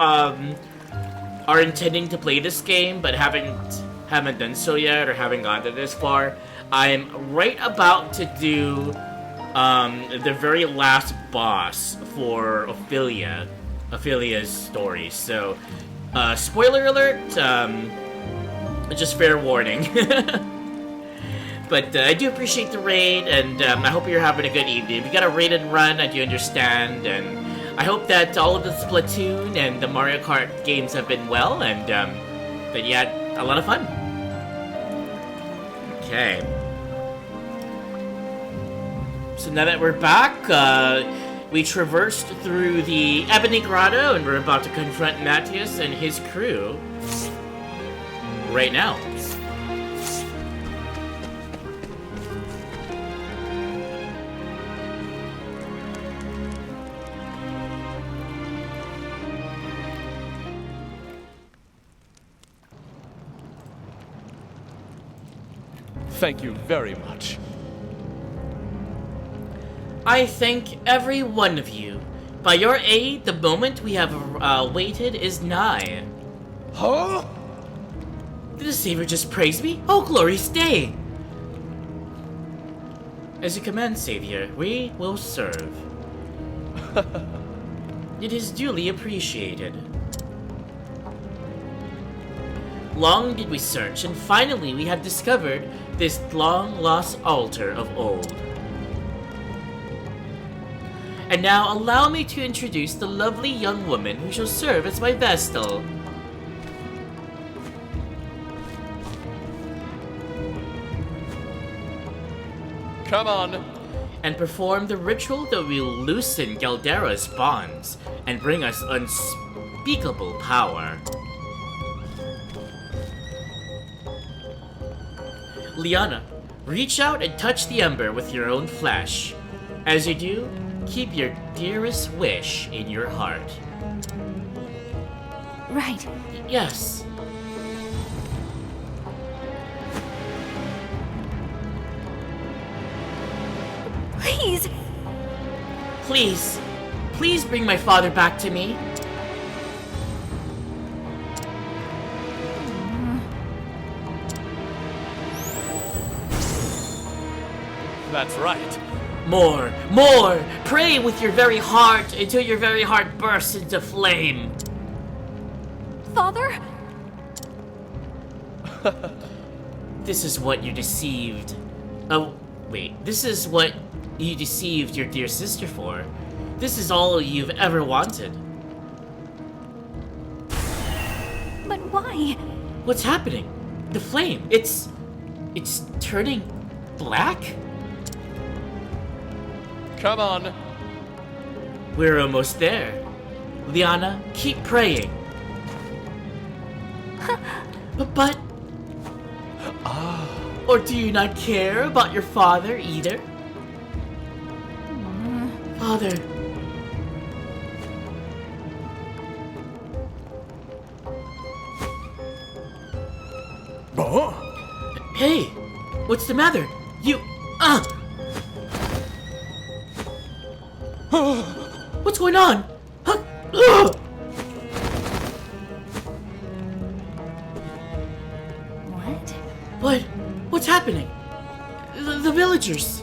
are intending to play this game but haven't done so yet or haven't gotten this far. I'm right about to do the very last boss for Ophilia's story. So spoiler alert, just fair warning. But I do appreciate the raid, and I hope you're having a good evening. If you got a raid and run, I do understand, and I hope that all of the Splatoon and the Mario Kart games have been well, and that you had a lot of fun. Okay. So now that we're back, we traversed through the Ebony Grotto, and we're about to confront Matthias and his crew right now. Thank you very much. I thank every one of you. By your aid, the moment we have waited is nigh. Huh? Did the Savior just praise me? Oh, glorious day! As you command, Savior, we will serve. It is duly appreciated. Long did we search, and finally we have discovered this long-lost altar of old. And now allow me to introduce the lovely young woman who shall serve as my Vestal. Come on. And perform the ritual that will loosen Galdera's bonds and bring us unspeakable power. Liana, reach out and touch the ember with your own flesh. As you do, keep your dearest wish in your heart. Right. Yes. Please! Please, please bring my father back to me. That's right. More, more! Pray with your very heart until your very heart bursts into flame. Father? This is what you deceived. Oh, wait. This is what you deceived your dear sister for. This is all you've ever wanted. But why? What's happening? The flame. It's turning black? Come on. We're almost there. Liana, keep praying. But... Or do you not care about your father either? Father. Huh? Hey, what's the matter? You... What's going on? Huh? Ugh! What? What's happening? The villagers.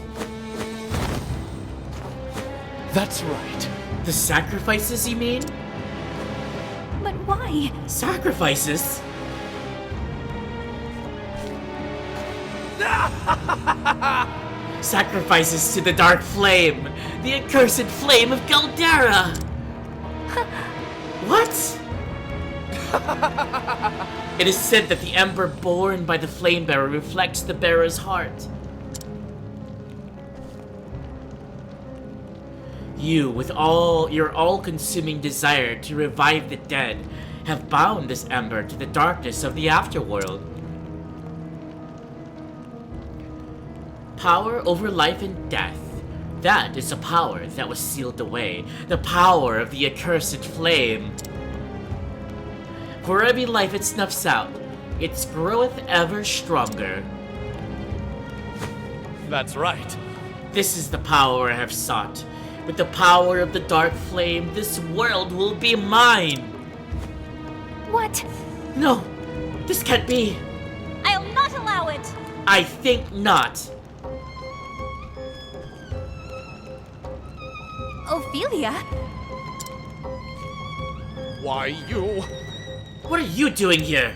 That's right. The sacrifices, you mean? But why? Sacrifices? Sacrifices to the dark flame, the accursed flame of Galdera. What? It is said that the ember born by the flame bearer reflects the bearer's heart. You, with all your all-consuming desire to revive the dead, have bound this ember to the darkness of the afterworld. Power over life and death. That is a power that was sealed away. The power of the accursed flame. For every life it snuffs out, it groweth ever stronger. That's right. This is the power I have sought. With the power of the dark flame, this world will be mine. What? No, this can't be. I'll not allow it! I think not. Ophilia? Why, you... What are you doing here?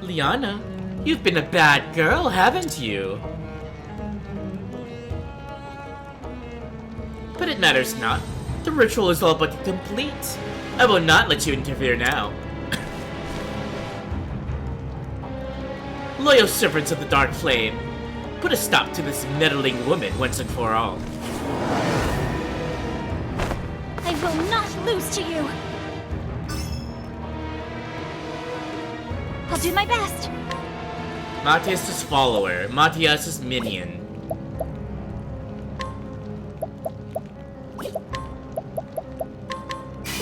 Liana, you've been a bad girl, haven't you? But it matters not. The ritual is all but complete. I will not let you interfere now. Loyal servants of the Dark Flame, put a stop to this meddling woman once and for all. I will not lose to you! I'll do my best! Matthias' follower, Matthias' minion.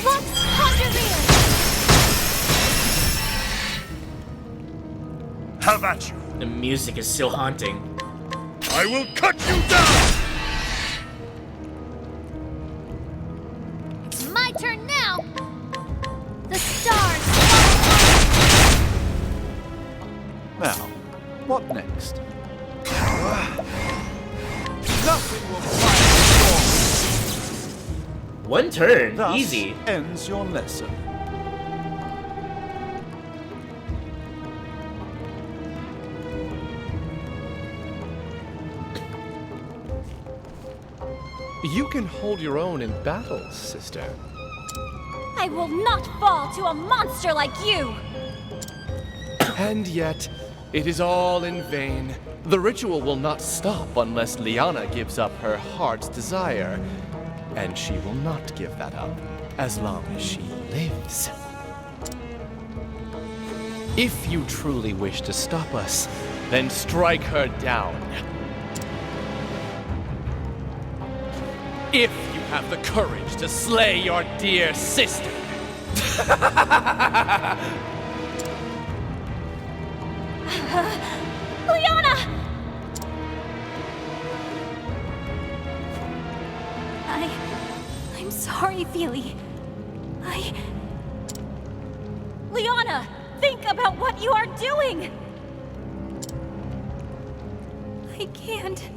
Lux Conjureer! Have at you! The music is so haunting. I will cut you down! It's my turn now! The stars! Now, what next? Nothing will quiet One turn, Thus easy. ends your lesson. You can hold your own in battle, sister. I will not fall to a monster like you! And yet, it is all in vain. The ritual will not stop unless Liana gives up her heart's desire. And she will not give that up as long as she lives. If you truly wish to stop us, then strike her down. If you have the courage to slay your dear sister. Liana! I'm sorry, Feely. Liana! Think about what you are doing! I can't.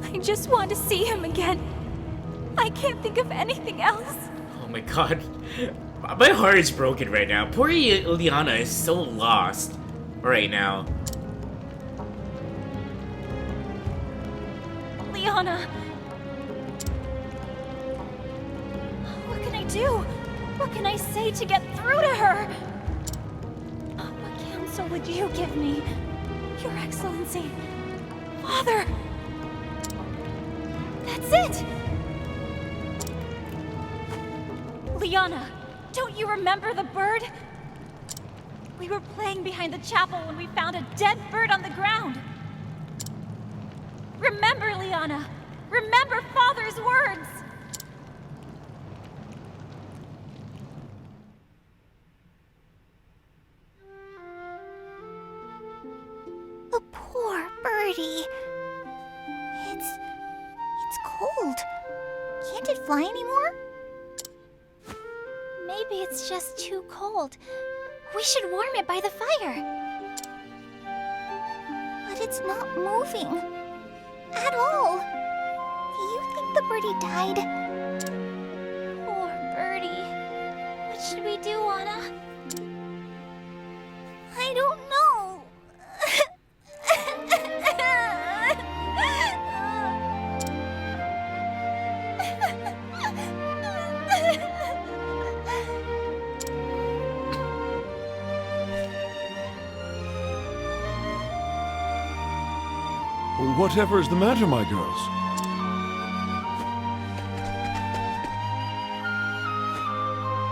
I just want to see him again. I can't think of anything else. Oh my god. My heart is broken right now. Poor Liana is so lost right now. Liana! What can I do? What can I say to get through to her? What counsel would you give me? Your Excellency. Father! That's it! Liana, don't you remember the bird? We were playing behind the chapel when we found a dead bird on the ground. Remember, Liana! Remember Father's words! The poor bird. birdie. It's cold. Can't it fly anymore? Maybe it's just too cold. We should warm it by the fire. But it's not moving. At all. Do you think the birdie died? Poor birdie. What should we do, Anna? I don't know. Whatever is the matter, my girls?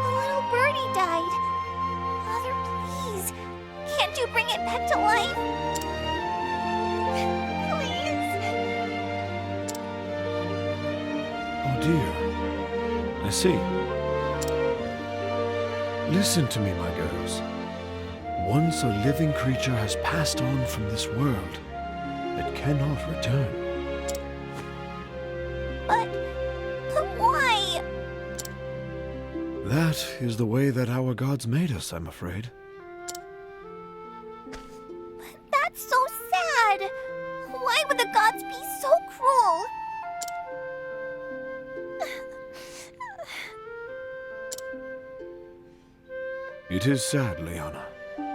The little birdie died. Father, please. Can't you bring it back to life? Please. Oh dear. I see. Listen to me, my girls. Once a living creature has passed on from this world, it cannot return. But why? That is the way that our gods made us, I'm afraid. That's so sad. Why would the gods be so cruel? It is sad, Liana.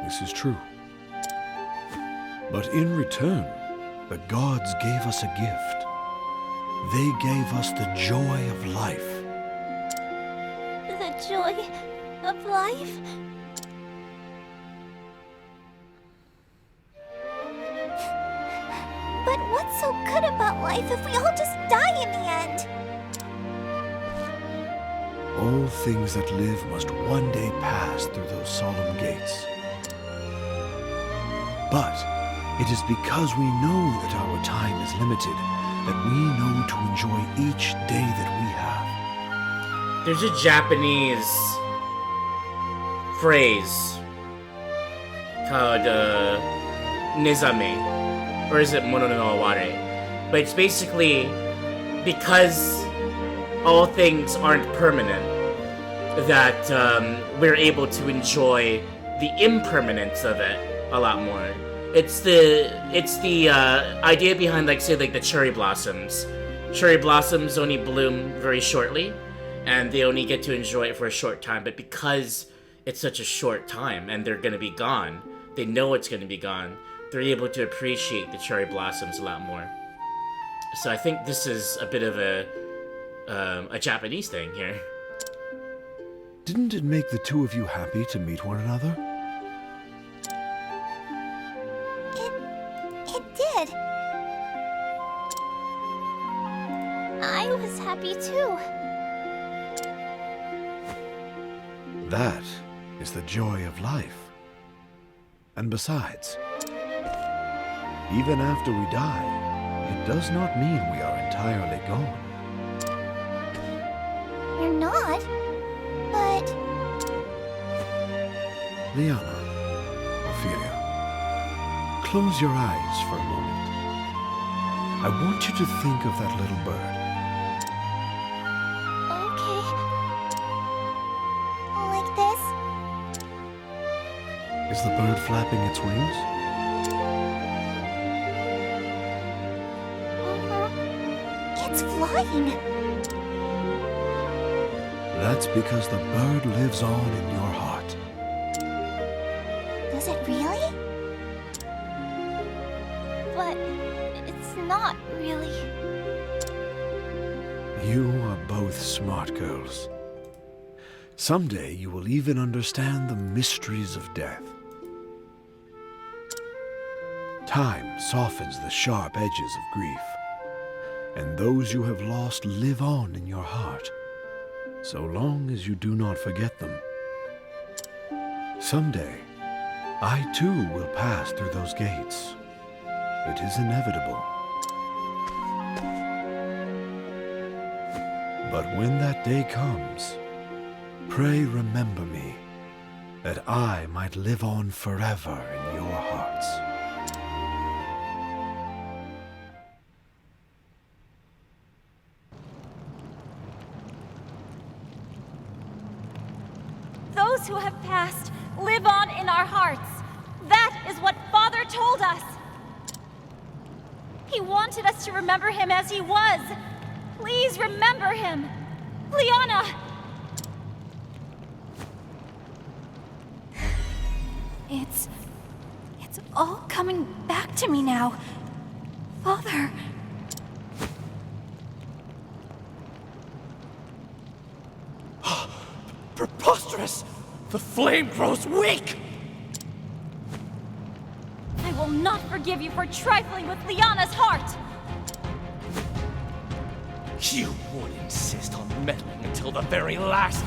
This is true. But in return, the gods gave us a gift. They gave us the joy of life. The joy of life? But what's so good about life if we all just die in the end? All things that live must one day pass through those solemn gates. But it is because we know that our time is limited that we know to enjoy each day that we have. There's a Japanese phrase called Nizame, or is it Mono no Aware? But it's basically because all things aren't permanent that we're able to enjoy the impermanence of it a lot more. It's the idea behind, like, say, like the cherry blossoms. Cherry blossoms only bloom very shortly, and they only get to enjoy it for a short time. But because it's such a short time and they're gonna be gone, they know it's gonna be gone. They're able to appreciate the cherry blossoms a lot more. So I think this is a bit of a Japanese thing here. Didn't it make the two of you happy to meet one another? It did. I was happy too. That is the joy of life. And besides, even after we die, it does not mean we are entirely gone. You're not, but... Liana, Ophilia, close your eyes for a moment. I want you to think of that little bird. Okay. Like this? Is the bird flapping its wings? It's flying. That's because the bird lives on in your heart. Does it really? But it's not really. You are both smart girls. Someday you will even understand the mysteries of death. Time softens the sharp edges of grief, and those you have lost live on in your heart, so long as you do not forget them. Someday, I too will pass through those gates. It is inevitable. But when that day comes, pray remember me, that I might live on forever in your hearts. those who have passed live on in our hearts. That is what Father told us. He wanted us to remember him as he was. Please remember him. Liana! It's all coming back to me now. Father. Preposterous! The flame grows weak! I will not forgive you for trifling with Liana's heart! You would insist on meddling until the very last.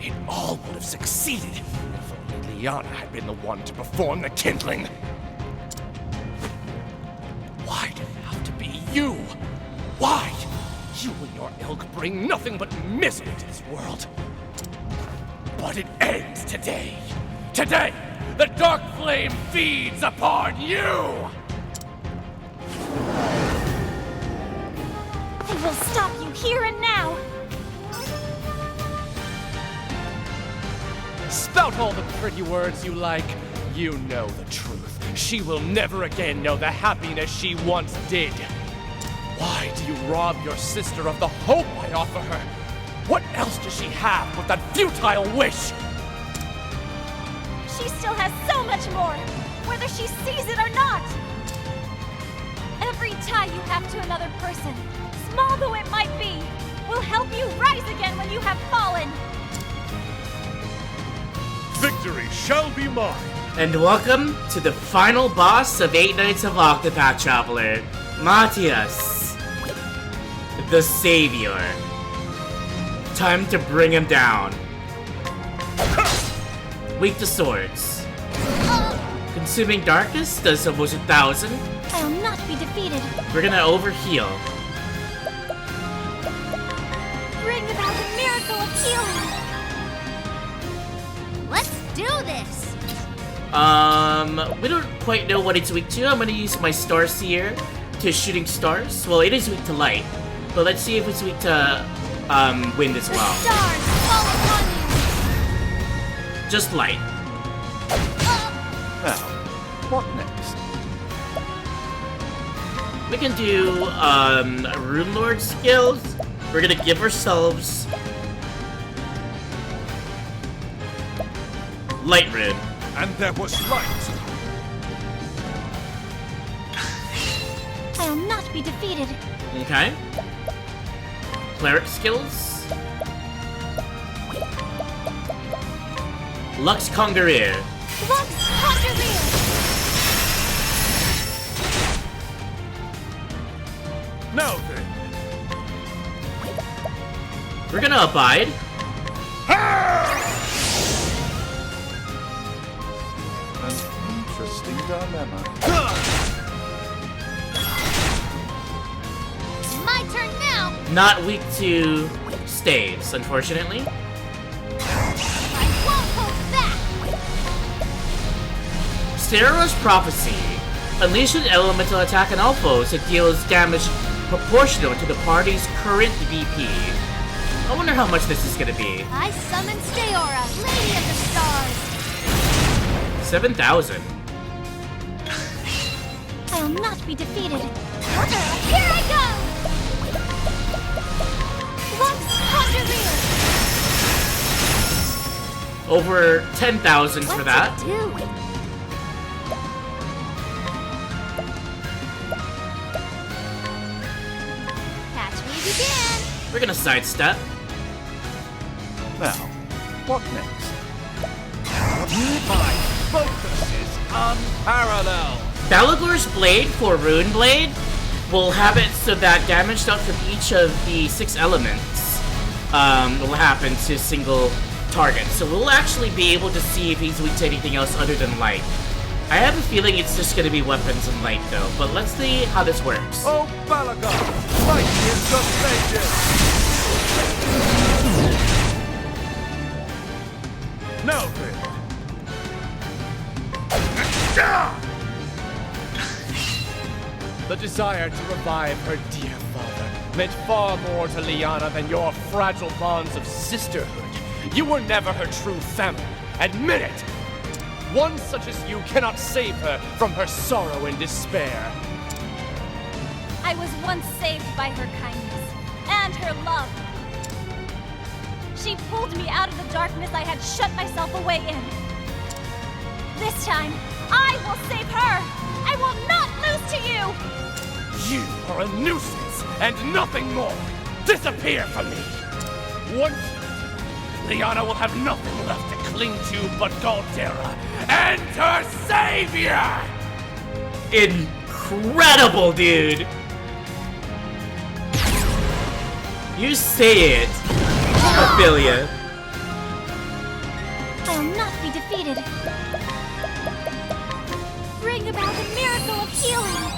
It all would have succeeded if only Liana had been the one to perform the kindling. Why did it have to be you? Why? You and your ilk bring nothing but misery to this world. But it ends today. Today, the dark flame feeds upon you! I will stop you here and now! Spout all the pretty words you like. You know the truth. She will never again know the happiness she once did. Why do you rob your sister of the hope I offer her? What else does she have but that futile wish? She still has so much more, whether she sees it or not! Every tie you have to another person, small though it might be, will help you rise again when you have fallen! Victory shall be mine. And welcome to the final boss of 8 Nights of Octopath Traveler, Matthias, the Savior. Time to bring him down. Weak to swords. Consuming darkness does almost 1,000. I will not be defeated. We're gonna overheal. Bring about the miracle of healing! Let's do this! We don't quite know what it's weak to. I'm gonna use my Star Seer to shooting stars. Well, it is weak to light, but let's see if it's weak to wind as well. The stars fall upon you! Just light. Now, what next? We can do Rune Lord skills. We're gonna give ourselves Light Rune. And there was light. I will not be defeated. Okay. Cleric skills. Lux Congerir. Lux Congerir! Now then. We're gonna abide. An interesting dilemma. My turn now! Not weak to staves, unfortunately. I won't hold back! Stero's Prophecy. Unleash an elemental attack on all foes that deals damage proportional to the party's current VP. I wonder how much this is gonna be. I summon Steora, Lady of the Stars! 7,000. I will not be defeated. Here I go! Lux Congerir! Over 10,000 for that. What's it do? Catch me if you can! We're gonna sidestep. Now, what next? My focus is unparalleled. Balagor's Blade for Rune Blade will have it so that damage dealt from each of the 6 elements will happen to single target. So we'll actually be able to see if he's weak to anything else other than light. I have a feeling it's just gonna be weapons and light though, but let's see how this works. Oh, Balagor, light is the savior. Now then. The desire to revive her dear father meant far more to Liana than your fragile bonds of sisterhood. You were never her true family. Admit it! One such as you cannot save her from her sorrow and despair. I was once saved by her kindness and her love. She pulled me out of the darkness I had shut myself away in. This time, I will save her! I will not lose to you! You are a nuisance and nothing more! Disappear from me! Once Liana will have nothing left to cling to but Galdera and her savior! Incredible, dude! You say it, Ophilia. I will not be defeated. Bring about the miracle of healing.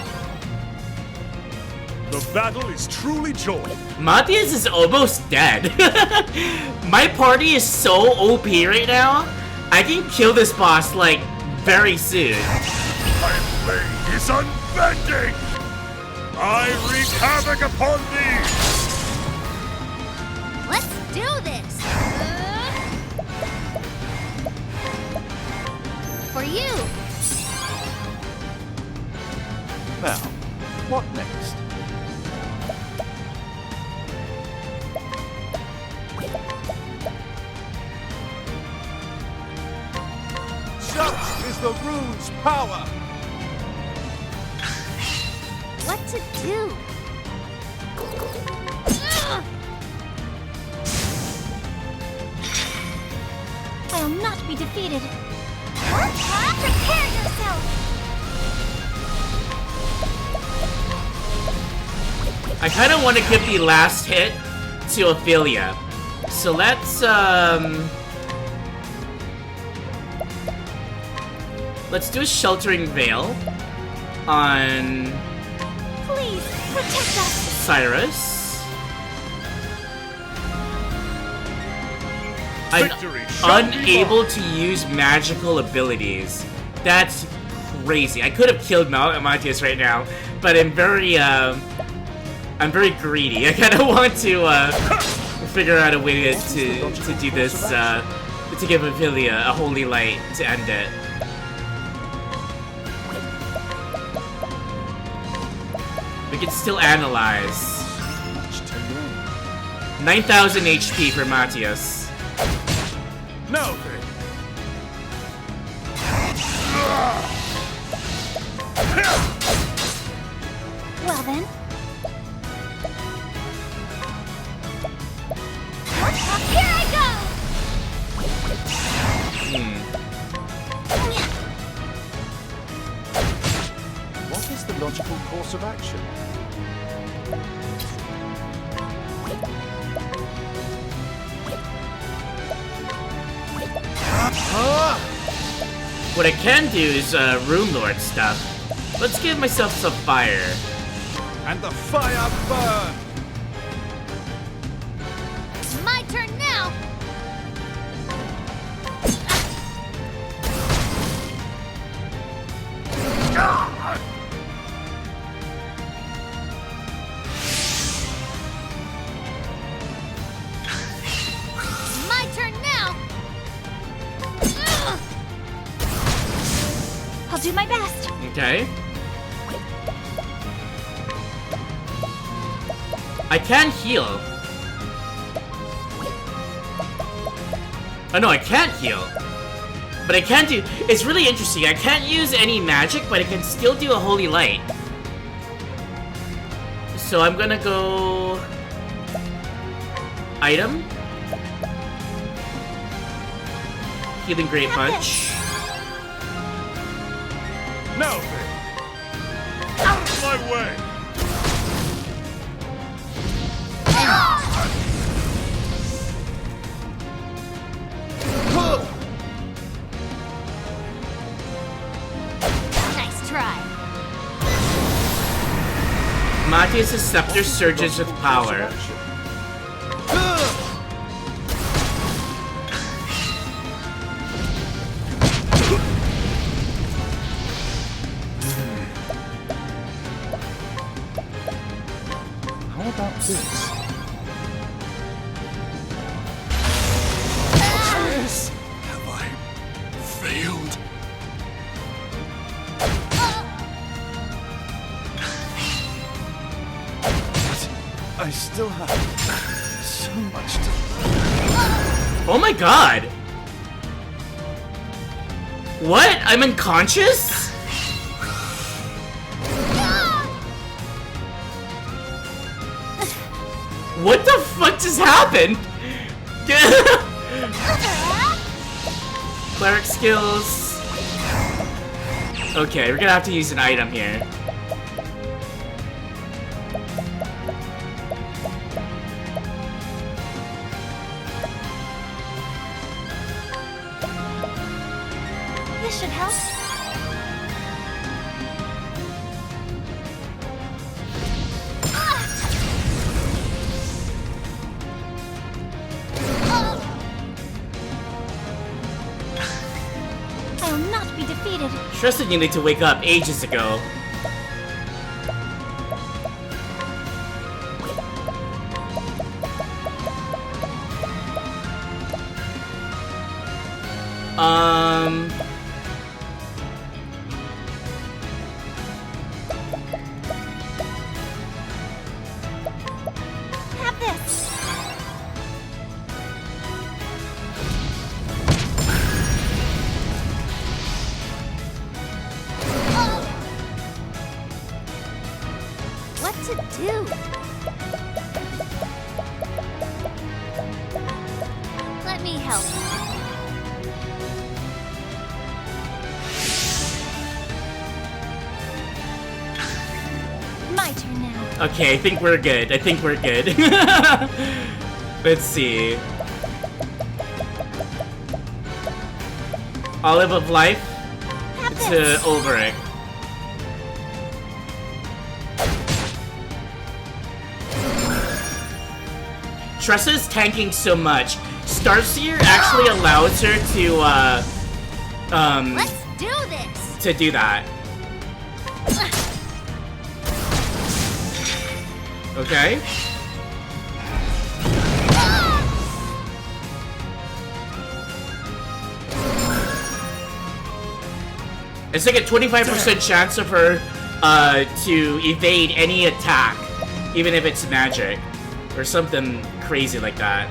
The battle is truly joy. Matthias is almost dead. My party is so OP right now. I can kill this boss, like, very soon. My blade is unbending! I wreak havoc upon thee! Let's do this! For you! Now, what next? Such is the rune's power! What to do? I will not be defeated. Prepare yourself! I kind of want to give the last hit to Ophilia. So let's do a Sheltering Veil on Please, protect us! Cyrus. I'm Victory shall be unable to use magical abilities. That's crazy. I could have killed Matthias right now, but I'm very greedy. I kind of want to figure out a way to do this, to give Ophilia a holy light to end it. We can still analyze. 9,000 HP for Matthias. Now then. Well then. Here I go! What is the logical course of action? What I can do is Rune Lord stuff. Let's give myself some fire. And the fire burn! It's my turn now! My turn now! I'll do my best. Okay. I can heal. Oh no, I can't heal. But I can do... It's really interesting. I can't use any magic, but I can still do a holy light. So I'm gonna go... Item. Healing Great Punch. Now then. Out of my way! Nice try. Matthias' scepter surges with power. How about this? I still have so much to... Oh my god! What? I'm unconscious? What the fuck just happened? Cleric skills. Okay, we're gonna have to use an item here. This should help. I will not be defeated. Tristan, you need to wake up ages ago. Have this. What to do? Let me help. My turn now. Okay, I think we're good. I think we're good. Let's see. Olive of Life Have to this. Ulbrich. Tressa's tanking so much. Starseer actually allows her to, Let's do this. to do that. Okay. It's like a 25% chance of her to evade any attack, even if it's magic or something crazy like that.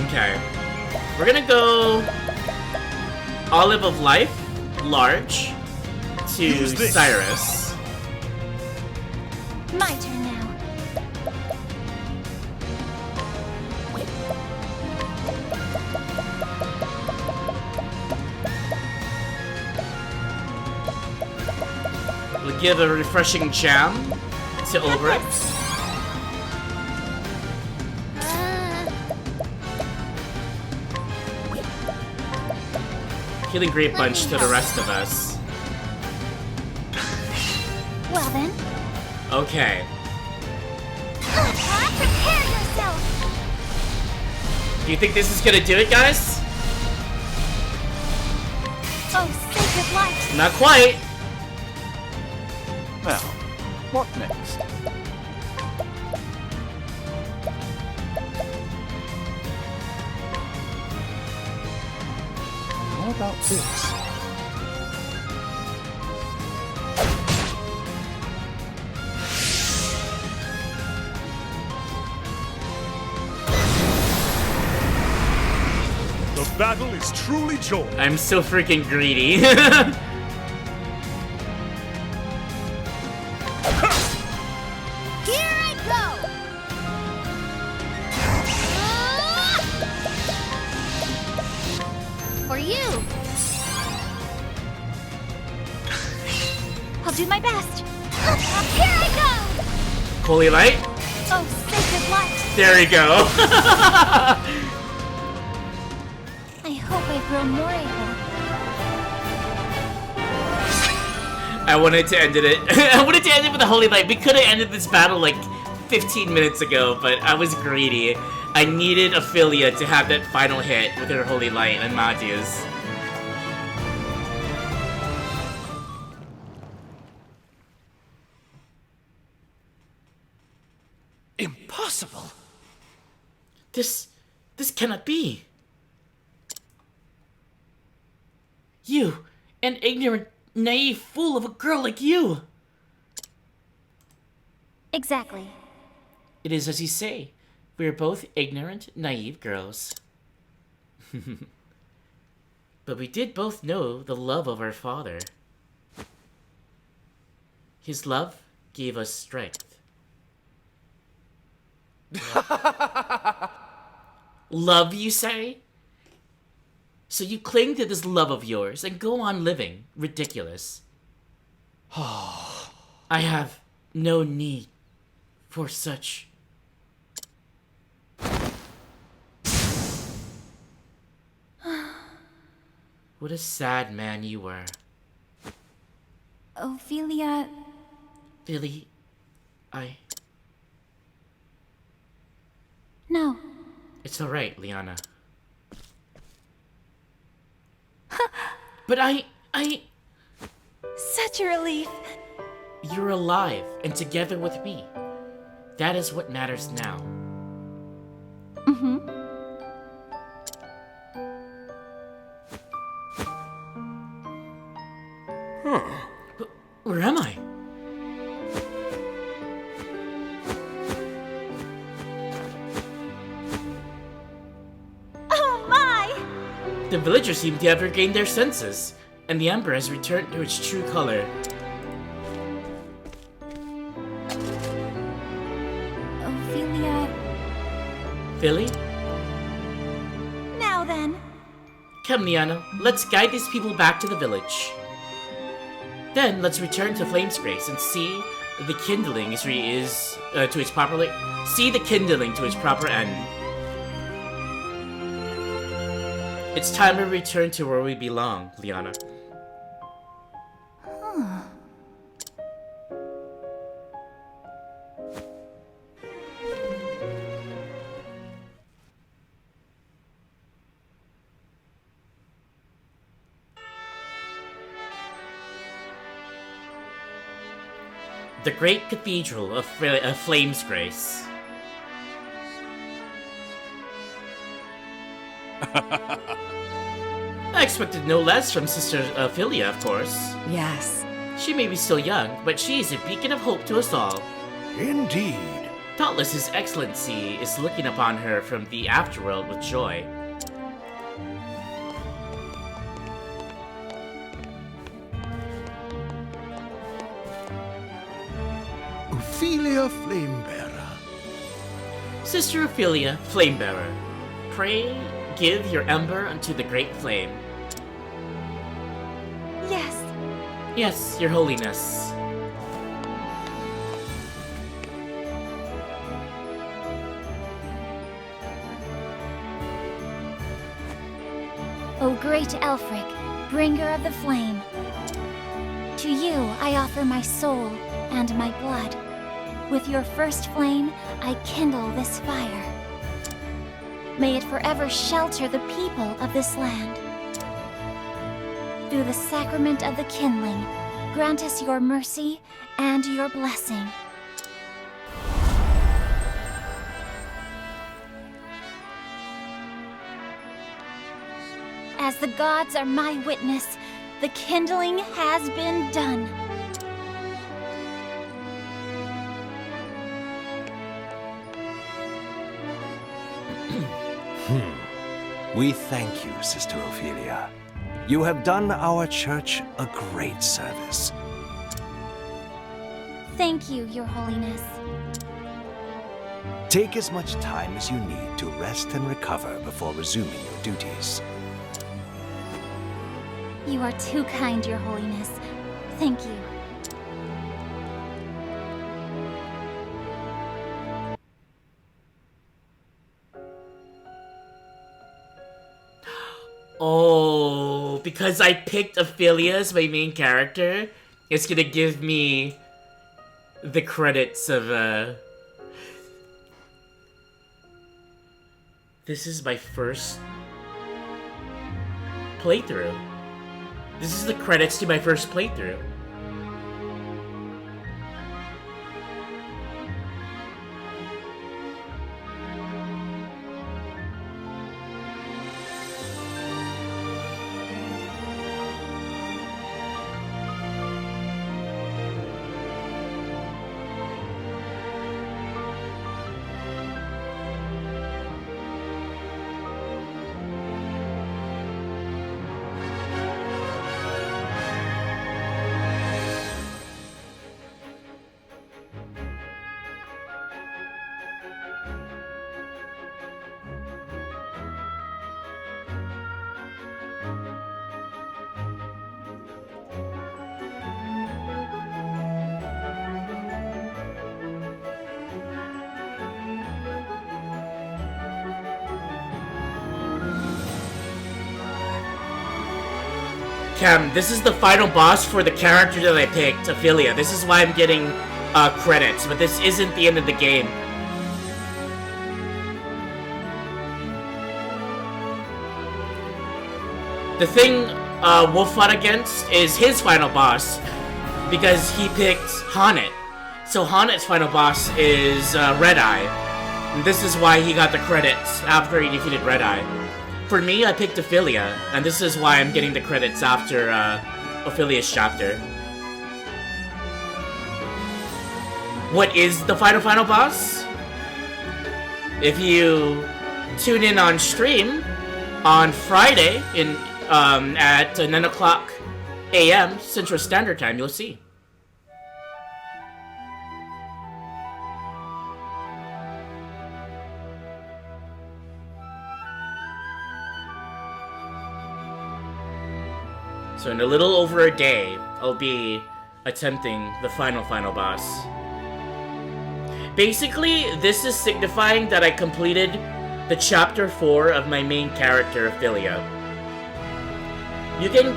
Okay. We're gonna go Olive of Life, large, to Use this. Cyrus. My turn now. We'll give a refreshing jam to Ulbrich. Healing Great Bunch to the rest of us. Well then. Okay. Prepare yourself. Do you think this is gonna do it, guys? Oh, sacred light. Not quite. Now, what next? How about this? The battle is truly joy. I'm so freaking greedy. Here I go. For you. I'll do my best. Here I go. Holy Light? Oh, sacred light. There we go. I hope I've grown more able. I wanted to end it. I wanted to end it with a Holy Light. We could have ended this battle like 15 minutes ago, but I was greedy. I needed Ophilia to have that final hit with her Holy Light and Matias. Impossible. This cannot be. You, an ignorant, naive fool of a girl like you! Exactly. It is as you say. We are both ignorant, naive girls. But we did both know the love of our father. His love gave us strength. Love, you say? So you cling to this love of yours and go on living ridiculous. I have no need for such. What a sad man you were. Ophilia... Billy, No. It's alright, Liana. But I... Such a relief. You're alive and together with me. That is what matters now. Mm-hmm. Where am I? Oh my! The villagers seem to have regained their senses, and the ember has returned to its true color. Ophilia... Philly? Now then. Come, Liana, let's guide these people back to the village. Then let's return to Flame's Grace and see the kindling to its proper see the kindling to its proper end. It's time to return to where we belong, Liana. The great cathedral of Flame's Grace. I expected no less from Sister Ophilia, of course. Yes. She may be still young, but she is a beacon of hope to us all. Indeed. Doubtless His Excellency is looking upon her from the afterworld with joy. Ophilia Flamebearer. Sister Ophilia, Flamebearer, pray give your ember unto the great flame. Yes. Yes, your holiness. O great Elfric, bringer of the flame, to you I offer my soul and my blood. With your first flame, I kindle this fire. May it forever shelter the people of this land. Through the sacrament of the kindling, grant us your mercy and your blessing. As the gods are my witness, the kindling has been done. We thank you, Sister Ophilia. You have done our church a great service. Thank you, Your Holiness. Take as much time as you need to rest and recover before resuming your duties. You are too kind, Your Holiness. Thank you. Oh, because I picked Ophilia as my main character, it's gonna give me the credits of, This is my first playthrough. This is the credits to my first playthrough. Cam, this is the final boss for the character that I picked, Ophilia. This is why I'm getting credits, but this isn't the end of the game. The thing Wolf fought against is his final boss, because he picked Honnet. So Honnet's final boss is Red Eye. And this is why he got the credits after he defeated Red Eye. For me, I picked Ophilia, and this is why I'm getting the credits after Ophilia's chapter. What is the final boss? If you tune in on stream on Friday at 9 o'clock a.m. Central Standard Time, you'll see. So in a little over a day, I'll be attempting the final boss. Basically, this is signifying that I completed the chapter 4 of my main character, Ophilia. You can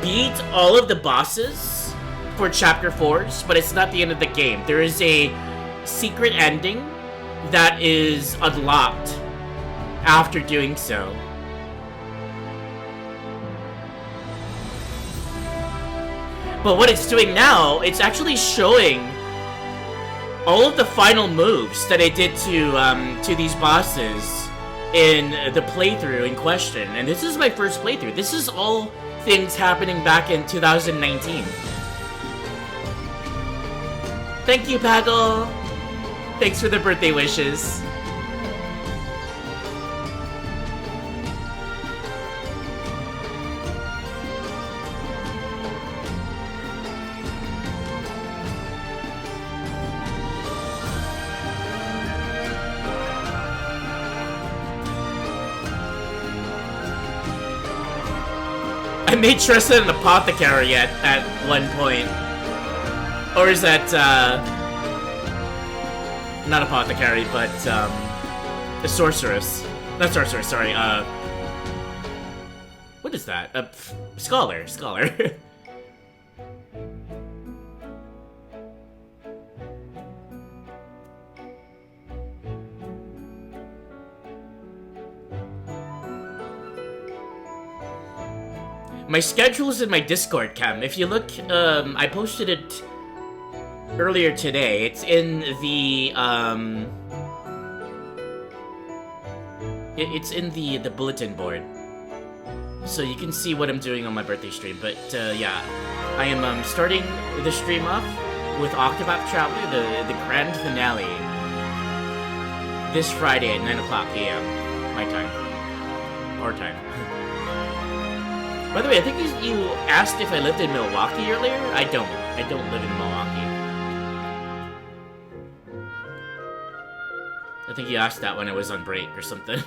beat all of the bosses for chapter 4s, but it's not the end of the game. There is a secret ending that is unlocked after doing so. But what it's doing now, it's actually showing all of the final moves that I did to these bosses in the playthrough in question. And this is my first playthrough. This is all things happening back in 2019. Thank you, Paggle. Thanks for the birthday wishes. I made Tressa an apothecary at one point. Or is that, not apothecary, but, a sorceress. Not sorceress, sorry, what is that? Scholar. My schedule is in my Discord, Cam. If you look, I posted it earlier today. It's in the, it's in the bulletin board. So you can see what I'm doing on my birthday stream. But, yeah. I am, starting the stream off with Octopath Traveler, the grand finale. This Friday at 9 o'clock a.m. My time. Our time. By the way, I think you asked if I lived in Milwaukee earlier. I don't live in Milwaukee. I think you asked that when I was on break or something.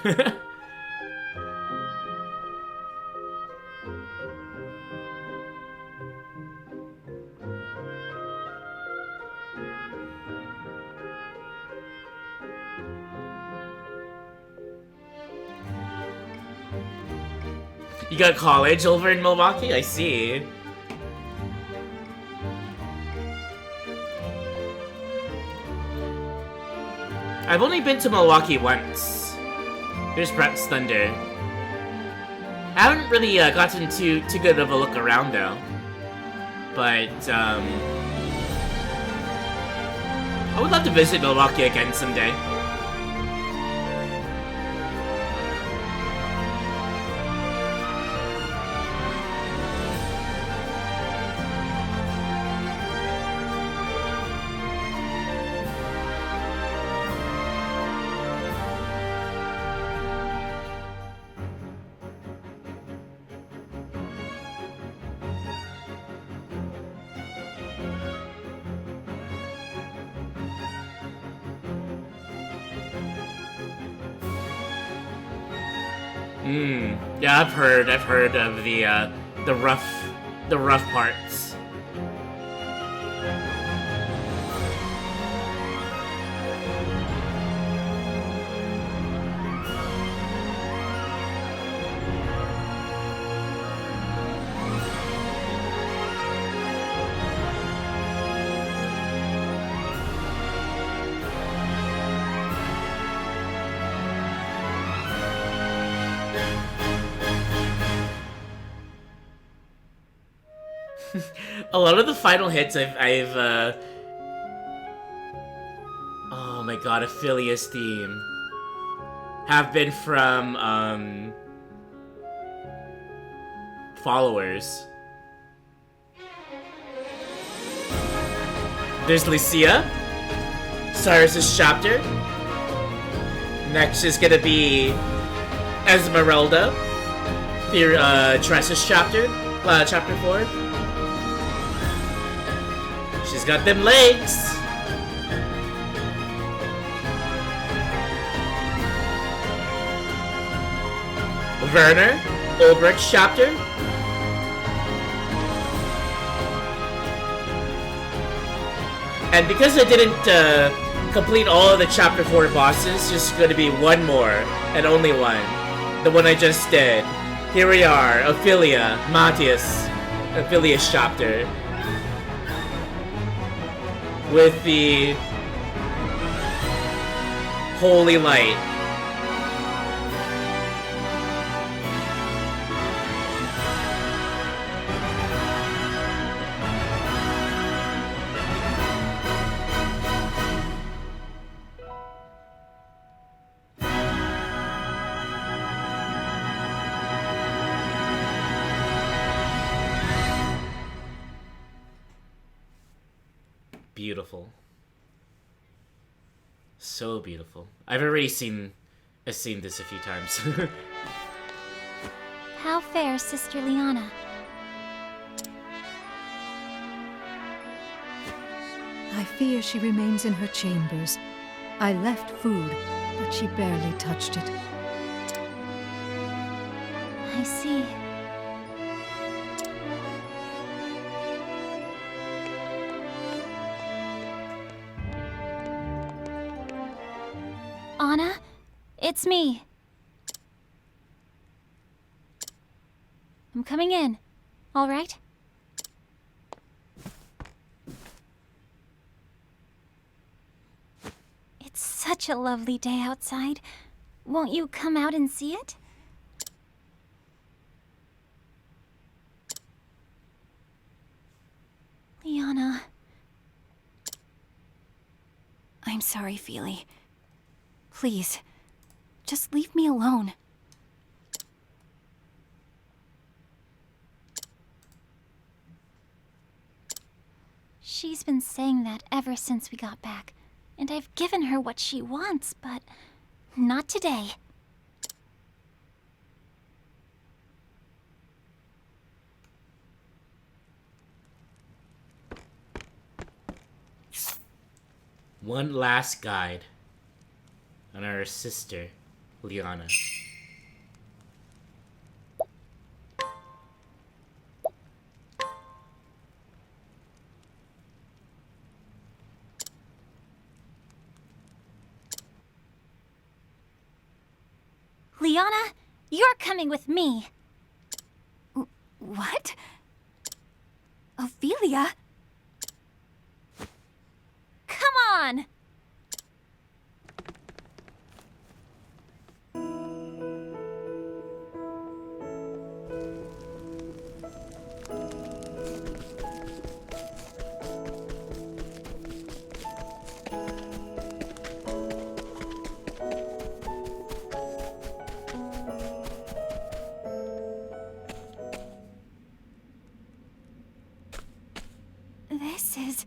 You got college over in Milwaukee? I see. I've only been to Milwaukee once. There's Brett's Thunder. I haven't really gotten too good of a look around though. But I would love to visit Milwaukee again someday. Yeah, I've heard of the rough parts. A lot of the final hits I've oh my god, Ophilia's theme have been from followers. There's Lucia, Cyrus's chapter. Next is gonna be Esmeralda, Tressa's chapter, chapter 4. She's got them legs. Werner, Ulbricht's chapter. And because I didn't complete all of the chapter 4 bosses, just going to be one more, and only one. The one I just did. Here we are, Ophilia, Matthias, Ophilia's chapter. With the holy light. Beautiful. So beautiful. I've already seen this a few times. How fares Sister Liana? I fear she remains in her chambers. I left food, but she barely touched it. I see. Anna, it's me. I'm coming in. All right? It's such a lovely day outside. Won't you come out and see it? Liana. I'm sorry, Feely. Please, just leave me alone. She's been saying that ever since we got back, and I've given her what she wants, but not today. One last guide on our sister, Liana. Liana, you're coming with me. What? Ophilia? Come on! This is...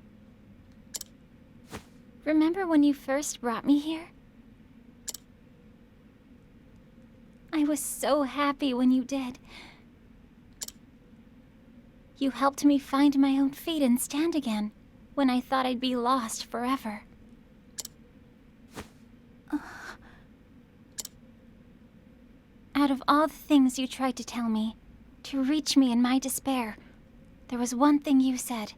Remember when you first brought me here? I was so happy when you did. You helped me find my own feet and stand again, when I thought I'd be lost forever. Out of all the things you tried to tell me, to reach me in my despair, there was one thing you said.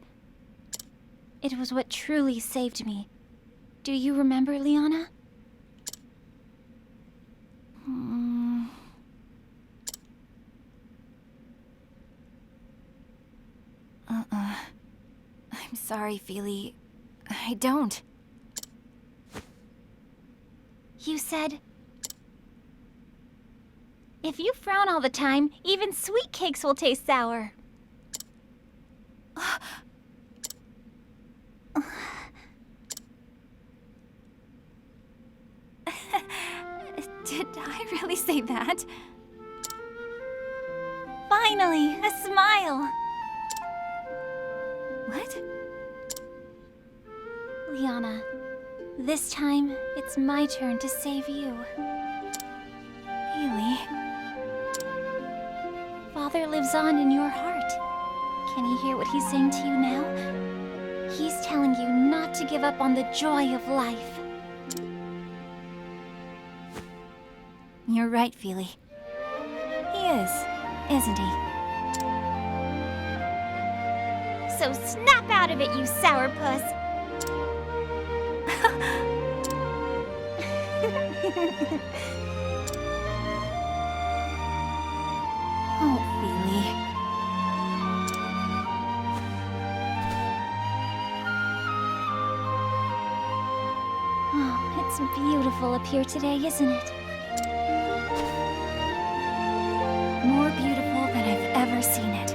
It was what truly saved me. Do you remember, Liana? I'm sorry, Feely. I don't. You said... If you frown all the time, even sweet cakes will taste sour. Did I really say that? Finally, a smile. What? Liana, this time it's my turn to save you. Really? Father lives on in your heart. Can you hear what he's saying to you now? He's telling you not to give up on the joy of life. You're right, Feely. He is, isn't he? So snap out of it, you sourpuss! Oh, Feely. Oh, it's beautiful up here today, isn't it? More beautiful than I've ever seen it.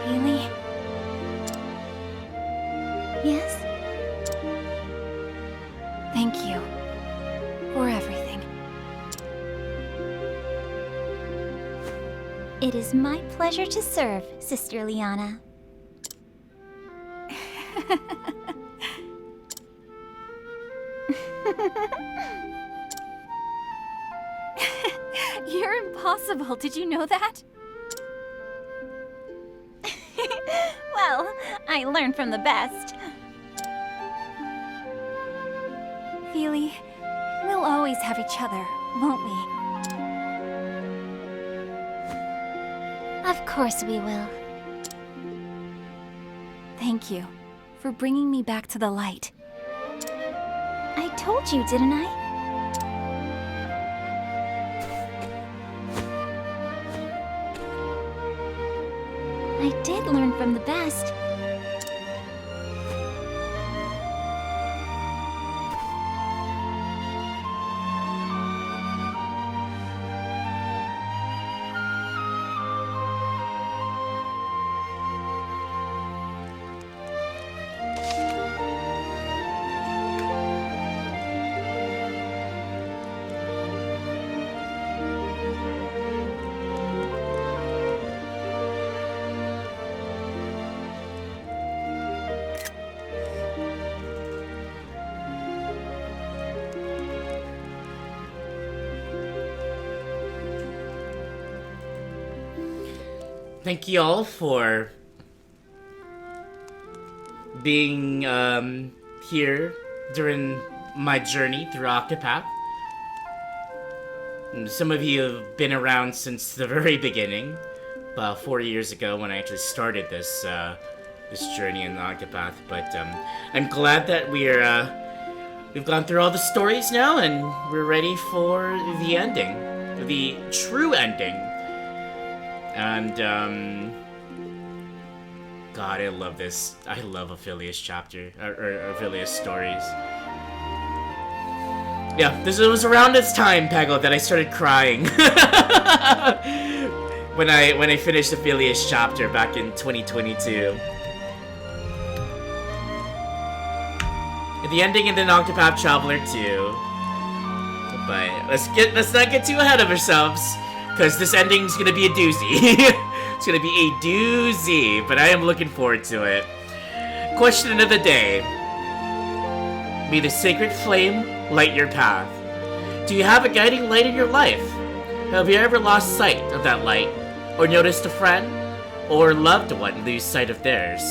Really? Yes? Thank you for everything. It is my pleasure to serve, Sister Liana. You're impossible. Did you know that? Well, I learned from the best. Feely, we'll always have each other, won't we? Of course we will. Thank you for bringing me back to the light. I told you, didn't I? I did learn from the best. Thank you all for being here during my journey through Octopath. And some of you have been around since the very beginning, about 4 years ago when I actually started this journey in Octopath. But I'm glad that we've gone through all the stories now, and we're ready for the ending, the true ending. And, God, I love this. I love Ophilia's chapter, or Ophilia's stories. Yeah, this was around this time, Peggle, that I started crying. when I finished Ophilia's chapter back in 2022. The ending in the Octopath Traveler 2. But let's not get too ahead of ourselves. Because this ending's gonna be a doozy. It's gonna be a doozy, but I am looking forward to it. Question of the day. May the sacred flame light your path. Do you have a guiding light in your life? Have you ever lost sight of that light? Or noticed a friend or loved one lose sight of theirs?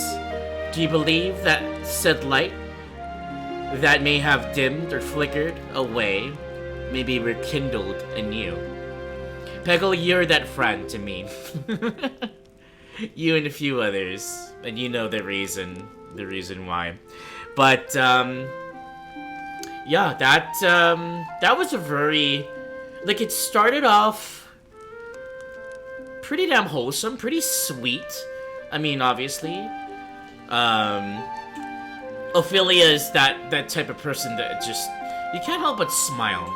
Do you believe that said light that may have dimmed or flickered away may be rekindled anew? Peggle, you're that friend to me. You and a few others, and you know the reason why. But yeah, that was a very, like, it started off pretty damn wholesome, pretty sweet. I mean, obviously, Ophilia is that type of person that just, you can't help but smile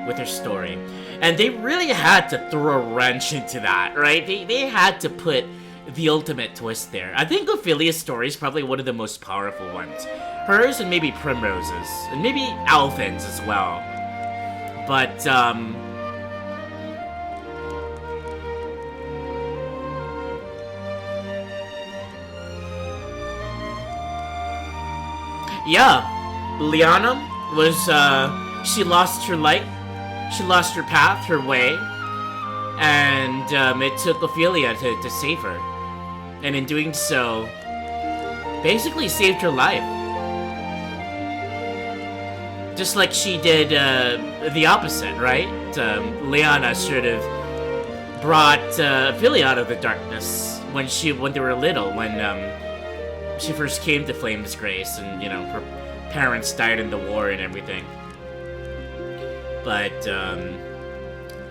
with her story. And they really had to throw a wrench into that, right? They had to put the ultimate twist there. I think Ophilia's story is probably one of the most powerful ones. Hers and maybe Primrose's, and maybe Alphin's as well. But, yeah, Liana was, she lost her light, she lost her path, her way, and it took Ophilia to save her. And in doing so, basically saved her life. Just like she did the opposite, right? Liana sort of brought Ophilia out of the darkness when they were little, when she first came to Flame's Grace, and you know, her parents died in the war and everything. But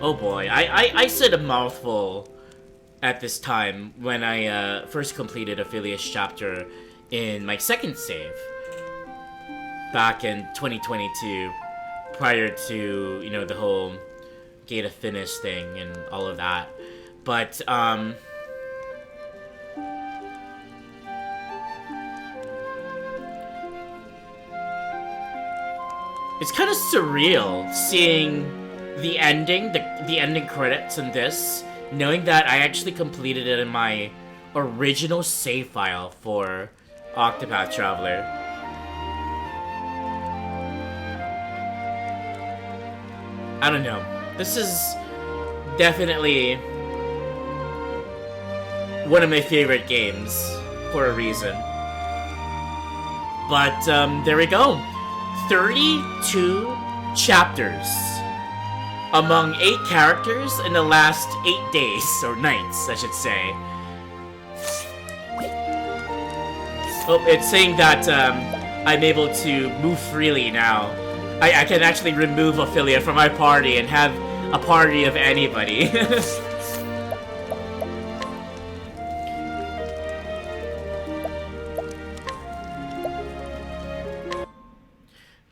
oh boy, I said a mouthful at this time when I first completed Ophilia's chapter in my second save back in 2022, prior to, you know, the whole Gate of Finis thing and all of that. But it's kind of surreal seeing the ending, the ending credits in this, knowing that I actually completed it in my original save file for Octopath Traveler. I don't know. This is definitely one of my favorite games for a reason. But there we go. 32 chapters among 8 characters in the last 8 days, or nights, I should say. Oh, it's saying that I'm able to move freely now. I can actually remove Ophilia from my party and have a party of anybody.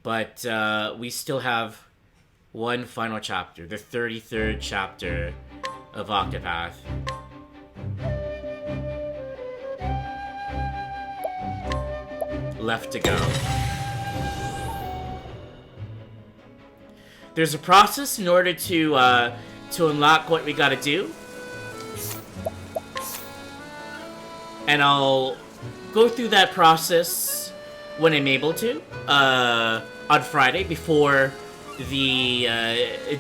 But we still have one final chapter, the 33rd chapter of Octopath. Left to go. There's a process in order to unlock what we gotta do. And I'll go through that process when I'm able to, on Friday, before the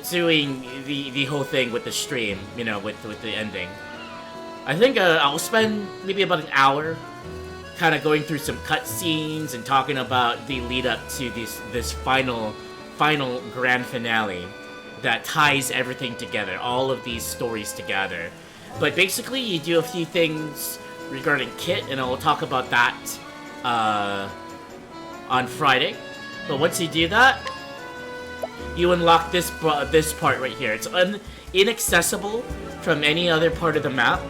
doing the whole thing with the stream, you know, with the ending. I think I'll spend maybe about an hour kind of going through some cutscenes and talking about the lead up to this final grand finale that ties everything together, all of these stories together. But basically, you do a few things regarding Kit, and I'll talk about that on Friday. But once you do that, you unlock this part right here. It's inaccessible from any other part of the map.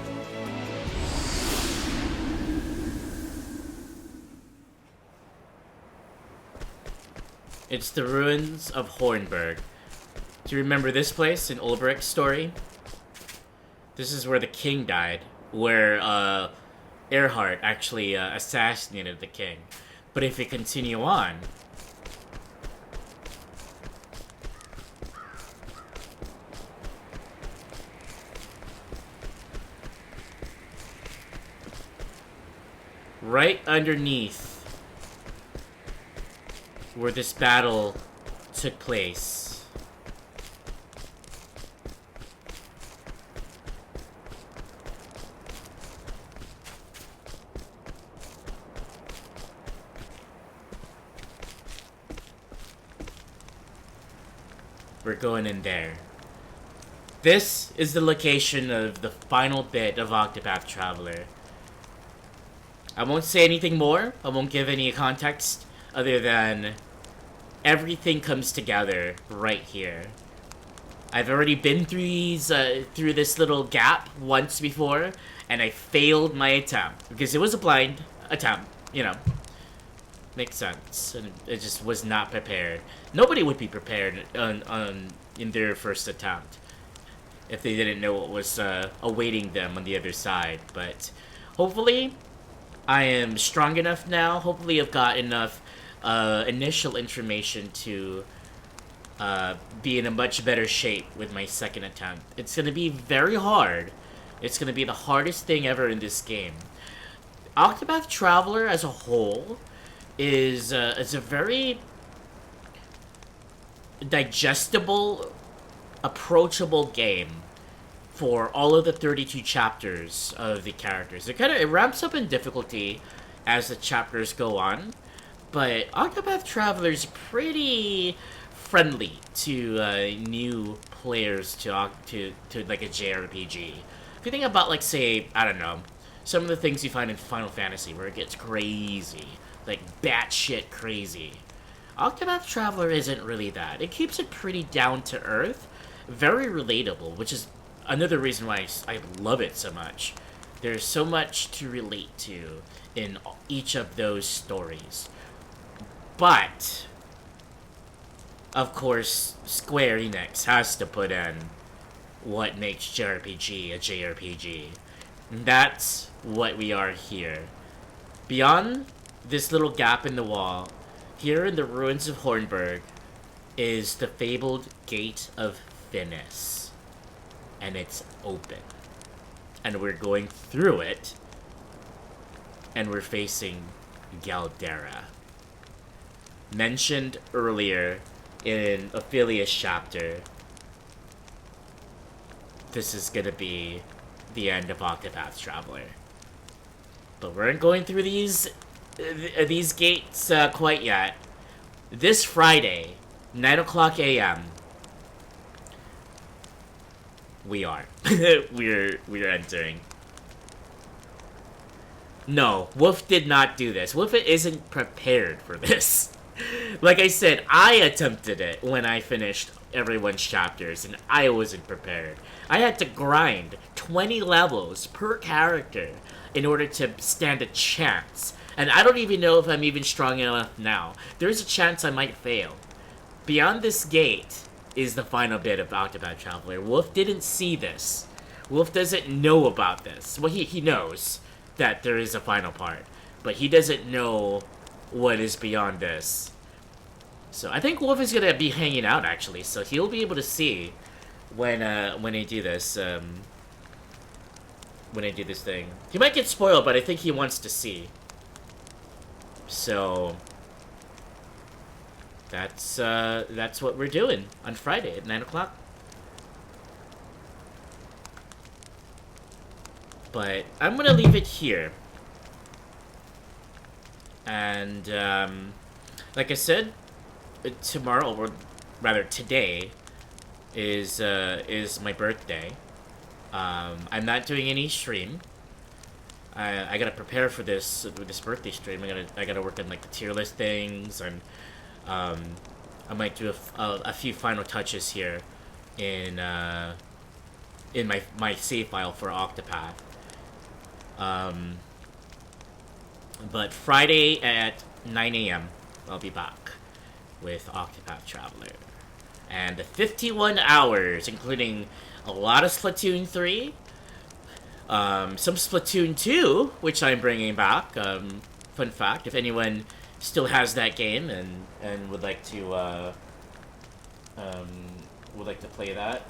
It's the ruins of Hornburg. Do you remember this place in Ulbricht's story? This is where the king died, where Earhart actually assassinated the king. But if we continue on, right underneath where this battle took place, we're going in there. This is the location of the final bit of Octopath Traveler. I won't say anything more. I won't give any context other than everything comes together right here. I've already been through through this little gap once before, and I failed my attempt because it was a blind attempt. You know, makes sense. And it just was not prepared. Nobody would be prepared in their first attempt. if they didn't know what was awaiting them on the other side. But hopefully I am strong enough now. Hopefully I've got enough initial information to be in a much better shape with my second attempt. It's going to be very hard. It's going to be the hardest thing ever in this game. Octopath Traveler as a whole is a very digestible, approachable game for all of the 32 chapters of the characters. It ramps up in difficulty as the chapters go on, but Octopath Traveler is pretty friendly to new players to like a JRPG. If you think about, like, say, I don't know, some of the things you find in Final Fantasy where it gets crazy, like batshit crazy. Octopath Traveler isn't really that. It keeps it pretty down to earth, very relatable, which is another reason why I love it so much. There's so much to relate to in each of those stories. But, of course, Square Enix has to put in what makes JRPG a JRPG. And that's what we are here. Beyond this little gap in the wall, here in the ruins of Hornburg, is the fabled Gate of Finis. And it's open. And we're going through it, and we're facing Galdera. Mentioned earlier in Ophilia's chapter, this is gonna be the end of Octopath Traveler. But we aren't going through these gates quite yet. This Friday, 9 o'clock a.m., we are. we're entering. No, Wolf did not do this. Wolf isn't prepared for this. Like I said, I attempted it when I finished everyone's chapters, and I wasn't prepared. I had to grind 20 levels per character in order to stand a chance. And I don't even know if I'm even strong enough now. There's a chance I might fail. Beyond this gate is the final bit of Octopath Traveler. Wolf didn't see this. Wolf doesn't know about this. Well, he knows that there is a final part, but he doesn't know what is beyond this. So I think Wolf is gonna be hanging out, actually, so he'll be able to see when I do this. When I do this thing, he might get spoiled, but I think he wants to see. So that's what we're doing on Friday at 9 o'clock. But I'm gonna leave it here. And like I said, tomorrow, or rather today, is my birthday. I'm not doing any stream. I gotta prepare for this birthday stream. I gotta work on, like, the tier list things, and I might do a few final touches here in my save file for Octopath. But Friday at 9 a.m. I'll be back with Octopath Traveler. And the 51 hours, including a lot of Splatoon 3, some Splatoon 2, which I'm bringing back. Fun fact, if anyone still has that game and would like to play that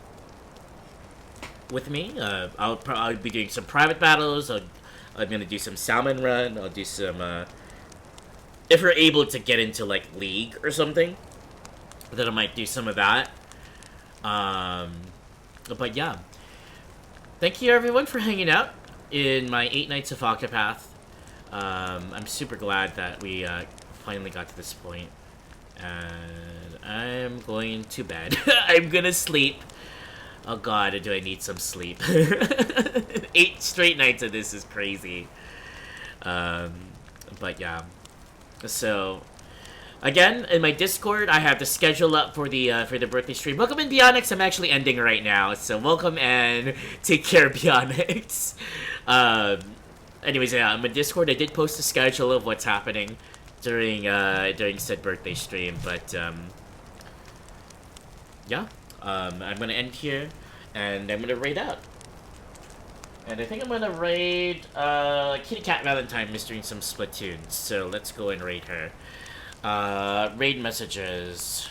with me, I'll be doing some private battles. I'm gonna do some salmon run. I'll do some if we're able to get into, like, League or something, then I might do some of that. But yeah, thank you everyone for hanging out in my 8 Nights of Octopath. I'm super glad that we finally got to this point, and I'm going to bed. I'm gonna sleep. Oh god, do I need some sleep. 8 straight nights of this is crazy. But yeah. So, again, in my Discord, I have the schedule up for the birthday stream. Welcome in, Bionix. I'm actually ending right now, so welcome and take care, Bionix. Anyways, yeah, on my Discord, I did post a schedule of what's happening during said birthday stream, but yeah, I'm gonna end here. And I'm gonna raid out. And I think I'm gonna raid Kitty Cat Valentine doing some Splatoons. So let's go and raid her. Raid messages.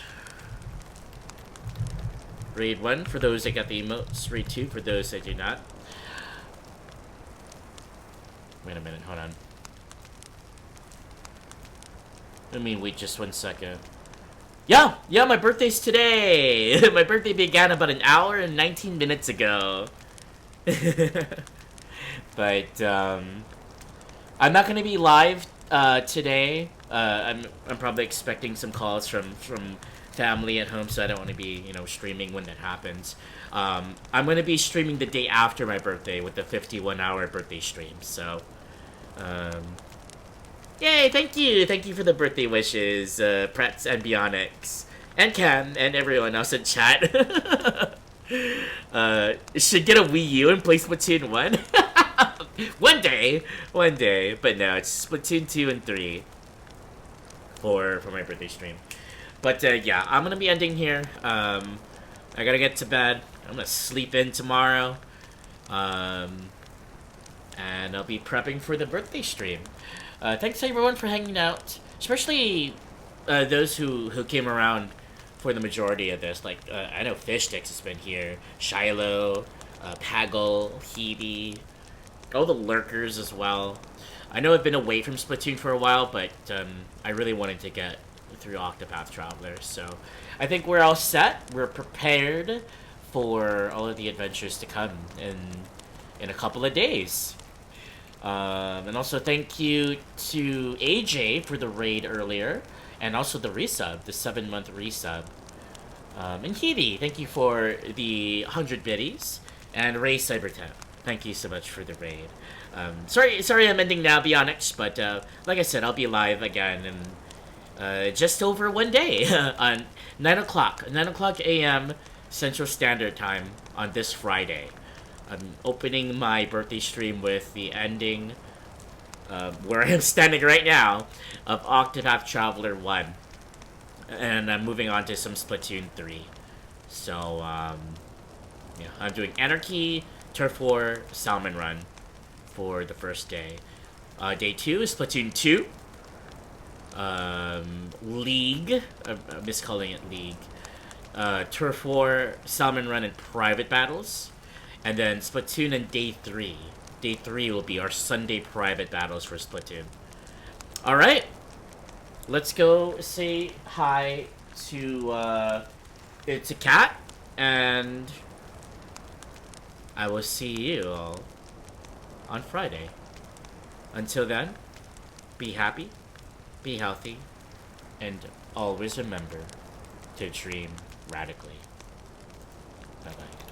Raid 1 for those that got the emotes. Raid 2 for those that do not. Wait a minute, hold on. Let me wait just 1 second. Yeah, my birthday's today! My birthday began about an hour and 19 minutes ago. But, I'm not gonna be live, today. I'm probably expecting some calls from family at home, so I don't want to be, you know, streaming when that happens. I'm gonna be streaming the day after my birthday with the 51-hour birthday stream, so, yay, thank you for the birthday wishes, Pretz and Bionics, and Cam, and everyone else in chat. Should get a Wii U and play Splatoon 1? One day, but no, it's Splatoon 2 and 3 for my birthday stream. But, yeah, I'm gonna be ending here. I gotta get to bed. I'm gonna sleep in tomorrow. And I'll be prepping for the birthday stream. Thanks everyone for hanging out, especially those who came around for the majority of this. Like, I know Fish Sticks has been here, Shiloh, Paggle, Hebe, all the lurkers as well. I know I've been away from Splatoon for a while, but I really wanted to get through Octopath Traveler, so I think we're all set. We're prepared for all of the adventures to come in a couple of days. And also thank you to AJ for the raid earlier, and also the resub, the 7-month resub. And Hebe, thank you for the 100 biddies, and Ray Cybertech, thank you so much for the raid. Sorry I'm ending now, Bionics, but like I said, I'll be live again in just over 1 day on 9 o'clock a.m. Central Standard Time on this Friday. I'm opening my birthday stream with the ending, where I am standing right now, of Octopath Traveler 1. And I'm moving on to some Splatoon 3. So, yeah, I'm doing Anarchy, Turf War, Salmon Run for the first day. Day 2 is Splatoon 2. League, I'm miscalling it League. Turf War, Salmon Run, and Private Battles. And then Splatoon and Day 3. Day 3 will be our Sunday private battles for Splatoon. Alright. Let's go say hi to Kat. And I will see you all on Friday. Until then, be happy, be healthy, and always remember to dream radically. Bye-bye.